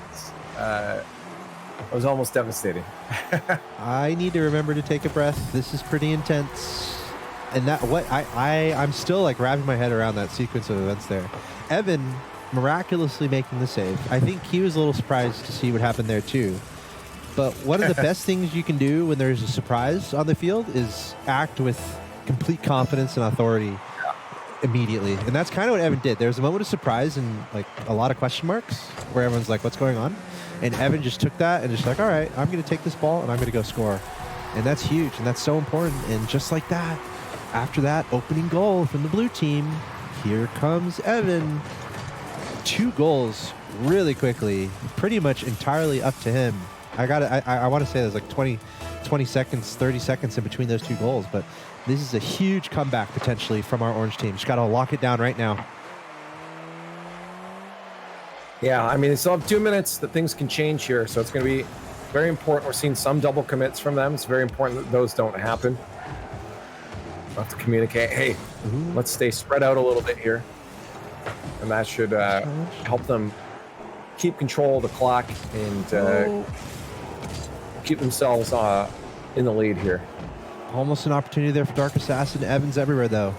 was almost devastating. I need to remember to take a breath. This is pretty intense. And I'm still like wrapping my head around that sequence of events there. Evan miraculously making the save. I think he was a little surprised to see what happened there too. But one of the best things you can do when there's a surprise on the field is act with complete confidence and authority immediately. And that's kind of what Evan did. There was a moment of surprise and like a lot of question marks where everyone's like, what's going on? And Evan just took that and just like, all right, I'm going to take this ball and I'm going to go score. And that's huge and that's so important. And just like that, after that opening goal from the blue team, here comes Evan. 2 goals really quickly, pretty much entirely up to him. I want to say there's like 20 seconds, 30 seconds in between those 2 goals, but this is a huge comeback potentially from our Orange team. Just got to lock it down right now. Yeah, I mean, they still have 2 minutes that things can change here, so it's going to be very important. We're seeing some double commits from them. It's very important that those don't happen. We'll have to communicate, hey, let's stay spread out a little bit here. And that should help them keep control of the clock and keep themselves in the lead here. Almost an opportunity there for Dark Assassin. Evan's everywhere, though.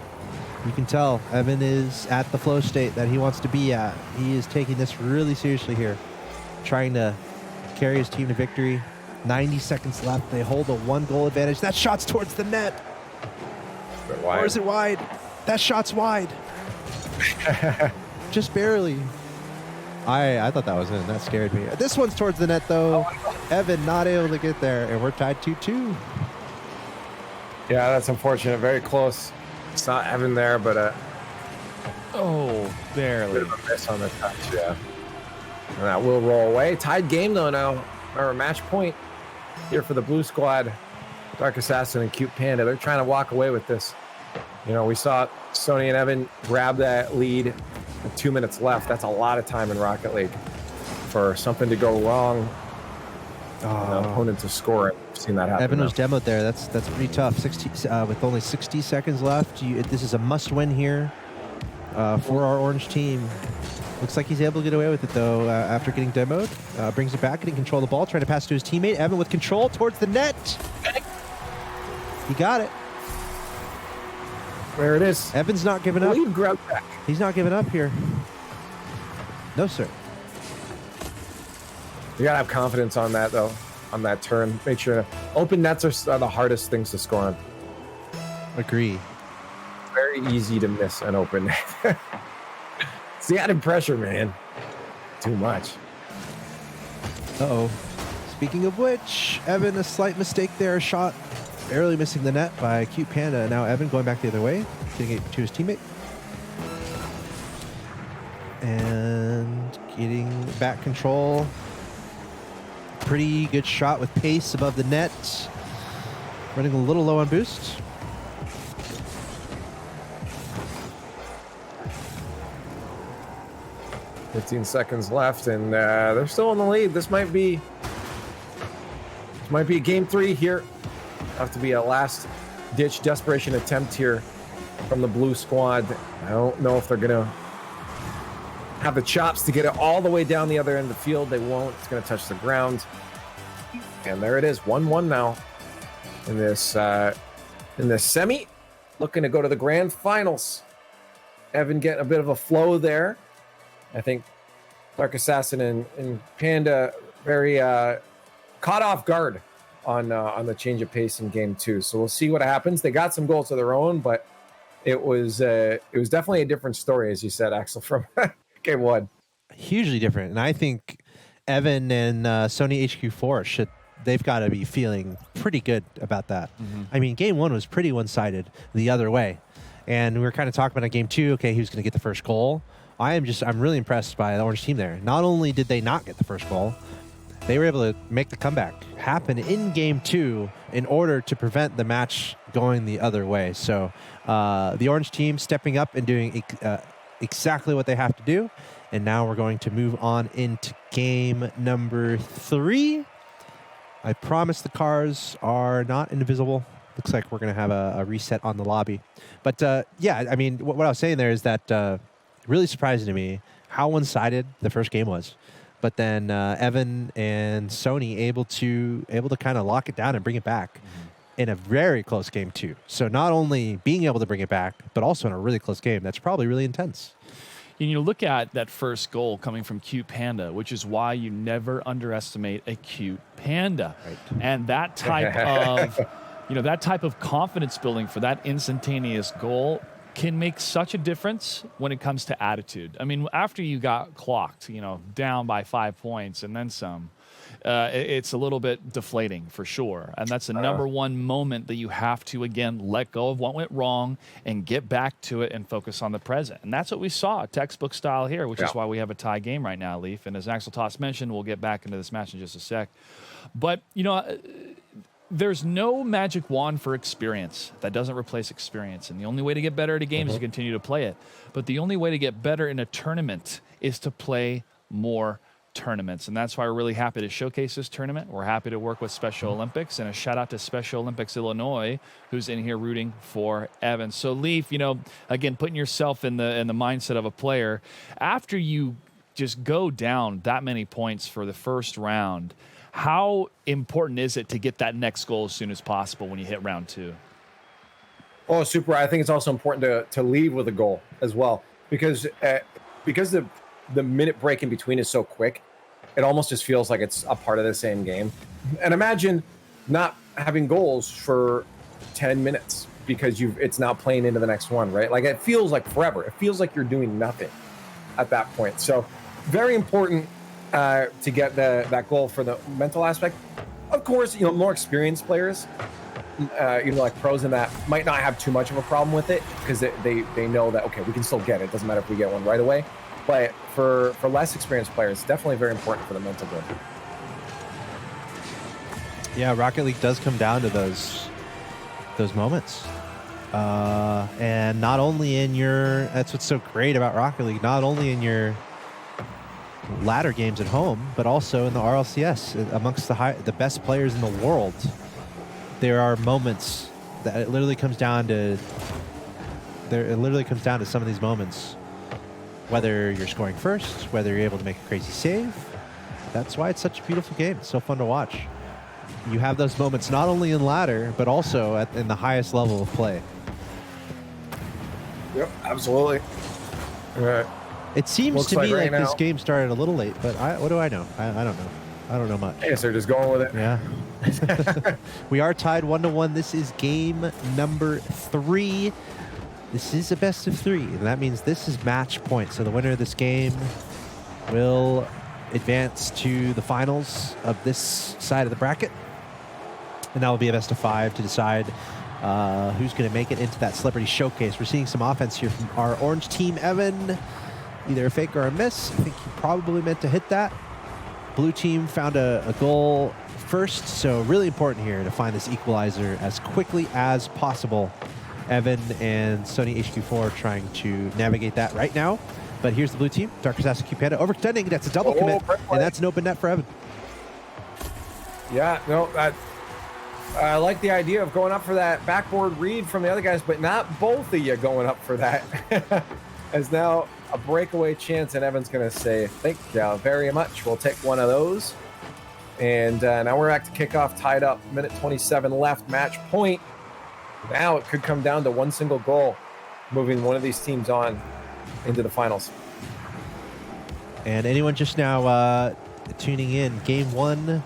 You can tell Evan is at the flow state that he wants to be at. He is taking this really seriously here, trying to carry his team to victory. 90 seconds left. They hold a 1-goal advantage. That shot's towards the net. Or is it wide? That shot's wide. Just barely. I thought that was in. That scared me. This one's towards the net, though. Evan not able to get there, and we're tied 2-2. Yeah, that's unfortunate. Very close. It's not Evan there, but barely. Bit of a miss on the touch, yeah. And that will roll away. Tied game, though, now. Or match point here for the blue squad. Dark Assassin and Cute Panda. They're trying to walk away with this. You know, we saw Sony and Evan grab that lead with 2 minutes left. That's a lot of time in Rocket League for something to go wrong. An opponent to score it. We've seen that happen. Evan was demoed there. That's pretty tough. 60 with only 60 seconds left. This is a must-win here for our Orange team. Looks like he's able to get away with it, though, after getting demoed. Brings it back, getting control of the ball, trying to pass to his teammate. Evan with control towards the net. He got it. There it is. Evan's not giving up. Lead grab back. He's not giving up here. No, sir. You gotta have confidence on that, though. On that turn, make sure open nets are the hardest things to score on. Agree. Very easy to miss an open net. It's the added pressure, man. Too much. Uh-oh. Speaking of which, Evan, a slight mistake there. A shot barely missing the net by Cute Panda. Now Evan going back the other way, getting it to his teammate. And getting back control. Pretty good shot with pace above the net. Running a little low on boost. $15 seconds left, and they're still in the lead. This might be game 3 here. Have to be a last-ditch desperation attempt here from the blue squad. I don't know if they're gonna have the chops to get it all the way down the other end of the field. They won't. It's gonna touch the ground, and there it is. 1-1 now in this semi. Looking to go to the grand finals. Evan getting a bit of a flow there. I think Dark Assassin and Panda very caught off guard on the change of pace in game 2. So we'll see what happens. They got some goals of their own, but it was definitely a different story, as you said, Axel, from game 1. Hugely different, and I think Evan and Sony HQ4 they've got to be feeling pretty good about that. Mm-hmm. I mean, game 1 was pretty one-sided the other way, and we were kind of talking about in game 2. Okay, who's going to get the first goal? I'm really impressed by the Orange team there. Not only did they not get the first goal, they were able to make the comeback happen in game 2 in order to prevent the match going the other way. So the Orange team stepping up and doing exactly what they have to do. And now we're going to move on into game number 3. I promise the cars are not invisible. Looks like we're going to have a reset on the lobby. But yeah, I mean, what I was saying there is that really surprising to me how one-sided the first game was. But then Evan and Sony able to kind of lock it down and bring it back in a very close game 2. So not only being able to bring it back, but also in a really close game. That's probably really intense. And you look at that first goal coming from Cute Panda, which is why you never underestimate a Cute Panda. Right. And that type of, that type of confidence building for that instantaneous goal can make such a difference when it comes to attitude. I mean, after you got clocked, down by 5 points and then some, it's a little bit deflating for sure. And that's the number one moment that you have to, again, let go of what went wrong and get back to it and focus on the present. And that's what we saw, textbook style here, which is why we have a tie game right now, Leaf. And as Axel Toss mentioned, we'll get back into this match in just a sec. But, there's no magic wand for experience. That doesn't replace experience. And the only way to get better at a game is to continue to play it. But the only way to get better in a tournament is to play more tournaments. And that's why we're really happy to showcase this tournament. We're happy to work with Special Olympics, and a shout out to Special Olympics Illinois, who's in here rooting for Evan. So Leaf, again, putting yourself in the mindset of a player, after you just go down that many points for the first round, how important is it to get that next goal as soon as possible when you hit round 2? Oh, super. I think it's also important to leave with a goal as well, because the minute break in between is so quick, it almost just feels like it's a part of the same game. And imagine not having goals for 10 minutes because it's now playing into the next one, right? Like, it feels like forever. It feels like you're doing nothing at that point. So very important to get that goal for the mental aspect. Of course, more experienced players, like pros in that, might not have too much of a problem with it because they know that, okay, we can still get it. It doesn't matter if we get one right away. But for less experienced players, it's definitely very important for the mental growth. Yeah, Rocket League does come down to those moments. And not only that's what's so great about Rocket League, not only in your ladder games at home, but also in the RLCS amongst the best players in the world. There are moments that it literally comes down to some of these moments, whether you're scoring first, whether you're able to make a crazy save. That's why it's such a beautiful game. It's so fun to watch. You have those moments not only in ladder, but also in the highest level of play. Yep, absolutely. It seems Looks to me like right like this now- game started a little late, but what do I know? I don't know. I don't know much. I guess they're just going with it. Yeah. We are tied 1-1. This is game number 3. This is a best of 3, and that means this is match point. So the winner of this game will advance to the finals of this side of the bracket, and that will be a best of 5 to decide who's going to make it into that celebrity showcase. We're seeing some offense here from our orange team. Evan, either a fake or a miss. I think he probably meant to hit that. Blue team found a goal first, so really important here to find this equalizer as quickly as possible. Evan and Sony HQ4 trying to navigate that right now. But here's the blue team. Dark Assassin Cupetta overextending. That's a double commit, and that's an open net for Evan. Yeah, no, I like the idea of going up for that backboard read from the other guys, but not both of you going up for that. As now a breakaway chance, and Evan's going to say, thank you very much. We'll take one of those. And now we're back to kickoff, tied up, minute 27 left, match point. Now it could come down to one single goal, moving one of these teams on into the finals. And anyone just now tuning in, game 1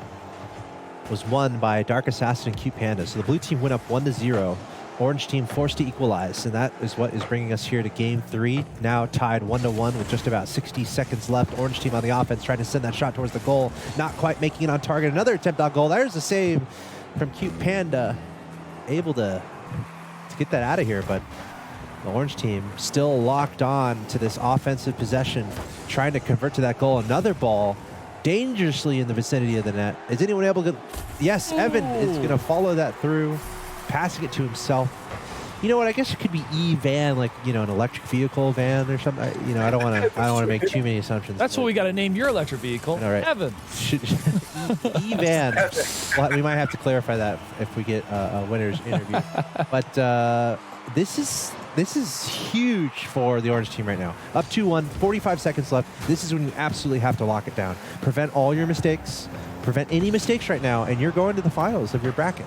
was won by Dark Assassin and Cute Panda. So the blue team went up 1-0. Orange team forced to equalize, and that is what is bringing us here to game 3. Now tied 1-1 with just about 60 seconds left. Orange team on the offense trying to send that shot towards the goal. Not quite making it on target. Another attempt on goal. There's a save from Cute Panda. Able to get that out of here, but the orange team still locked on to this offensive possession, trying to convert to that goal. Another ball dangerously in the vicinity of the net. Is anyone able to? Yes, Evan is going to follow that through, passing it to himself. You know what? I guess it could be E-van, like, you know, an electric vehicle van or something. You know, I don't want to make too many assumptions. That's what we got to name your electric vehicle. All right. Evan. E-van. Well, we might have to clarify that if we get a winner's interview. But this is huge for the orange team right now. Up 2-1, 45 seconds left. This is when you absolutely have to lock it down. Prevent all your mistakes. Prevent any mistakes right now, and you're going to the finals of your bracket.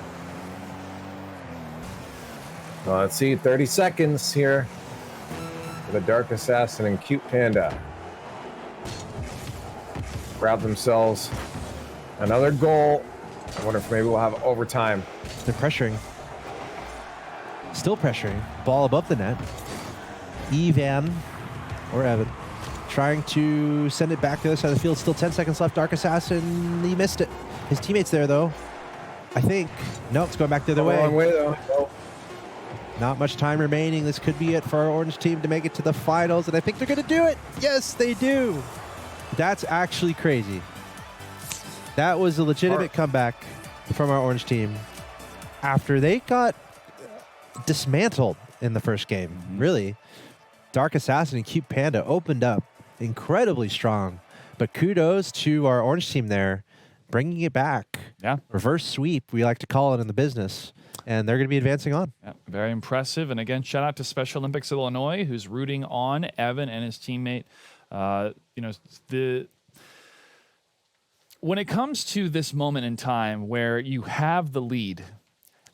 Well, let's see, 30 seconds here for the Dark Assassin and Cute Panda. Grab themselves another goal. I wonder if maybe we'll have overtime. They're pressuring. Still pressuring. Ball above the net. Evan or Evan trying to send it back to the other side of the field. Still 10 seconds left. Dark Assassin, he missed it. His teammate's there, though. I think. No, it's going back the other way. Wrong way, though. Nope. Not much time remaining. This could be it for our orange team to make it to the finals, and I think they're going to do it. Yes, they do. That's actually crazy. That was a legitimate comeback from our orange team after they got dismantled in the first game. Really. Dark Assassin and Cute Panda opened up incredibly strong, but kudos to our orange team there, bringing it back. Yeah. Reverse sweep, we like to call it in the business. And they're going to be advancing on. Yeah, very impressive. And again, shout out to Special Olympics Illinois, who's rooting on Evan and his teammate. You know, when it comes to this moment in time where you have the lead,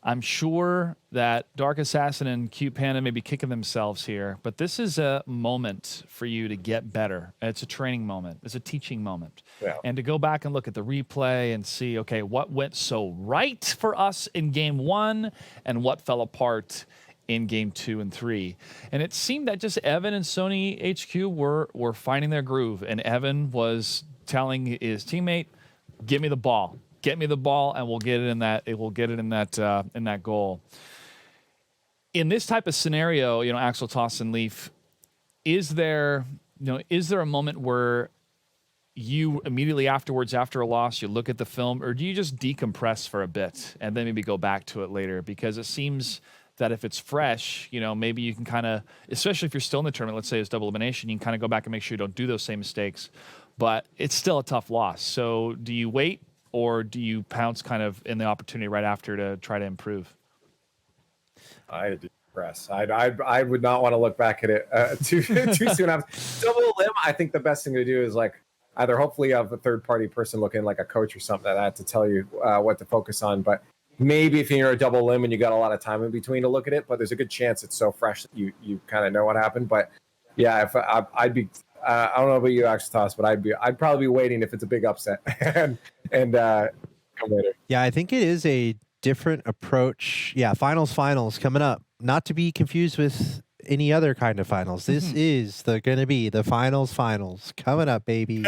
I'm sure that Dark Assassin and Cute Panda may be kicking themselves here, but this is a moment for you to get better. It's a training moment. It's a teaching moment. Yeah. And to go back and look at the replay and see, okay, what went so right for us in game 1 and what fell apart in game 2 and 3. And it seemed that just Evan and Sony HQ were finding their groove, and Evan was telling his teammate, "Give me the ball. Get me the ball, and we'll get it in that. It will get it in that goal." In this type of scenario, you know, Axel, Toss, and Leaf, is there a moment where you immediately afterwards, after a loss, you look at the film, or do you just decompress for a bit and then maybe go back to it later? Because it seems that if it's fresh, you know, maybe you can kind of, especially if you're still in the tournament, let's say it's double elimination, you can kind of go back and make sure you don't do those same mistakes. But it's still a tough loss. So do you wait, or do you pounce kind of in the opportunity right after to try to improve? I press. I would not want to look back at it too soon. Double limb. I think the best thing to do is like either hopefully have a third party person looking like a coach or something like that to tell you what to focus on. But maybe if you're a double limb and you got a lot of time in between to look at it, but there's a good chance it's so fresh that you kind of know what happened. But yeah, if I'd be, I don't know about you, Axel Toss, but I'd probably be waiting if it's a big upset and come later. Yeah, I think it is a different approach. Yeah, finals coming up. Not to be confused with any other kind of finals. This is going to be the finals coming up, baby.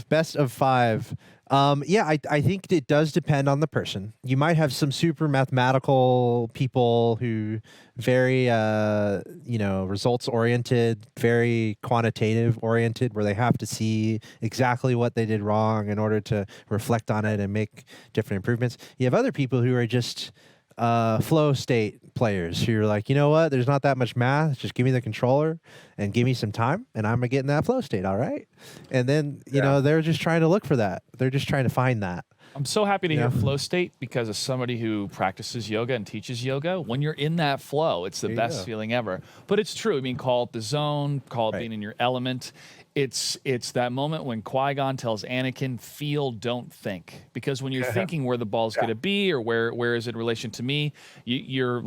Best of 5. Yeah, I think it does depend on the person. You might have some super mathematical people who very, results oriented, very quantitative oriented, where they have to see exactly what they did wrong in order to reflect on it and make different improvements. You have other people who are just flow state players who are like, you know what, there's not that much math, just give me the controller and give me some time and I'm gonna get in that flow state, all right? And then you know, they're just trying to look for that, they're just trying to find that. I'm so happy to hear flow state, because as somebody who practices yoga and teaches yoga, when you're in that flow, it's the best feeling ever. But it's true. I mean, call it the zone, call it being in your element. It's that moment when Qui-Gon tells Anakin, feel, don't think. Because when you're thinking where the ball's going to be or where is it in relation to me, you're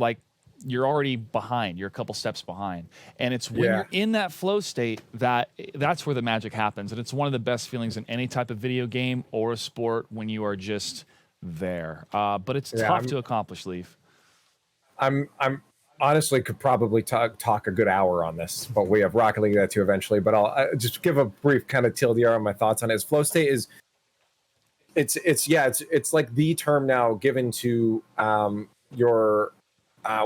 you're already behind. You're a couple steps behind. And it's when you're in that flow state that's where the magic happens. And it's one of the best feelings in any type of video game or a sport, when you are just there. But it's tough to accomplish, Leaf. I'm honestly could probably talk a good hour on this, but we have Rocket League that too eventually. But I'll just give a brief kind of TLDR on my thoughts on it. Flow state is it's like the term now given to your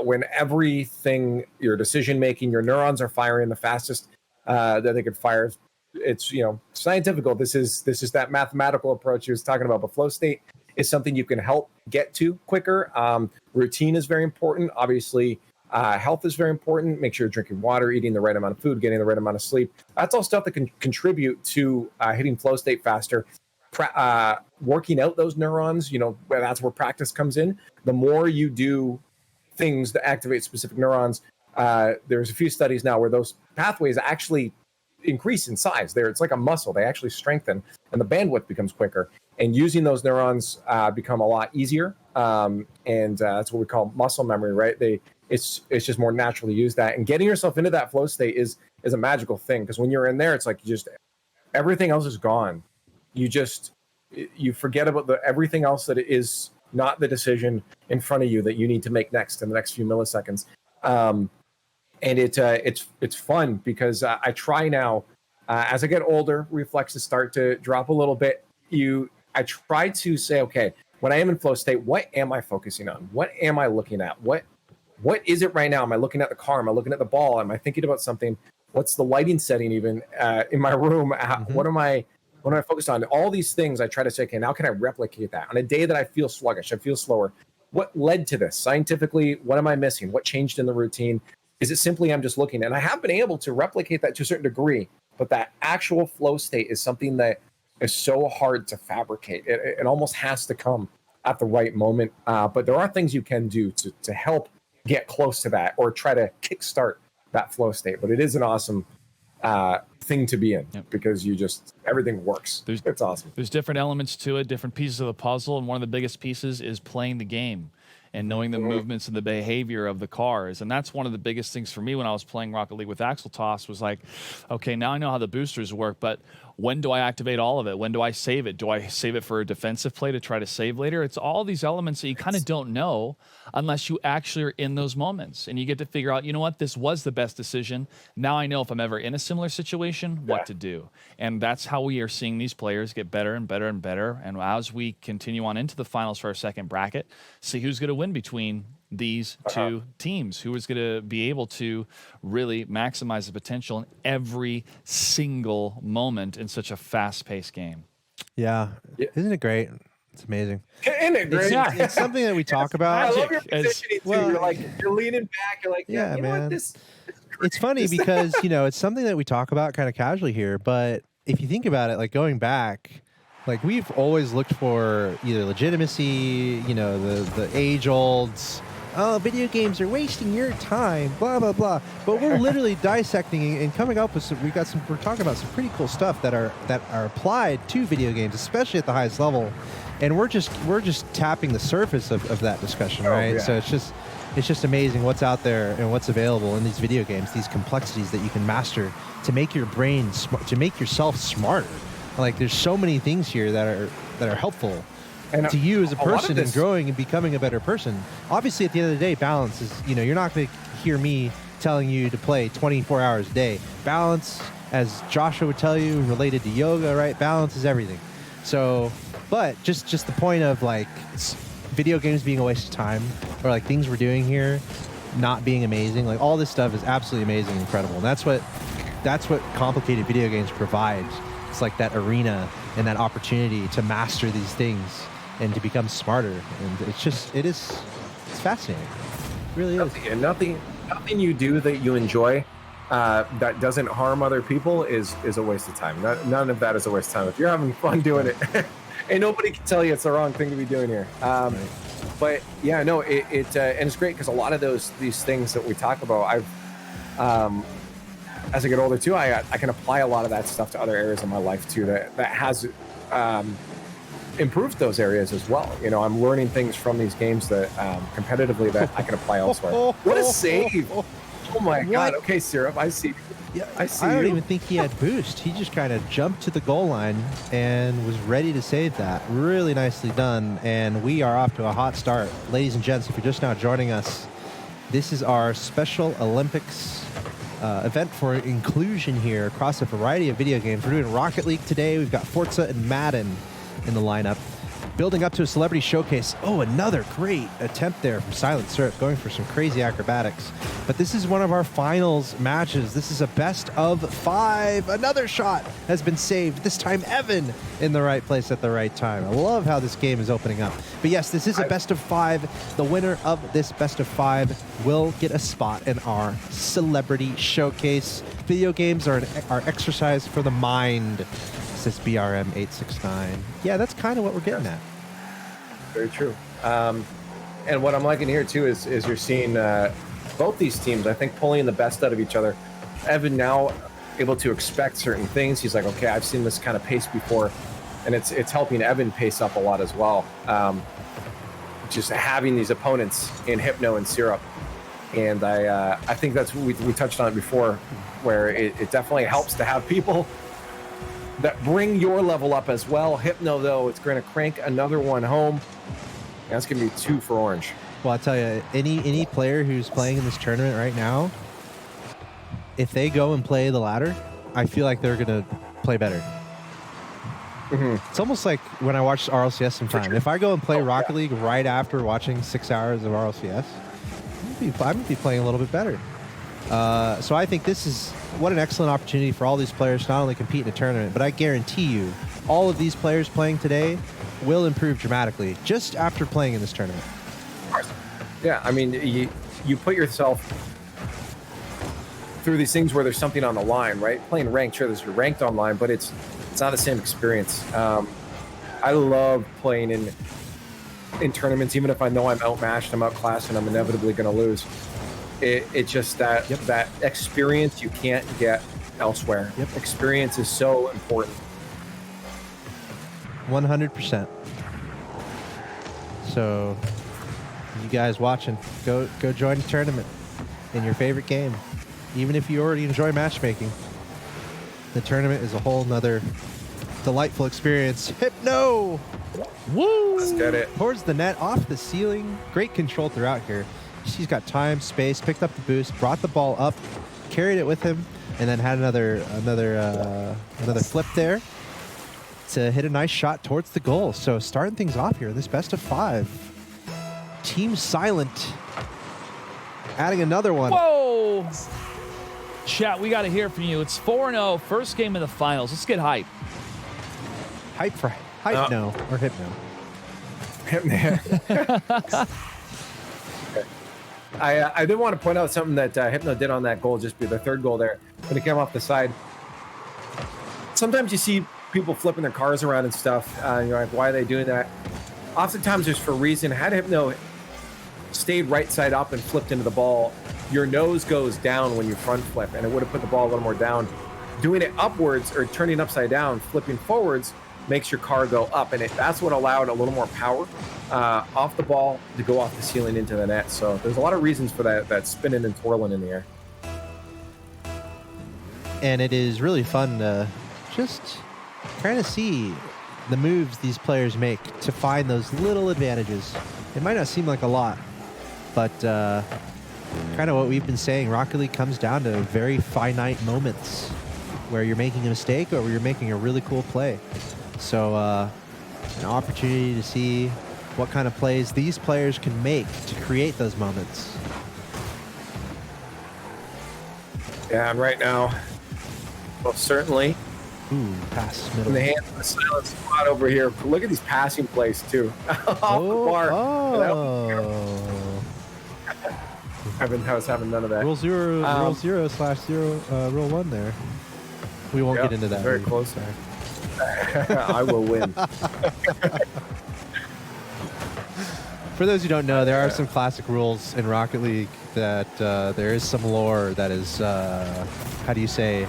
when everything, your decision making, your neurons are firing the fastest that they could fire. It's scientific. This is that mathematical approach he was talking about. But flow state is something you can help get to quicker. Routine is very important. Obviously, health is very important. Make sure you're drinking water, eating the right amount of food, getting the right amount of sleep. That's all stuff that can contribute to hitting flow state faster. Working out those neurons, that's where practice comes in. The more you do things that activate specific neurons, there's a few studies now where those pathways actually increase in size. It's like a muscle. They actually strengthen and the bandwidth becomes quicker. And using those neurons become a lot easier. And that's what we call muscle memory, right? It's just more natural to use that. And getting yourself into that flow state is a magical thing, because when you're in there, it's like everything else is gone. You forget about everything else that is not the decision in front of you that you need to make next in the next few milliseconds. And it's fun because I try now, as I get older, reflexes start to drop a little bit. I try to say, okay, when I am in flow state, what am I focusing on? What am I looking at? What is it right now? Am I looking at the car? Am I looking at the ball? Am I thinking about something? What's the lighting setting even in my room? What am I focused on? All these things I try to say, okay, now can I replicate that? On a day that I feel sluggish, I feel slower, what led to this? Scientifically, what am I missing? What changed in the routine? Is it simply I'm just looking? And I have been able to replicate that to a certain degree, but that actual flow state is something that is so hard to fabricate. It almost has to come at the right moment. But there are things you can do to help get close to that or try to kickstart that flow state. But it is an awesome thing to be in because everything works. It's awesome. There's different elements to it, different pieces of the puzzle. And one of the biggest pieces is playing the game and knowing the movements and the behavior of the cars. And that's one of the biggest things for me when I was playing Rocket League with Axel Toss was like, okay, now I know how the boosters work, but when do I activate all of it? When do I save it? Do I save it for a defensive play to try to save later? It's all these elements that you kind of don't know unless you actually are in those moments. And you get to figure out, you know what, this was the best decision. Now I know if I'm ever in a similar situation, what to do. And that's how we are seeing these players get better and better and better. And as we continue on into the finals for our second bracket, see who's going to win between these two teams, who is going to be able to really maximize the potential in every single moment in such a fast-paced game. Yeah. Isn't it great? It's amazing. Isn't it great? It's something that we talk about. I love your positioning too. You're leaning back. You're like, yeah, you know man. what, this it's funny because, it's something that we talk about kind of casually here, but if you think about it, like going back, like we've always looked for either legitimacy, the age-old oh, video games are wasting your time, blah, blah, blah. But we're literally dissecting and coming up with some, we're talking about some pretty cool stuff that are applied to video games, especially at the highest level. And we're just tapping the surface of that discussion, right? Yeah. So it's just amazing what's out there and what's available in these video games, these complexities that you can master to make your brain, to make yourself smarter. Like, there's so many things here that are helpful and to you as a person and growing and becoming a better person. Obviously, at the end of the day, balance is, you're not going to hear me telling you to play 24 hours a day. Balance, as Joshua would tell you, related to yoga, right? Balance is everything. So, but just the point of, like, video games being a waste of time, or like things we're doing here not being amazing, like all this stuff is absolutely amazing and incredible. And that's what complicated video games provide. It's like that arena and that opportunity to master these things and to become smarter. And it's fascinating. It really is. Nothing you do that you enjoy that doesn't harm other people is a waste of time. None of that is a waste of time. If you're having fun doing it, and nobody can tell you it's the wrong thing to be doing here. But yeah, no, and it's great because a lot of these things that we talk about, I've as I get older too, I can apply a lot of that stuff to other areas of my life too. That has improved those areas as well. I'm learning things from these games that competitively that I can apply elsewhere. What a save! Oh my God! Okay, Syrup, I see. Yeah, I don't even think he had boost. He just kind of jumped to the goal line and was ready to save that. Really nicely done. And we are off to a hot start. Ladies and gents, if you're just now joining us, this is our Special Olympics event for inclusion here across a variety of video games. We're doing Rocket League today. We've got Forza and Madden in the lineup. Building up to a celebrity showcase. Oh, another great attempt there from Silent Syrup, going for some crazy acrobatics. But this is one of our finals matches. This is a best of 5. Another shot has been saved. This time, Evan in the right place at the right time. I love how this game is opening up. But yes, this is a best of 5. The winner of this best of 5 will get a spot in our celebrity showcase. Video games are exercise for the mind. Says BRM 869. Yeah, that's kind of what we're getting at. Very true. And what I'm liking here too is you're seeing both these teams, I think, pulling the best out of each other. Evan now able to expect certain things. He's like, okay, I've seen this kind of pace before, and it's helping Evan pace up a lot as well. Just having these opponents in Hypno and Syrup, and I think that's what we touched on it before, where it definitely helps to have people that bring your level up as well. Hypno, though, it's going to crank another one home. That's going to be 2 for Orange. Well, I'll tell you, any player who's playing in this tournament right now, if they go and play the ladder, I feel like they're going to play better. Mm-hmm. It's almost like when I watch RLCS sometime. Sure. If I go and play Rocket League right after watching 6 hours of RLCS, I'm going to be playing a little bit better. So I think this is what an excellent opportunity for all these players to not only compete in a tournament, but I guarantee you all of these players playing today will improve dramatically just after playing in this tournament. Yeah, I mean, you put yourself through these things where there's something on the line, right? Playing ranked, sure, there's ranked online, but it's not the same experience. I love playing in tournaments, even if I know I'm outmatched, I'm outclassed, and I'm inevitably going to lose. It's just that that experience you can't get elsewhere. Experience is so important. 100%. So, you guys watching, go join the tournament in your favorite game. Even if you already enjoy matchmaking, the tournament is a whole nother delightful experience. Hypno! Woo! Let's get it. Towards the net, off the ceiling. Great control throughout here. He's got time, space, picked up the boost, brought the ball up, carried it with him, and then had another flip there to hit a nice shot towards the goal. So starting things off here, this best of 5. Team Silent adding another one. Whoa! Chat, we got to hear from you. It's 4-0, first game of the finals. Let's get hype. Hype for Hypno or Hypno. I did want to point out something that Hypno did on that goal, just be the third goal there, when it came off the side. Sometimes you see people flipping their cars around and stuff. You're like, why are they doing that? Oftentimes there's for a reason. Had Hypno stayed right side up and flipped into the ball, your nose goes down when you front flip, and it would have put the ball a little more down. Doing it upwards or turning upside down, flipping forwards, makes your car go up, and that's what allowed a little more power off the ball to go off the ceiling into the net. So there's a lot of reasons for that spinning and twirling in the air. And it is really fun to just kind of see the moves these players make to find those little advantages. It might not seem like a lot, but kind of what we've been saying, Rocket League comes down to very finite moments where you're making a mistake or where you're making a really cool play. So an opportunity to see what kind of plays these players can make to create those moments. Yeah, and right now, most certainly. Ooh, pass middle. In the hands of the silent squad over here. Look at these passing plays, too. Off the bar. Oh. I was having none of that. Rule 0/0 rule 1 there. We won't get into that. Very close there. I will win. For those who don't know, there are some classic rules in Rocket League that there is some lore that is, how do you say,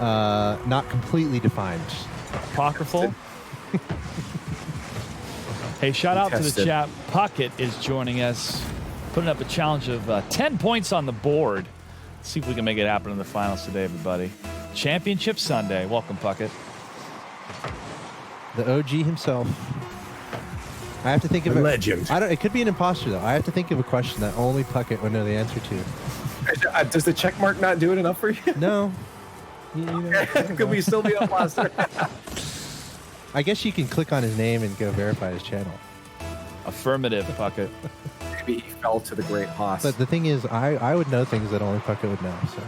not completely defined. Apocryphal? Hey, shout out to the chat. Puckett is joining us, putting up a challenge of 10 points on the board. Let's see if we can make it happen in the finals today, everybody. Championship Sunday. Welcome, Puckett. The OG himself. I have to think of a legend. It could be an imposter, though. I have to think of a question that only Puckett would know the answer to. Does the check mark not do it enough for you? No. Could we still be up last year? I guess you can click on his name and go verify his channel. Affirmative, Puckett. Maybe he fell to the great Haas. But the thing is, I would know things that only Puckett would know. So,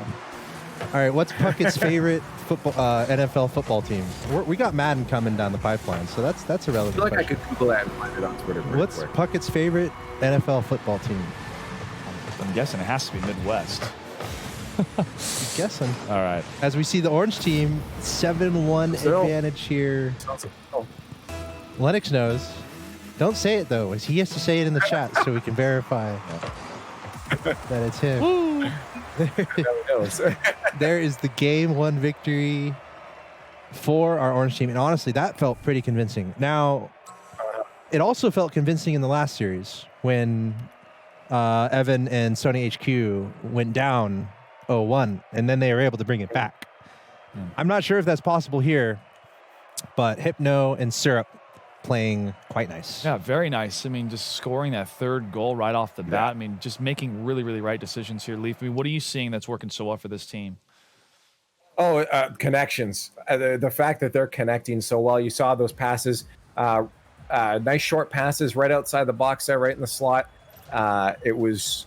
all right, what's Puckett's favorite football NFL football team? We got Madden coming down the pipeline, so that's a relevant. I feel like question. I could Google that and find it on Twitter. What's Puckett's favorite NFL football team? I'm guessing it has to be Midwest. Guessing. All right. As we see the orange team, 7-1 advantage here. Lennox knows. Don't say it, though. He has to say it in the chat so we can verify that it's him. There is the game 1 victory for our orange team. And honestly, that felt pretty convincing. Now, it also felt convincing in the last series when Evan and Sony HQ went down 0-1, and then they were able to bring it back. I'm not sure if that's possible here, but Hypno and Syrup playing quite nice. Yeah, very nice. I mean, just scoring that third goal right off the bat. I mean, just making really, really right decisions here, Leaf. I mean, what are you seeing that's working so well for this team? Oh, connections. The fact that they're connecting so well. You saw those passes, nice short passes right outside the box there, right in the slot. It was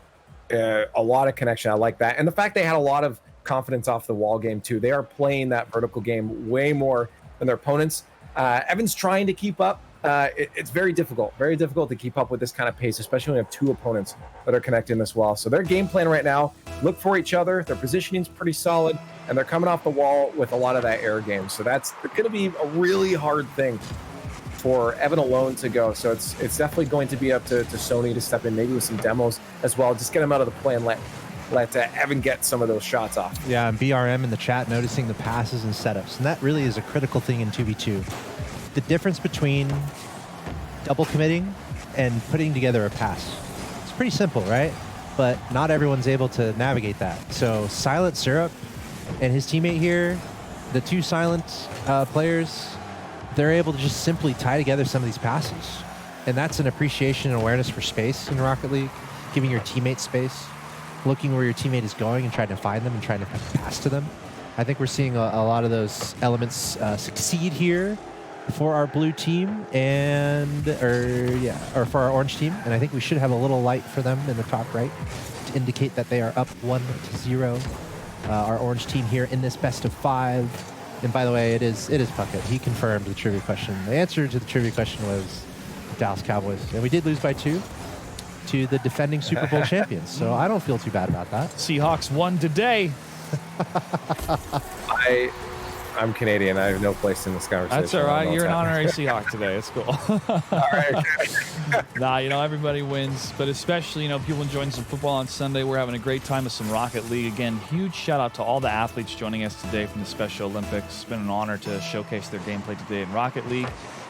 a lot of connection. I like that. And the fact they had a lot of confidence off the wall game, too. They are playing that vertical game way more than their opponents. Evan's trying to keep up. It's very difficult to keep up with this kind of pace, especially when you have 2 opponents that are connecting as well. So their game plan right now, look for each other. Their positioning's pretty solid, and they're coming off the wall with a lot of that air game. So that's going to be a really hard thing for Evan alone to go. So it's definitely going to be up to Sony to step in, maybe with some demos as well. Just get him out of the play and let Evan get some of those shots off. Yeah, and BRM in the chat noticing the passes and setups. And that really is a critical thing in 2v2. The difference between double committing and putting together a pass. It's pretty simple, right? But not everyone's able to navigate that. So Silent Syrup and his teammate here, the 2 silent players, they're able to just simply tie together some of these passes. And that's an appreciation and awareness for space in Rocket League, giving your teammate space, looking where your teammate is going and trying to find them and trying to pass to them. I think we're seeing a lot of those elements succeed here for our blue team or for our orange team. And I think we should have a little light for them in the top right to indicate that they are up 1-0. Our orange team here in this best of 5. And by the way, it is Puckett. He confirmed the trivia question. The answer to the trivia question was Dallas Cowboys. And we did lose by 2 to the defending Super Bowl champions. So I don't feel too bad about that. Seahawks won today. I'm Canadian. I have no place in this conversation. That's all right. You're an honorary Seahawk today. It's cool. All right. Nah, everybody wins, but especially, people enjoying some football on Sunday. We're having a great time with some Rocket League. Again, huge shout out to all the athletes joining us today from the Special Olympics. It's been an honor to showcase their gameplay today in Rocket League.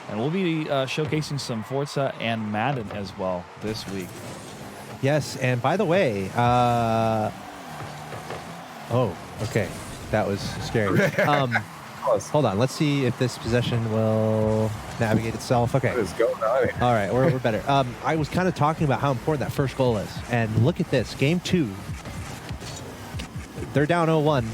And we'll be showcasing some Forza and Madden as well this week. Yes, and by the way, okay. That was scary. Hold on. Let's see if this possession will navigate itself. Okay. What is going on here? All right. We're better. I was kind of talking about how important that first goal is. And look at this. Game 2. They're down 0-1.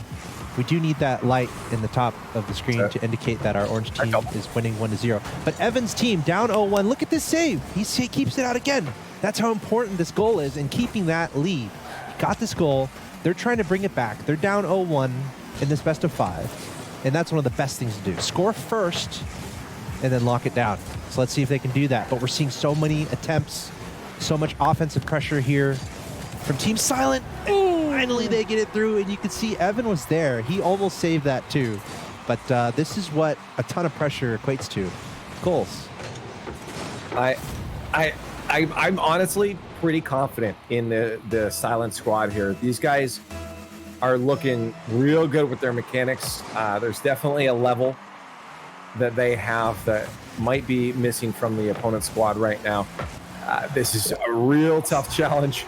We do need that light in the top of the screen to indicate that our orange team is winning 1-0. But Evan's team down 0-1. Look at this save. He keeps it out again. That's how important this goal is in keeping that lead. He got this goal. They're trying to bring it back. They're down 0-1 in this best of 5. And that's one of the best things to do. Score first and then lock it down. So let's see if they can do that. But we're seeing so many attempts, so much offensive pressure here from Team Silent. And finally they get it through, and you can see Evan was there. He almost saved that too. But this is what a ton of pressure equates to. Goals. I'm honestly pretty confident in the Silent squad here. These guys are looking real good with their mechanics. There's definitely a level that they have that might be missing from the opponent's squad right now. This is a real tough challenge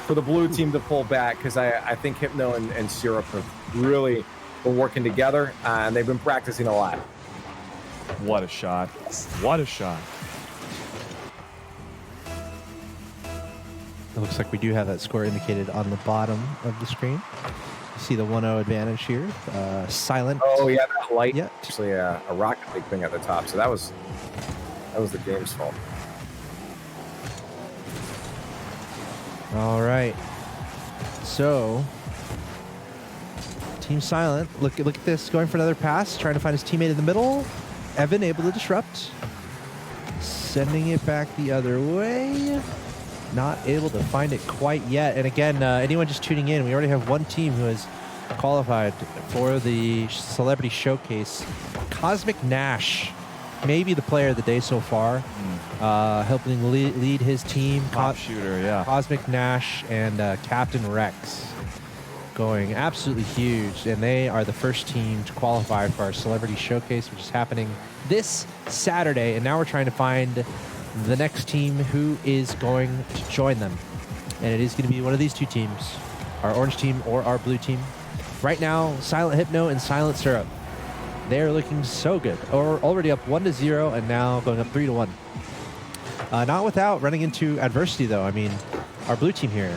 for the blue team to pull back, because I think Hypno and Syrup have really been working together, and they've been practicing a lot. What a shot. What a shot. It looks like we do have that score indicated on the bottom of the screen. You see the 1-0 advantage here. Silent. Oh, yeah, that light. Yeah. Actually, a Rocket League thing at the top. So that was the game's fault. All right. So, Team Silent, look at this, going for another pass, trying to find his teammate in the middle. Evan able to disrupt. Sending it back the other way. Not able to find it quite yet. And again, anyone just tuning in, we already have one team who has qualified for the Celebrity Showcase. Cosmic Nash, maybe the player of the day so far, helping lead his team. Top shooter, yeah. Cosmic Nash and Captain Rex going absolutely huge. And they are the first team to qualify for our Celebrity Showcase, which is happening this Saturday. And now we're trying to find the next team who is going to join them. And it is going to be one of these two teams, our orange team or our blue team. Right now, Silent Hypno and Silent Syrup, they're looking so good. Or already up 1-0 and now going up 3-1. Not without running into adversity, though. I mean, our blue team here,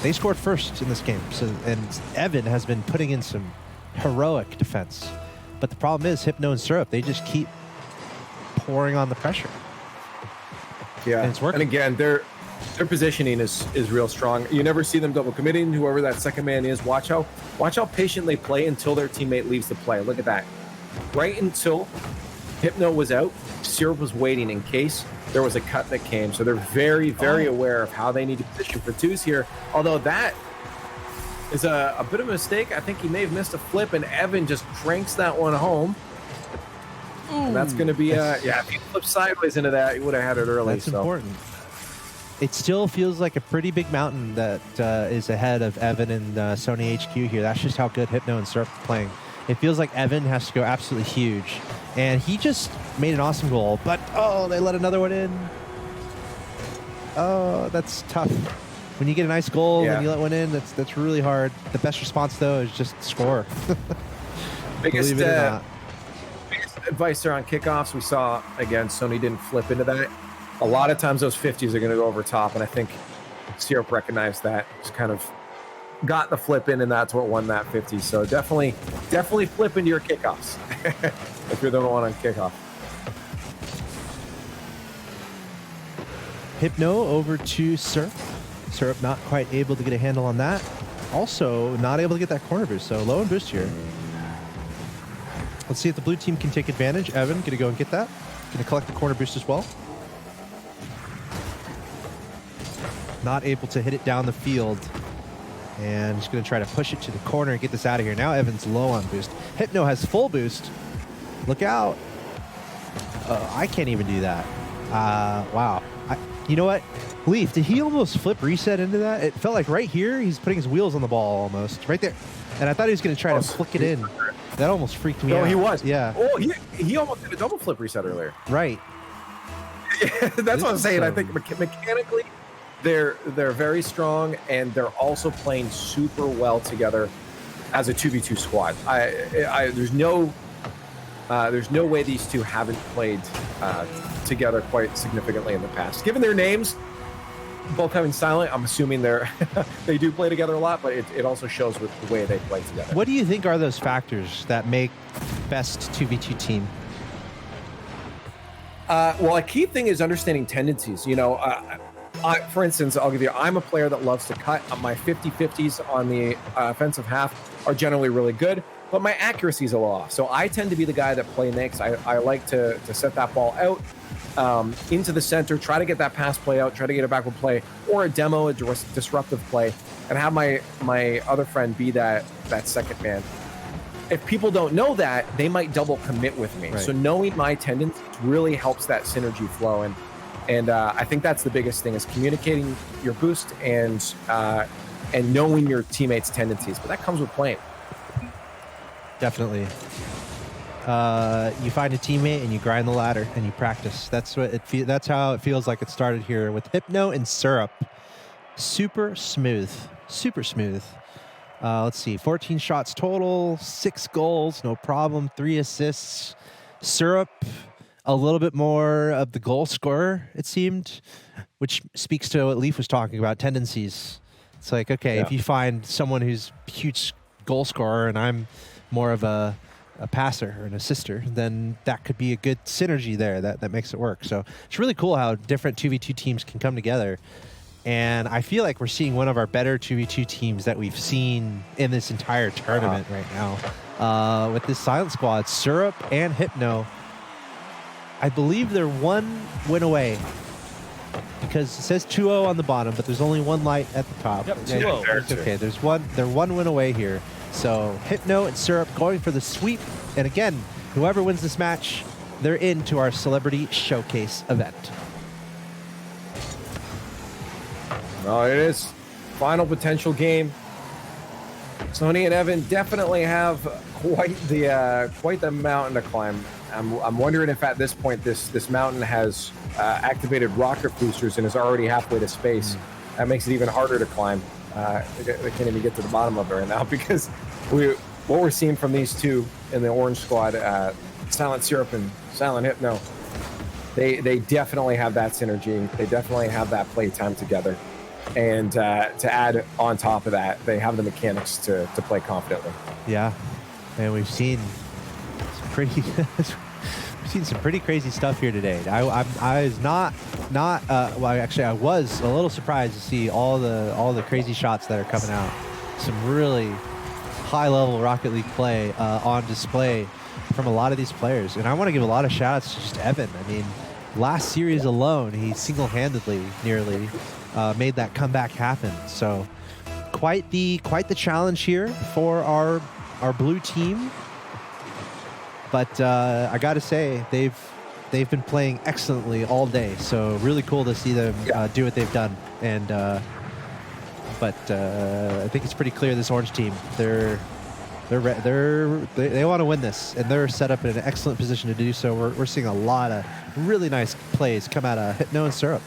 they scored first in this game. And Evan has been putting in some heroic defense. But the problem is Hypno and Syrup, they just keep pouring on the pressure. Yeah, and it's working. And again, their positioning is real strong. You never see them double committing. Whoever that second man is, watch how patient they play until their teammate leaves the play. Look at that. Right until Hypno was out, Syrup was waiting in case there was a cut that came. So they're very, very aware of how they need to position for twos here. Although that is a bit of a mistake. I think he may have missed a flip, and Evan just cranks that one home. And that's going to be, if he flipped sideways into that, he would have had it early. That's important. It still feels like a pretty big mountain that is ahead of Evan and Sony HQ here. That's just how good Hypno and Syrup are playing. It feels like Evan has to go absolutely huge. And he just made an awesome goal, but, they let another one in. Oh, that's tough. When you get a nice goal and you let one in, that's really hard. The best response, though, is just score. Biggest, Believe it or not. Advice there on kickoffs. We saw, again, Sony didn't flip into that. A lot of times those 50s are going to go over top, and I think Syrup recognized that. Just kind of got the flip in, and that's what won that 50. So definitely flip into your kickoffs if you're the one on kickoff. Hypno over to Syrup. Syrup not quite able to get a handle on that. Also not able to get that corner boost, so low and boost here. Let's see if the blue team can take advantage. Evan, going to go and get that. Going to collect the corner boost as well. Not able to hit it down the field. And he's going to try to push it to the corner and get this out of here. Now Evan's low on boost. Hypno has full boost. Look out. I can't even do that. Wow. You know what? Leaf, did he almost flip reset into that? It felt like right here, he's putting his wheels on the ball almost. Right there. And I thought he was going to try to flick it in. That almost freaked me out. No, he was. Yeah. Oh, he almost did a double flip reset earlier. Right. That's what I'm saying. I think mechanically, they're very strong, and they're also playing super well together as a 2v2 squad. There's no way these two haven't played together quite significantly in the past. Given their names, both having silent, I'm assuming they do play together a lot, but it also shows with the way they play together. What do you think are those factors that make best 2v2 team? Well, a key thing is understanding tendencies. You know, for instance, I'm a player that loves to cut. My 50-50s on the offensive half are generally really good, but my accuracy is a little off. So I tend to be the guy that play makes. I like to set that ball out into the center, try to get that pass play out, try to get a backward play, or a demo, a disruptive play, and have my other friend be that second man. If people don't know that, they might double commit with me. Right. So knowing my tendencies really helps that synergy flow. And I think that's the biggest thing, is communicating your boost and knowing your teammates' tendencies. But that comes with playing. Definitely. You find a teammate and you grind the ladder and you practice. That's how it feels like it started here with Hypno and Syrup. Super smooth. Super smooth. Let's see, 14 shots total, 6 goals, no problem, 3 assists. Syrup, a little bit more of the goal scorer, it seemed, which speaks to what Leaf was talking about, tendencies. It's like, okay, if you find someone who's a huge goal scorer and I'm more of a passer or an assister, then that could be a good synergy there that makes it work. So it's really cool how different 2v2 teams can come together. And I feel like we're seeing one of our better 2v2 teams that we've seen in this entire tournament right now. With this Silent Squad, Syrup and Hypno. I believe they're 1 win away, because it says 2-0 on the bottom, but there's only 1 light at the top. Yep, 2-0. Okay, they're 1 win away here. So Hypno and Syrup going for the sweep. And again, whoever wins this match, they're into our Celebrity Showcase event. Oh, it is final potential game. Sony and Evan definitely have quite the mountain to climb. I'm wondering if at this point this mountain has activated rocket boosters and is already halfway to space. That makes it even harder to climb. They can't even get to the bottom of it right now, because what we're seeing from these two in the orange squad, Silent Syrup and Silent Hypno, they definitely have that synergy. They definitely have that play time together. And to add on top of that, they have the mechanics to play confidently. Yeah, and we've seen some pretty crazy stuff here today. I was well, actually I was a little surprised to see all the crazy shots that are coming out. Some really high level Rocket League play on display from a lot of these players, and I want to give a lot of shout outs to just Evan. I mean, last series alone, he single-handedly nearly made that comeback happen. So quite the challenge here for our blue team. But I got to say, they've been playing excellently all day. So really cool to see them do what they've done. And but I think it's pretty clear this orange team, they want to win this, and they're set up in an excellent position to do so. We're seeing a lot of really nice plays come out of Hypno and Syrup.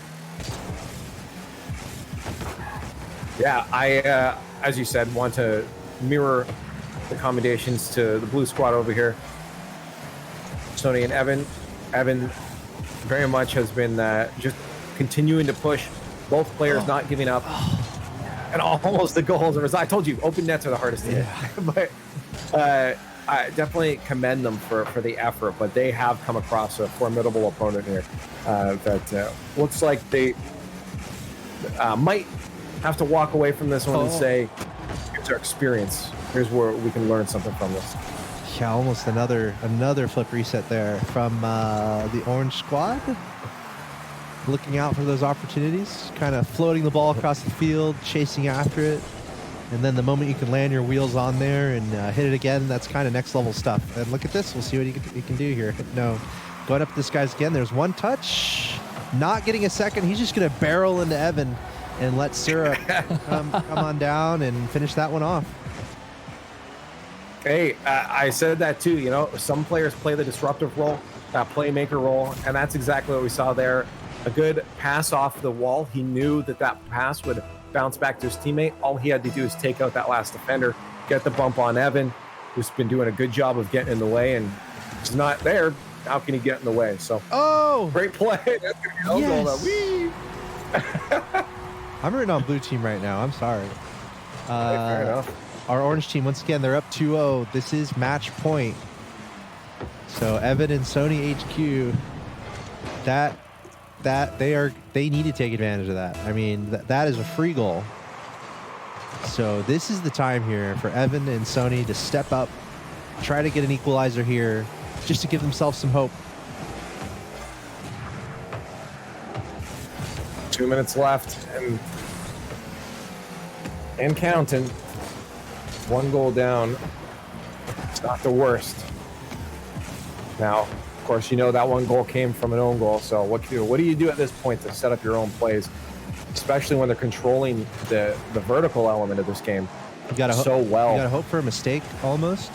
Yeah, I, as you said, want to mirror the commendations to the blue squad over here. Sony and Evan. Evan very much has been just continuing to push. Both players not giving up. And almost the goals. I told you, open nets are the hardest to hit. But I definitely commend them for the effort. But they have come across a formidable opponent here that looks like they might have to walk away from this one and say, here's our experience. Here's where we can learn something from this. Yeah, almost another flip reset there from the orange squad. Looking out for those opportunities, kind of floating the ball across the field, chasing after it. And then the moment you can land your wheels on there and hit it again, that's kind of next level stuff. And look at this. We'll see what he can do here. No, going up to this guy's again. There's one touch. Not getting a second. He's just going to barrel into Evan and let Syrup come on down and finish that one off. Hey, I said that too. You know, some players play the disruptive role, that playmaker role, and that's exactly what we saw there. A good pass off the wall. He knew that pass would bounce back to his teammate. All he had to do is take out that last defender, get the bump on Evan, who's been doing a good job of getting in the way, and he's not there. How can he get in the way? So, great play. That's gonna be Yes. I'm rooting on blue team right now. I'm sorry. Fair enough. Our orange team, once again, they're up 2-0. This is match point. So Evan and Sony HQ, they need to take advantage of that. I mean, that is a free goal. So this is the time here for Evan and Sony to step up, try to get an equalizer here, just to give themselves some hope. 2 minutes left and counting. 1 goal down. It's not the worst. Now, of course, you know that 1 goal came from an own goal. So what do you do at this point to set up your own plays, especially when they're controlling the vertical element of this game so well? You got to hope for a mistake almost,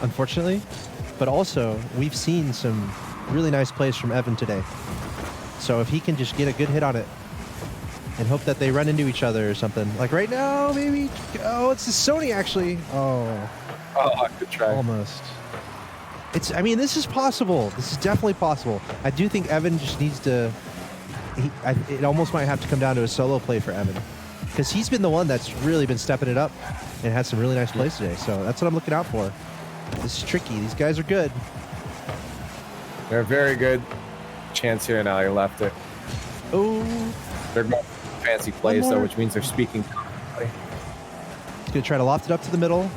unfortunately. But also, we've seen some really nice plays from Evan today. So if he can just get a good hit on it and hope that they run into each other or something. Like right now, maybe. Oh, it's the Sony, actually. Oh, good try. Almost. I mean, this is possible. This is definitely possible. I do think Evan just needs to... it almost might have to come down to a solo play for Evan. Because he's been the one that's really been stepping it up and had some really nice plays today. So that's what I'm looking out for. This is tricky. These guys are good. They're very good. Chance here now. He left it. Oh. They're going fancy plays, though, which means they're speaking. He's going to try to loft it up to the middle.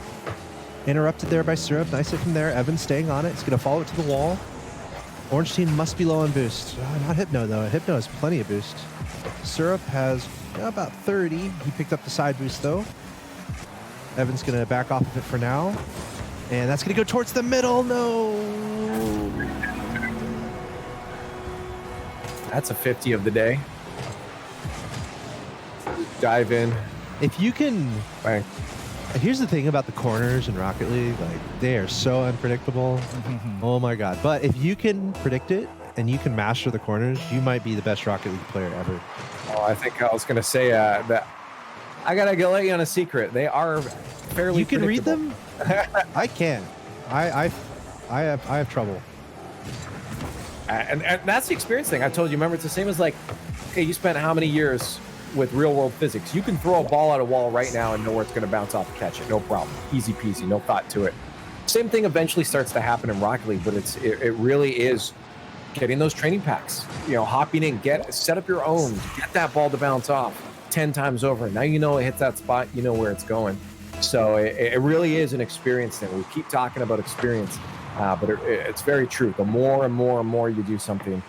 Interrupted there by Syrup. Nice hit from there. Evan staying on it. He's going to follow it to the wall. Orange team must be low on boost. Not Hypno, though. Hypno has plenty of boost. Syrup has about 30. He picked up the side boost, though. Evan's going to back off of it for now. And that's going to go towards the middle. No. That's a 50 of the day. Dive in. If you can... Bang. Here's the thing about the corners in Rocket League. Like, they are so unpredictable. Oh, my God. But if you can predict it and you can master the corners, you might be the best Rocket League player ever. Oh, I think I was going to say that I got to let you on a secret. They are fairly You can read them? I can. I have trouble. And that's the experience thing. I told you, remember, it's the same as like, hey, you spent how many years with real world physics? You can throw a ball at a wall right now and know where it's going to bounce off and catch it. No problem. Easy peasy. No thought to it. Same thing eventually starts to happen in Rocket League, but it really is getting those training packs, hopping in, set up your own, get that ball to bounce off 10 times over. Now you know it hits that spot, you know where it's going. So it really is an experience thing. We keep talking about experience, but it's very true. The more and more and more you do something,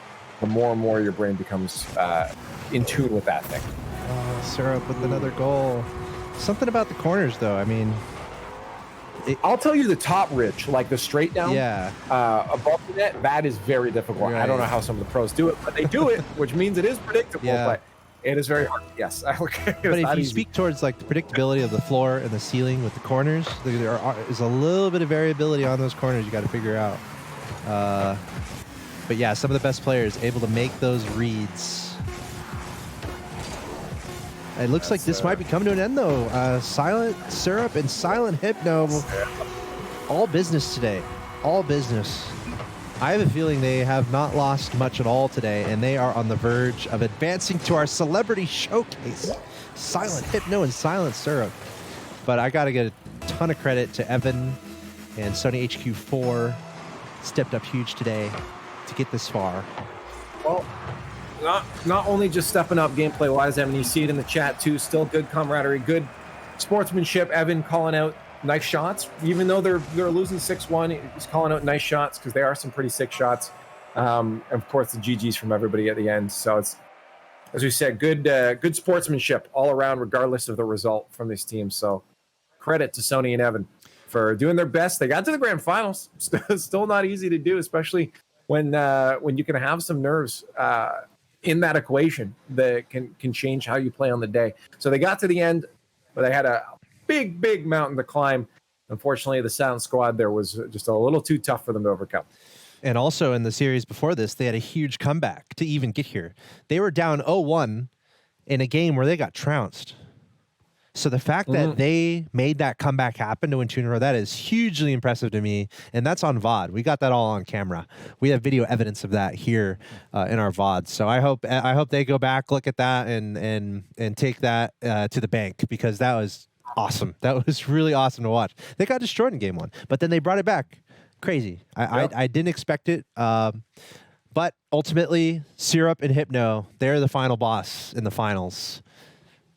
the more and more your brain becomes in tune with that thing. Oh, Syrup with another goal. Something about the corners, though. I mean, I'll tell you the top ridge, like the straight down, above the net, that is very difficult. Right. I don't know how some of the pros do it, but they do it, which means it is predictable. But it is very hard. Yes. But if you speak towards like the predictability of the floor and the ceiling with the corners, there is a little bit of variability on those corners you got to figure out. But yeah, some of the best players able to make those reads. It looks like this might be coming to an end, though. Silent Syrup and Silent Hypno. All business today. All business. I have a feeling they have not lost much at all today, and they are on the verge of advancing to our celebrity showcase. Silent Hypno and Silent Syrup. But I got to get a ton of credit to Evan and Sony HQ4. Stepped up huge today to get this far. Well, not only just stepping up gameplay wise, Evan, you see it in the chat too. Still good camaraderie, good sportsmanship. Evan calling out nice shots, even though they're losing 6-1. He's calling out nice shots because there are some pretty sick shots. And of course, the GGs from everybody at the end. So it's as we said, good sportsmanship all around, regardless of the result from these teams. So credit to Sony and Evan for doing their best. They got to the grand finals. Still not easy to do, especially when you can have some nerves in that equation that can change how you play on the day. So they got to the end, but they had a big mountain to climb. Unfortunately, the Sound Squad there was just a little too tough for them to overcome. And also in the series before this, they had a huge comeback to even get here. They were down 0-1 in a game where they got trounced. So the fact that they made that comeback happen to win 2 in a row, that is hugely impressive to me. And that's on VOD. We got that all on camera. We have video evidence of that here in our VOD. So I hope they go back, look at that, and take that to the bank, because that was awesome. That was really awesome to watch. They got destroyed in game 1, but then they brought it back. Crazy. I didn't expect it. But ultimately, Syrup and Hypno, they're the final boss in the finals.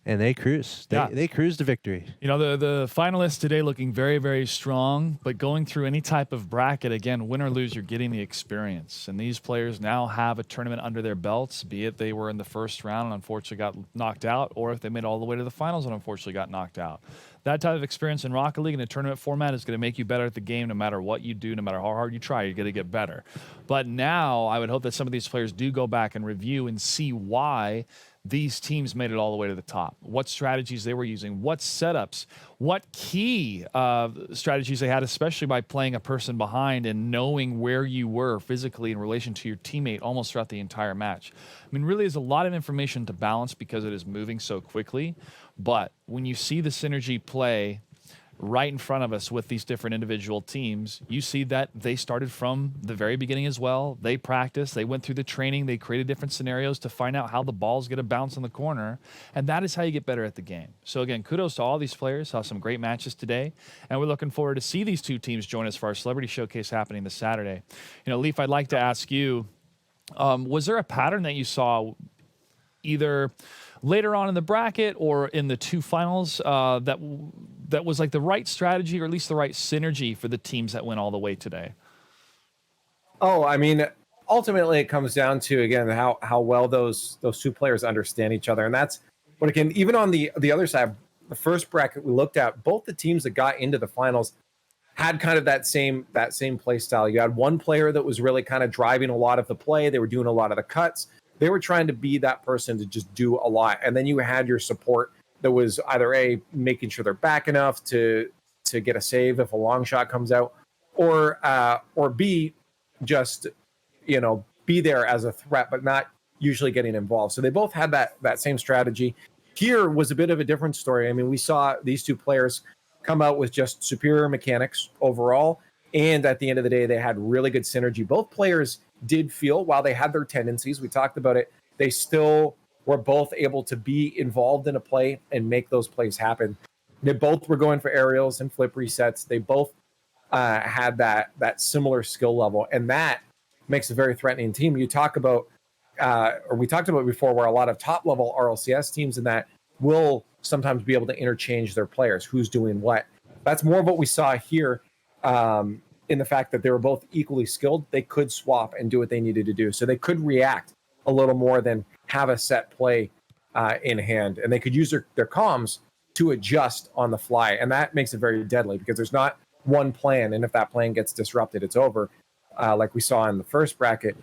And they cruised. They cruised to victory. You know, the finalists today looking very, very strong, but going through any type of bracket, again, win or lose, you're getting the experience. And these players now have a tournament under their belts, be it they were in the first round and unfortunately got knocked out, or if they made it all the way to the finals and unfortunately got knocked out. That type of experience in Rocket League in a tournament format is going to make you better at the game no matter what you do, no matter how hard you try, you're going to get better. But now I would hope that some of these players do go back and review and see why these teams made it all the way to the top, what strategies they were using, what setups, what key strategies they had, especially by playing a person behind and knowing where you were physically in relation to your teammate almost throughout the entire match. I mean, really is a lot of information to balance because it is moving so quickly. But when you see the synergy play right in front of us with these different individual teams, you see that they started from the very beginning as well. They practiced, they went through the training, they created different scenarios to find out how the ball's going to bounce in the corner, and that is how you get better at the game. So again, kudos to all these players. Saw some great matches today, and we're looking forward to see these two teams join us for our Celebrity Showcase happening this Saturday. You know, Leaf, I'd like to ask you, was there a pattern that you saw either later on in the bracket or in the 2 finals that was like the right strategy or at least the right synergy for the teams that went all the way today? Oh, I mean, ultimately it comes down to, again, how well those 2 players understand each other. And that's what, again, even on the other side, the first bracket we looked at, both the teams that got into the finals had kind of that same play style. You had one player that was really kind of driving a lot of the play. They were doing a lot of the cuts. They were trying to be that person to just do a lot. And then you had your support that was either A, making sure they're back enough to get a save if a long shot comes out, or B, just, you know, be there as a threat, but not usually getting involved. So they both had that same strategy. Here was a bit of a different story. I mean, we saw these 2 players come out with just superior mechanics overall. And at the end of the day, they had really good synergy. Both players did feel, while they had their tendencies, we talked about it, they still were both able to be involved in a play and make those plays happen. They both were going for aerials and flip resets. They both had that similar skill level, and that makes a very threatening team. You talk about, or we talked about before, where a lot of top-level RLCS teams in that will sometimes be able to interchange their players, who's doing what. That's more of what we saw here, in the fact that they were both equally skilled. They could swap and do what they needed to do. So they could react a little more than have a set play in hand. And they could use their comms to adjust on the fly. And that makes it very deadly because there's not one plan. And if that plan gets disrupted, it's over. Like we saw in the first bracket,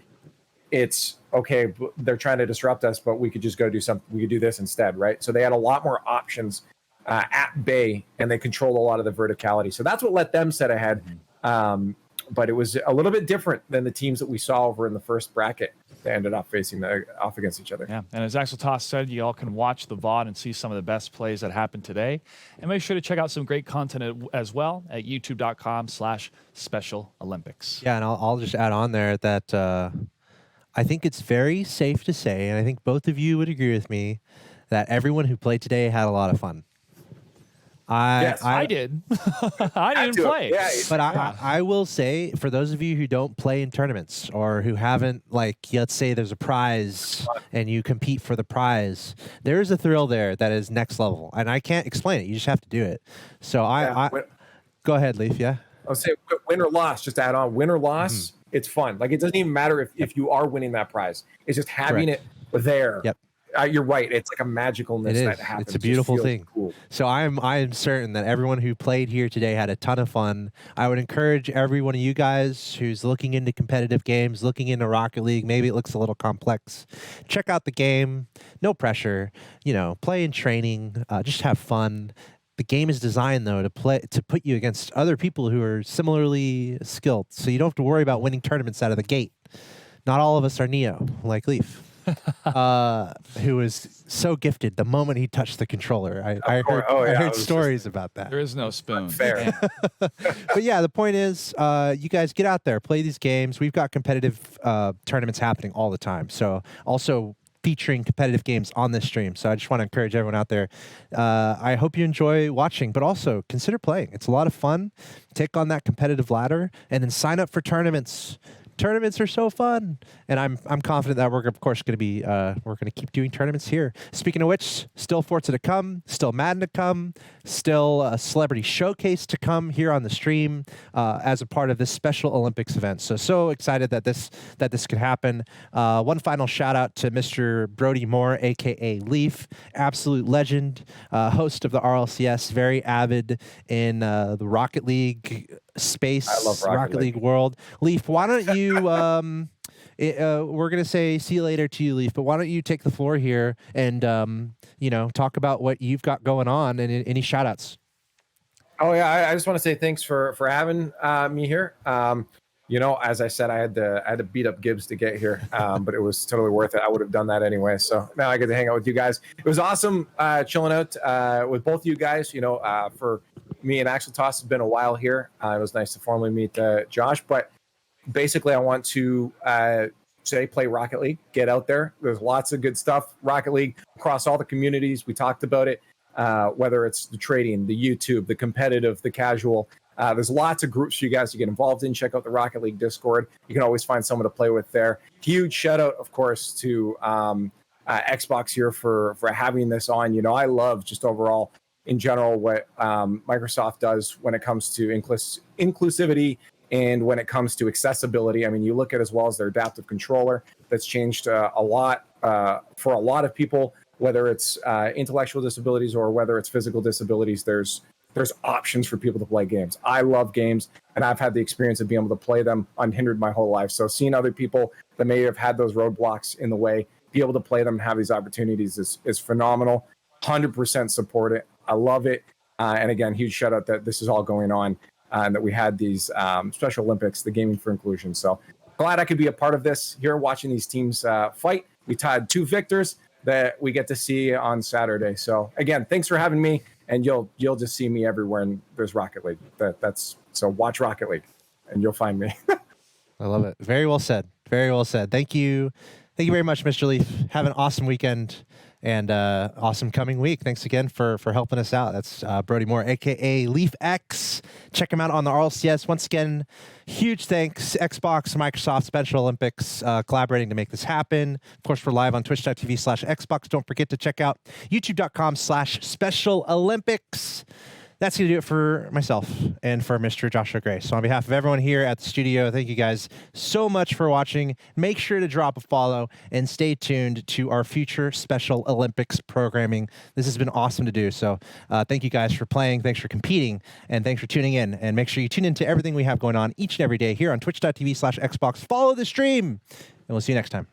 it's okay, they're trying to disrupt us, but we could just go do something. We could do this instead, right? So they had a lot more options at bay, and they controlled a lot of the verticality. So that's what let them set ahead. But it was a little bit different than the teams that we saw over in the first bracket. They ended up facing off against each other. Yeah, and as Axel Toss said, you all can watch the VOD and see some of the best plays that happened today. And make sure to check out some great content as well at youtube.com/Special Olympics. Yeah, and I'll just add on there that I think it's very safe to say, and I think both of you would agree with me, that everyone who played today had a lot of fun. I did. I didn't play. Yeah, but I will say, for those of you who don't play in tournaments or who haven't, like, let's say there's a prize and you compete for the prize, there is a thrill there that is next level. And I can't explain it. You just have to do it. So go ahead, Leaf. Yeah. I'll say win or loss, just add on win or loss. It's fun. Like, it doesn't even matter if you are winning that prize. It's just having it there. Yep. you're right. It's like a magicalness It is. that happens. It's a It just beautiful feels thing. Cool. So I'm certain that everyone who played here today had a ton of fun. I would encourage every one of you guys who's looking into competitive games, looking into Rocket League, maybe it looks a little complex. Check out the game. No pressure. Play in training. Just have fun. The game is designed though to put you against other people who are similarly skilled. So you don't have to worry about winning tournaments out of the gate. Not all of us are Neo, like Leaf. Who was so gifted the moment he touched the controller. I heard stories about that. There is no spoon. Fair. But yeah, the point is, you guys get out there, play these games. We've got competitive tournaments happening all the time. So also featuring competitive games on this stream. So I just want to encourage everyone out there. I hope you enjoy watching, but also consider playing. It's a lot of fun. Take on that competitive ladder and then sign up for tournaments. Tournaments are so fun, and I'm confident that we're of course going to be we're going to keep doing tournaments here. Speaking of which, still Forza to come, still Madden to come, still a celebrity showcase to come here on the stream as a part of this Special Olympics event. So excited that this could happen. One final shout out to Mr. Brody Moore, aka Leaf, absolute legend, host of the RLCS, very avid in the Rocket League space. I love Rocket League world. Leaf, why don't you we're gonna say see you later to you, Leaf, but why don't you take the floor here and talk about what you've got going on and any shout outs. Oh yeah, I just want to say thanks for having me here. As I said, I had to beat up Gibbs to get here, but it was totally worth it. I would have done that anyway. So now I get to hang out with you guys. It was awesome chilling out with both of you guys. For me and Axel Toss, has been a while here. It was nice to formally meet Josh. But basically, I want to say play Rocket League. Get out there. There's lots of good stuff. Rocket League across all the communities. We talked about it. Whether it's the trading, the YouTube, the competitive, the casual. There's lots of groups for you guys to get involved in. Check out the Rocket League Discord. You can always find someone to play with there. Huge shout out, of course, to Xbox here for having this on. I love just overall in general what Microsoft does when it comes to inclusivity and when it comes to accessibility. I mean, you look at as well as their adaptive controller that's changed a lot for a lot of people, whether it's intellectual disabilities or whether it's physical disabilities. There's options for people to play games. I love games, and I've had the experience of being able to play them unhindered my whole life. So seeing other people that may have had those roadblocks in the way be able to play them and have these opportunities is phenomenal. 100% support it. I love it. And again, huge shout out that this is all going on and that we had these Special Olympics, the Gaming for Inclusion. So glad I could be a part of this here, watching these teams fight. We tied 2 victors that we get to see on Saturday. So again, thanks for having me. And you'll just see me everywhere, and there's Rocket League. So watch Rocket League, and you'll find me. I love it. Very well said. Very well said. Thank you very much, Mr. Leaf. Have an awesome weekend and awesome coming week. Thanks again for helping us out. That's Brody Moore, aka Leaf X. Check him out on the RLCS. Once again, huge thanks, Xbox, Microsoft, Special Olympics, collaborating to make this happen. Of course, we're live on twitch.tv/Xbox. Don't forget to check out youtube.com/Special Olympics. That's going to do it for myself and for Mr. Joshua Gray. So on behalf of everyone here at the studio, thank you guys so much for watching. Make sure to drop a follow and stay tuned to our future Special Olympics programming. This has been awesome to do. So thank you guys for playing. Thanks for competing. And thanks for tuning in. And make sure you tune into everything we have going on each and every day here on twitch.tv/Xbox. Follow the stream. And we'll see you next time.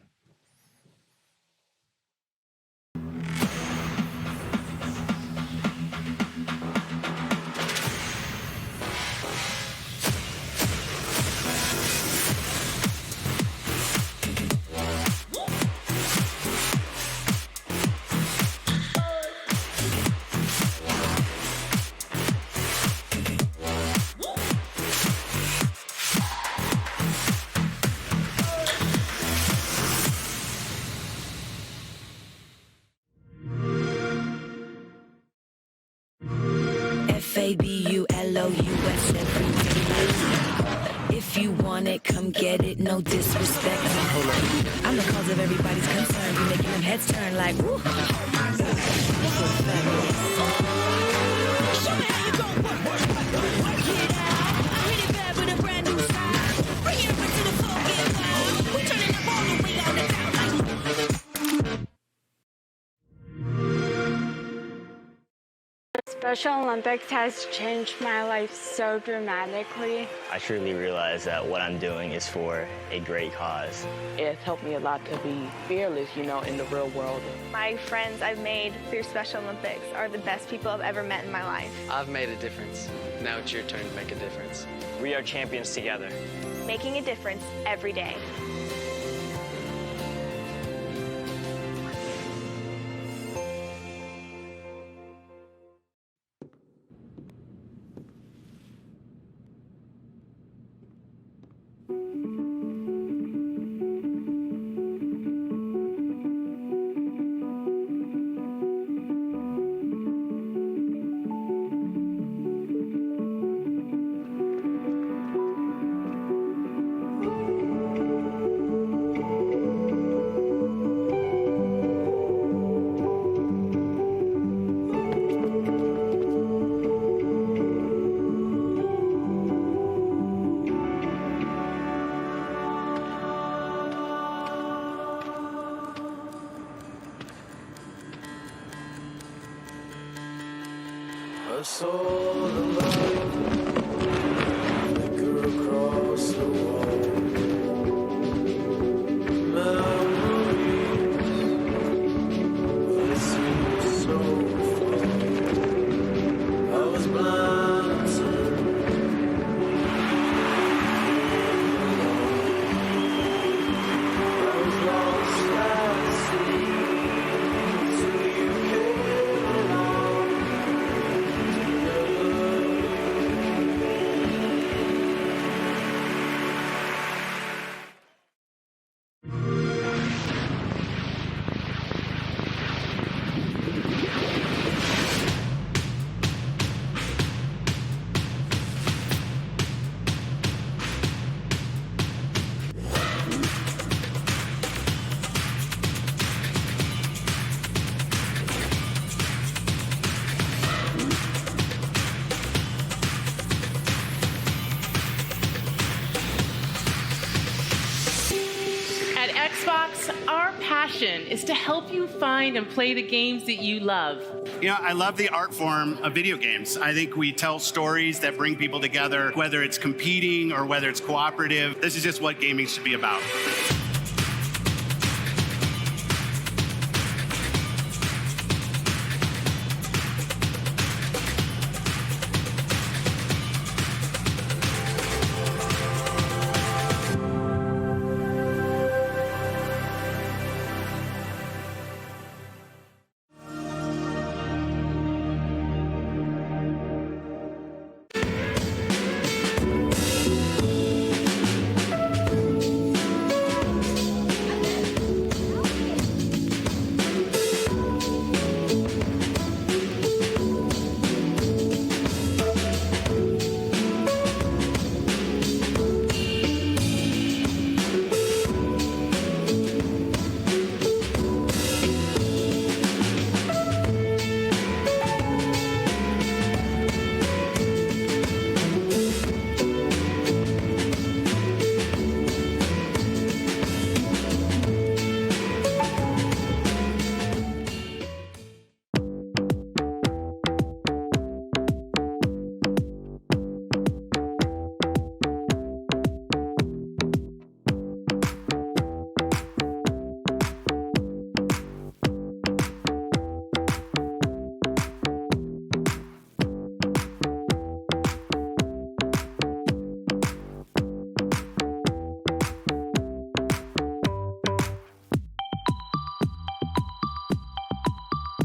FABULOUS every day. If you want it, come get it, no disrespect. I'm the cause of everybody's concern. You making them heads turn like, woo. Special Olympics has changed my life so dramatically. I truly realize that what I'm doing is for a great cause. It's helped me a lot to be fearless, you know, in the real world. My friends I've made through Special Olympics are the best people I've ever met in my life. I've made a difference. Now it's your turn to make a difference. We are champions together. Making a difference every day. I saw the light flicker across the wall. Memories, they seem so far. I was blind to I was lost at sea till you came along. At Xbox, our passion is to help you find and play the games that you love. You know, I love the art form of video games. I think we tell stories that bring people together, whether it's competing or whether it's cooperative. This is just what gaming should be about.